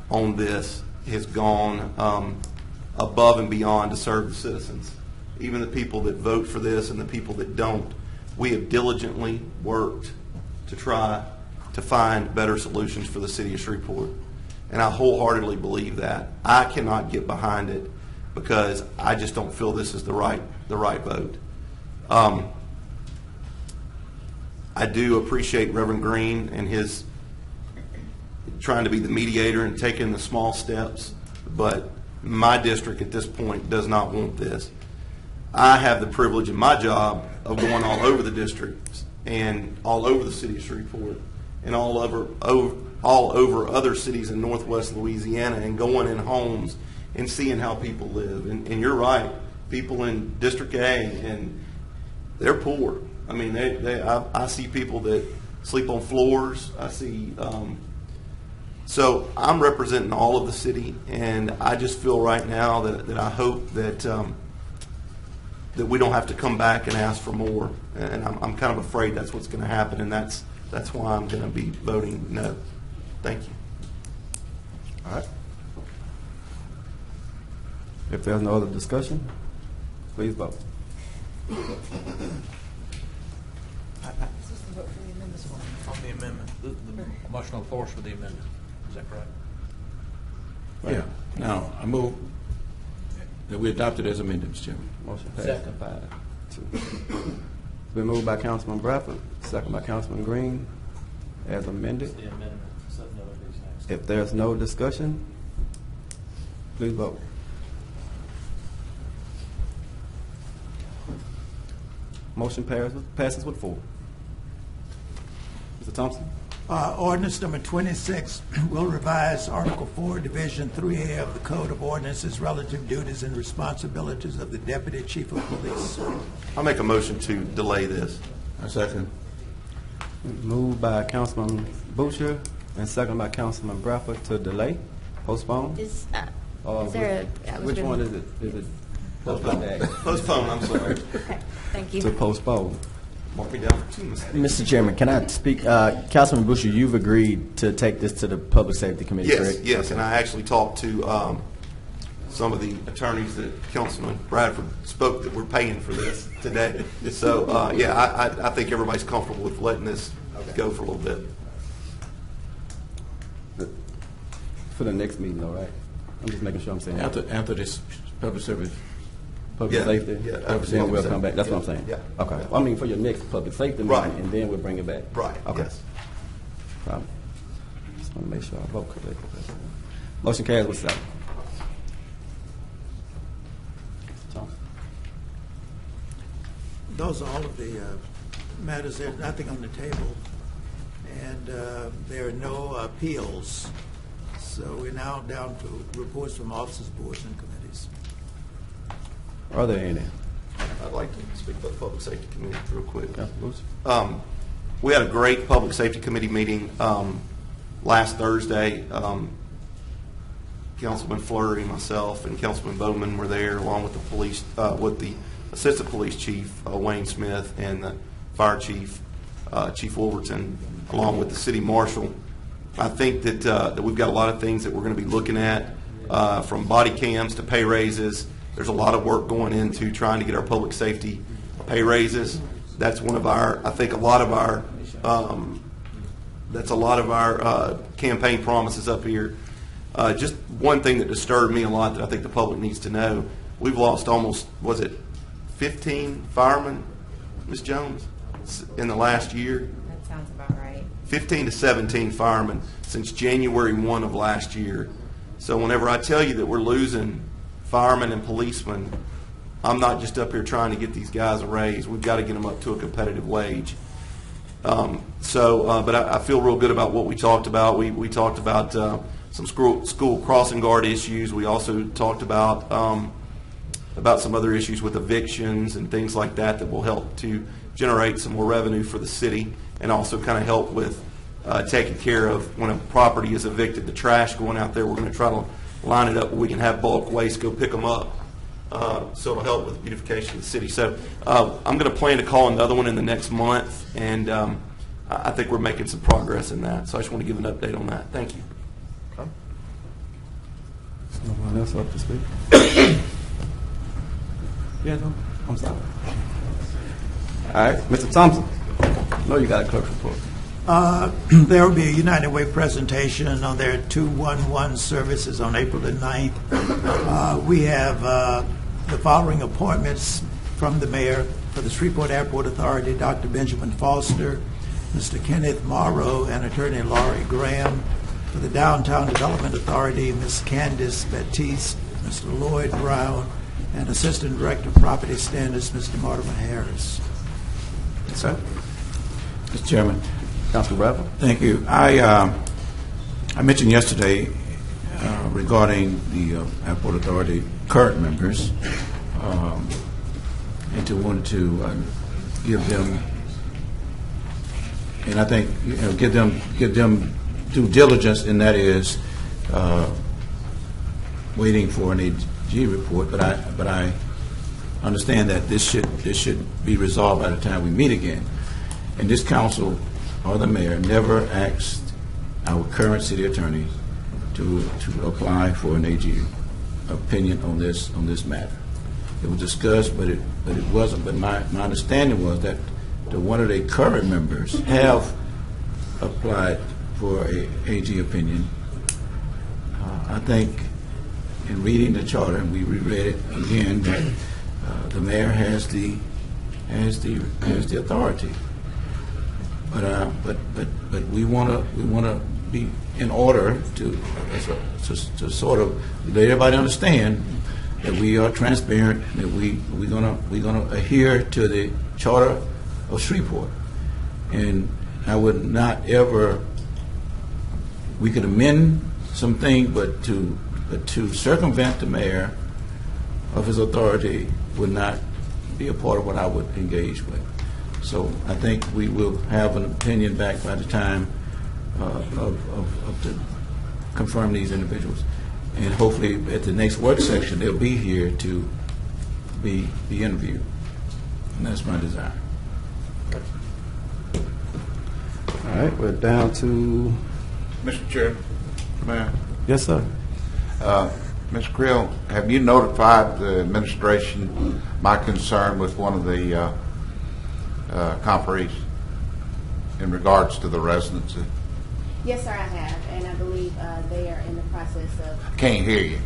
on this has gone above and beyond to serve the citizens. Even the people that vote for this and the people that don't, we have diligently worked to try to find better solutions for the city of Shreveport. And I wholeheartedly believe that. I cannot get behind it because I just don't feel this is the right vote. I do appreciate Reverend Green and his trying to be the mediator and taking the small steps, but my district at this point does not want this. I have the privilege in my job of going all over the districts and all over the city of Shreveport and all over other cities in northwest Louisiana and going in homes and seeing how people live. And you're right, people in District A, and they're poor. I mean, I see people that sleep on floors. I see. So I'm representing all of the city, and I just feel right now that I hope that we don't have to come back and ask for more. And I'm kind of afraid that's what's going to happen, and that's why I'm going to be voting no. Thank you. All right. If there's no other discussion, please vote. On the amendment, the motion on the floor is for the amendment. Is that correct? Yeah. Now, I move that we adopt it as amended, Mr. Chairman. Motion passed. Second. 5-2. It's been moved by Councilman Bradford, second by Councilman Green, as amended. If there's no discussion, please vote. Motion passes with 4. Mr. Thompson? Ordinance number 26 will revise Article 4, Division 3A of the Code of Ordinances, relative duties and responsibilities of the Deputy Chief of Police. I'll make a motion to delay this. A second. Moved by Councilman Boucher and second by Councilman Bradford to delay, postpone. Is Or there which one is it? Is it postpone? Postpone, I'm sorry. Okay, thank you. To postpone. Mark me down for 2 minutes. Mr. Chairman, can I speak? Councilman Boucher, you've agreed to take this to the Public Safety Committee, Yes, correct? yes, Okay. and I actually talked to some of the attorneys that Councilman Bradford spoke that we're paying for this today. So, I think everybody's comfortable with letting this go for a little bit. For the next meeting, all right? I'm just making sure I'm saying. After this public service. Public Yeah, safety? yeah, Then we'll come back, that's what I'm saying? Yeah. Okay, well, I mean, for your next public safety Right. meeting, and then we'll bring it back? Right, Okay. yes. Problem. Just want to make sure I vote correctly. Motion carries with 7. Those are all of the matters. There's nothing on the table, and there are no appeals. So we're now down to reports from officers, boards, and committees. Are there any? I'd like to speak about the Public Safety Committee real quick. Councilman Boucher? We had a great Public Safety Committee meeting last Thursday. Councilman Fleury, myself, and Councilman Bowman were there, along with the police, with the Assistant Police Chief Wayne Smith and the Fire Chief Chief Wolverton, along with the City Marshal. I think that we've got a lot of things that we're going to be looking at, from body cams to pay raises. There's a lot of work going into trying to get our public safety pay raises. That's one of our, I think, a lot of our campaign promises up here. Just one thing that disturbed me a lot that I think the public needs to know: we've lost almost, was it 15 firemen, Ms. Jones, in the last year? That sounds about right. 15 to 17 firemen since January 1 of last year. So whenever I tell you that we're losing firemen and policemen, I'm not just up here trying to get these guys a raise. We've got to get them up to a competitive wage. But I feel real good about what we talked about. We talked about some school crossing guard issues. We also talked about some other issues with evictions and things like that that will help to generate some more revenue for the city, and also kind of help with taking care of when a property is evicted, the trash going out there. We're going to try to line it up where we can have bulk waste go pick them up. So it'll help with the beautification of the city. So I'm going to plan to call another one in the next month, and I think we're making some progress in that. So I just want to give an update on that. Thank you. No one else up to speak? Yeah, no, I'm sorry. All right, Mr. Thompson. No, you got a clerk's report. There will be a United Way presentation on their 211 services on April the 9th. We have the following appointments from the mayor: for the Shreveport Airport Authority, Dr. Benjamin Foster, Mr. Kenneth Morrow, and Attorney Laurie Graham. For the Downtown Development Authority, Ms. Candice Baptiste, Mr. Lloyd Brown, and Assistant Director of Property Standards, Mr. Mortimer Harris. Sir? Mr. Chairman. Councilman Bradford. Thank you. I mentioned yesterday regarding the Airport Authority current members, and wanted to give them, and I think give them due diligence, and that is waiting for an AG report. But I understand that this should be resolved by the time we meet again. And this council or the mayor never asked our current city attorney to apply for an AG opinion on this matter. It was discussed, but it wasn't. But my understanding was that one of the current members have applied for a AG opinion. I think in reading the charter, and we reread it again, that the mayor has the has the authority. But we want to be in order to sort of let everybody understand that we are transparent, that we're gonna adhere to the charter of Shreveport, and I would not ever. We could amend some things, but to circumvent the mayor of his authority would not be a part of what I would engage with. So I think we will have an opinion back by the time to confirm these individuals. And hopefully at the next work session, they'll be here to be interviewed. And that's my desire. All right, we're down to... Mr. Chair, Mayor. Yes, sir. Ms. Creel, have you notified the administration my concern with one of the conferees in regards to the residency? Yes, sir, I have, and I believe they are in the process of. Can't hear you.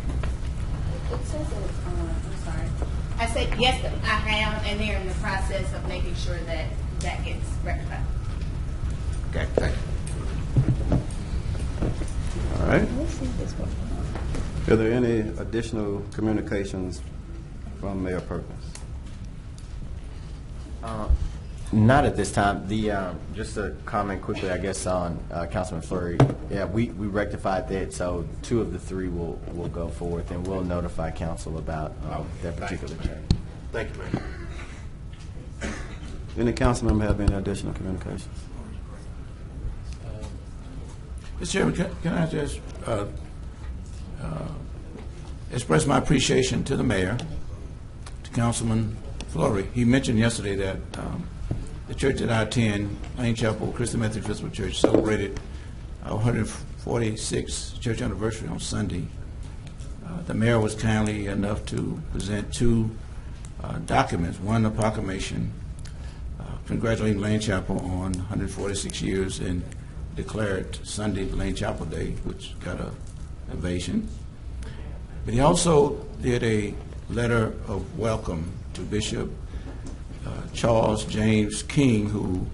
It says it. I'm sorry. I said yes, I have, and they're in the process of making sure that that gets rectified. Okay, thank you. All right. Are there any additional communications from Mayor Perkins? Not at this time. Just a comment quickly, I guess, on Councilman Fleury. Yeah, we rectified that, so 2 of the 3 will go forth, and we'll notify council about that particular change. Thank you, Mayor. Any council member have any additional communications? Mr. Chairman, can I just express my appreciation to the mayor, to Councilman Fleury. He mentioned yesterday that the church that I attend, Lane Chapel Christian Methodist Episcopal Church, celebrated our 146th church anniversary on Sunday. The mayor was kindly enough to present 2 documents. One, a proclamation congratulating Lane Chapel on 146 years and declared Sunday Lane Chapel Day, which got an ovation. But he also did a letter of welcome to Bishop Charles James King, who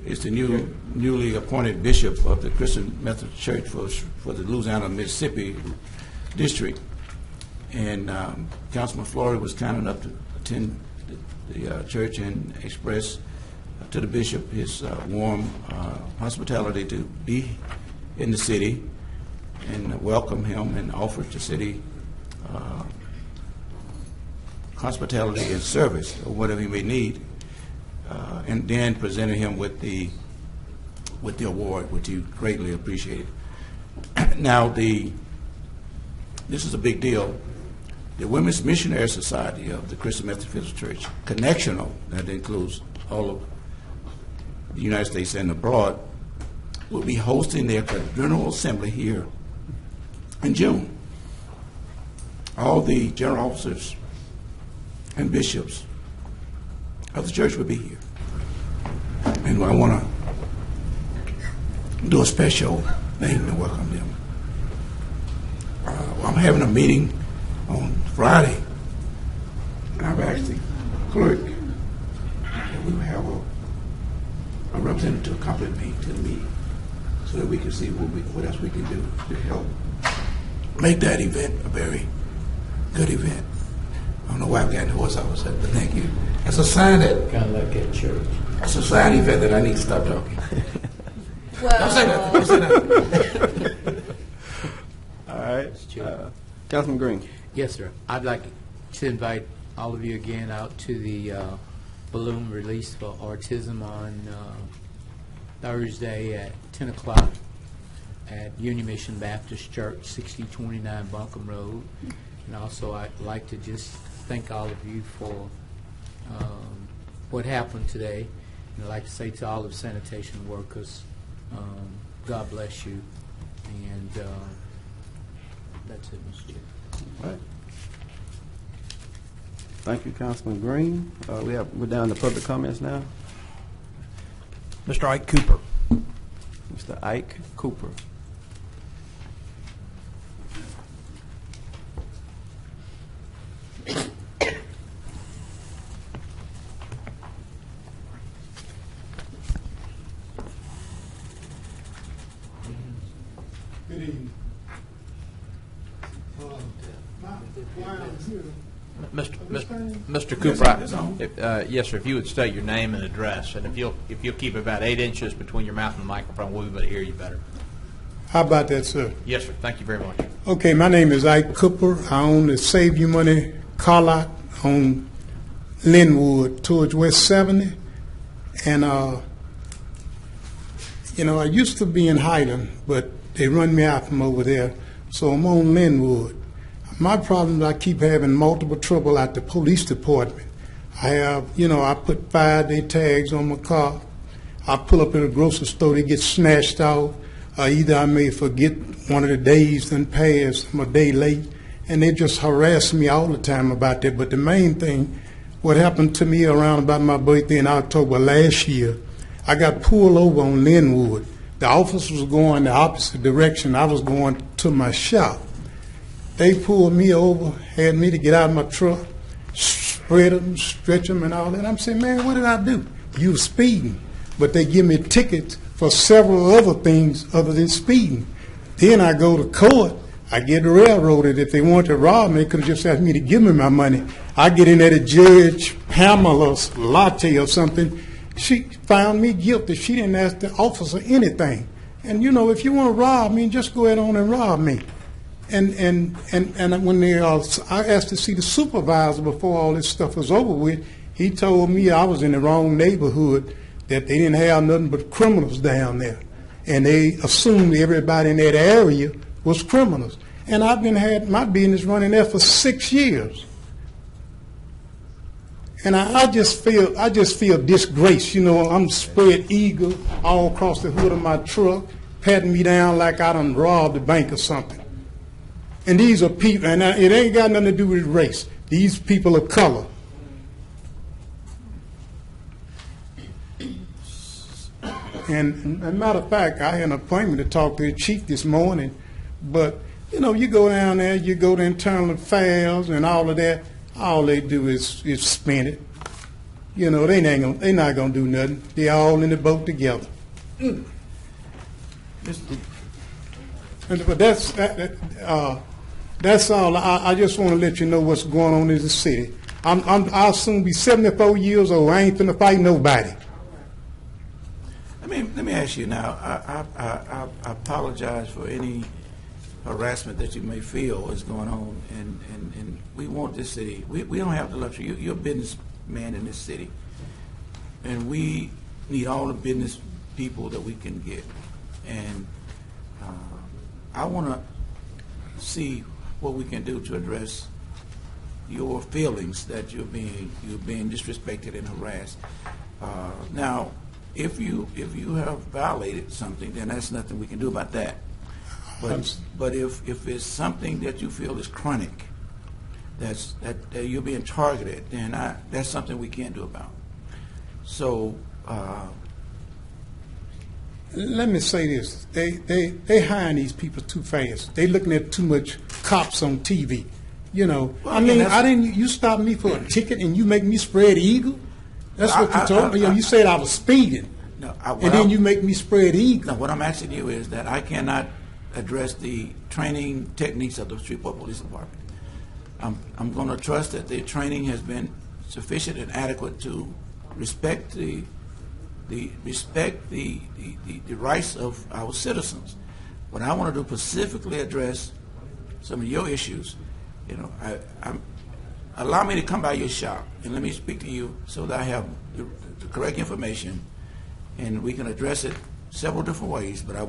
is the newly appointed bishop of the Christian Methodist Church for the Louisiana, Mississippi district. And Councilman Fleury was kind enough to attend the church and express to the bishop his warm hospitality to be in the city, and welcome him and offered the city hospitality and service or whatever he may need, and then presented him with the award, which he greatly appreciated. Now, this is a big deal. The Women's Missionary Society of the Christian Methodist Church, connectional, that includes all of the United States and abroad, will be hosting their General Assembly here in June. All the general officers and bishops of the church will be here. And I want to do a special thing to welcome them. I'm having a meeting on Friday, and I've asked the clerk that we will have a representative to accompany me to the meeting so that we can see what else we can do to help make that event a very good event. I don't know why I've gotten hoarse all of a sudden, but thank you. That's a sign that... Kind of like at church. That's a sign, event, that I need to stop talking. Well, Don't say that. Don't say that. All right. Councilman Green. Yes, sir. I'd like to invite all of you again out to the balloon release for autism on Thursday at 10 o'clock at Union Mission Baptist Church, 6029 Buncombe Road. And also, I'd like to just thank all of you for what happened today. And I'd like to say to all of sanitation workers, God bless you. And that's it, Mr. Chair. All right. Thank you, Councilman Green. We're down to public comments now. Mr. Ike Cooper. Mr. Ike Cooper. Mr. Cooper, yes, sir, if you would state your name and address, and if you'll keep about 8 inches between your mouth and the microphone, we'll be able to hear you better. How about that, sir? Yes, sir, thank you very much. Okay, my name is Ike Cooper. I own the Save You Money car lot on Linwood towards West 70. And, I used to be in Highland, but they run me out from over there. So I'm on Linwood. My problem is I keep having multiple trouble at the police department. I have, I put 5-day tags on my car. I pull up in a grocery store, they get snatched out. Either I may forget one of the days done passed, I'm a day late, and they just harass me all the time about that. But the main thing, what happened to me around about my birthday in October last year, I got pulled over on Linwood. The officer was going the opposite direction. I was going to my shop. They pulled me over, had me to get out of my truck, spread them, stretch them, and all that. I'm saying, man, what did I do? You were speeding. But they give me tickets for several other things other than speeding. Then I go to court. I get railroaded. If they want to rob me, they could have just asked me to give me my money. I get in there to Judge Pamela's latte or something. She found me guilty. She didn't ask the officer anything. And, if you want to rob me, just go ahead on and rob me. And when I asked to see the supervisor before all this stuff was over with, he told me I was in the wrong neighborhood, that they didn't have nothing but criminals down there. And they assumed everybody in that area was criminals. And I've had my business running there for 6 years. And I just feel disgraced. I'm spread eagle all across the hood of my truck, patting me down like I done robbed the bank or something. And these are people, and it ain't got nothing to do with race. These people of color. And as a matter of fact, I had an appointment to talk to the chief this morning. But, you go down there, you go to internal affairs and all of that, all they do is spin it. They not going to do nothing. They're all in the boat together. But that's all. I just want to let you know what's going on in the city. I'll soon be 74 years old. I ain't finna fight nobody. Let me ask you now. I apologize for any harassment that you may feel is going on, and we want this city. We don't have the luxury. You're a businessman in this city, and we need all the business people that we can get. And I want to see what we can do to address your feelings that you're being disrespected and harassed. Now, if you have violated something, then that's nothing we can do about that. But if it's something that you feel is chronic, that you're being targeted, then that's something we can't do about. So let me say this: they hiring these people too fast. They looking at too much cops on TV. Well, I didn't. You stopped me for a ticket and you make me spread eagle. That's what you told me. You said I was speeding, and then you make me spread eagle. No, what I'm asking you is that I cannot address the training techniques of the Shreveport Police Department. I'm going to trust that the training has been sufficient and adequate to respect the rights of our citizens. What I want to do specifically address some of your issues. Allow me to come by your shop and let me speak to you so that I have the correct information, and we can address it several different ways. But I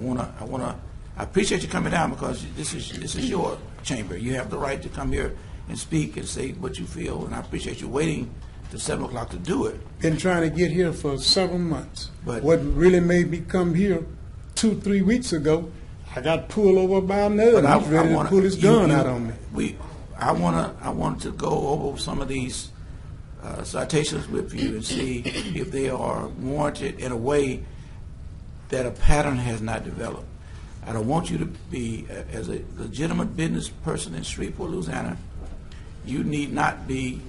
appreciate you coming down, because this is your chamber. You have the right to come here and speak and say what you feel, and I appreciate you waiting till 7 o'clock to do it. Been trying to get here for several months. But what really made me come here 2-3 weeks ago, I got pulled over by another. He was ready to pull his gun out on me. I want to go over some of these citations with you and see if they are warranted in a way that a pattern has not developed. I don't want you to be, as a legitimate business person in Shreveport, Louisiana, you need not be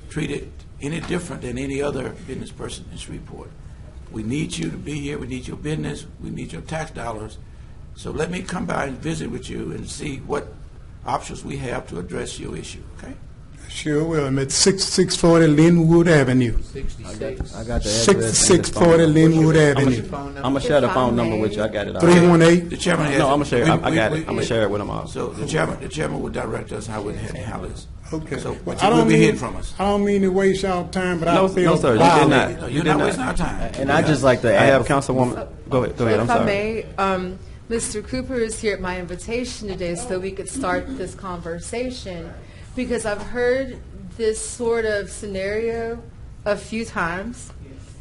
treated any different than any other business person in Shreveport. We need you to be here. We need your business. We need your tax dollars. So let me come by and visit with you and see what options we have to address your issue, okay? Sure will. I'm at 6640 Linwood Avenue. 66. I got the address. 6640 Linwood Avenue. I'm gonna share the phone number with you. I got it. 318. The chairman has. No, I'm gonna share. we- I got we- it. I'm gonna share it with them all. So the chairman would direct us how we handle this. Okay. So, but I you will don't be mean- hearing from us. I don't mean to waste y'all time, but No, I feel no, sir. You did violated. not. No, You you're did not not. wasting our time. And I just like to I add. have Councilwoman. Go ahead. I'm If I sorry. may, Mr. Cooper is here at my invitation today so we could start this conversation, because I've heard this sort of scenario a few times,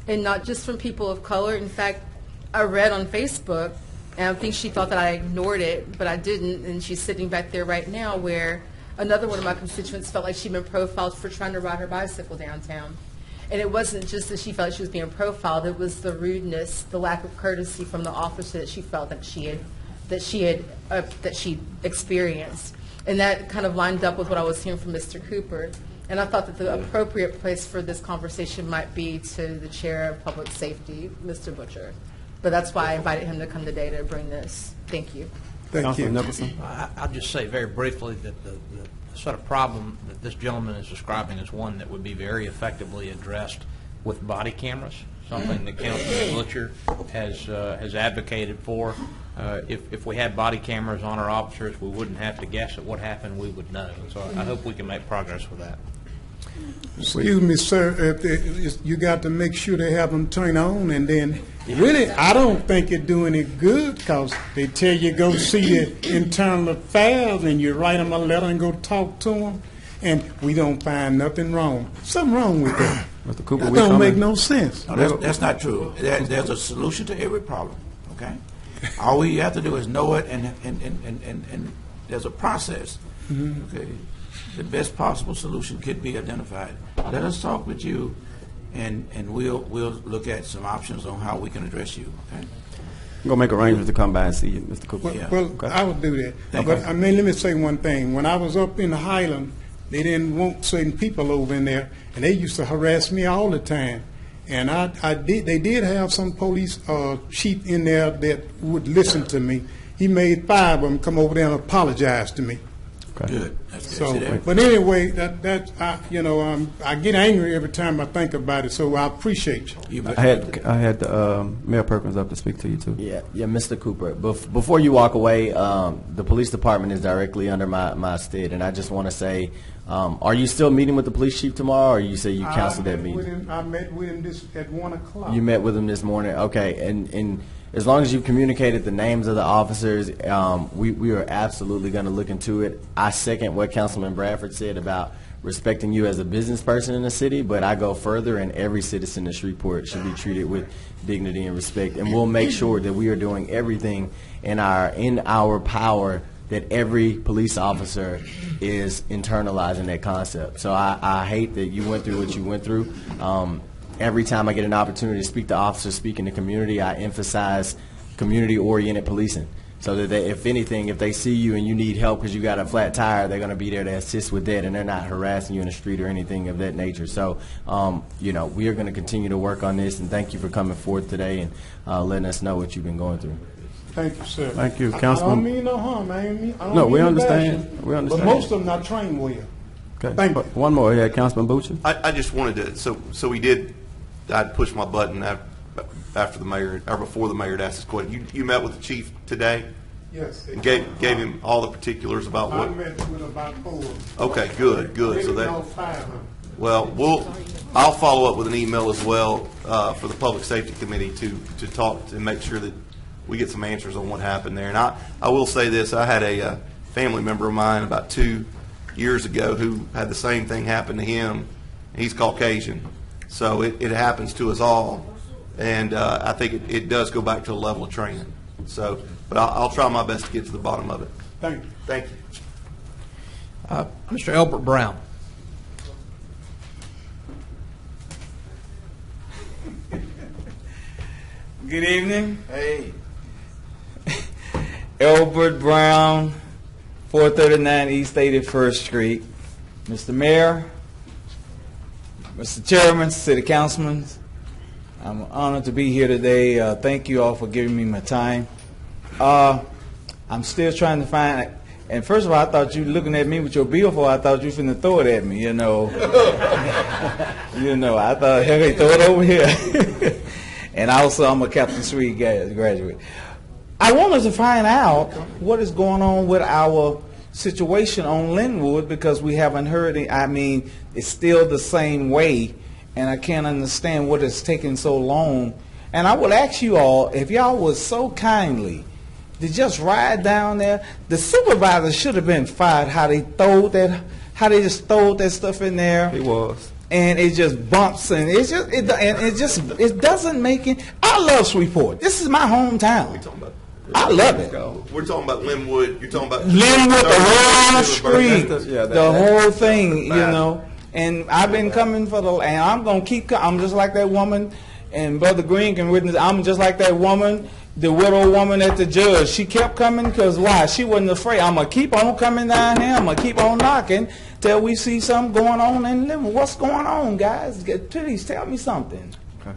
and not just from people of color. In fact, I read on Facebook, and I think she thought that I ignored it, but I didn't, and she's sitting back there right now, where another one of my constituents felt like she'd been profiled for trying to ride her bicycle downtown. And it wasn't just that she felt like she was being profiled; it was the rudeness, the lack of courtesy from the officer that she felt that she experienced, and that kind of lined up with what I was hearing from Mr. Cooper. And I thought that the appropriate place for this conversation might be to the chair of public safety, Mr. Butcher. But that's why I invited him to come today to bring this. Thank you. Thank Councilman you. Nicholson. I'll just say very briefly that the sort of problem that this gentleman is describing is one that would be very effectively addressed with body cameras, something that Councilman Butcher has advocated for. If we had body cameras on our officers, we wouldn't have to guess at what happened. We would know. So I hope we can make progress with that. Excuse me, sir, you got to make sure they have them turn on, and then, really, I don't think it do any good, because they tell you go see the internal affairs, and you write them a letter and go talk to them, and we don't find nothing wrong. Something wrong with that. Mr. Cooper, That we don't coming. make no sense. No, that's not true. There's a solution to every problem, okay? All we have to do is know it, and there's a process, okay? The best possible solution could be identified. Let us talk with you, and we'll look at some options on how we can address you, okay? I'm gonna make arrangements to come by and see you, Mr. Cooper. Well, I would do that. But, I mean, let me say one thing. When I was up in the Highland, they didn't want certain people over in there, and they used to harass me all the time. And they did have some police chief in there that would listen to me. He made 5 of them come over there and apologize to me. Good. That's good. So, See that? but anyway, I get angry every time I think about it. So I appreciate you. I had Mayor Perkins up to speak to you too. Yeah, Mr. Cooper. Before you walk away, the police department is directly under my stead, and I just want to say, are you still meeting with the police chief tomorrow, or you say you canceled that meeting? I met with him at 1 o'clock. You met with him this morning, okay? And as long as you've communicated the names of the officers, we are absolutely going to look into it. I second what Councilman Bradford said about respecting you as a business person in the city, but I go further, and every citizen in Shreveport should be treated with dignity and respect. And we'll make sure that we are doing everything in our power that every police officer is internalizing that concept. So I hate that you went through what you went through. Every time I get an opportunity to speak to officers, speak in the community, I emphasize community-oriented policing. So that if anything, if they see you and you need help because you got a flat tire, they're going to be there to assist with that, and they're not harassing you in the street or anything of that nature. So, we are going to continue to work on this, and thank you for coming forth today and letting us know what you've been going through. Thank you, sir. Thank you, I Councilman. don't mean no harm. I don't No, mean we to understand. bash you. We understand. But most of them not trained well. Okay. Thank you. One more. Yeah, Councilman Butcher. I just wanted to, so we did, I'd push my button after the mayor, or before the mayor had asked this question. You met with the chief today? Yes. And gave him all the particulars about I what? met with about 4. Okay, good. So Maybe that, no 5. well, I'll follow up with an email as well for the Public Safety Committee to talk and make sure that we get some answers on what happened there. And I will say this, I had a family member of mine about 2 years ago who had the same thing happen to him. He's Caucasian, so it happens to us all. And I think it does go back to a level of training. So, but I'll try my best to get to the bottom of it. Thank you. Thank you. Mr. Albert Brown. Good evening. Hey. Albert Brown, 439 East 81st Street. Mr. Mayor, Mr. Chairman, City Councilman, I'm honored to be here today. Thank you all for giving me my time. I'm still trying to find, And first of all, I thought you looking at me with your billfold. I thought you finna throw it at me, you know. I thought, hey, throw it over here. And also, I'm a Captain Swede graduate. I wanted to find out what is going on with our situation on Linwood, because we haven't heard it. I mean, it's still the same way, and I can't understand what is taking so long. And I would ask you all, if y'all was so kindly to just ride down there. The supervisor should have been fired. How they just throw that stuff in there. He was. And it just bumps, and it doesn't make it. I love Shreveport. This is my hometown. I love it. We're talking about Linwood. You're talking about Linwood, the whole street, the whole thing, you know. And I've been coming and I'm gonna keep. I'm just like that woman, and Brother Green can witness. I'm just like that woman. The widow woman at the judge, she kept coming because why? She wasn't afraid. I'm going to keep on coming down here. I'm going to keep on knocking till we see something going on in Linwood. What's going on, guys? Please tell me something. Okay.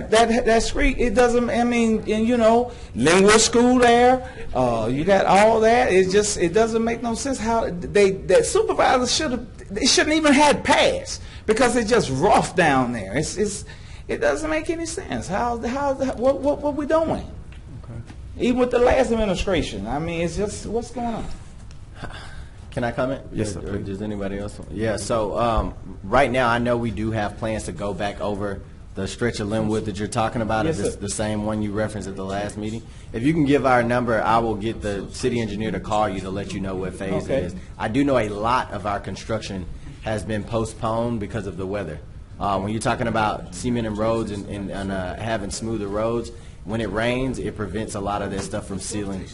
That street, it doesn't, I mean, and you know, Linwood School there, you got all that. It doesn't make no sense how that supervisor they shouldn't even had pass, because it's just rough down there. It doesn't make any sense. What we doing? Okay. Even with the last administration, I mean, it's just what's going on. Can I comment? Yes, sir. Or does anybody else? Yeah. So right now, I know we do have plans to go back over the stretch of Linwood that you're talking about. Yes, is the same one you referenced at the last meeting? If you can give our number, I will get the city engineer to call you to let you know what phase it is. I do know a lot of our construction has been postponed because of the weather. When you're talking about cementing roads and having smoother roads, when it rains, it prevents a lot of that stuff from sealing.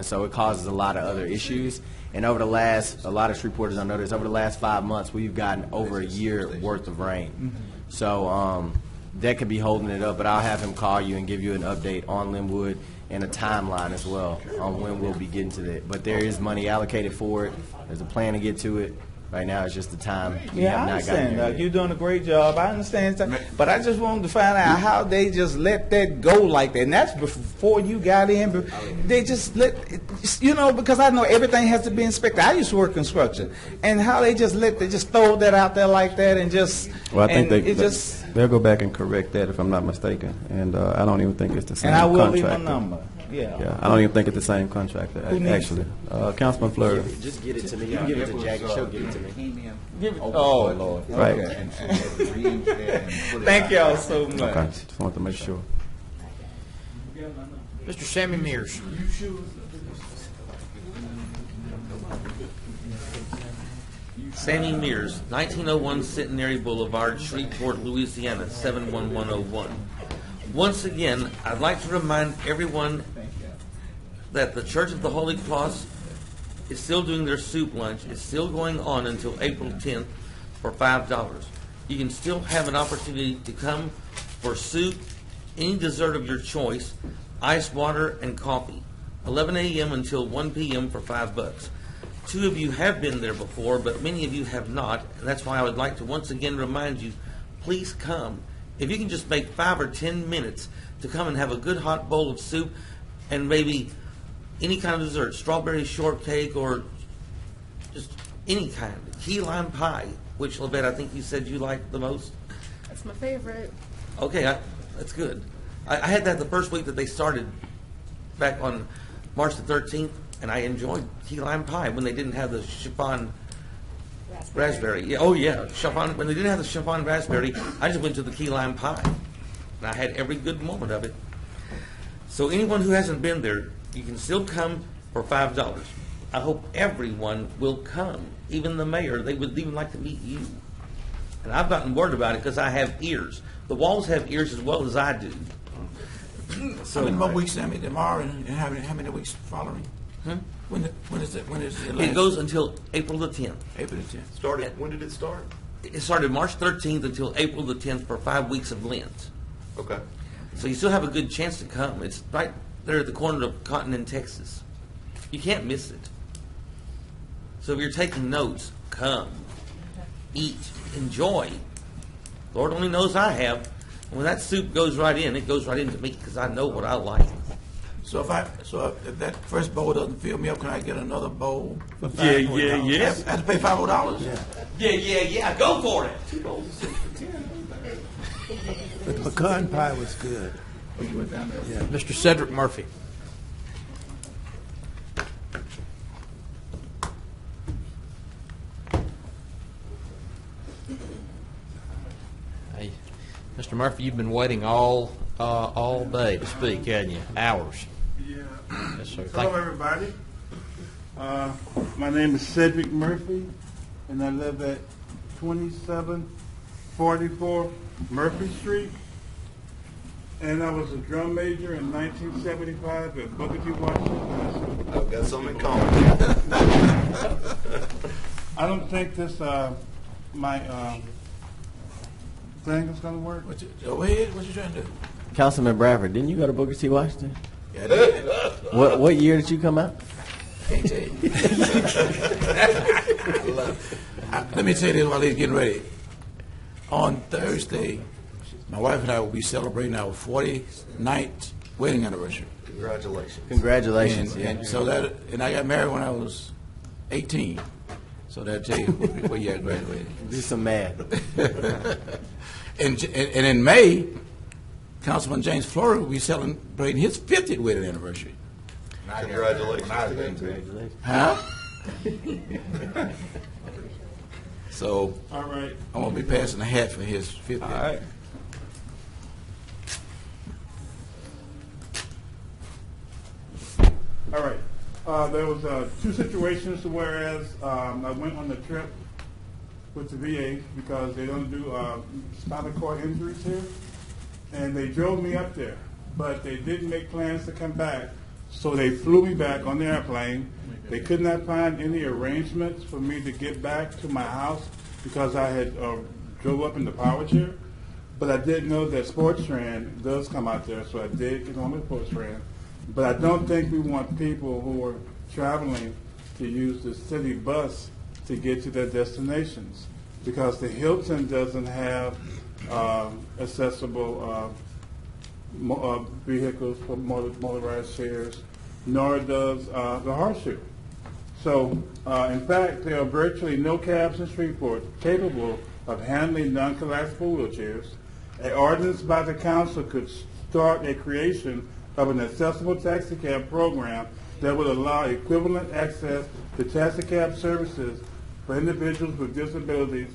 So it causes a lot of other issues. And over a lot of Shreveporters I noticed, over the last 5 months, we've gotten over a year worth of rain. Mm-hmm. So that could be holding it up, but I'll have him call you and give you an update on Linwood and a timeline as well on when we'll be getting to that. But there is money allocated for it. There's a plan to get to it. Right now, it's just the time. Yeah, I understand. You're doing a great job. I understand. But I just wanted to find out how they just let that go like that. And that's before you got in. They just let, because I know everything has to be inspected. I used to work construction. And how they just throw that out there like that and just. Well, I think they'll go back and correct that if I'm not mistaken. And I don't even think it's the same contractor. And I will leave my number. Yeah, I don't even think it's the same contractor, actually. Councilman Fleur. Just get it to me. You can give it to Jackie. She'll give it to me. Oh, Lord. Right. Okay. Thank y'all so much. Okay, just wanted to make sure. Mr. Sammy Mears. Sammy Mears, 1901 Centenary Boulevard, Shreveport, Louisiana, 71101. Once again, I'd like to remind everyone that the Church of the Holy Cross is still doing their soup lunch. It's still going on until April 10th for $5. You can still have an opportunity to come for soup, any dessert of your choice, ice water, and coffee. 11 a.m. until 1 p.m. for $5. 2 of you have been there before, but many of you have not, and that's why I would like to once again remind you, please come. If you can just make 5 or 10 minutes to come and have a good hot bowl of soup and maybe any kind of dessert, strawberry shortcake or just any kind, key lime pie, which Lavette, I think you said you liked the most. That's my favorite. Okay, that's good. I had that the first week that they started back on March the 13th, and I enjoyed key lime pie when they didn't have the chiffon raspberry. Yeah, oh yeah, chiffon. When they didn't have the chiffon raspberry, I just went to the key lime pie, and I had every good moment of it. So anyone who hasn't been there, you can still come for $5. I hope everyone will come, even the mayor. They would even like to meet you. And I've gotten word about it because I have ears. The walls have ears as well as I do. So how many more weeks, Sammy, tomorrow, and how many weeks following? When is it last? It goes until April the 10th. April the 10th. Started. When did it start? It started March 13th until April the 10th for 5 weeks of Lent. Okay. So you still have a good chance to come. It's right there at the corner of Cotton and Texas. You can't miss it. So if you're taking notes, come, eat, enjoy. Lord only knows I have. When that soup goes right in, it goes right into me because I know what I like. So if that first bowl doesn't fill me up, can I get another bowl for Yeah, $5? yeah, yeah. I have to pay $500? Yeah. Go for it. But the pecan pie was good. Yeah. Mr. Cedric Murphy. Hey, Mr. Murphy, you've been waiting all day to speak, hadn't you? Hours. Yeah. Yes, sir. Hello, everybody. My name is Cedric Murphy, and I live at 2744 Murphy Street. And I was a drum major in 1975 at Booker T. Washington. I've got something in common. I don't think this my thing is going to work. Go ahead. What you trying to do? Councilman Bradford, didn't you go to Booker T. Washington? Yeah, I did. What year did you come out? Can't tell you. Let me tell you this while he's getting ready. On Thursday, my wife and I will be celebrating our 49th wedding anniversary. Congratulations. Congratulations. And so and I got married when I was 18. So that'll tell you what year I graduated. Do some math. And in May, Councilman James Flory will be celebrating his 50th wedding anniversary. Congratulations. Huh? So All right. I'm going to be passing the hat for his 50th. All right. All right. There was two situations whereas I went on the trip with the VA because they don't do spinal cord injuries here, and they drove me up there, but they didn't make plans to come back, so they flew me back on the airplane. They could not find any arrangements for me to get back to my house because I had drove up in the power chair, but I did know that Sportstrand does come out there, so I did get on the Sportstrand. But I don't think we want people who are traveling to use the city bus to get to their destinations, because the Hilton doesn't have accessible vehicles for motorized chairs, nor does the Horseshoe. So, in fact, there are virtually no cabs in Shreveport capable of handling non-collapsible wheelchairs. An ordinance by the council could start a creation of an accessible taxi cab program that would allow equivalent access to taxi cab services for individuals with disabilities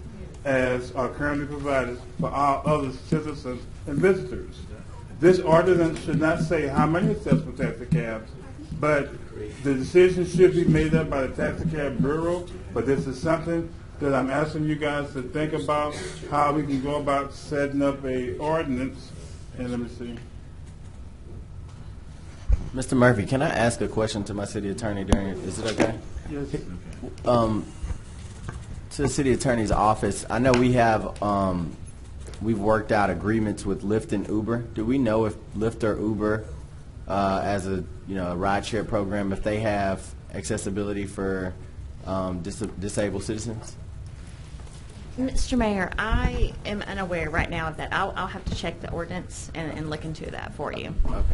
as are currently provided for all other citizens and visitors. This ordinance should not say how many accessible taxi cabs, but the decision should be made up by the Taxi Cab Bureau. But this is something that I'm asking you guys to think about, how we can go about setting up a ordinance. And let me see. Mr. Murphy, can I ask a question to my city attorney is it okay? Yes. To the city attorney's office, I know we have, we've worked out agreements with Lyft and Uber. Do we know if Lyft or Uber, as a rideshare program, if they have accessibility for disabled citizens? Mr. Mayor, I am unaware right now of that. I'll have to check the ordinance and look into that for you. Okay.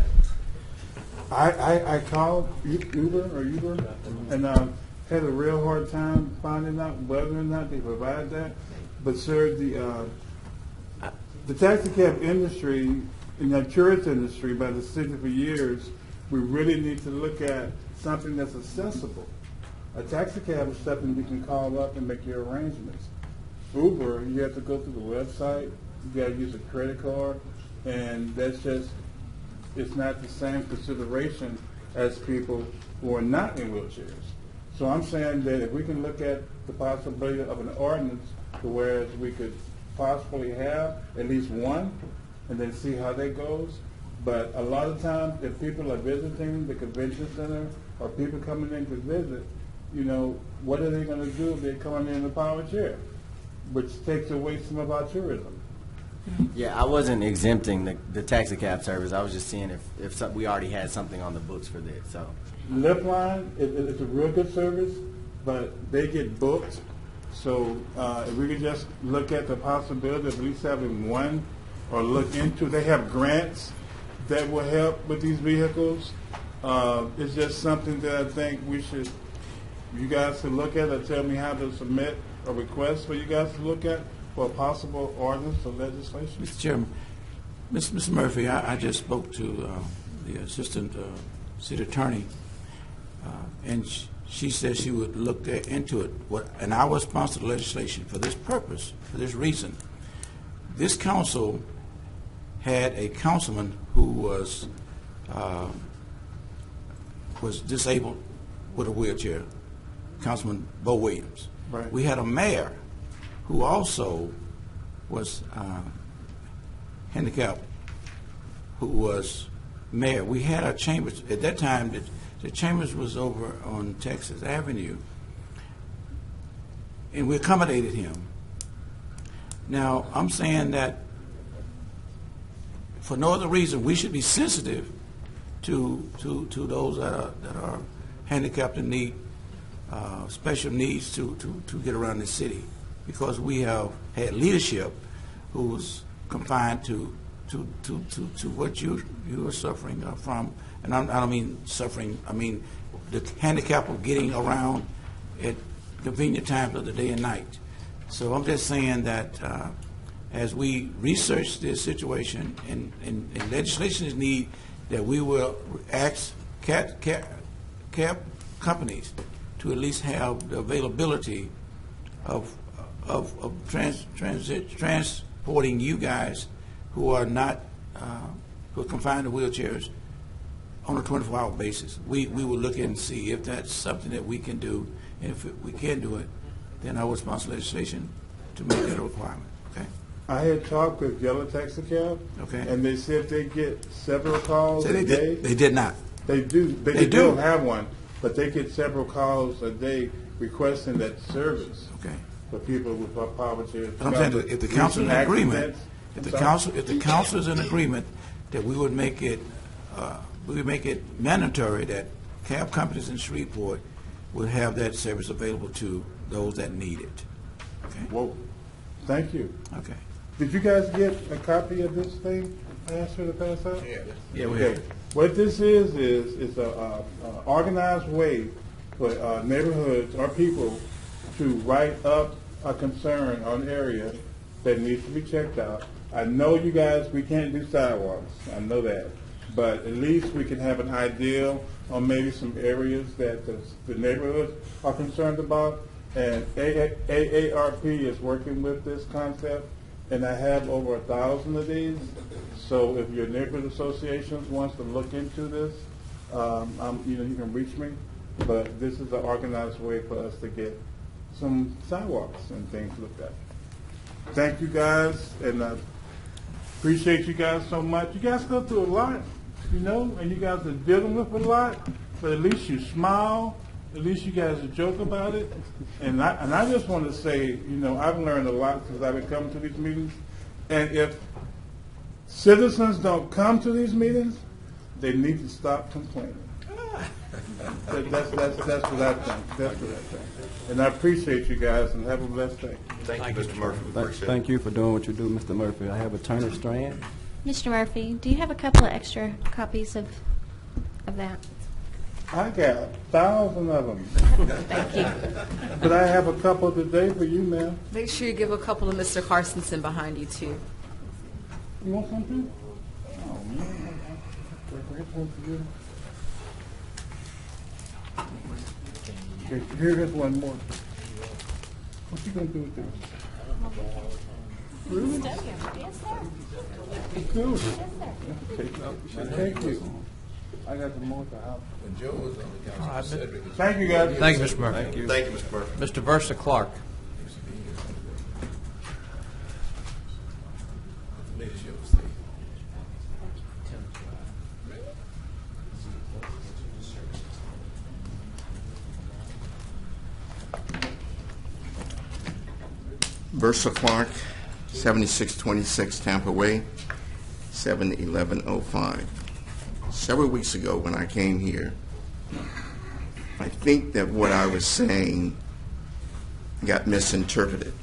I called Uber and had a real hard time finding out whether or not they provide that. But sir, the taxi cab industry and the tourist industry by the city for years, we really need to look at something that's accessible. A taxi cab is something you can call up and make your arrangements. Uber, you have to go through the website, you got to use a credit card, and that's just, it's not the same consideration as people who are not in wheelchairs. So I'm saying that if we can look at the possibility of an ordinance to where we could possibly have at least one and then see how that goes. But a lot of times if people are visiting the convention center or people coming in to visit, what are they going to do if they're coming in a power chair, which takes away some of our tourism. Yeah, I wasn't exempting the taxi cab service. I was just seeing if we already had something on the books for that. So, Lyft line it's a real good service, but they get booked. So if we could just look at the possibility of at least having one, or look into, they have grants that will help with these vehicles. It's just something that I think you guys should look at, or tell me how to submit a request for you guys to look at for a possible ordinance or legislation. Mr. Chairman, Mr. Murphy, I just spoke to the Assistant City Attorney, and she said she would look into it. And our response to the legislation for this purpose, for this reason, this council had a councilman who was disabled with a wheelchair, Councilman Bo Williams. Right. We had a mayor who also was handicapped, who was mayor. We had our chambers. At that time, the chambers was over on Texas Avenue, and we accommodated him. Now, I'm saying that for no other reason, we should be sensitive to those that are handicapped and need special needs to get around the city, because we have had leadership who's confined to what you are suffering from, and I don't mean suffering. I mean the handicap of getting around at convenient times of the day and night. So I'm just saying that as we research this situation and legislation is needed, that we will ask cab companies to at least have the availability of transporting you guys who are not who are confined to wheelchairs on a 24-hour basis. We will look and see if that's something that we can do, and if we can do it, then our response legislation to make that a requirement. Okay. I had talked with Yellow Taxi Cab, Okay. and they said they get several calls So a day. they did not. They do. They do. don't have one, but they get several calls a day requesting that service. Okay. For people with poverty. But I'm saying that if the council is in agreement, if the council is in agreement, that we would make it mandatory that cab companies in Shreveport would have that service available to those that need it. Okay. Well, thank you. Okay. Did you guys get a copy of this thing I asked you to pass out? Yeah, we Okay. have. What this is a organized way for neighborhoods or people to write up a concern on an area that needs to be checked out. I know you guys, we can't do sidewalks. I know that. But at least we can have an idea on maybe some areas that the neighborhoods are concerned about. And AARP is working with this concept, and I have over 1,000 of these. So if your neighborhood associations wants to look into this, you can reach me. But this is an organized way for us to get some sidewalks and things looked at. Thank you guys, and I appreciate you guys so much. You guys go through a lot, and you guys are dealing with a lot, but at least you smile. At least you guys joke about it. And I just want to say, I've learned a lot since I've been coming to these meetings. And if citizens don't come to these meetings, they need to stop complaining. That's what I think. That's what I think. And I appreciate you guys, and have a blessed day. Thank you, Mr. Murphy. We appreciate it. Thank you for doing what you do, Mr. Murphy. I have Attorney Strand. Mr. Murphy, do you have a couple of extra copies of that? I got 1,000 of them. Thank you. But I have a couple today for you, ma'am. Make sure you give a couple to Mr. Carstensen behind you, too. You want some too? Oh, man. Here's one for you. Okay, here's one more. What you going to do with this? Really? Yes, sir. Good. Okay. Thank you. I got some more to help. Thank you, guys. Thank you, Mr. Murphy. Thank you, Mr. Murphy. Mr. Versa Clark. Versa Clark, 7626 Tampa Way, 71105. Several weeks ago when I came here, I think that what I was saying got misinterpreted.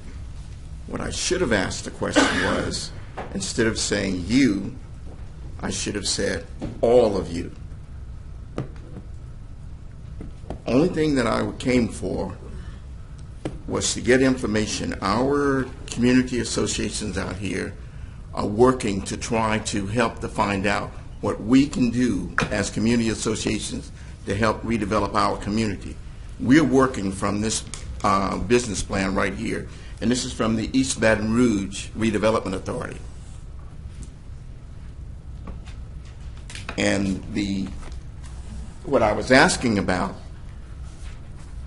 What I should have asked the question was, instead of saying you, I should have said all of you. Only thing that I came for was to get information. Our community associations out here are working to try to help to find out what we can do as community associations to help redevelop our community. We're working from this business plan right here, and this is from the East Baton Rouge Redevelopment Authority. And what I was asking about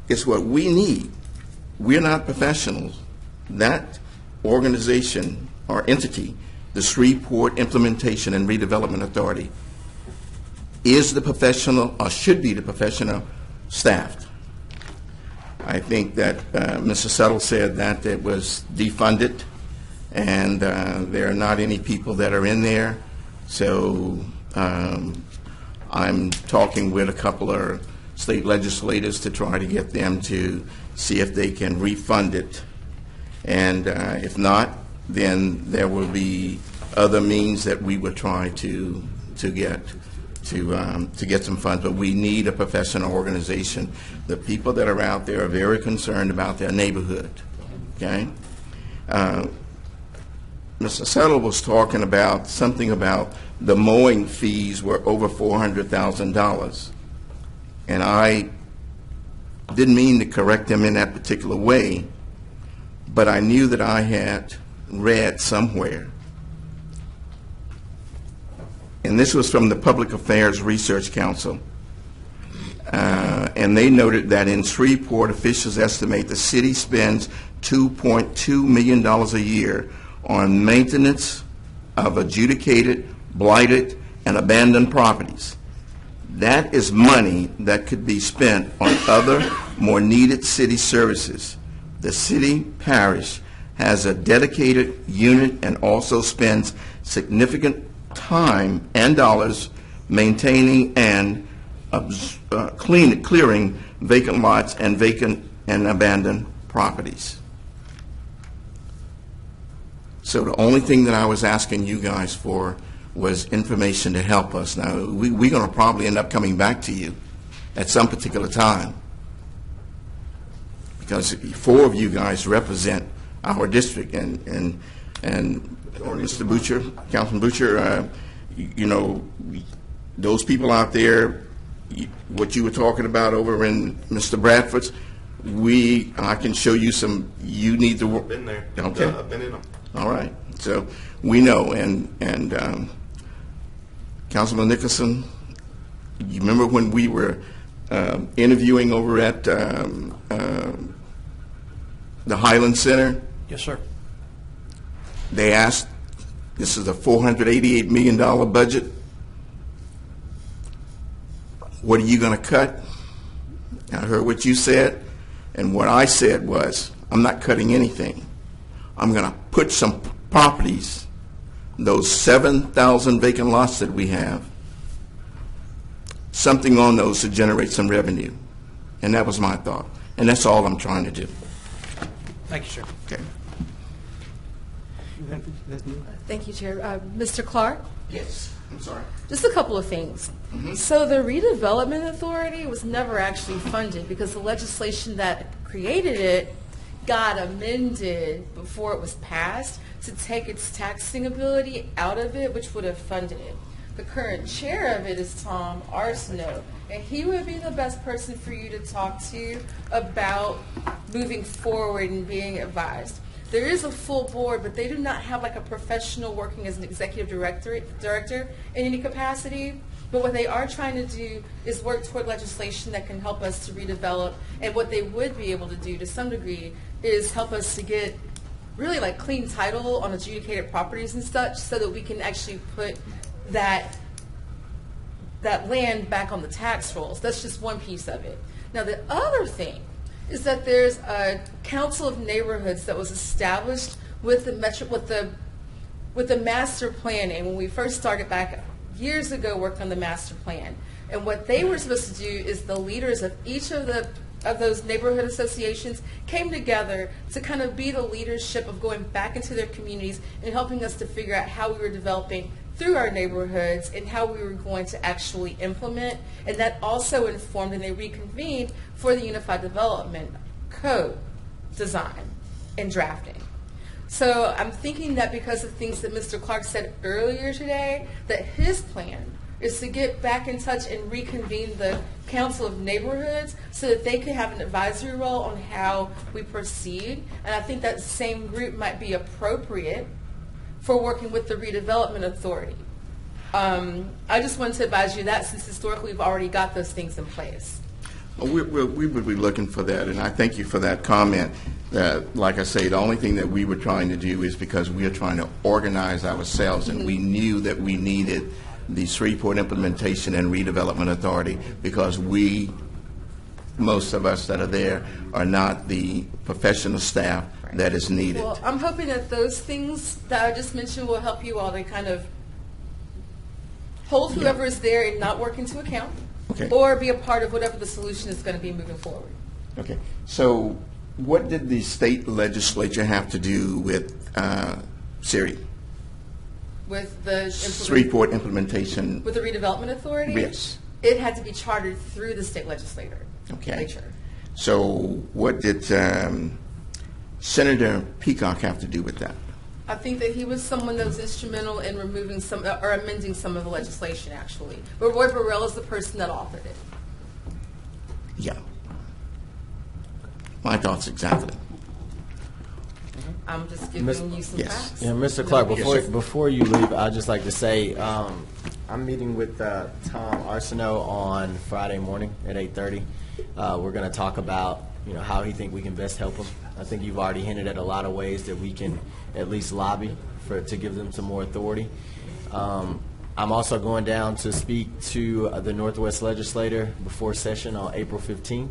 is what we need. We're not professionals. That organization or entity, the Shreveport Implementation and Redevelopment Authority, is the professional, or should be the professional staffed. I think that Mr. Settle said that it was defunded, and there are not any people that are in there. So I'm talking with a couple of state legislators to try to get them to see if they can refund it. And if not, then there will be other means that we will try to get some funds. But we need a professional organization. The people that are out there are very concerned about their neighborhood. Okay. Mr. Settle was talking about something about the mowing fees were over $400,000. And I didn't mean to correct him in that particular way, but I knew that I had read somewhere, and this was from the Public Affairs Research Council, and they noted that in Shreveport, officials estimate the city spends $2.2 million a year on maintenance of adjudicated, blighted, and abandoned properties. That is money that could be spent on other, more needed city services. The city parish has a dedicated unit and also spends significant time and dollars maintaining and clearing vacant lots and vacant and abandoned properties. So the only thing that I was asking you guys for was information to help us. Now, we're going to probably end up coming back to you at some particular time, because 4 of you guys represent our district, and Mr. Butcher, Councilman Butcher, you know, those people out there, what you were talking about over in Mr. Bradford's, I can show you some. You need to work. Been there. Okay. I've been in them. All right. So we know, and Councilman Nicholson, you remember when we were interviewing over at the Highland Center? Yes, sir. They asked, this is a $488 million budget. What are you going to cut? I heard what you said, and what I said was, I'm not cutting anything. I'm going to put some properties, those 7,000 vacant lots that we have, something on those to generate some revenue. And that was my thought. And that's all I'm trying to do. Thank you, sir. Okay. Thank you, Chair. Mr. Clark? Yes. I'm sorry. Just a couple of things. So the Redevelopment Authority was never actually funded because the legislation that created it got amended before it was passed to take its taxing ability out of it, which would have funded it. The current chair of it is Tom Arsenault, and he would be the best person for you to talk to about moving forward and being advised. There is a full board, but they do not have like a professional working as an executive director in any capacity. But what they are trying to do is work toward legislation that can help us to redevelop. And what they would be able to do to some degree is help us to get really like clean title on adjudicated properties and such, so that we can actually put that land back on the tax rolls. That's just one piece of it. Now the other thing is that there's a council of neighborhoods that was established with the master planning when we first started back years ago working on the master plan. And what they were supposed to do is the leaders of each of those neighborhood associations came together to kind of be the leadership of going back into their communities and helping us to figure out how we were developing through our neighborhoods and how we were going to actually implement. And that also informed, and they reconvened for the Unified Development Code design and drafting. So I'm thinking that because of things that Mr. Clark said earlier today, that his plan is to get back in touch and reconvene the Council of Neighborhoods so that they can have an advisory role on how we proceed. And I think that same group might be appropriate for working with the Redevelopment Authority. I just wanted to advise you that, since historically we've already got those things in place. We would be looking for that, and I thank you for that comment. That, like I say, the only thing that we were trying to do is because we are trying to organize ourselves, and we knew that we needed the Shreveport Implementation and Redevelopment Authority, because most of us that are there are not the professional staff that is needed. Well, I'm hoping that those things that I just mentioned will help you all to kind of hold whoever is there and not work into account, Okay. or be a part of whatever the solution is going to be moving forward. Okay. So what did the state legislature have to do with Siri? With the Shreveport Implementation? With the Redevelopment Authority? Yes. It had to be chartered through the state legislature. Okay. So what did Senator Peacock have to do with that? I think that he was someone that was instrumental in removing some, or amending some of the legislation, actually. But Roy Burrell is the person that authored it. Yeah. My thoughts exactly. I'm just giving you some facts. Yeah, Mr. Clark, before you leave, I'd just like to say I'm meeting with Tom Arsenault on Friday morning at 8:30. We're going to talk about how he think we can best help him. I think you've already hinted at a lot of ways that we can at least lobby to give them some more authority. I'm also going down to speak to the Northwest Legislator before session on April 15th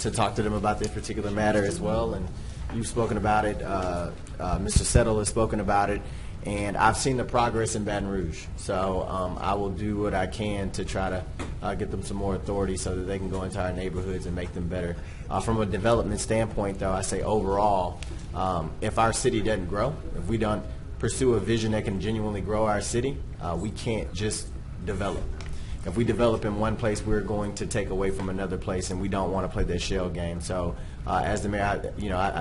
to talk to them about this particular matter as well. And you've spoken about it. Mr. Settle has spoken about it. And I've seen the progress in Baton Rouge. So I will do what I can to try to get them some more authority so that they can go into our neighborhoods and make them better. From a development standpoint, though, I say overall, if our city doesn't grow, if we don't pursue a vision that can genuinely grow our city, we can't just develop. If we develop in one place, we're going to take away from another place, and we don't want to play that shell game. So as the mayor,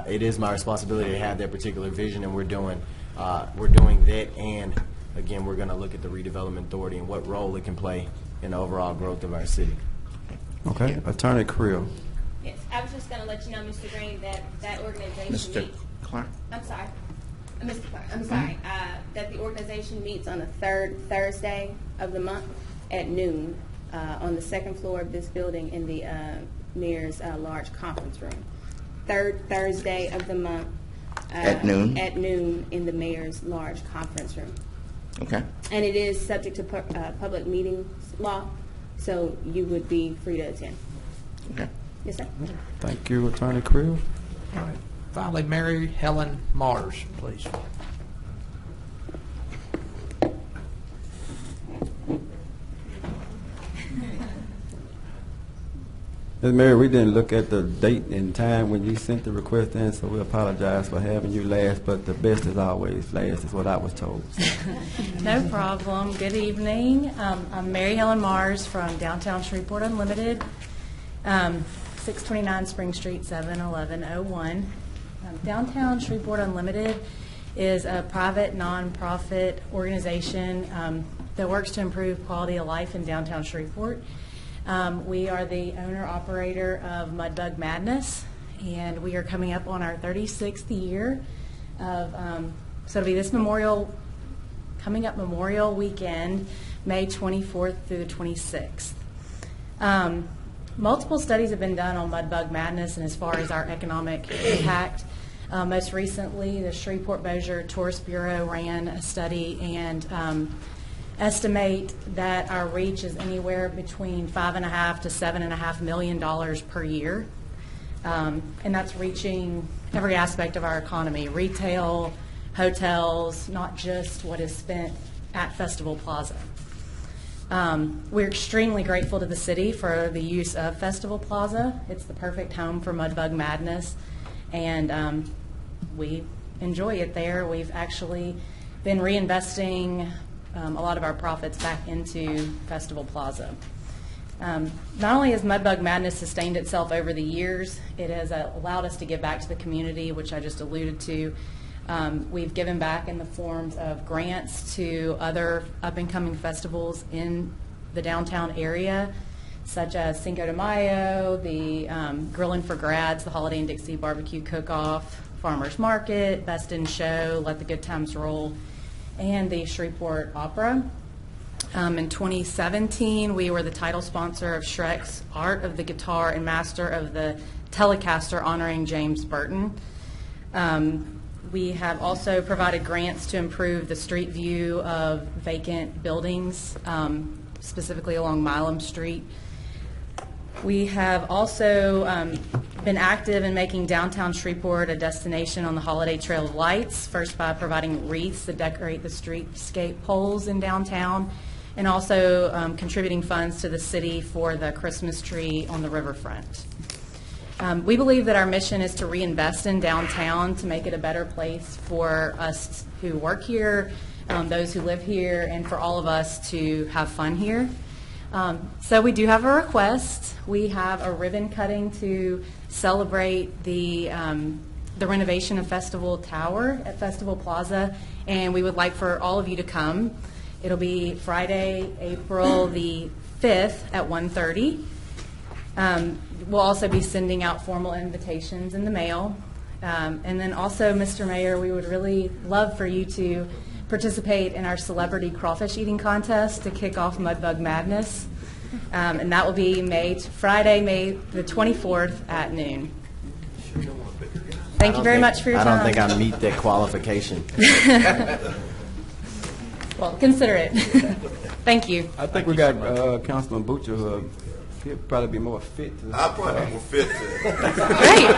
it is my responsibility to have that particular vision, and we're doing that. And again, we're going to look at the Redevelopment Authority and what role it can play in the overall growth of our city. Okay, Attorney Creel. Yes, I was just going to let you know, Mr. Green, that organization Mr. Clark? I'm sorry. Mr. Clark, I'm sorry. That the organization meets on the third Thursday of the month at noon on the second floor of this building in the mayor's large conference room. Third Thursday of the month. At noon? At noon in the mayor's large conference room. Okay. And it is subject to public meetings law, so you would be free to attend. Okay. Yes, sir. Thank you, Attorney Creel. All right. Finally, Mary Helen Mars, please. Ms. Mary, we didn't look at the date and time when you sent the request in, so we apologize for having you last, but the best is always last, is what I was told. No problem. Good evening. I'm Mary Helen Mars from downtown Shreveport Unlimited, 629 Spring Street, 71101. Downtown Shreveport Unlimited is a private nonprofit organization that works to improve quality of life in downtown Shreveport. We are the owner-operator of Mudbug Madness, and we are coming up on our 36th year of, so it'll be this coming up Memorial Weekend, May 24th through the 26th. Multiple studies have been done on Mudbug Madness and as far as our economic impact. Most recently, the Shreveport-Bossier Tourist Bureau ran a study and estimate that our reach is anywhere between $5.5 to $7.5 million per year. And that's reaching every aspect of our economy, retail, hotels, not just what is spent at Festival Plaza. We're extremely grateful to the city for the use of Festival Plaza. It's the perfect home for Mudbug Madness, and we enjoy it there. We've actually been reinvesting a lot of our profits back into Festival Plaza. Not only has Mudbug Madness sustained itself over the years, it has allowed us to give back to the community, which I just alluded to. We've given back in the forms of grants to other up-and-coming festivals in the downtown area, such as Cinco de Mayo, the Grillin' for Grads, the Holiday in Dixie Barbecue Cook-Off, Farmers Market, Best in Show, Let the Good Times Roll, and the Shreveport Opera. In 2017, we were the title sponsor of Shrek's Art of the Guitar and Master of the Telecaster honoring James Burton. We have also provided grants to improve the street view of vacant buildings, specifically along Milam Street. We have also been active in making downtown Shreveport a destination on the Holiday Trail of Lights, first by providing wreaths that decorate the streetscape poles in downtown, and also contributing funds to the city for the Christmas tree on the riverfront. We believe that our mission is to reinvest in downtown to make it a better place for us who work here, those who live here, and for all of us to have fun here. So we do have a request. We have a ribbon cutting to celebrate the renovation of Festival Tower at Festival Plaza, and we would like for all of you to come. It'll be Friday, April the 5th at 1:30. We'll also be sending out formal invitations in the mail. And then also, Mr. Mayor, we would really love for you to participate in our celebrity crawfish eating contest to kick off Mudbug Madness. And that will be Friday, May the 24th at noon. Thank you very much for your time. I don't think I meet that qualification. Well, consider it. Thank you. I think we got Councilman Butcher, who he'll probably be more fit to. I'll probably be more fit to. Great.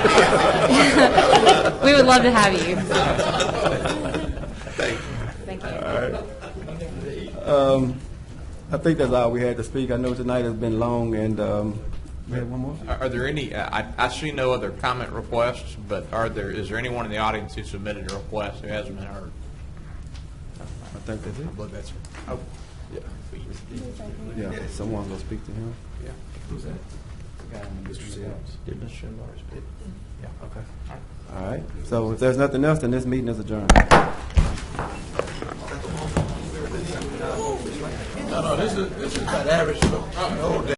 We would love to have you. Thank you. Thank you. All right. I think that's all we had to speak. I know tonight has been long, and we had one more. Are there any? I see no other comment requests, but is there anyone in the audience who submitted a request who hasn't been heard? I think that's it. I believe that's. Oh, yeah. Yeah, someone's gonna speak to him. Yeah. Who's that? Mr. Sims. Did Mr. Sims already speak? Yeah. Okay. All right. So if there's nothing else, then this meeting is adjourned. No, this is about average.